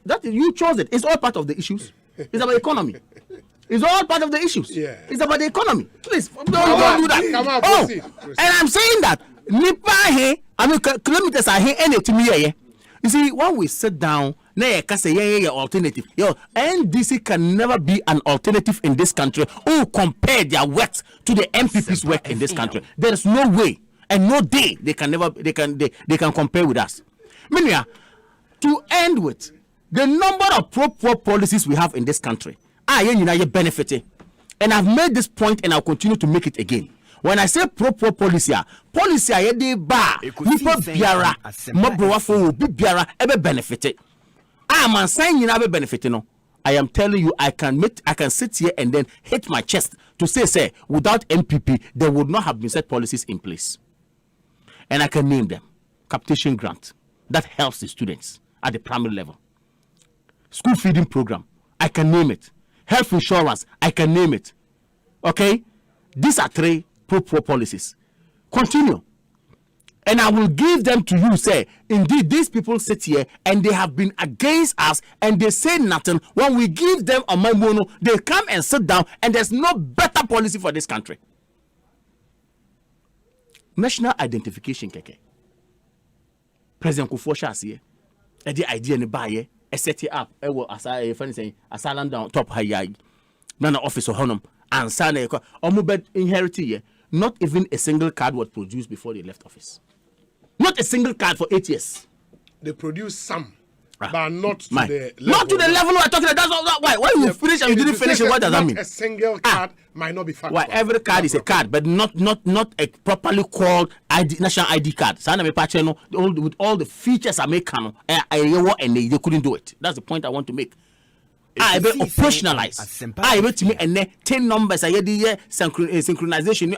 That you chose it. It's all part of the issues. It's about economy. It's all part of the issues. Yeah. It's about the economy. Please, don't do that. Come on, proceed. And I'm saying that kilometers are here and to me. You see, when we sit down, alternative. NDC can never be an alternative in this country who compare their work to the MPP's work in this country. There is no way and no day they can compare with us. Minia, to end with the number of pro-poor policies we have in this country. I benefited, and I've made this point and I'll continue to make it again. When I say pro-poor policy, de ba nipa biara mabroafo bi biara ebe benefited. I am saying you never benefited no. I am telling you I can sit here and then hit my chest to say without MPP there would not have been set policies in place. And I can name them. Capitation grant that helps the students at the primary level. School feeding program, I can name it. Health insurance, I can name it. Okay? These are 3 pro-poor policies. Continue. And I will give them to you, say, indeed, these people sit here and they have been against us and they say nothing. When we give them a mamono, they come and sit down and there's no better policy for this country. National identification, keke. President Kufuor is here. The idea in the buyer. Set it up. As I say, asylum down top high. None office or honum and son. Omubed inherit here. not even a single card was produced before they left office. Not a single card for 8 years. They produced some, but not to the level. Not to the level we're talking about. That's why. Why you finish and you didn't finish it, what does that mean? A single card might not be factual. Why every card is a card, but not a properly called national ID card. With all the features I make, and they couldn't do it. That's the point I want to make. I will operationalize. I will to me and 10 numbers. I had the synchronization.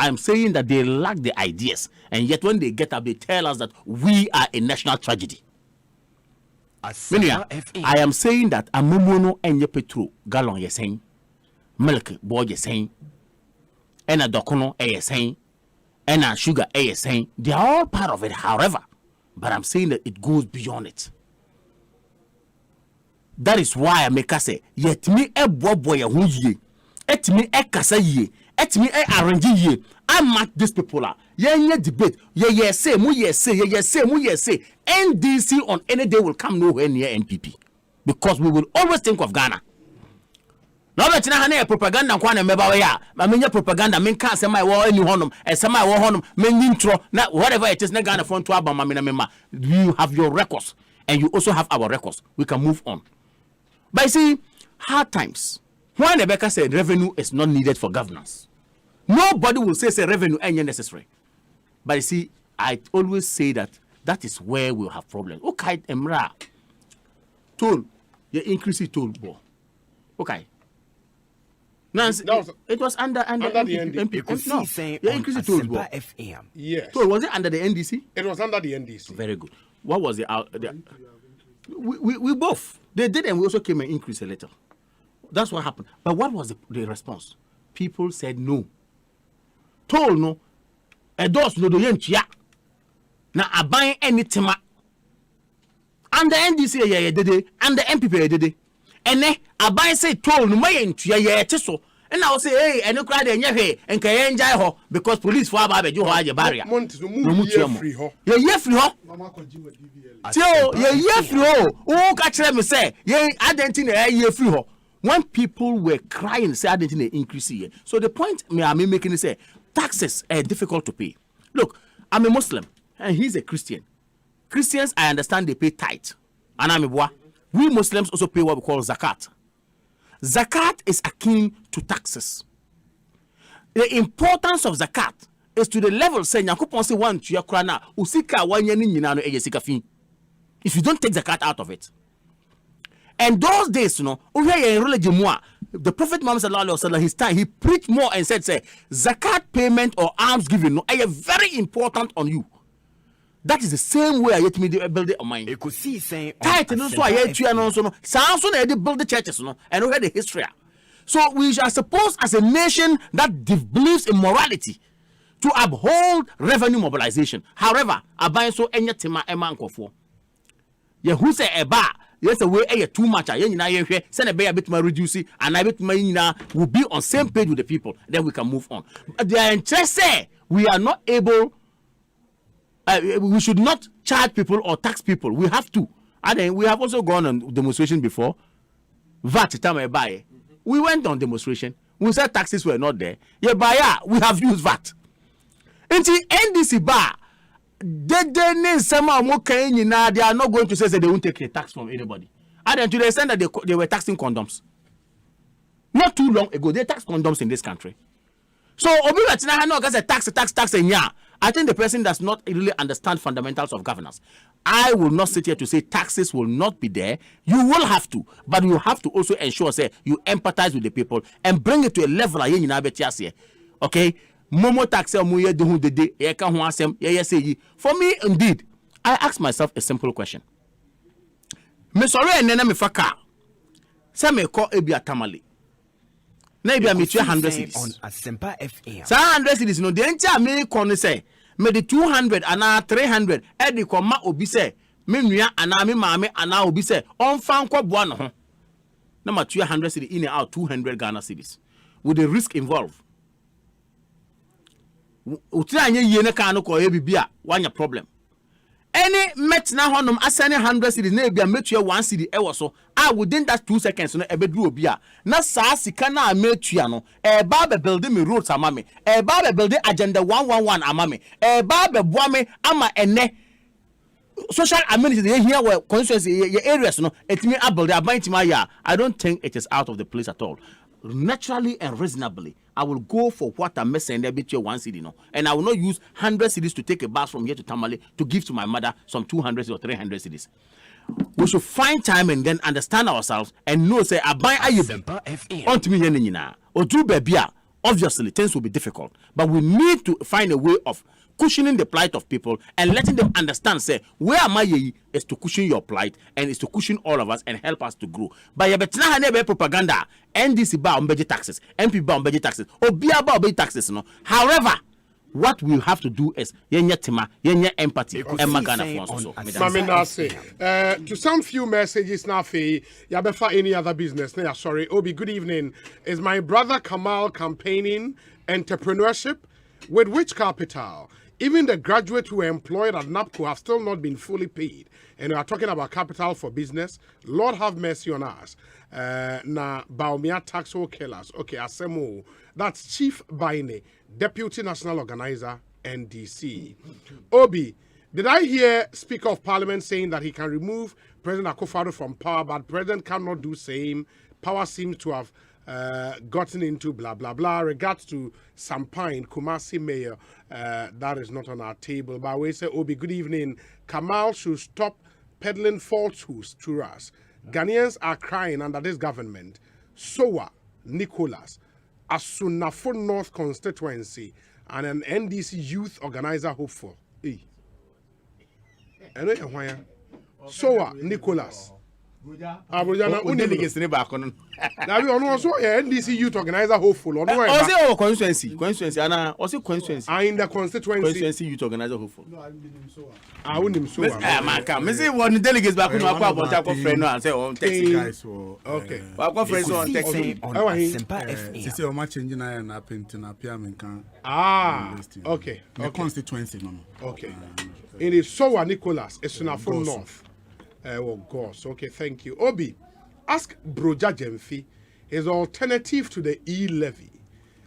I am saying that they lack the ideas, and yet when they get up, they tell us that we are a national tragedy. I am saying that amomono enye petrol gallon ye saying, milk boy ye saying, and a dokono ye saying, and a sugar ye saying. They are all part of it, however, but I'm saying that it goes beyond it. That is why I make us say, yet me a boy who ye, et me a kasa ye. Et me arrange ye. I match these people are. Yeah, debate. Yeah, say, say. NDC on any day will come nowhere near NPP. Because we will always think of Ghana. Now that you propaganda kwana meba ya. I mean propaganda mean can't say my war any honum and some my war honum mean intro not whatever it is na Ghana phone to abama mema. You have your records and you also have our records. We can move on. But you see, hard times. When Rebecca said revenue is not needed for governance. Nobody will say revenue ain't necessary. But you see, I always say that is where we'll have problems. Okay, Emra. Toll. You increase it toll. Okay. Nancy, it was under the NDC. No, you increase it toll. FM. Yes. So was it under the NDC? It was under the NDC. Very good. What was we both. They did, and we also came and increased a little. That's what happened. But what was the response? People said no. Toll no. Endorse no do yentia. Na aban anything. And the NDC did and the MPP did. And then aban say toll no may yentia so. And I will say, hey, and no crowd and ye and can enjoy her because police for about you have your barrier. No free ho. Ye free ho. So ye free ho. Oh, catch them say, ye identity ye free ho. When people were crying, say identity increase here. So the point I'm making is say taxes are difficult to pay. Look, I'm a Muslim and he's a Christian. Christians, I understand they pay tithe. And I'm a boy. We Muslims also pay what we call zakat. Zakat is akin to taxes. The importance of zakat is to the level say Yakupon say one to your krana usika wanyani nyinano ejesika fin. If you don't take zakat out of it. And those days, the Prophet Muhammad sallallahu alaihi wasallam, his time, he preached more and said, say, zakat payment or alms giving are very important on you. That is the same way I yet me build it on mine. Ekosiisen On Asempa. So I build the churches, and we had the history. So we are supposed as a nation that believes in morality to uphold revenue mobilization. However, abai so enya tema ema nkofo. Ye who say eba yes way too much ye nyina ye hwe say na be a bit ma reduce and I bit ma nyina will be on same page with the people, then we can move on. The interest say we are not able we should not charge people or tax people. We have to. And then we have also gone on demonstration before. VAT time buy. We went on demonstration. We said taxes were not there. Yeah, buy we have used VAT. Until NDC bar, they are not going to say that they won't take a tax from anybody. And then to the extent that they were taxing condoms. Not too long ago, they taxed condoms in this country. So Obi Latina no gets a tax and yeah. I think the person does not really understand fundamentals of governance. I will not sit here to say taxes will not be there. You will have to, but you have to also ensure say you empathize with the people and bring it to a level okay? Momo tax for me, indeed, I ask myself a simple question. Me sorry and then me faka. Say me call ebia tamale. Maybe I'm 100 cities. On Asempa FM. 100 cities. No, the entire me corner say, me the 200 and 300. Edi koma obi say, me nuya ana me mame ana obi say, on fan kwa buano ho. Number 200 cities in and out 200 Ghana cities. With the risk involved. Utira nye yene kano ko ebibia wanya problem. any met na honum assign 100 cities na ebia metua 1 city ewo so within that 2 seconds no ebedru obi a na saa sika na metua no ba be build me roads ama me ba be build agenda 111 ama me ba be boa me ama ene social amenities here where constituency areas no etimi abuild abantima ya. I don't think it is out of the place at all. Naturally and reasonably, I will go for what I'm missing there between 1 city, no, and I will not use 100 cities to take a bus from here to Tamale to give to my mother some 200 or 300 cities. We should find time and then understand ourselves and know say aban Asempa FM. On to me yenina or do bebia. Obviously, things will be difficult, but we need to find a way of cushioning the plight of people and letting them understand, say, where am I is to cushion your plight and is to cushion all of us and help us to grow. But you better have propaganda, NDC bar on budget taxes, MP bar on budget taxes, or BIA bar on budget taxes. No. However, what we have to do is yenya empathy and magana to some few messages now for yabefa any other business. Sorry, Obi, good evening. Is my brother Kamal campaigning entrepreneurship? With which capital? Even the graduates who were employed at NAPCO have still not been fully paid. And we are talking about capital for business. Lord have mercy on us. Na Baumia taxo killers. Okay, Asemo. That's Chief Baine, Deputy National Organizer, NDC. Obi, did I hear Speaker of Parliament saying that he can remove President Akufo-Addo from power, but President cannot do same? Power seems to have gotten into blah blah blah. Regards to Sampine, Kumasi Mayor, that is not on our table. But we say, Obi, good evening. Kamal should stop peddling falsehoods to us. Ghanaians are crying under this government. Sowa Nicholas, Asunafo North constituency, and an NDC youth organizer hopeful. Hey. Sowa Nicholas. NDC youth organizer hopeful. Constituency and also constituency. In the constituency youth organizer hopeful. I wouldn't so. Man, come. See one delegates back on our friend and say on taxi guys. Okay. Our friends on taxi. See how much engine I am painting up here. Okay. The constituency no. Okay. It is Sowa Nicholas. It's not from North. Oh gosh. Okay, thank you. Obi, ask Broja Jemfi his alternative to the e-levy.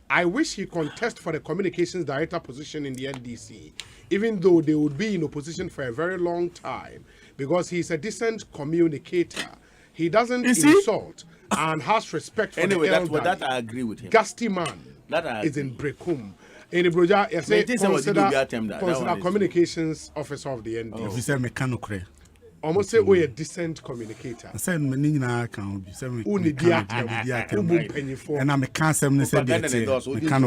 I wish he contest for the communications director position in the NDC, even though they would be in opposition for a very long time, because he's a decent communicator. He doesn't insult and has respect for the elderly. That I agree with him. Gusty man is in Brekum. In the Broja, consider communications officer of the NDC. Almost say we a decent communicator. I said me can be and I'm a cancer me say me can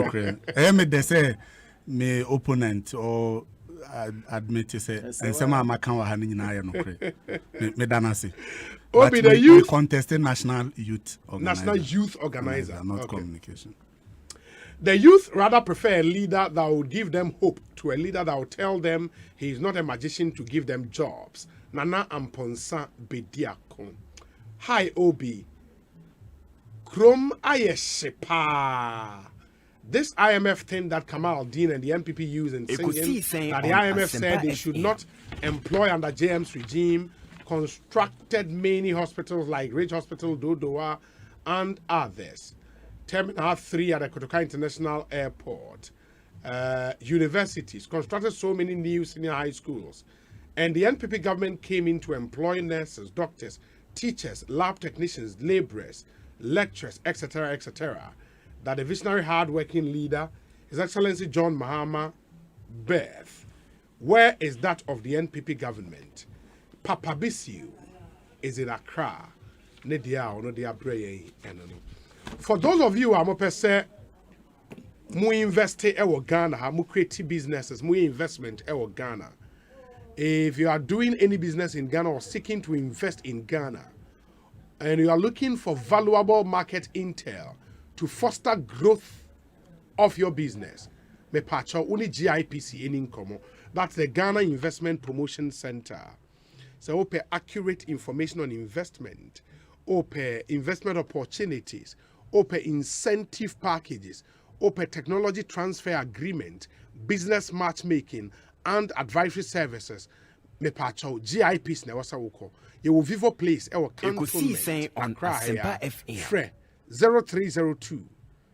me they say me opponent or admit say and some am can wa ni nyina no kre me dana say Obi the youth contested national youth organizer not communication. The youth rather prefer a leader that will give them hope to a leader that will tell them he is not a magician to give them jobs. Nana Amponsa Bediakon. Hi Obi. Krom Ayeshepa. This IMF thing that Kamal Dean and the MPP use in singing that the IMF said they should not employ under JM's regime, constructed many hospitals like Ridge Hospital, Dodoa, and others. Terminal 3 at the Kotoka International Airport. Universities, constructed so many new senior high schools. And the NPP government came in to employ nurses, doctors, teachers, lab technicians, laborers, lecturers, etc., etc. That the visionary, hard-working leader, His Excellency John Mahama Beth, where is that of the NPP government? Papa Bisiu is in Accra. For those of you who are more say, mu invest in Ghana, mu create businesses, mu investment in Ghana. If you are doing any business in Ghana or seeking to invest in Ghana, and you are looking for valuable market intel to foster growth of your business, me pacho uni GIPC in income. That's the Ghana Investment Promotion Center. So open accurate information on investment, open investment opportunities, open incentive packages, open technology transfer agreement, business matchmaking, and advisory services. me pacho GIPs na wasa woko. You will Vivo Place Ekosiisen On Asempa FM. Fre 0302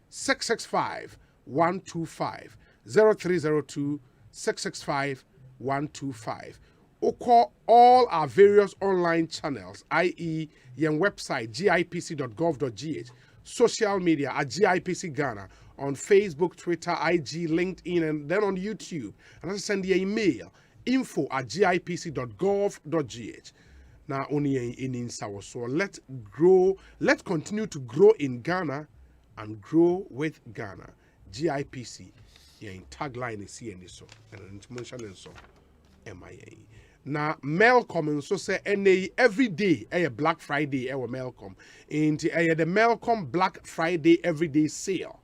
665 125 0302 665 125. Oko all our various online channels, i.e. your website gipc.gov.gh, social media at GIPC Ghana, on Facebook, Twitter, IG, LinkedIn, and then on YouTube. And also send your email info@gipc.gov.gh. Now only in South. So let's continue to grow in Ghana and grow with Ghana. GIPC, your tagline is here so and mention so MIA. Now Melcom so say every day Black Friday Melcom into the Melcom Black Friday everyday sale.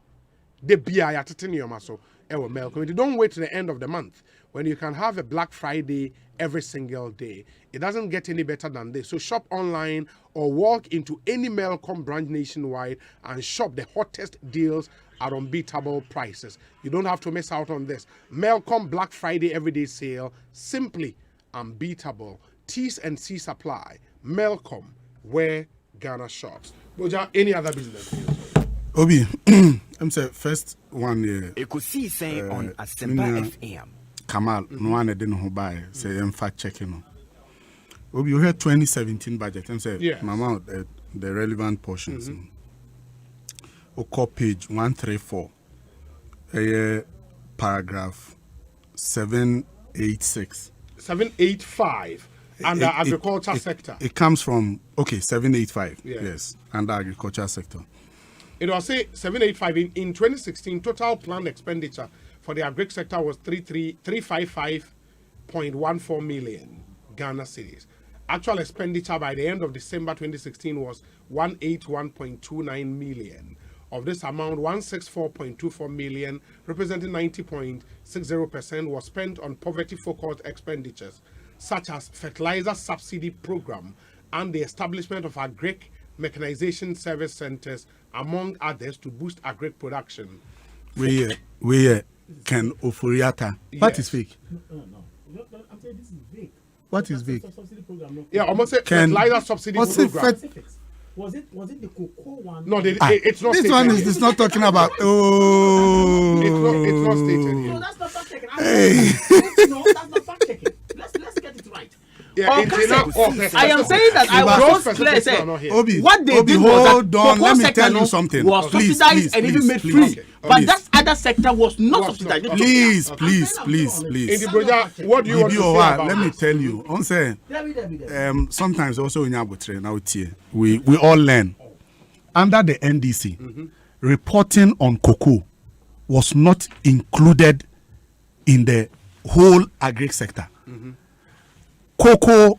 The BI at so Melcom. You don't wait to the end of the month when you can have a Black Friday every single day. It doesn't get any better than this. So shop online or walk into any Melcom branch nationwide and shop the hottest deals at unbeatable prices. You don't have to miss out on this. Melcom Black Friday everyday sale, simply unbeatable. T's and C supply. Melcom, where Ghana shops. Boja, any other business? Obi, I'm saying first one year. Ekosiisen On Asempa FM. Kamal, no one didn't know buy. Say I'm fact checking. Obi, you heard 2017 budget. I'm saying, yes. Mama, the relevant portions. Oko page 134. Paragraph 786. 785 under agriculture sector. It comes from 785. Yes, under agriculture sector. It will say 785 in 2016 total planned expenditure for the agri sector was 355.14 million Ghana cedis. Actual expenditure by the end of December 2016 was 181.29 million. Of this amount, 164.24 million, representing 90.60%, was spent on poverty-focused expenditures, such as fertilizer subsidy program and the establishment of agri mechanization service centers, among others, to boost agri production. We can Ofuriata. What is fake? No. I'm saying this is vague. What is vague? Yeah, almost a fertilizer subsidy program. Was it the cocoa one? No, it's not. This one is not talking about. Oh, it's not stated here. No, that's not fact checking. Hey. No, that's not fact checking. Let's get it right. Yeah, I am saying that I was clear. Obi, what they did hold was on. Let me tell you something. Was subsidized and even made free. But that other sector was not subsidized. Please. In the project, what do you want to say about Let me tell you. I'm saying, sometimes also in Abutre now we all learn. Under the NDC, reporting on cocoa was not included in the whole agri sector. Cocoa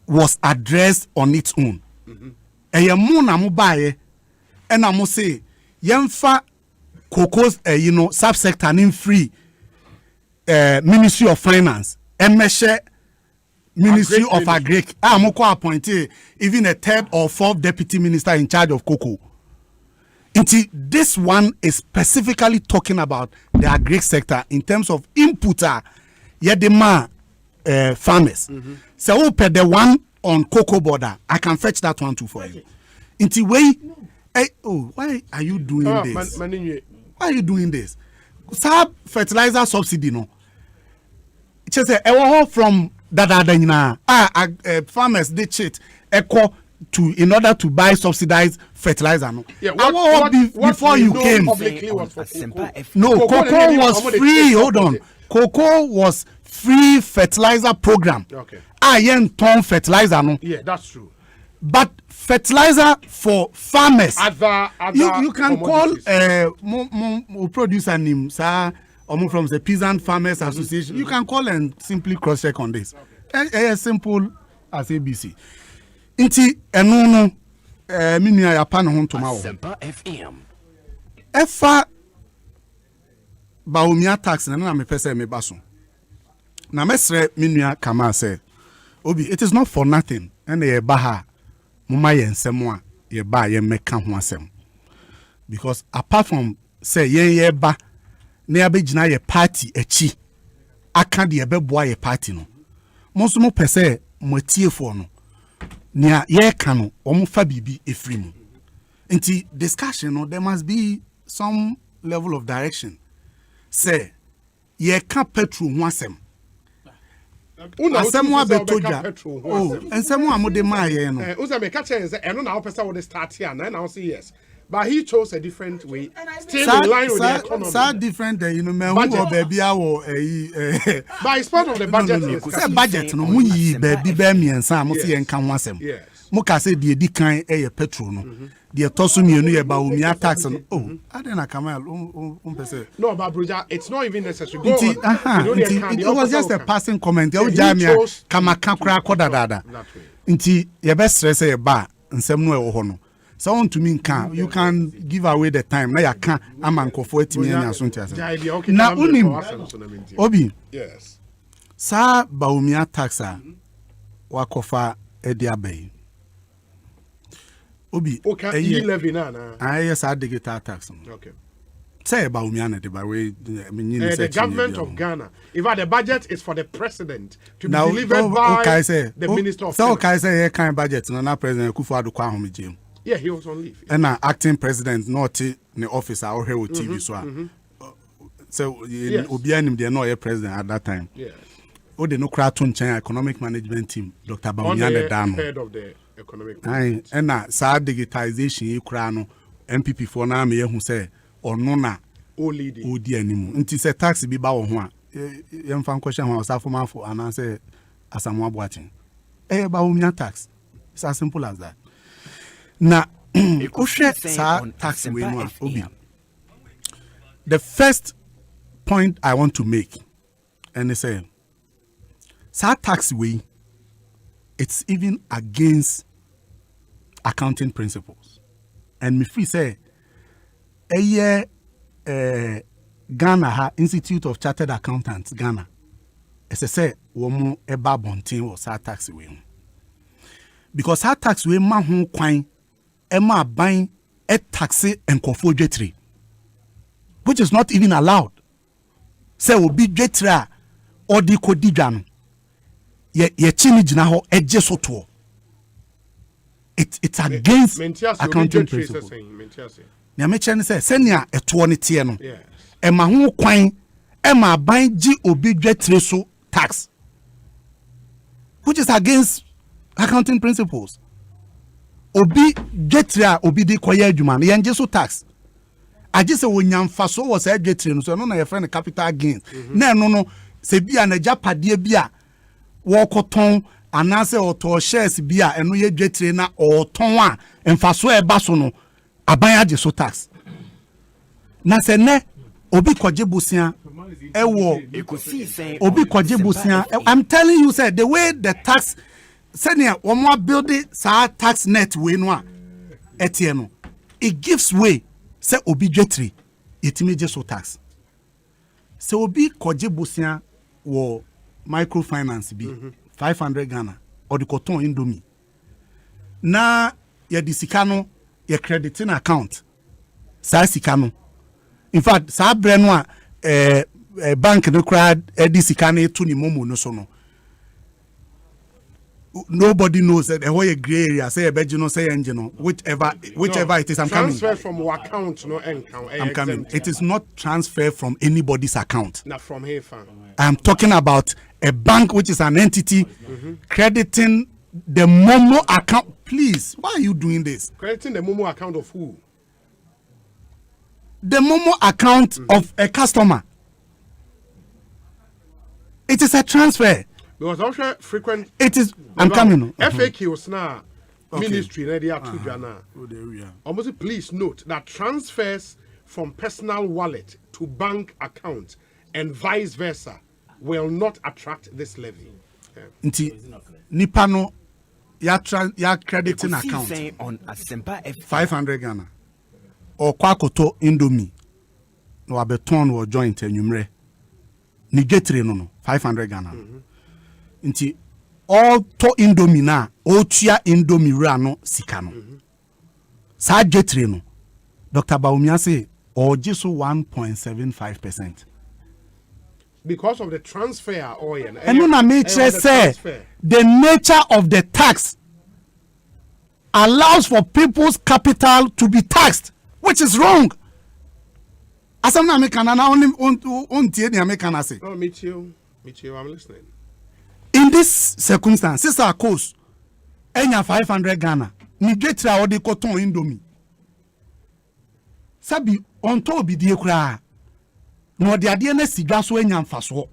was addressed on its own. And I must say, yemfa cocoa's subsector in free Ministry of Finance, MSH Ministry of Agri. I'm appointed even a third or fourth deputy minister in charge of cocoa. This one is specifically talking about the agri sector in terms of inputter, yedema farmers. So open the one on cocoa border. I can fetch that one too for you. Why are you doing this? Why are you doing this? Sub fertilizer subsidy no. Just say from farmers they cheat in order to buy subsidized fertilizer no. Before you came. No, cocoa was free. Hold on. Cocoa was free fertilizer program. Okay. Ton fertilizer no. Yeah, that's true. But fertilizer for farmers. You can call producer name sir from the Peasant Farmers Association. You can call and simply cross check on this. As simple as ABC. Inti enono minua ya pa no ho ntoma wo. Asempa FM. Efa baumia tax na me pese me baso. Na mesre minua kama say Obi, it is not for nothing. And ye baha muma ye nsemo a ye ba ye meka ho asem. Because apart from say ye ba na abegina ye party echi aka de ye beboa ye party no. Most mo pese mo tie for no. Nia ye kano omo fa bibi efri mu. Nti discussion no there must be some level of direction. Say ye ka petrol ho asem. Asem wa betoja. Oh, ensem wa mo de ma ye no. Uza me ka chen say eno na opesa wo de start here na now say yes. But he chose a different way. Still in line with the economy. So different, you know, man. Who baby our But it's part of the budget. Say budget no mu yi baby be me and Sam say en kan wasem. Mo ka say de kan petrol no. De toso mienu ye ba umia tax no. Oh, adena Kamal pese. No, but Bruja, it's not even necessary. Go on. It was just a passing comment. You jamia kama kan kra koda dada. Nti ye be stress ye ba nsem no e wo ho no. So on to me you can give away the time. Now you can amanko for 80 million na unim obi yes sa baumia taxa wakofa ediabe obi e-levy na yes digital tax okay say baumia na the way the government of Ghana if the budget is for the president to be delivered by the minister of so kai say kind budget na president Kufuor kwa homije. Yeah, he was on leave. And acting president not in the office or here with TV so Obianim they no president at that time. Yes. Oh, they no Kraton China economic management team, Dr. Bawumia Dano. Head of the economic management. And sad digitization you crano MPP for na me who say or no na odi animu. Nti say tax bi ba wo ho a. Yem fan question ho asafo for and say asamwa boatin. Bawumia tax. It's as simple as that. Na tax we no obi. The first point I want to make and they say tax way it's even against accounting principles. And me free say Ghana ha Institute of Chartered Accountants Ghana. As I say womo eba bontin was tax way. Because tax way ma ho kwan Emma buying a taxi and conforgetry, which is not even allowed. Say will be jetra or the codijan. Ye chini jinaho ejesoto. It's against accounting principles. Nyamechani say senya etuoni tieno. Emma hu kwan Emma buying G obi jetre so tax, which is against accounting principles. Obi getria obi di koye adwuma no yenje so tax agise wonyamfa so was a getria no so no na your friend capital gains na no no se bia na japade bia wo koton anase oto shares bia eno ye getria na oton a emfa so e ba so no aban age so tax na se ne obi koje busia ewo obi koje busia I'm telling you say the way the tax senior one more building sa tax net we no etieno it gives way say obligatory itimi je so tax se obi koje busia wo microfinance bi 500 Ghana or the cotton indomie na ye disikano ye crediting account sa sikano in fact sa bre no a bank no credit disikano to ni momo no so no. Nobody knows that the whole gray area say a bedino say engine whichever it is. I'm coming. Transfer from account no account. I'm coming. It is not transfer from anybody's account. Not from here. I'm talking about a bank which is an entity crediting the Momo account. Please, why are you doing this? Crediting the Momo account of who? The Momo account of a customer. It is a transfer. Because also frequent. It is. I'm coming. FAQs now. Ministry na dia to Ghana. Almost please note that transfers from personal wallet to bank account and vice versa will not attract this levy. Nti nipa no ya crediting account on Asempa 500 Ghana or kwakoto indomie no abeton or joint enumere ni getri no 500 Ghana. Nti all to indomie na otua indomie ra no sika no sa getri no Dr. Bawumia say or just 1.75%. because of the transfer oil. And no make say the nature of the tax allows for people's capital to be taxed, which is wrong. As I'm American, and I only want the American say. Oh, meet you, I'm listening. In this circumstance, this our cost. Enya 500 Ghana. Ni get ra odi cotton indomie. Sabi on to bi die kura. No de ade na sidwa so enya mfaso.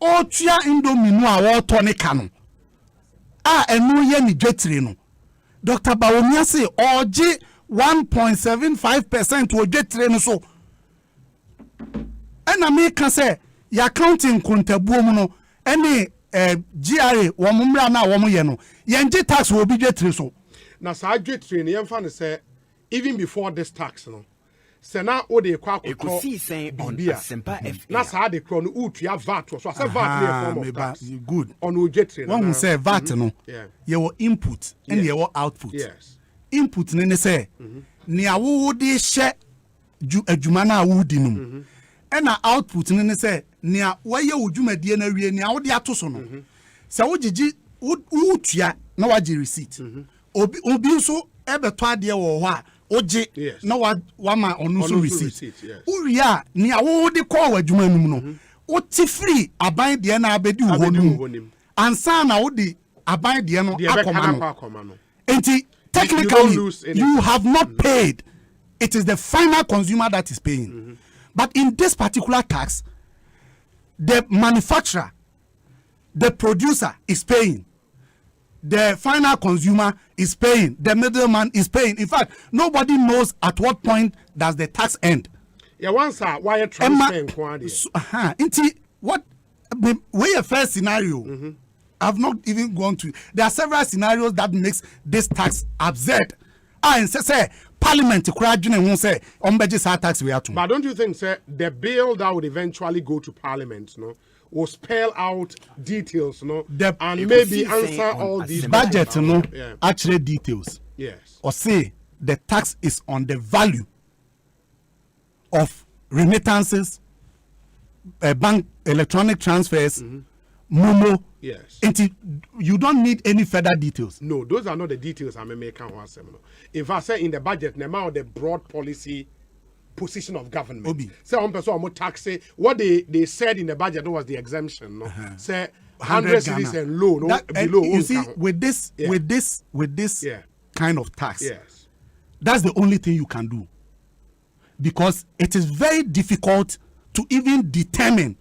O tua indomie no a wo to ne ka no. A enu ye ni dwetire no. Dr. Bawumia say oje 1.75% wo dwetire no so. Ena me ka say ya counting kontabuo no any GRA womumra na womoye no yenje tax will be dwetire so. Na sa dwetire no yemfa ne say even before this tax no se na o de kwa Ekosiisen On Asempa FM. Na sa de kro no utua VAT so say VAT na form of tax. Good. On dwetire no. One say VAT no. Your input and your output. Yes. Input ne say ni awo de hye adwuma na awo di no. And output ne say ni waye odwumadie na wie ni awo de ato so no. Se wo gigi utua na waje receipt. Obi nso ebeto ade wo ho a oje na wa onu so receipt. Uria ni awo de call adwuma num no. O ti free aban de na abedi wo no. Ansa na wo de aban de no akoma no. Enti technically you have not paid. It is the final consumer that is paying. But in this particular tax, the manufacturer, the producer is paying. The final consumer is paying. The middleman is paying. In fact, nobody knows at what point does the tax end. Yeah, once wire transfer what way a first scenario. I've not even gone to. There are several scenarios that makes this tax absurd. And say Parliament won't say tax we have to. But don't you think, sir, the bill that would eventually go to Parliament, no, will spell out details, no, and maybe answer all these budget, no, actually details. Yes. Or say the tax is on the value of remittances, bank electronic transfers, Momo. Yes. You don't need any further details. No, those are not the details I'm making. If I say in the budget, now the broad policy position of government. Say on person more tax. What they said in the budget was the exemption. No, say 100 cities and low, no below. You see, with this kind of tax, that's the only thing you can do, because it is very difficult to even determine.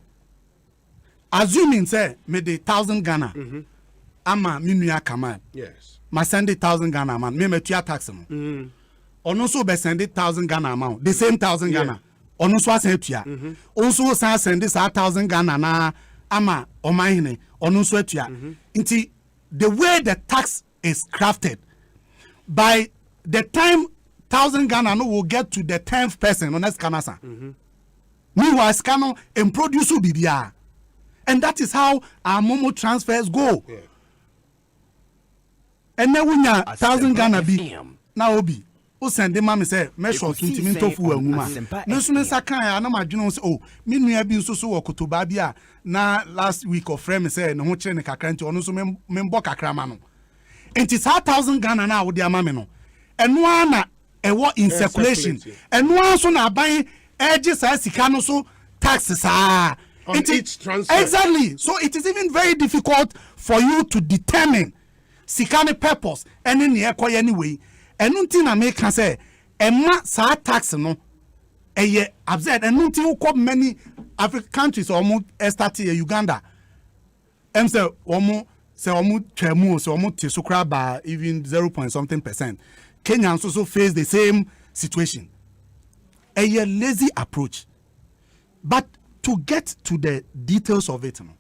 Assuming say me the 1,000 Ghana, ama minuya kaman. Yes. Ma send 1,000 Ghana man, me tuya tax no. Ono so be send 1,000 Ghana amount, the same 1,000 Ghana. Ono so send tuya. Also send this 1,000 Ghana na ama omahine. Ono so tuya. Inti the way the tax is crafted, by the time 1,000 Ghana no will get to the 10th person on next kanasa. Meanwhile, scano and produce bibia. And that is how our Momo transfers go. Yeah. And then when you 1,000 Ghana be now obi, o send the mama say me short 20 minutes fu anuma. No so nsa kan ya na madwene say oh, me nua bi nso so wokotoba bia na last week of frame say no ho kire ne kakra nti ono so me mbo kakra ma no. Enti 1,000 Ghana na wo de ama me no. Eno ana ewo in circulation. Eno anso na aban eje sa sika no so taxes on each transfer. Exactly. So it is even very difficult for you to determine sikane purpose any near anyway. And nothing I make can say emma sa tax no eye absurd and nothing who come many African countries almost start Uganda. Say almost tremu so almost tisukra by even 0.something%. Kenyans also face the same situation. A lazy approach. But to get to the details of it, no.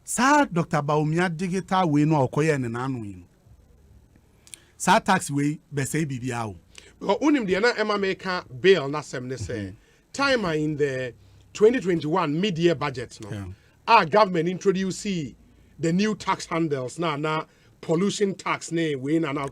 Sir Dr. Bawumia digital way no okoye ne nanu yin. Sir tax way be say bibia o. Because unim de na Emma make bill na sem ne say time in the 2021 mid-year budget no. Our government introduce the new tax handles na pollution tax ne we na now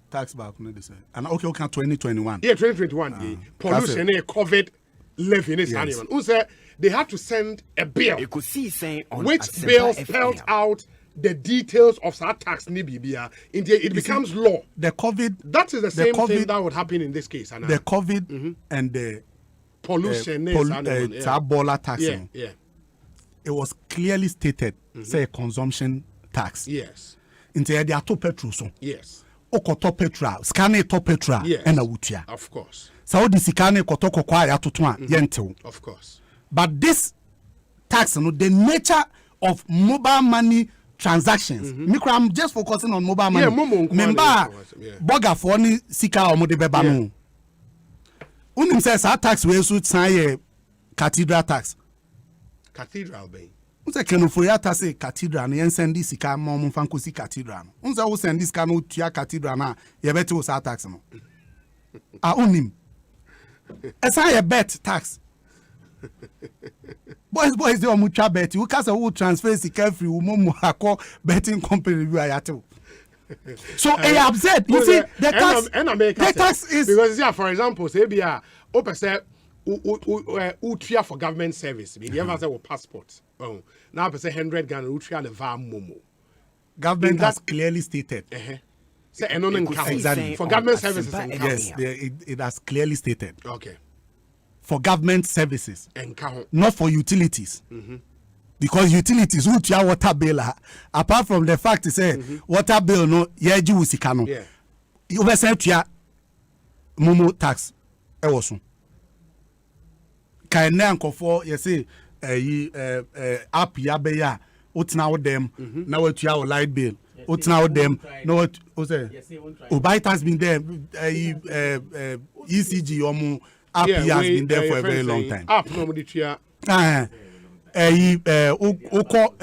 tax back no dey say. And okay 2021. Yeah, 2021 pollution COVID levy in this animal. Who said they had to send a bill, which bill spelled out the details of that tax nibibia. It becomes law. The COVID. That is the same thing that would happen in this case. The COVID and the pollution, bola tax. Yeah. It was clearly stated, say consumption tax. Yes. Into the ato petrol so. Yes. Okoto petrol, scan it to petrol, and a wutia. Of course. So the sikane koto kokwa ya tutwa yentel. Of course. But this tax, the nature of mobile money transactions. I'm just focusing on mobile money. Member boga for ni sika omode beba no. Unim says our tax we so say cathedral tax. Cathedral bay. Unse kenoforiata say cathedral na yen this sika mom fanko si cathedral. Unse wo send this ka no tua cathedral na ye beti wo sa tax no. Unim. Esa ye bet tax. Boys they mucha bet. You can say who transfer sika free wo akọ betting company we ayate. So I upset. You see the tax the tax is because yeah, for example, say be a opese utria for government service. We never say passport. Oh, now per say 100 Ghana utria the van momo. Government has clearly stated. Say exactly for government services. Yes, it has clearly stated. Okay. For government services, not for utilities. Because utilities, utria water bill, apart from the fact to say water bill no yeji usikano. Yeah. You be say utria momo tax. Ewosun. Kaine ankofo you say app ya be ya utina with them na watua o light bill utina with them no what say Obite has been there ECG omo app has been there for a very long time. App no mo tua uko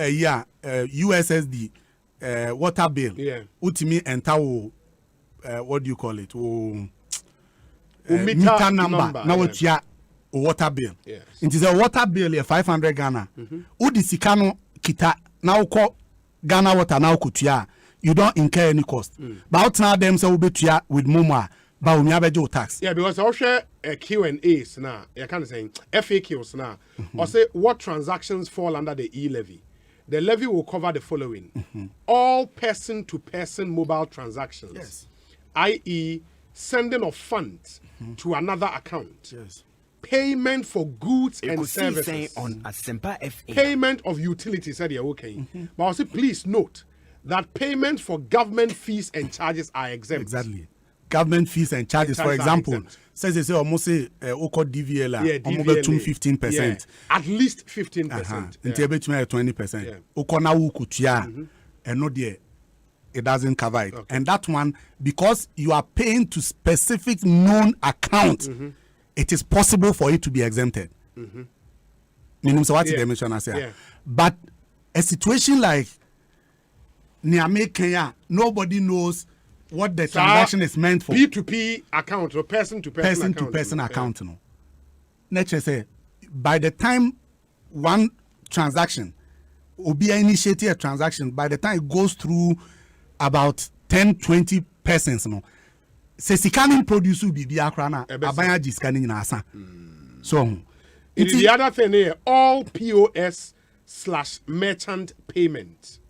USSD water bill utimi enter wo what do you call it meter number na watua water bill. Yes. It is a water bill 500 Ghana. Udi sikano kita na uko Ghana water na ukutia. You don't incur any cost. But now them say ubetia with mumwa ba unyabejo tax. Yeah, because I share Q&As now. I can't say FAQs now. Or say what transactions fall under the e-levy. The levy will cover the following: all person-to-person mobile transactions, i.e., sending of funds to another account. Yes. Payment for goods and services. On Asempa payment of utilities. Said yeah, okay. But also please note that payment for government fees and charges are exempt. Exactly. Government fees and charges, for example, says they say almost say oko DVLA, almost 15%. At least 15%. Until 20%. Oko na ukutia, and no dear. It doesn't cover it. And that one, because you are paying to specific known account, it is possible for it to be exempted. Meaning, so what the mention I say. But a situation like Niamey, Kenya, nobody knows what the transaction is meant for. P2P account or person-to-person account. No. Let's say, by the time one transaction will be initiated a transaction, by the time it goes through about 10-20 persons, no. Se scanning produce will be akrana abaya ji scanning na asa. So the other thing here, all POS/merchant payments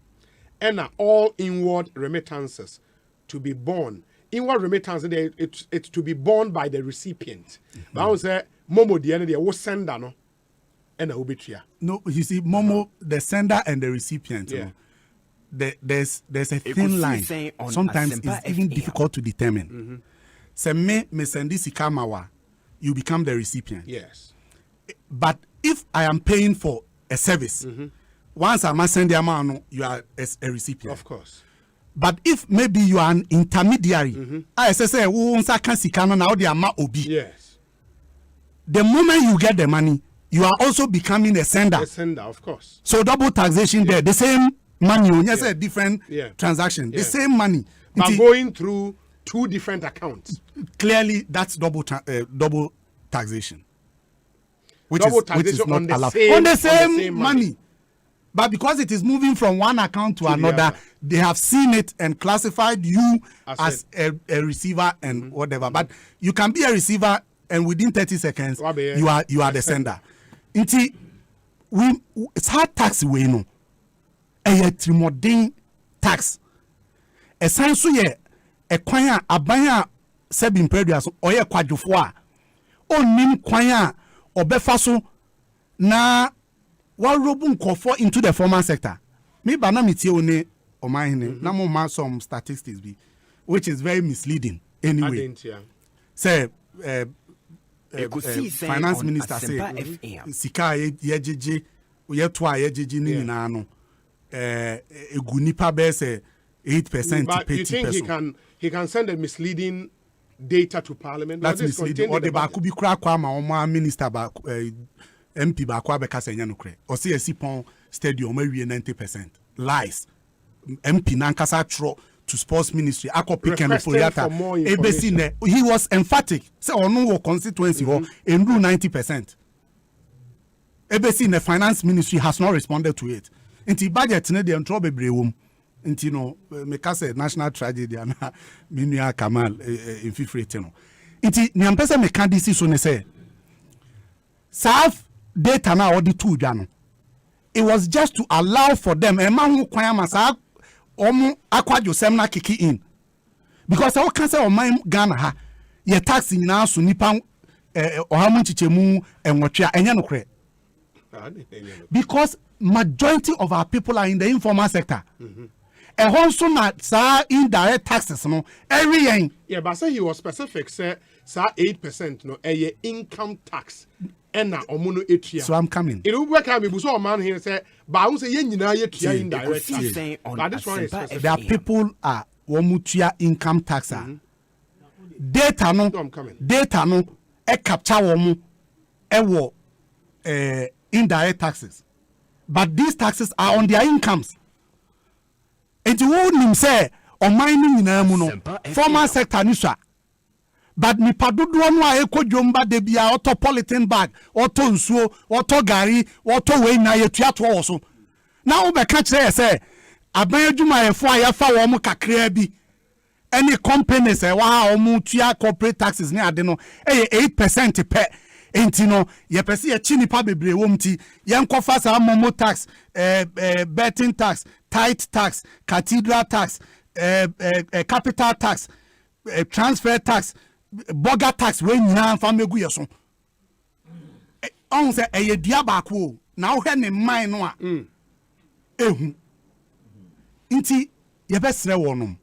and all inward remittances to be borne. Inward remittances it's to be borne by the recipient. But I would say Momo the end they sender no and obitria. No, you see Momo the sender and the recipient. Yeah. There's a thin line. Sometimes it's even difficult to determine. So me send this ikamawa, you become the recipient. Yes. But if I am paying for a service, once I must send the amount, you are a recipient. Of course. But if maybe you are an intermediary, I say now yes. The moment you get the money, you are also becoming a sender. A sender, of course. So double taxation there, the same money, yes, a different transaction, the same money. But going through two different accounts. Clearly, that's double taxation. Which is not allowed. On the same money. But because it is moving from one account to another, they have seen it and classified you as a receiver and whatever. But you can be a receiver and within 30 seconds you are the sender. Inti it's hard tax we no. A trimodin tax. A sense ye a kwanya abanya sebin previous or ye kwadufo o nim kwanya obefaso na warobun kofo into the formal sector. Me bana mitie one o mahine na mo ma some statistics be which is very misleading anyway. Say finance minister say sika yejeje yeto a yejeje ni nyina no egu nipa be say 8% but to you think he can send a misleading data to parliament? That's misleading. Or the baku bi kura kwa ma o minister ba MP ba kwa be kasa nya no kre o say Sipon stadium we 90% lies. MP nankasa tro to sports ministry akọ pick and foliata ABC ne he was emphatic say ono constituency ho endu 90%. ABC ne finance ministry has not responded to it. Inti budget ne de ntro bebre wom. Inti no meka say national tragedy na minua Kamal in fifrete no. Inti nyampese meka disi so ne say serve data na odi tu dwa no. It was just to allow for them ema hu kwan masa omu akwadwo sem na kiki in because I can say o man Ghana ha ye tax nyina so nipa ohamu chichemu enwotwe enye no kre because majority of our people are in the informal sector. Also not sa indirect taxes no every year. Yeah, but say he was specific say 8% no a income tax. So I'm coming. It will work out. We saw a man here say, "But I say indirect tax." But this one is specific. There are people womutia income tax. Data no e capture womu wo indirect taxes, but these taxes are on their incomes. And you won't say on mining in a formal sector nisha. But mi padudu onu a eko jomba de bia auto polythene bag auto nsuo auto gari auto we na yetua to wo so na wo be ka kire say aban adwuma yefo a yefa wo mo kakra bi any companies e wa omu tua corporate taxes ne ade no 8% per enti no ye pese ye chi nipa bebre wo mti ye nkofa sa momo tax betting tax tithe tax cathedral tax capital tax transfer tax burger tax we nyina fa megu yeso on say eye dua ba ko na wo he ne man no a ehu nti ye besre wonom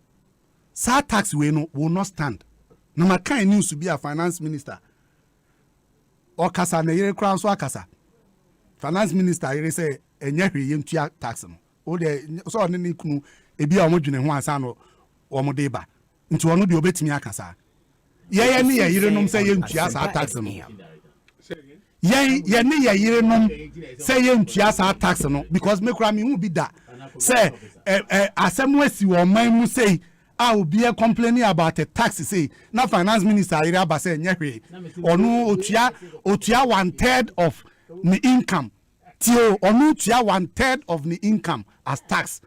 sa tax we no will not stand na makan news be a finance minister o kasa na yere kran so akasa finance minister yere say enye hwe ye ntua tax no o de so on ne kunu ebi a omodwene ho ansa no omode ba nti ono de obetimi akasa ye ne ye yire nom say ye ntua sa tax no ye ne ye yire nom say ye ntua sa tax no because me kura me hu bi da say asem wasi wo man mu say I will be complaining about a tax say na finance minister ira ba say nyehwe onu otua 1/3 of the income tio onu otua 1/3 of the income as tax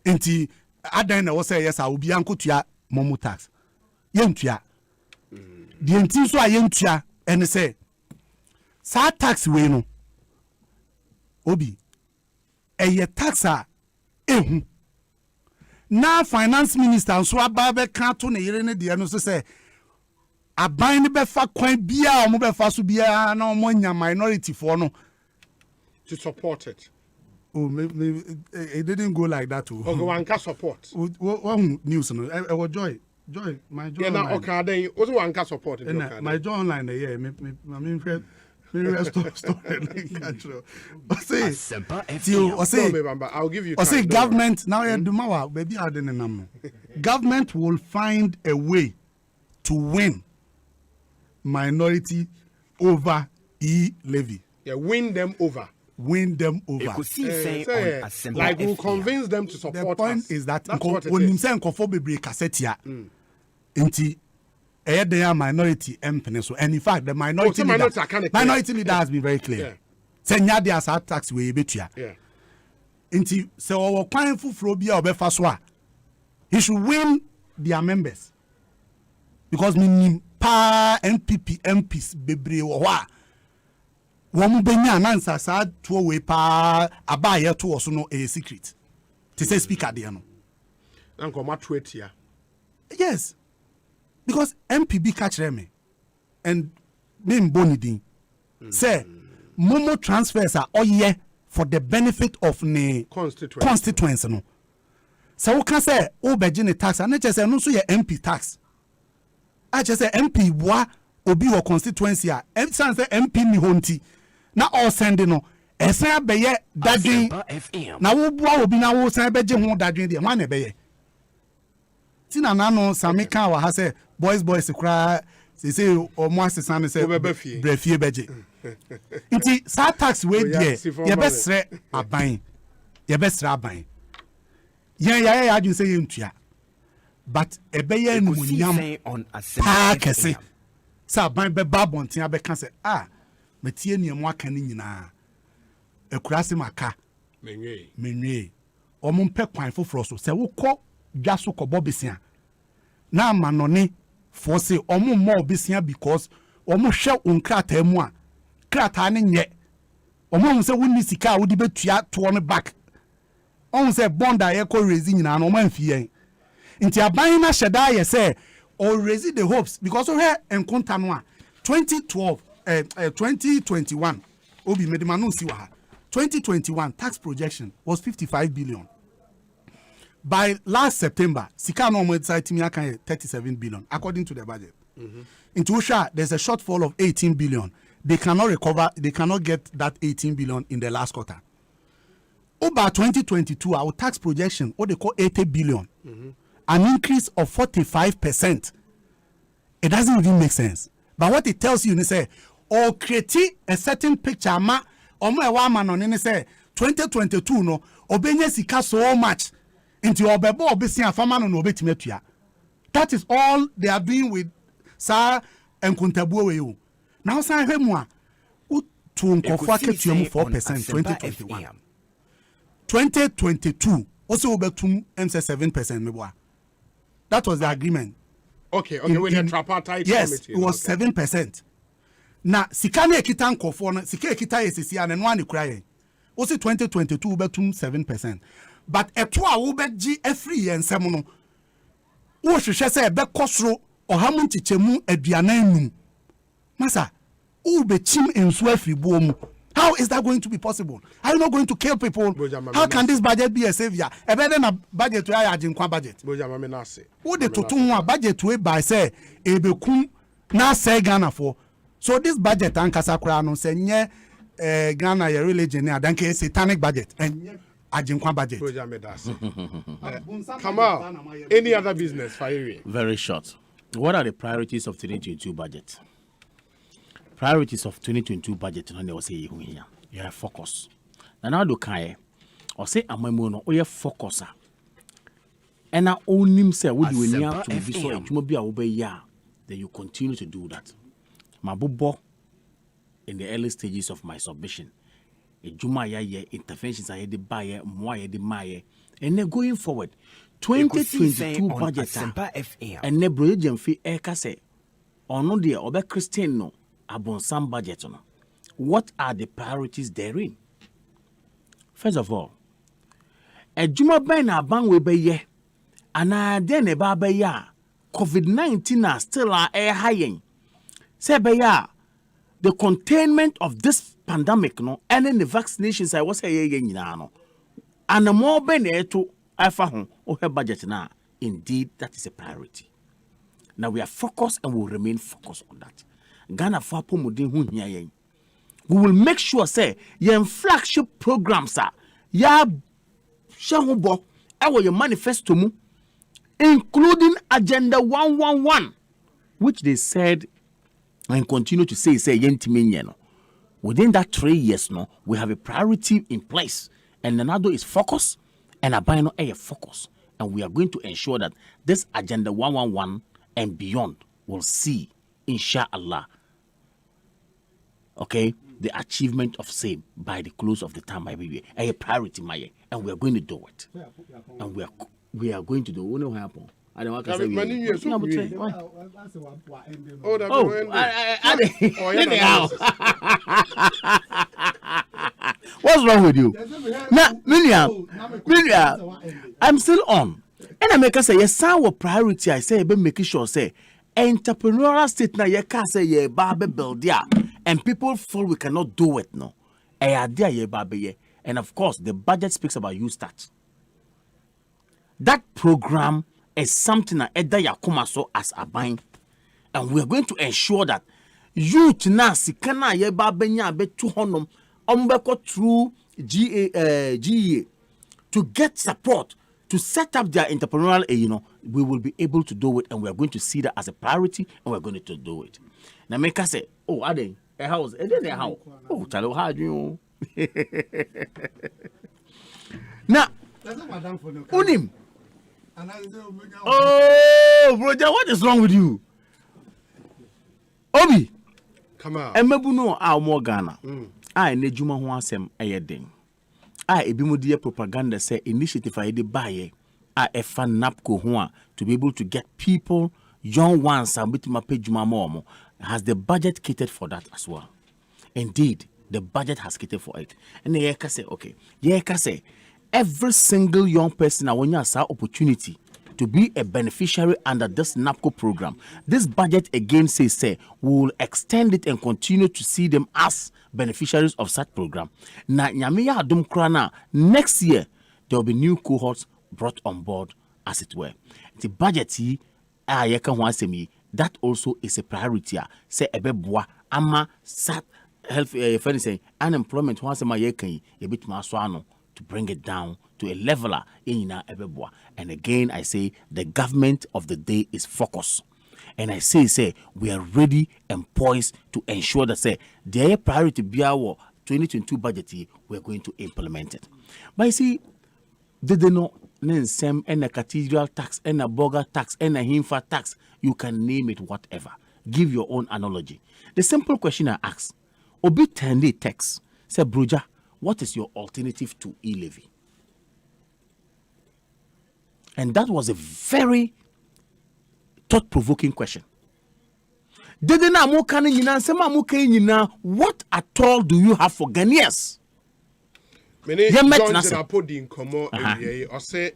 enti adan na wo say yes I will be ankotua momu tax yentua the enti so ayentua and say sa tax we no obi eye tax a ehu na finance minister so ababe kan to ne yire ne de no so say aban ne be fa kwan bia o mo be fa so bia na o mo nya minority for no to support it. Oh, it didn't go like that. Okay, one can support. One news no e joy my joy. Yeah, na okay then also one can support it. My joy online yeah me story control. I'll give you. I say government now. Baby, government will find a way to win minority over e-levy. Yeah, win them over. Like we'll convince them to support us. The point is that when you say be cassetia, they are minority so and in fact the minority leader has been very clear. Say nyade as tax we betua. Inti say our kwan fufuro bia obefa so a he should win their members because me pa MPs bebre wo ho a wo mo benya nansa sa to we pa abaye to wo so no a secret to say speaker there no anko ma to etia yes because MPB catch me and me mboni din say momo transfers are oye for the benefit of the constituency no so we can say o beji ne tax and just say no so ye MP tax I just say MP boa obi wo constituency a say MP ni honti na all send no esa be ye dadwen na wo boa obi na wo san beje ho dadwen de man na be ye tina na no samika wa ha say boys kura say o mo asesa say brefie beje nti sa tax we there ye besre aban ya adu say ye ntua but ebeye numunyam pa kese sa ban be babontin abeka say metie niam aka ni nyina akurase maka menwe omo mpe kwan foforo so se wokọ dwa so kọ bobisia na amanone for say omo mo obisia because omo hwe onkrata mu a krata ne nye omo se wonni sika wodi betua to ne back on say bond a ye ko raise nyina na omo amfie nti aban na hyeda ye say or raise the hopes because we enkonta no a 2021 obi medima no si wa 2021 tax projection was 55 billion. By last September, sika no mo decide me aka 37 billion according to the budget. In Tusha, there's a shortfall of 18 billion. They cannot recover, they cannot get that 18 billion in the last quarter. Over 2022, our tax projection, what they call 80 billion, an increase of 45%. It doesn't even make sense. But what it tells you, they say, or create a certain picture, ma, or more woman on any say 2022 no, obenye sika so much into obebo obesi afama no obetimetua. That is all they are doing with Sir and Kuntabuwe you. Now say hemwa to nkofo aketuamu 4% 2021. 2022 also obetum MC 7% meboa. That was the agreement. Okay, when the tripartite yes, committee. It was 7%. Na sika na ekita nkofo na sika ekita yesisi ana no ane kura yen. Also 2022 obetum 7%. But eto a wo beji every year nsem no. Wo hwehwe say ebe kosoro ohamu nchichemu aduanan num. Masa, wo bechim ensu afribo mu. How is that going to be possible? Are you not going to kill people? How can this budget be a savior? A better than a budget to a budget. Who the total budget to by say a bekum na say Ghana for. So this budget and Casacriano say Ghana a religion and then satanic budget and Ajinkwa budget. Come on. Any other business fire? Very short. What are the priorities of 2022 budget? Priorities of 2022 budget no they say here. You have focus. Now do kai or say amamu no you focus a. And na onim say we do any to be so ejuma bia wo be ya, then you continue to do that. Mabubo in the early stages of my submission. Ejuma ya ye interventions I the buyer, moi ye the maye. And then going forward 2022 budget and ne brojem fi eka say ono de obe Christian no about some budget. What are the priorities therein? First of all, a juma ben a bang we be ye, and I then a baba ya. COVID-19 are still a high. Say be ya, the containment of this pandemic, no, and then the vaccinations I was saying, no, and the more ben to alpha home or her budget now. Indeed, that is a priority. Now we are focused and will remain focused on that. Ghana fapo mudin hu nya yen. We will make sure say yen flagship programs are ya shahubo ewo your manifesto mu including agenda 111 which they said and continue to say yen timenye no. Within that 3 years no we have a priority in place and another is focus and abino a focus and we are going to ensure that this agenda 111 and beyond will see inshallah, okay, the achievement of same by the close of the time, a priority, and we are going to do it. And we are going to do. What will happen? I don't want to say what's wrong with you? Now, Miriam, I'm still on. And I make us say, yes, our priority, I say, be making sure, say, entrepreneurial state na ye can say, ye babe build there, and people feel we cannot do it, no. And of course, the budget speaks about you start. That program is something that Edda Yakumaso as a bind, and we are going to ensure that youth na sikana ye babenya be 200 ombeko through GEA to get support to set up their entrepreneurial, we will be able to do it, and we are going to see that as a priority, and we're going to do it. Now make us say, oh, are they a house? And then a house. Oh, tell how you. Now, Unim. Oh, brother, what is wrong with you? Obi, come on. Emebuno a more Ghana. I need Juma who asem ayeding. I ebimudia propaganda say initiative I did buy a fan napco hua to be able to get people, young ones, and bit my page more. Has the budget catered for that as well? Indeed, the budget has catered for it. And the Yeka say, okay, Yeka say, every single young person when you have opportunity to be a beneficiary under this NAPCO program. This budget again says, say, we will extend it and continue to see them as beneficiaries of such program. Na nyamiya adum krana, next year there will be new cohorts brought on board, as it were. The budget that also is a priority. Say ebeboa ama sat health say unemployment a bit maswano to bring it down to a leveler in ebeboa. And again I say the government of the day is focused. And I say we are ready and poised to ensure that say their priority be our 2022 budget, we are going to implement it. But you see, they know Nensem and a cathedral tax and a burger tax and a hinfa tax, you can name it whatever. Give your own analogy. The simple question I ask, Obi Tende text, say Bruja, what is your alternative to e-levy? And that was a very thought-provoking question. What at all do you have for Ghanaians? Or say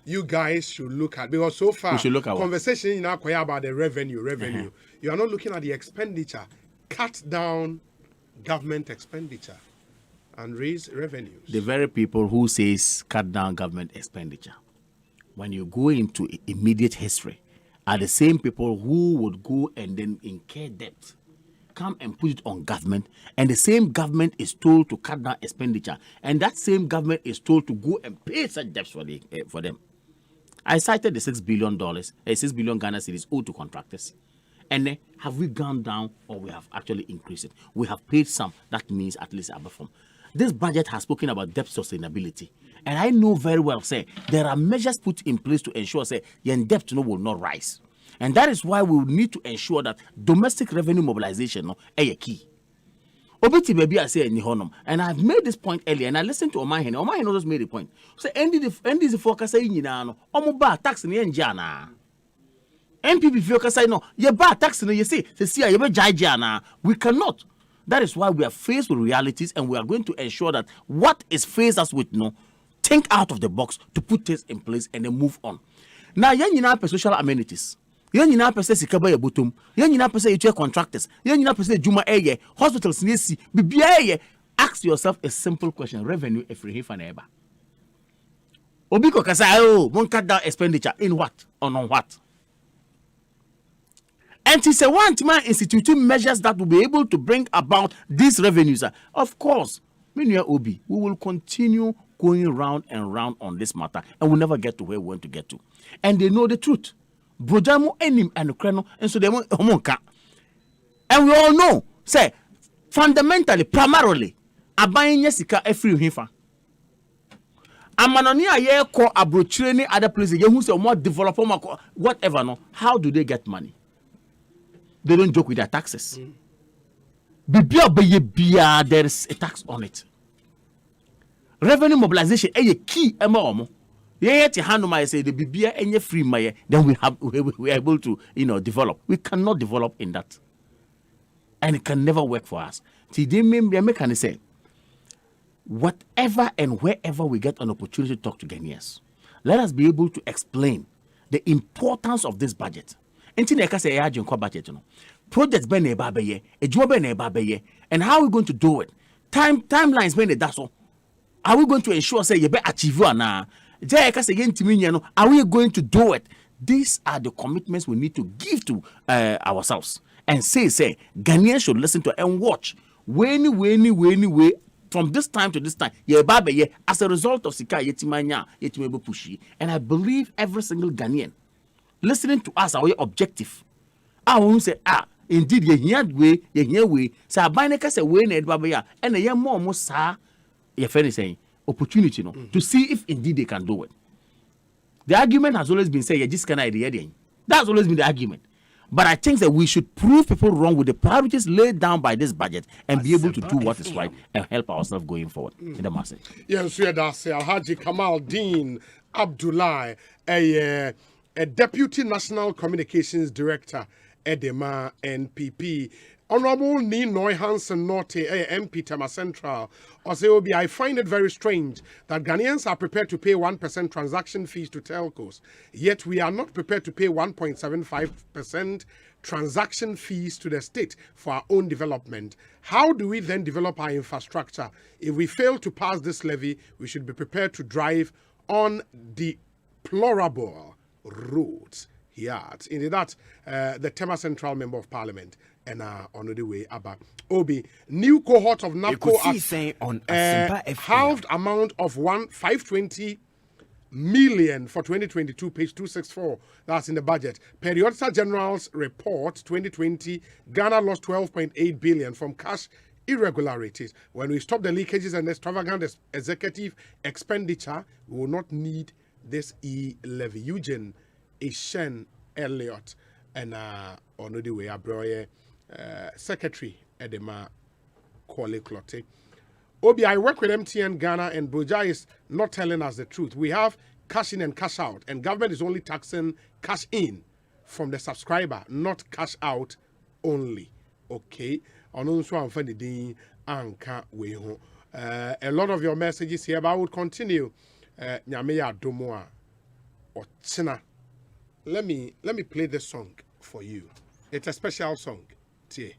you guys should look at, because so far conversation in Akoya about the revenue. You are not looking at the expenditure. Cut down government expenditure and raise revenues. The very people who says cut down government expenditure, when you go into immediate history, are the same people who would go and then incur debt, come and put it on government, and the same government is told to cut down expenditure, and that same government is told to go and pay such debts for them. I cited the $6 billion, 6 billion Ghana cedis owed to contractors. And then have we gone down or we have actually increased it? We have paid some. That means at least above from. This budget has spoken about debt sustainability. And I know very well, say, there are measures put in place to ensure, say, your debt will not rise. And that is why we need to ensure that domestic revenue mobilization is a key. Obiti baby, I say and I've made this point earlier, and I listened to Omahen. Omahen just made a point. So, end the focus saying, tax in the Njana. NPP focus say no, you buy tax in you say, we cannot. That is why we are faced with realities, and we are going to ensure that what is faced us with think out of the box to put things in place and then move on. Now, you social amenities. You say sikaba ya bottom. You say you contractors. You say juma eye hospitals nesi bibia. Ask yourself a simple question: revenue if we have neighbor. Obiko kasa won't cut down expenditure in what or on what? And it's a one-time instituting measures that will be able to bring about these revenues. Of course, Minya Obi, we will continue going round and round on this matter, and we'll never get to where we want to get to. And they know the truth. Brojamo enim and kreno, and so they won't homonka. And we all know, say, fundamentally, primarily, abaying yesika every hifa. Amanonia ye ko abrochireni other places, you who say more developer, whatever, no. How do they get money? They don't joke with their taxes. There is a tax on it. Revenue mobilization is a key. Yeah, to hand my say the bibia any free my then we are able to develop. We cannot develop in that, and it can never work for us. See, they can say whatever and wherever we get an opportunity to talk to Ghanaians, let us be able to explain the importance of this budget. Until I can say budget, projects be ne babeye, a job be ne babeye, and how are we going to do it? Timelines be ne daso. Are we going to ensure say you be achieve na? Are we going to do it? These are the commitments we need to give to ourselves and say Ghanaians should listen to and watch. When from this time to this time, as a result of Sika Yetimanya, Yetimebo Pushi, and I believe every single Ghanaian listening to us are objective. I won't say indeed ye way. Sa Abaneka say way ne babaya, and a more almost your friend is saying opportunity to see if indeed they can do it. The argument has always been saying this kind of idea. That's always been the argument. But I think that we should prove people wrong with the priorities laid down by this budget and be able to do what is right and help ourselves going forward in the message. Yes, we are Alhaji Kamal Dean Abdullah, a Deputy National Communications Director, Edema NPP. Honorable Ninoy Hansen Norte, MP Tema Central, Oseobi, I find it very strange that Ghanaians are prepared to pay 1% transaction fees to telcos, yet we are not prepared to pay 1.75% transaction fees to the state for our own development. How do we then develop our infrastructure? If we fail to pass this levy, we should be prepared to drive on deplorable roads. He adds. In that, the Tema Central Member of Parliament and on the way about Obi new cohort of NAPCO on Asempa halved amount of 520 million for 2022, page 264. That's in the budget. Periodical General's Report 2020, Ghana lost 12.8 billion from cash irregularities. When we stop the leakages and extravagant executive expenditure, we will not need this e-levy. Eugene Ishen Elliott and on the way Abroye Secretary Edema Kwale Clotte. Obi, I work with MTN Ghana, and Boja is not telling us the truth. We have cash in and cash out, and government is only taxing cash in from the subscriber, not cash out only. Okay. A lot of your messages here, but I would continue. Nyameya Domoa or Tsina. Let me play this song for you. It's a special song. Tie.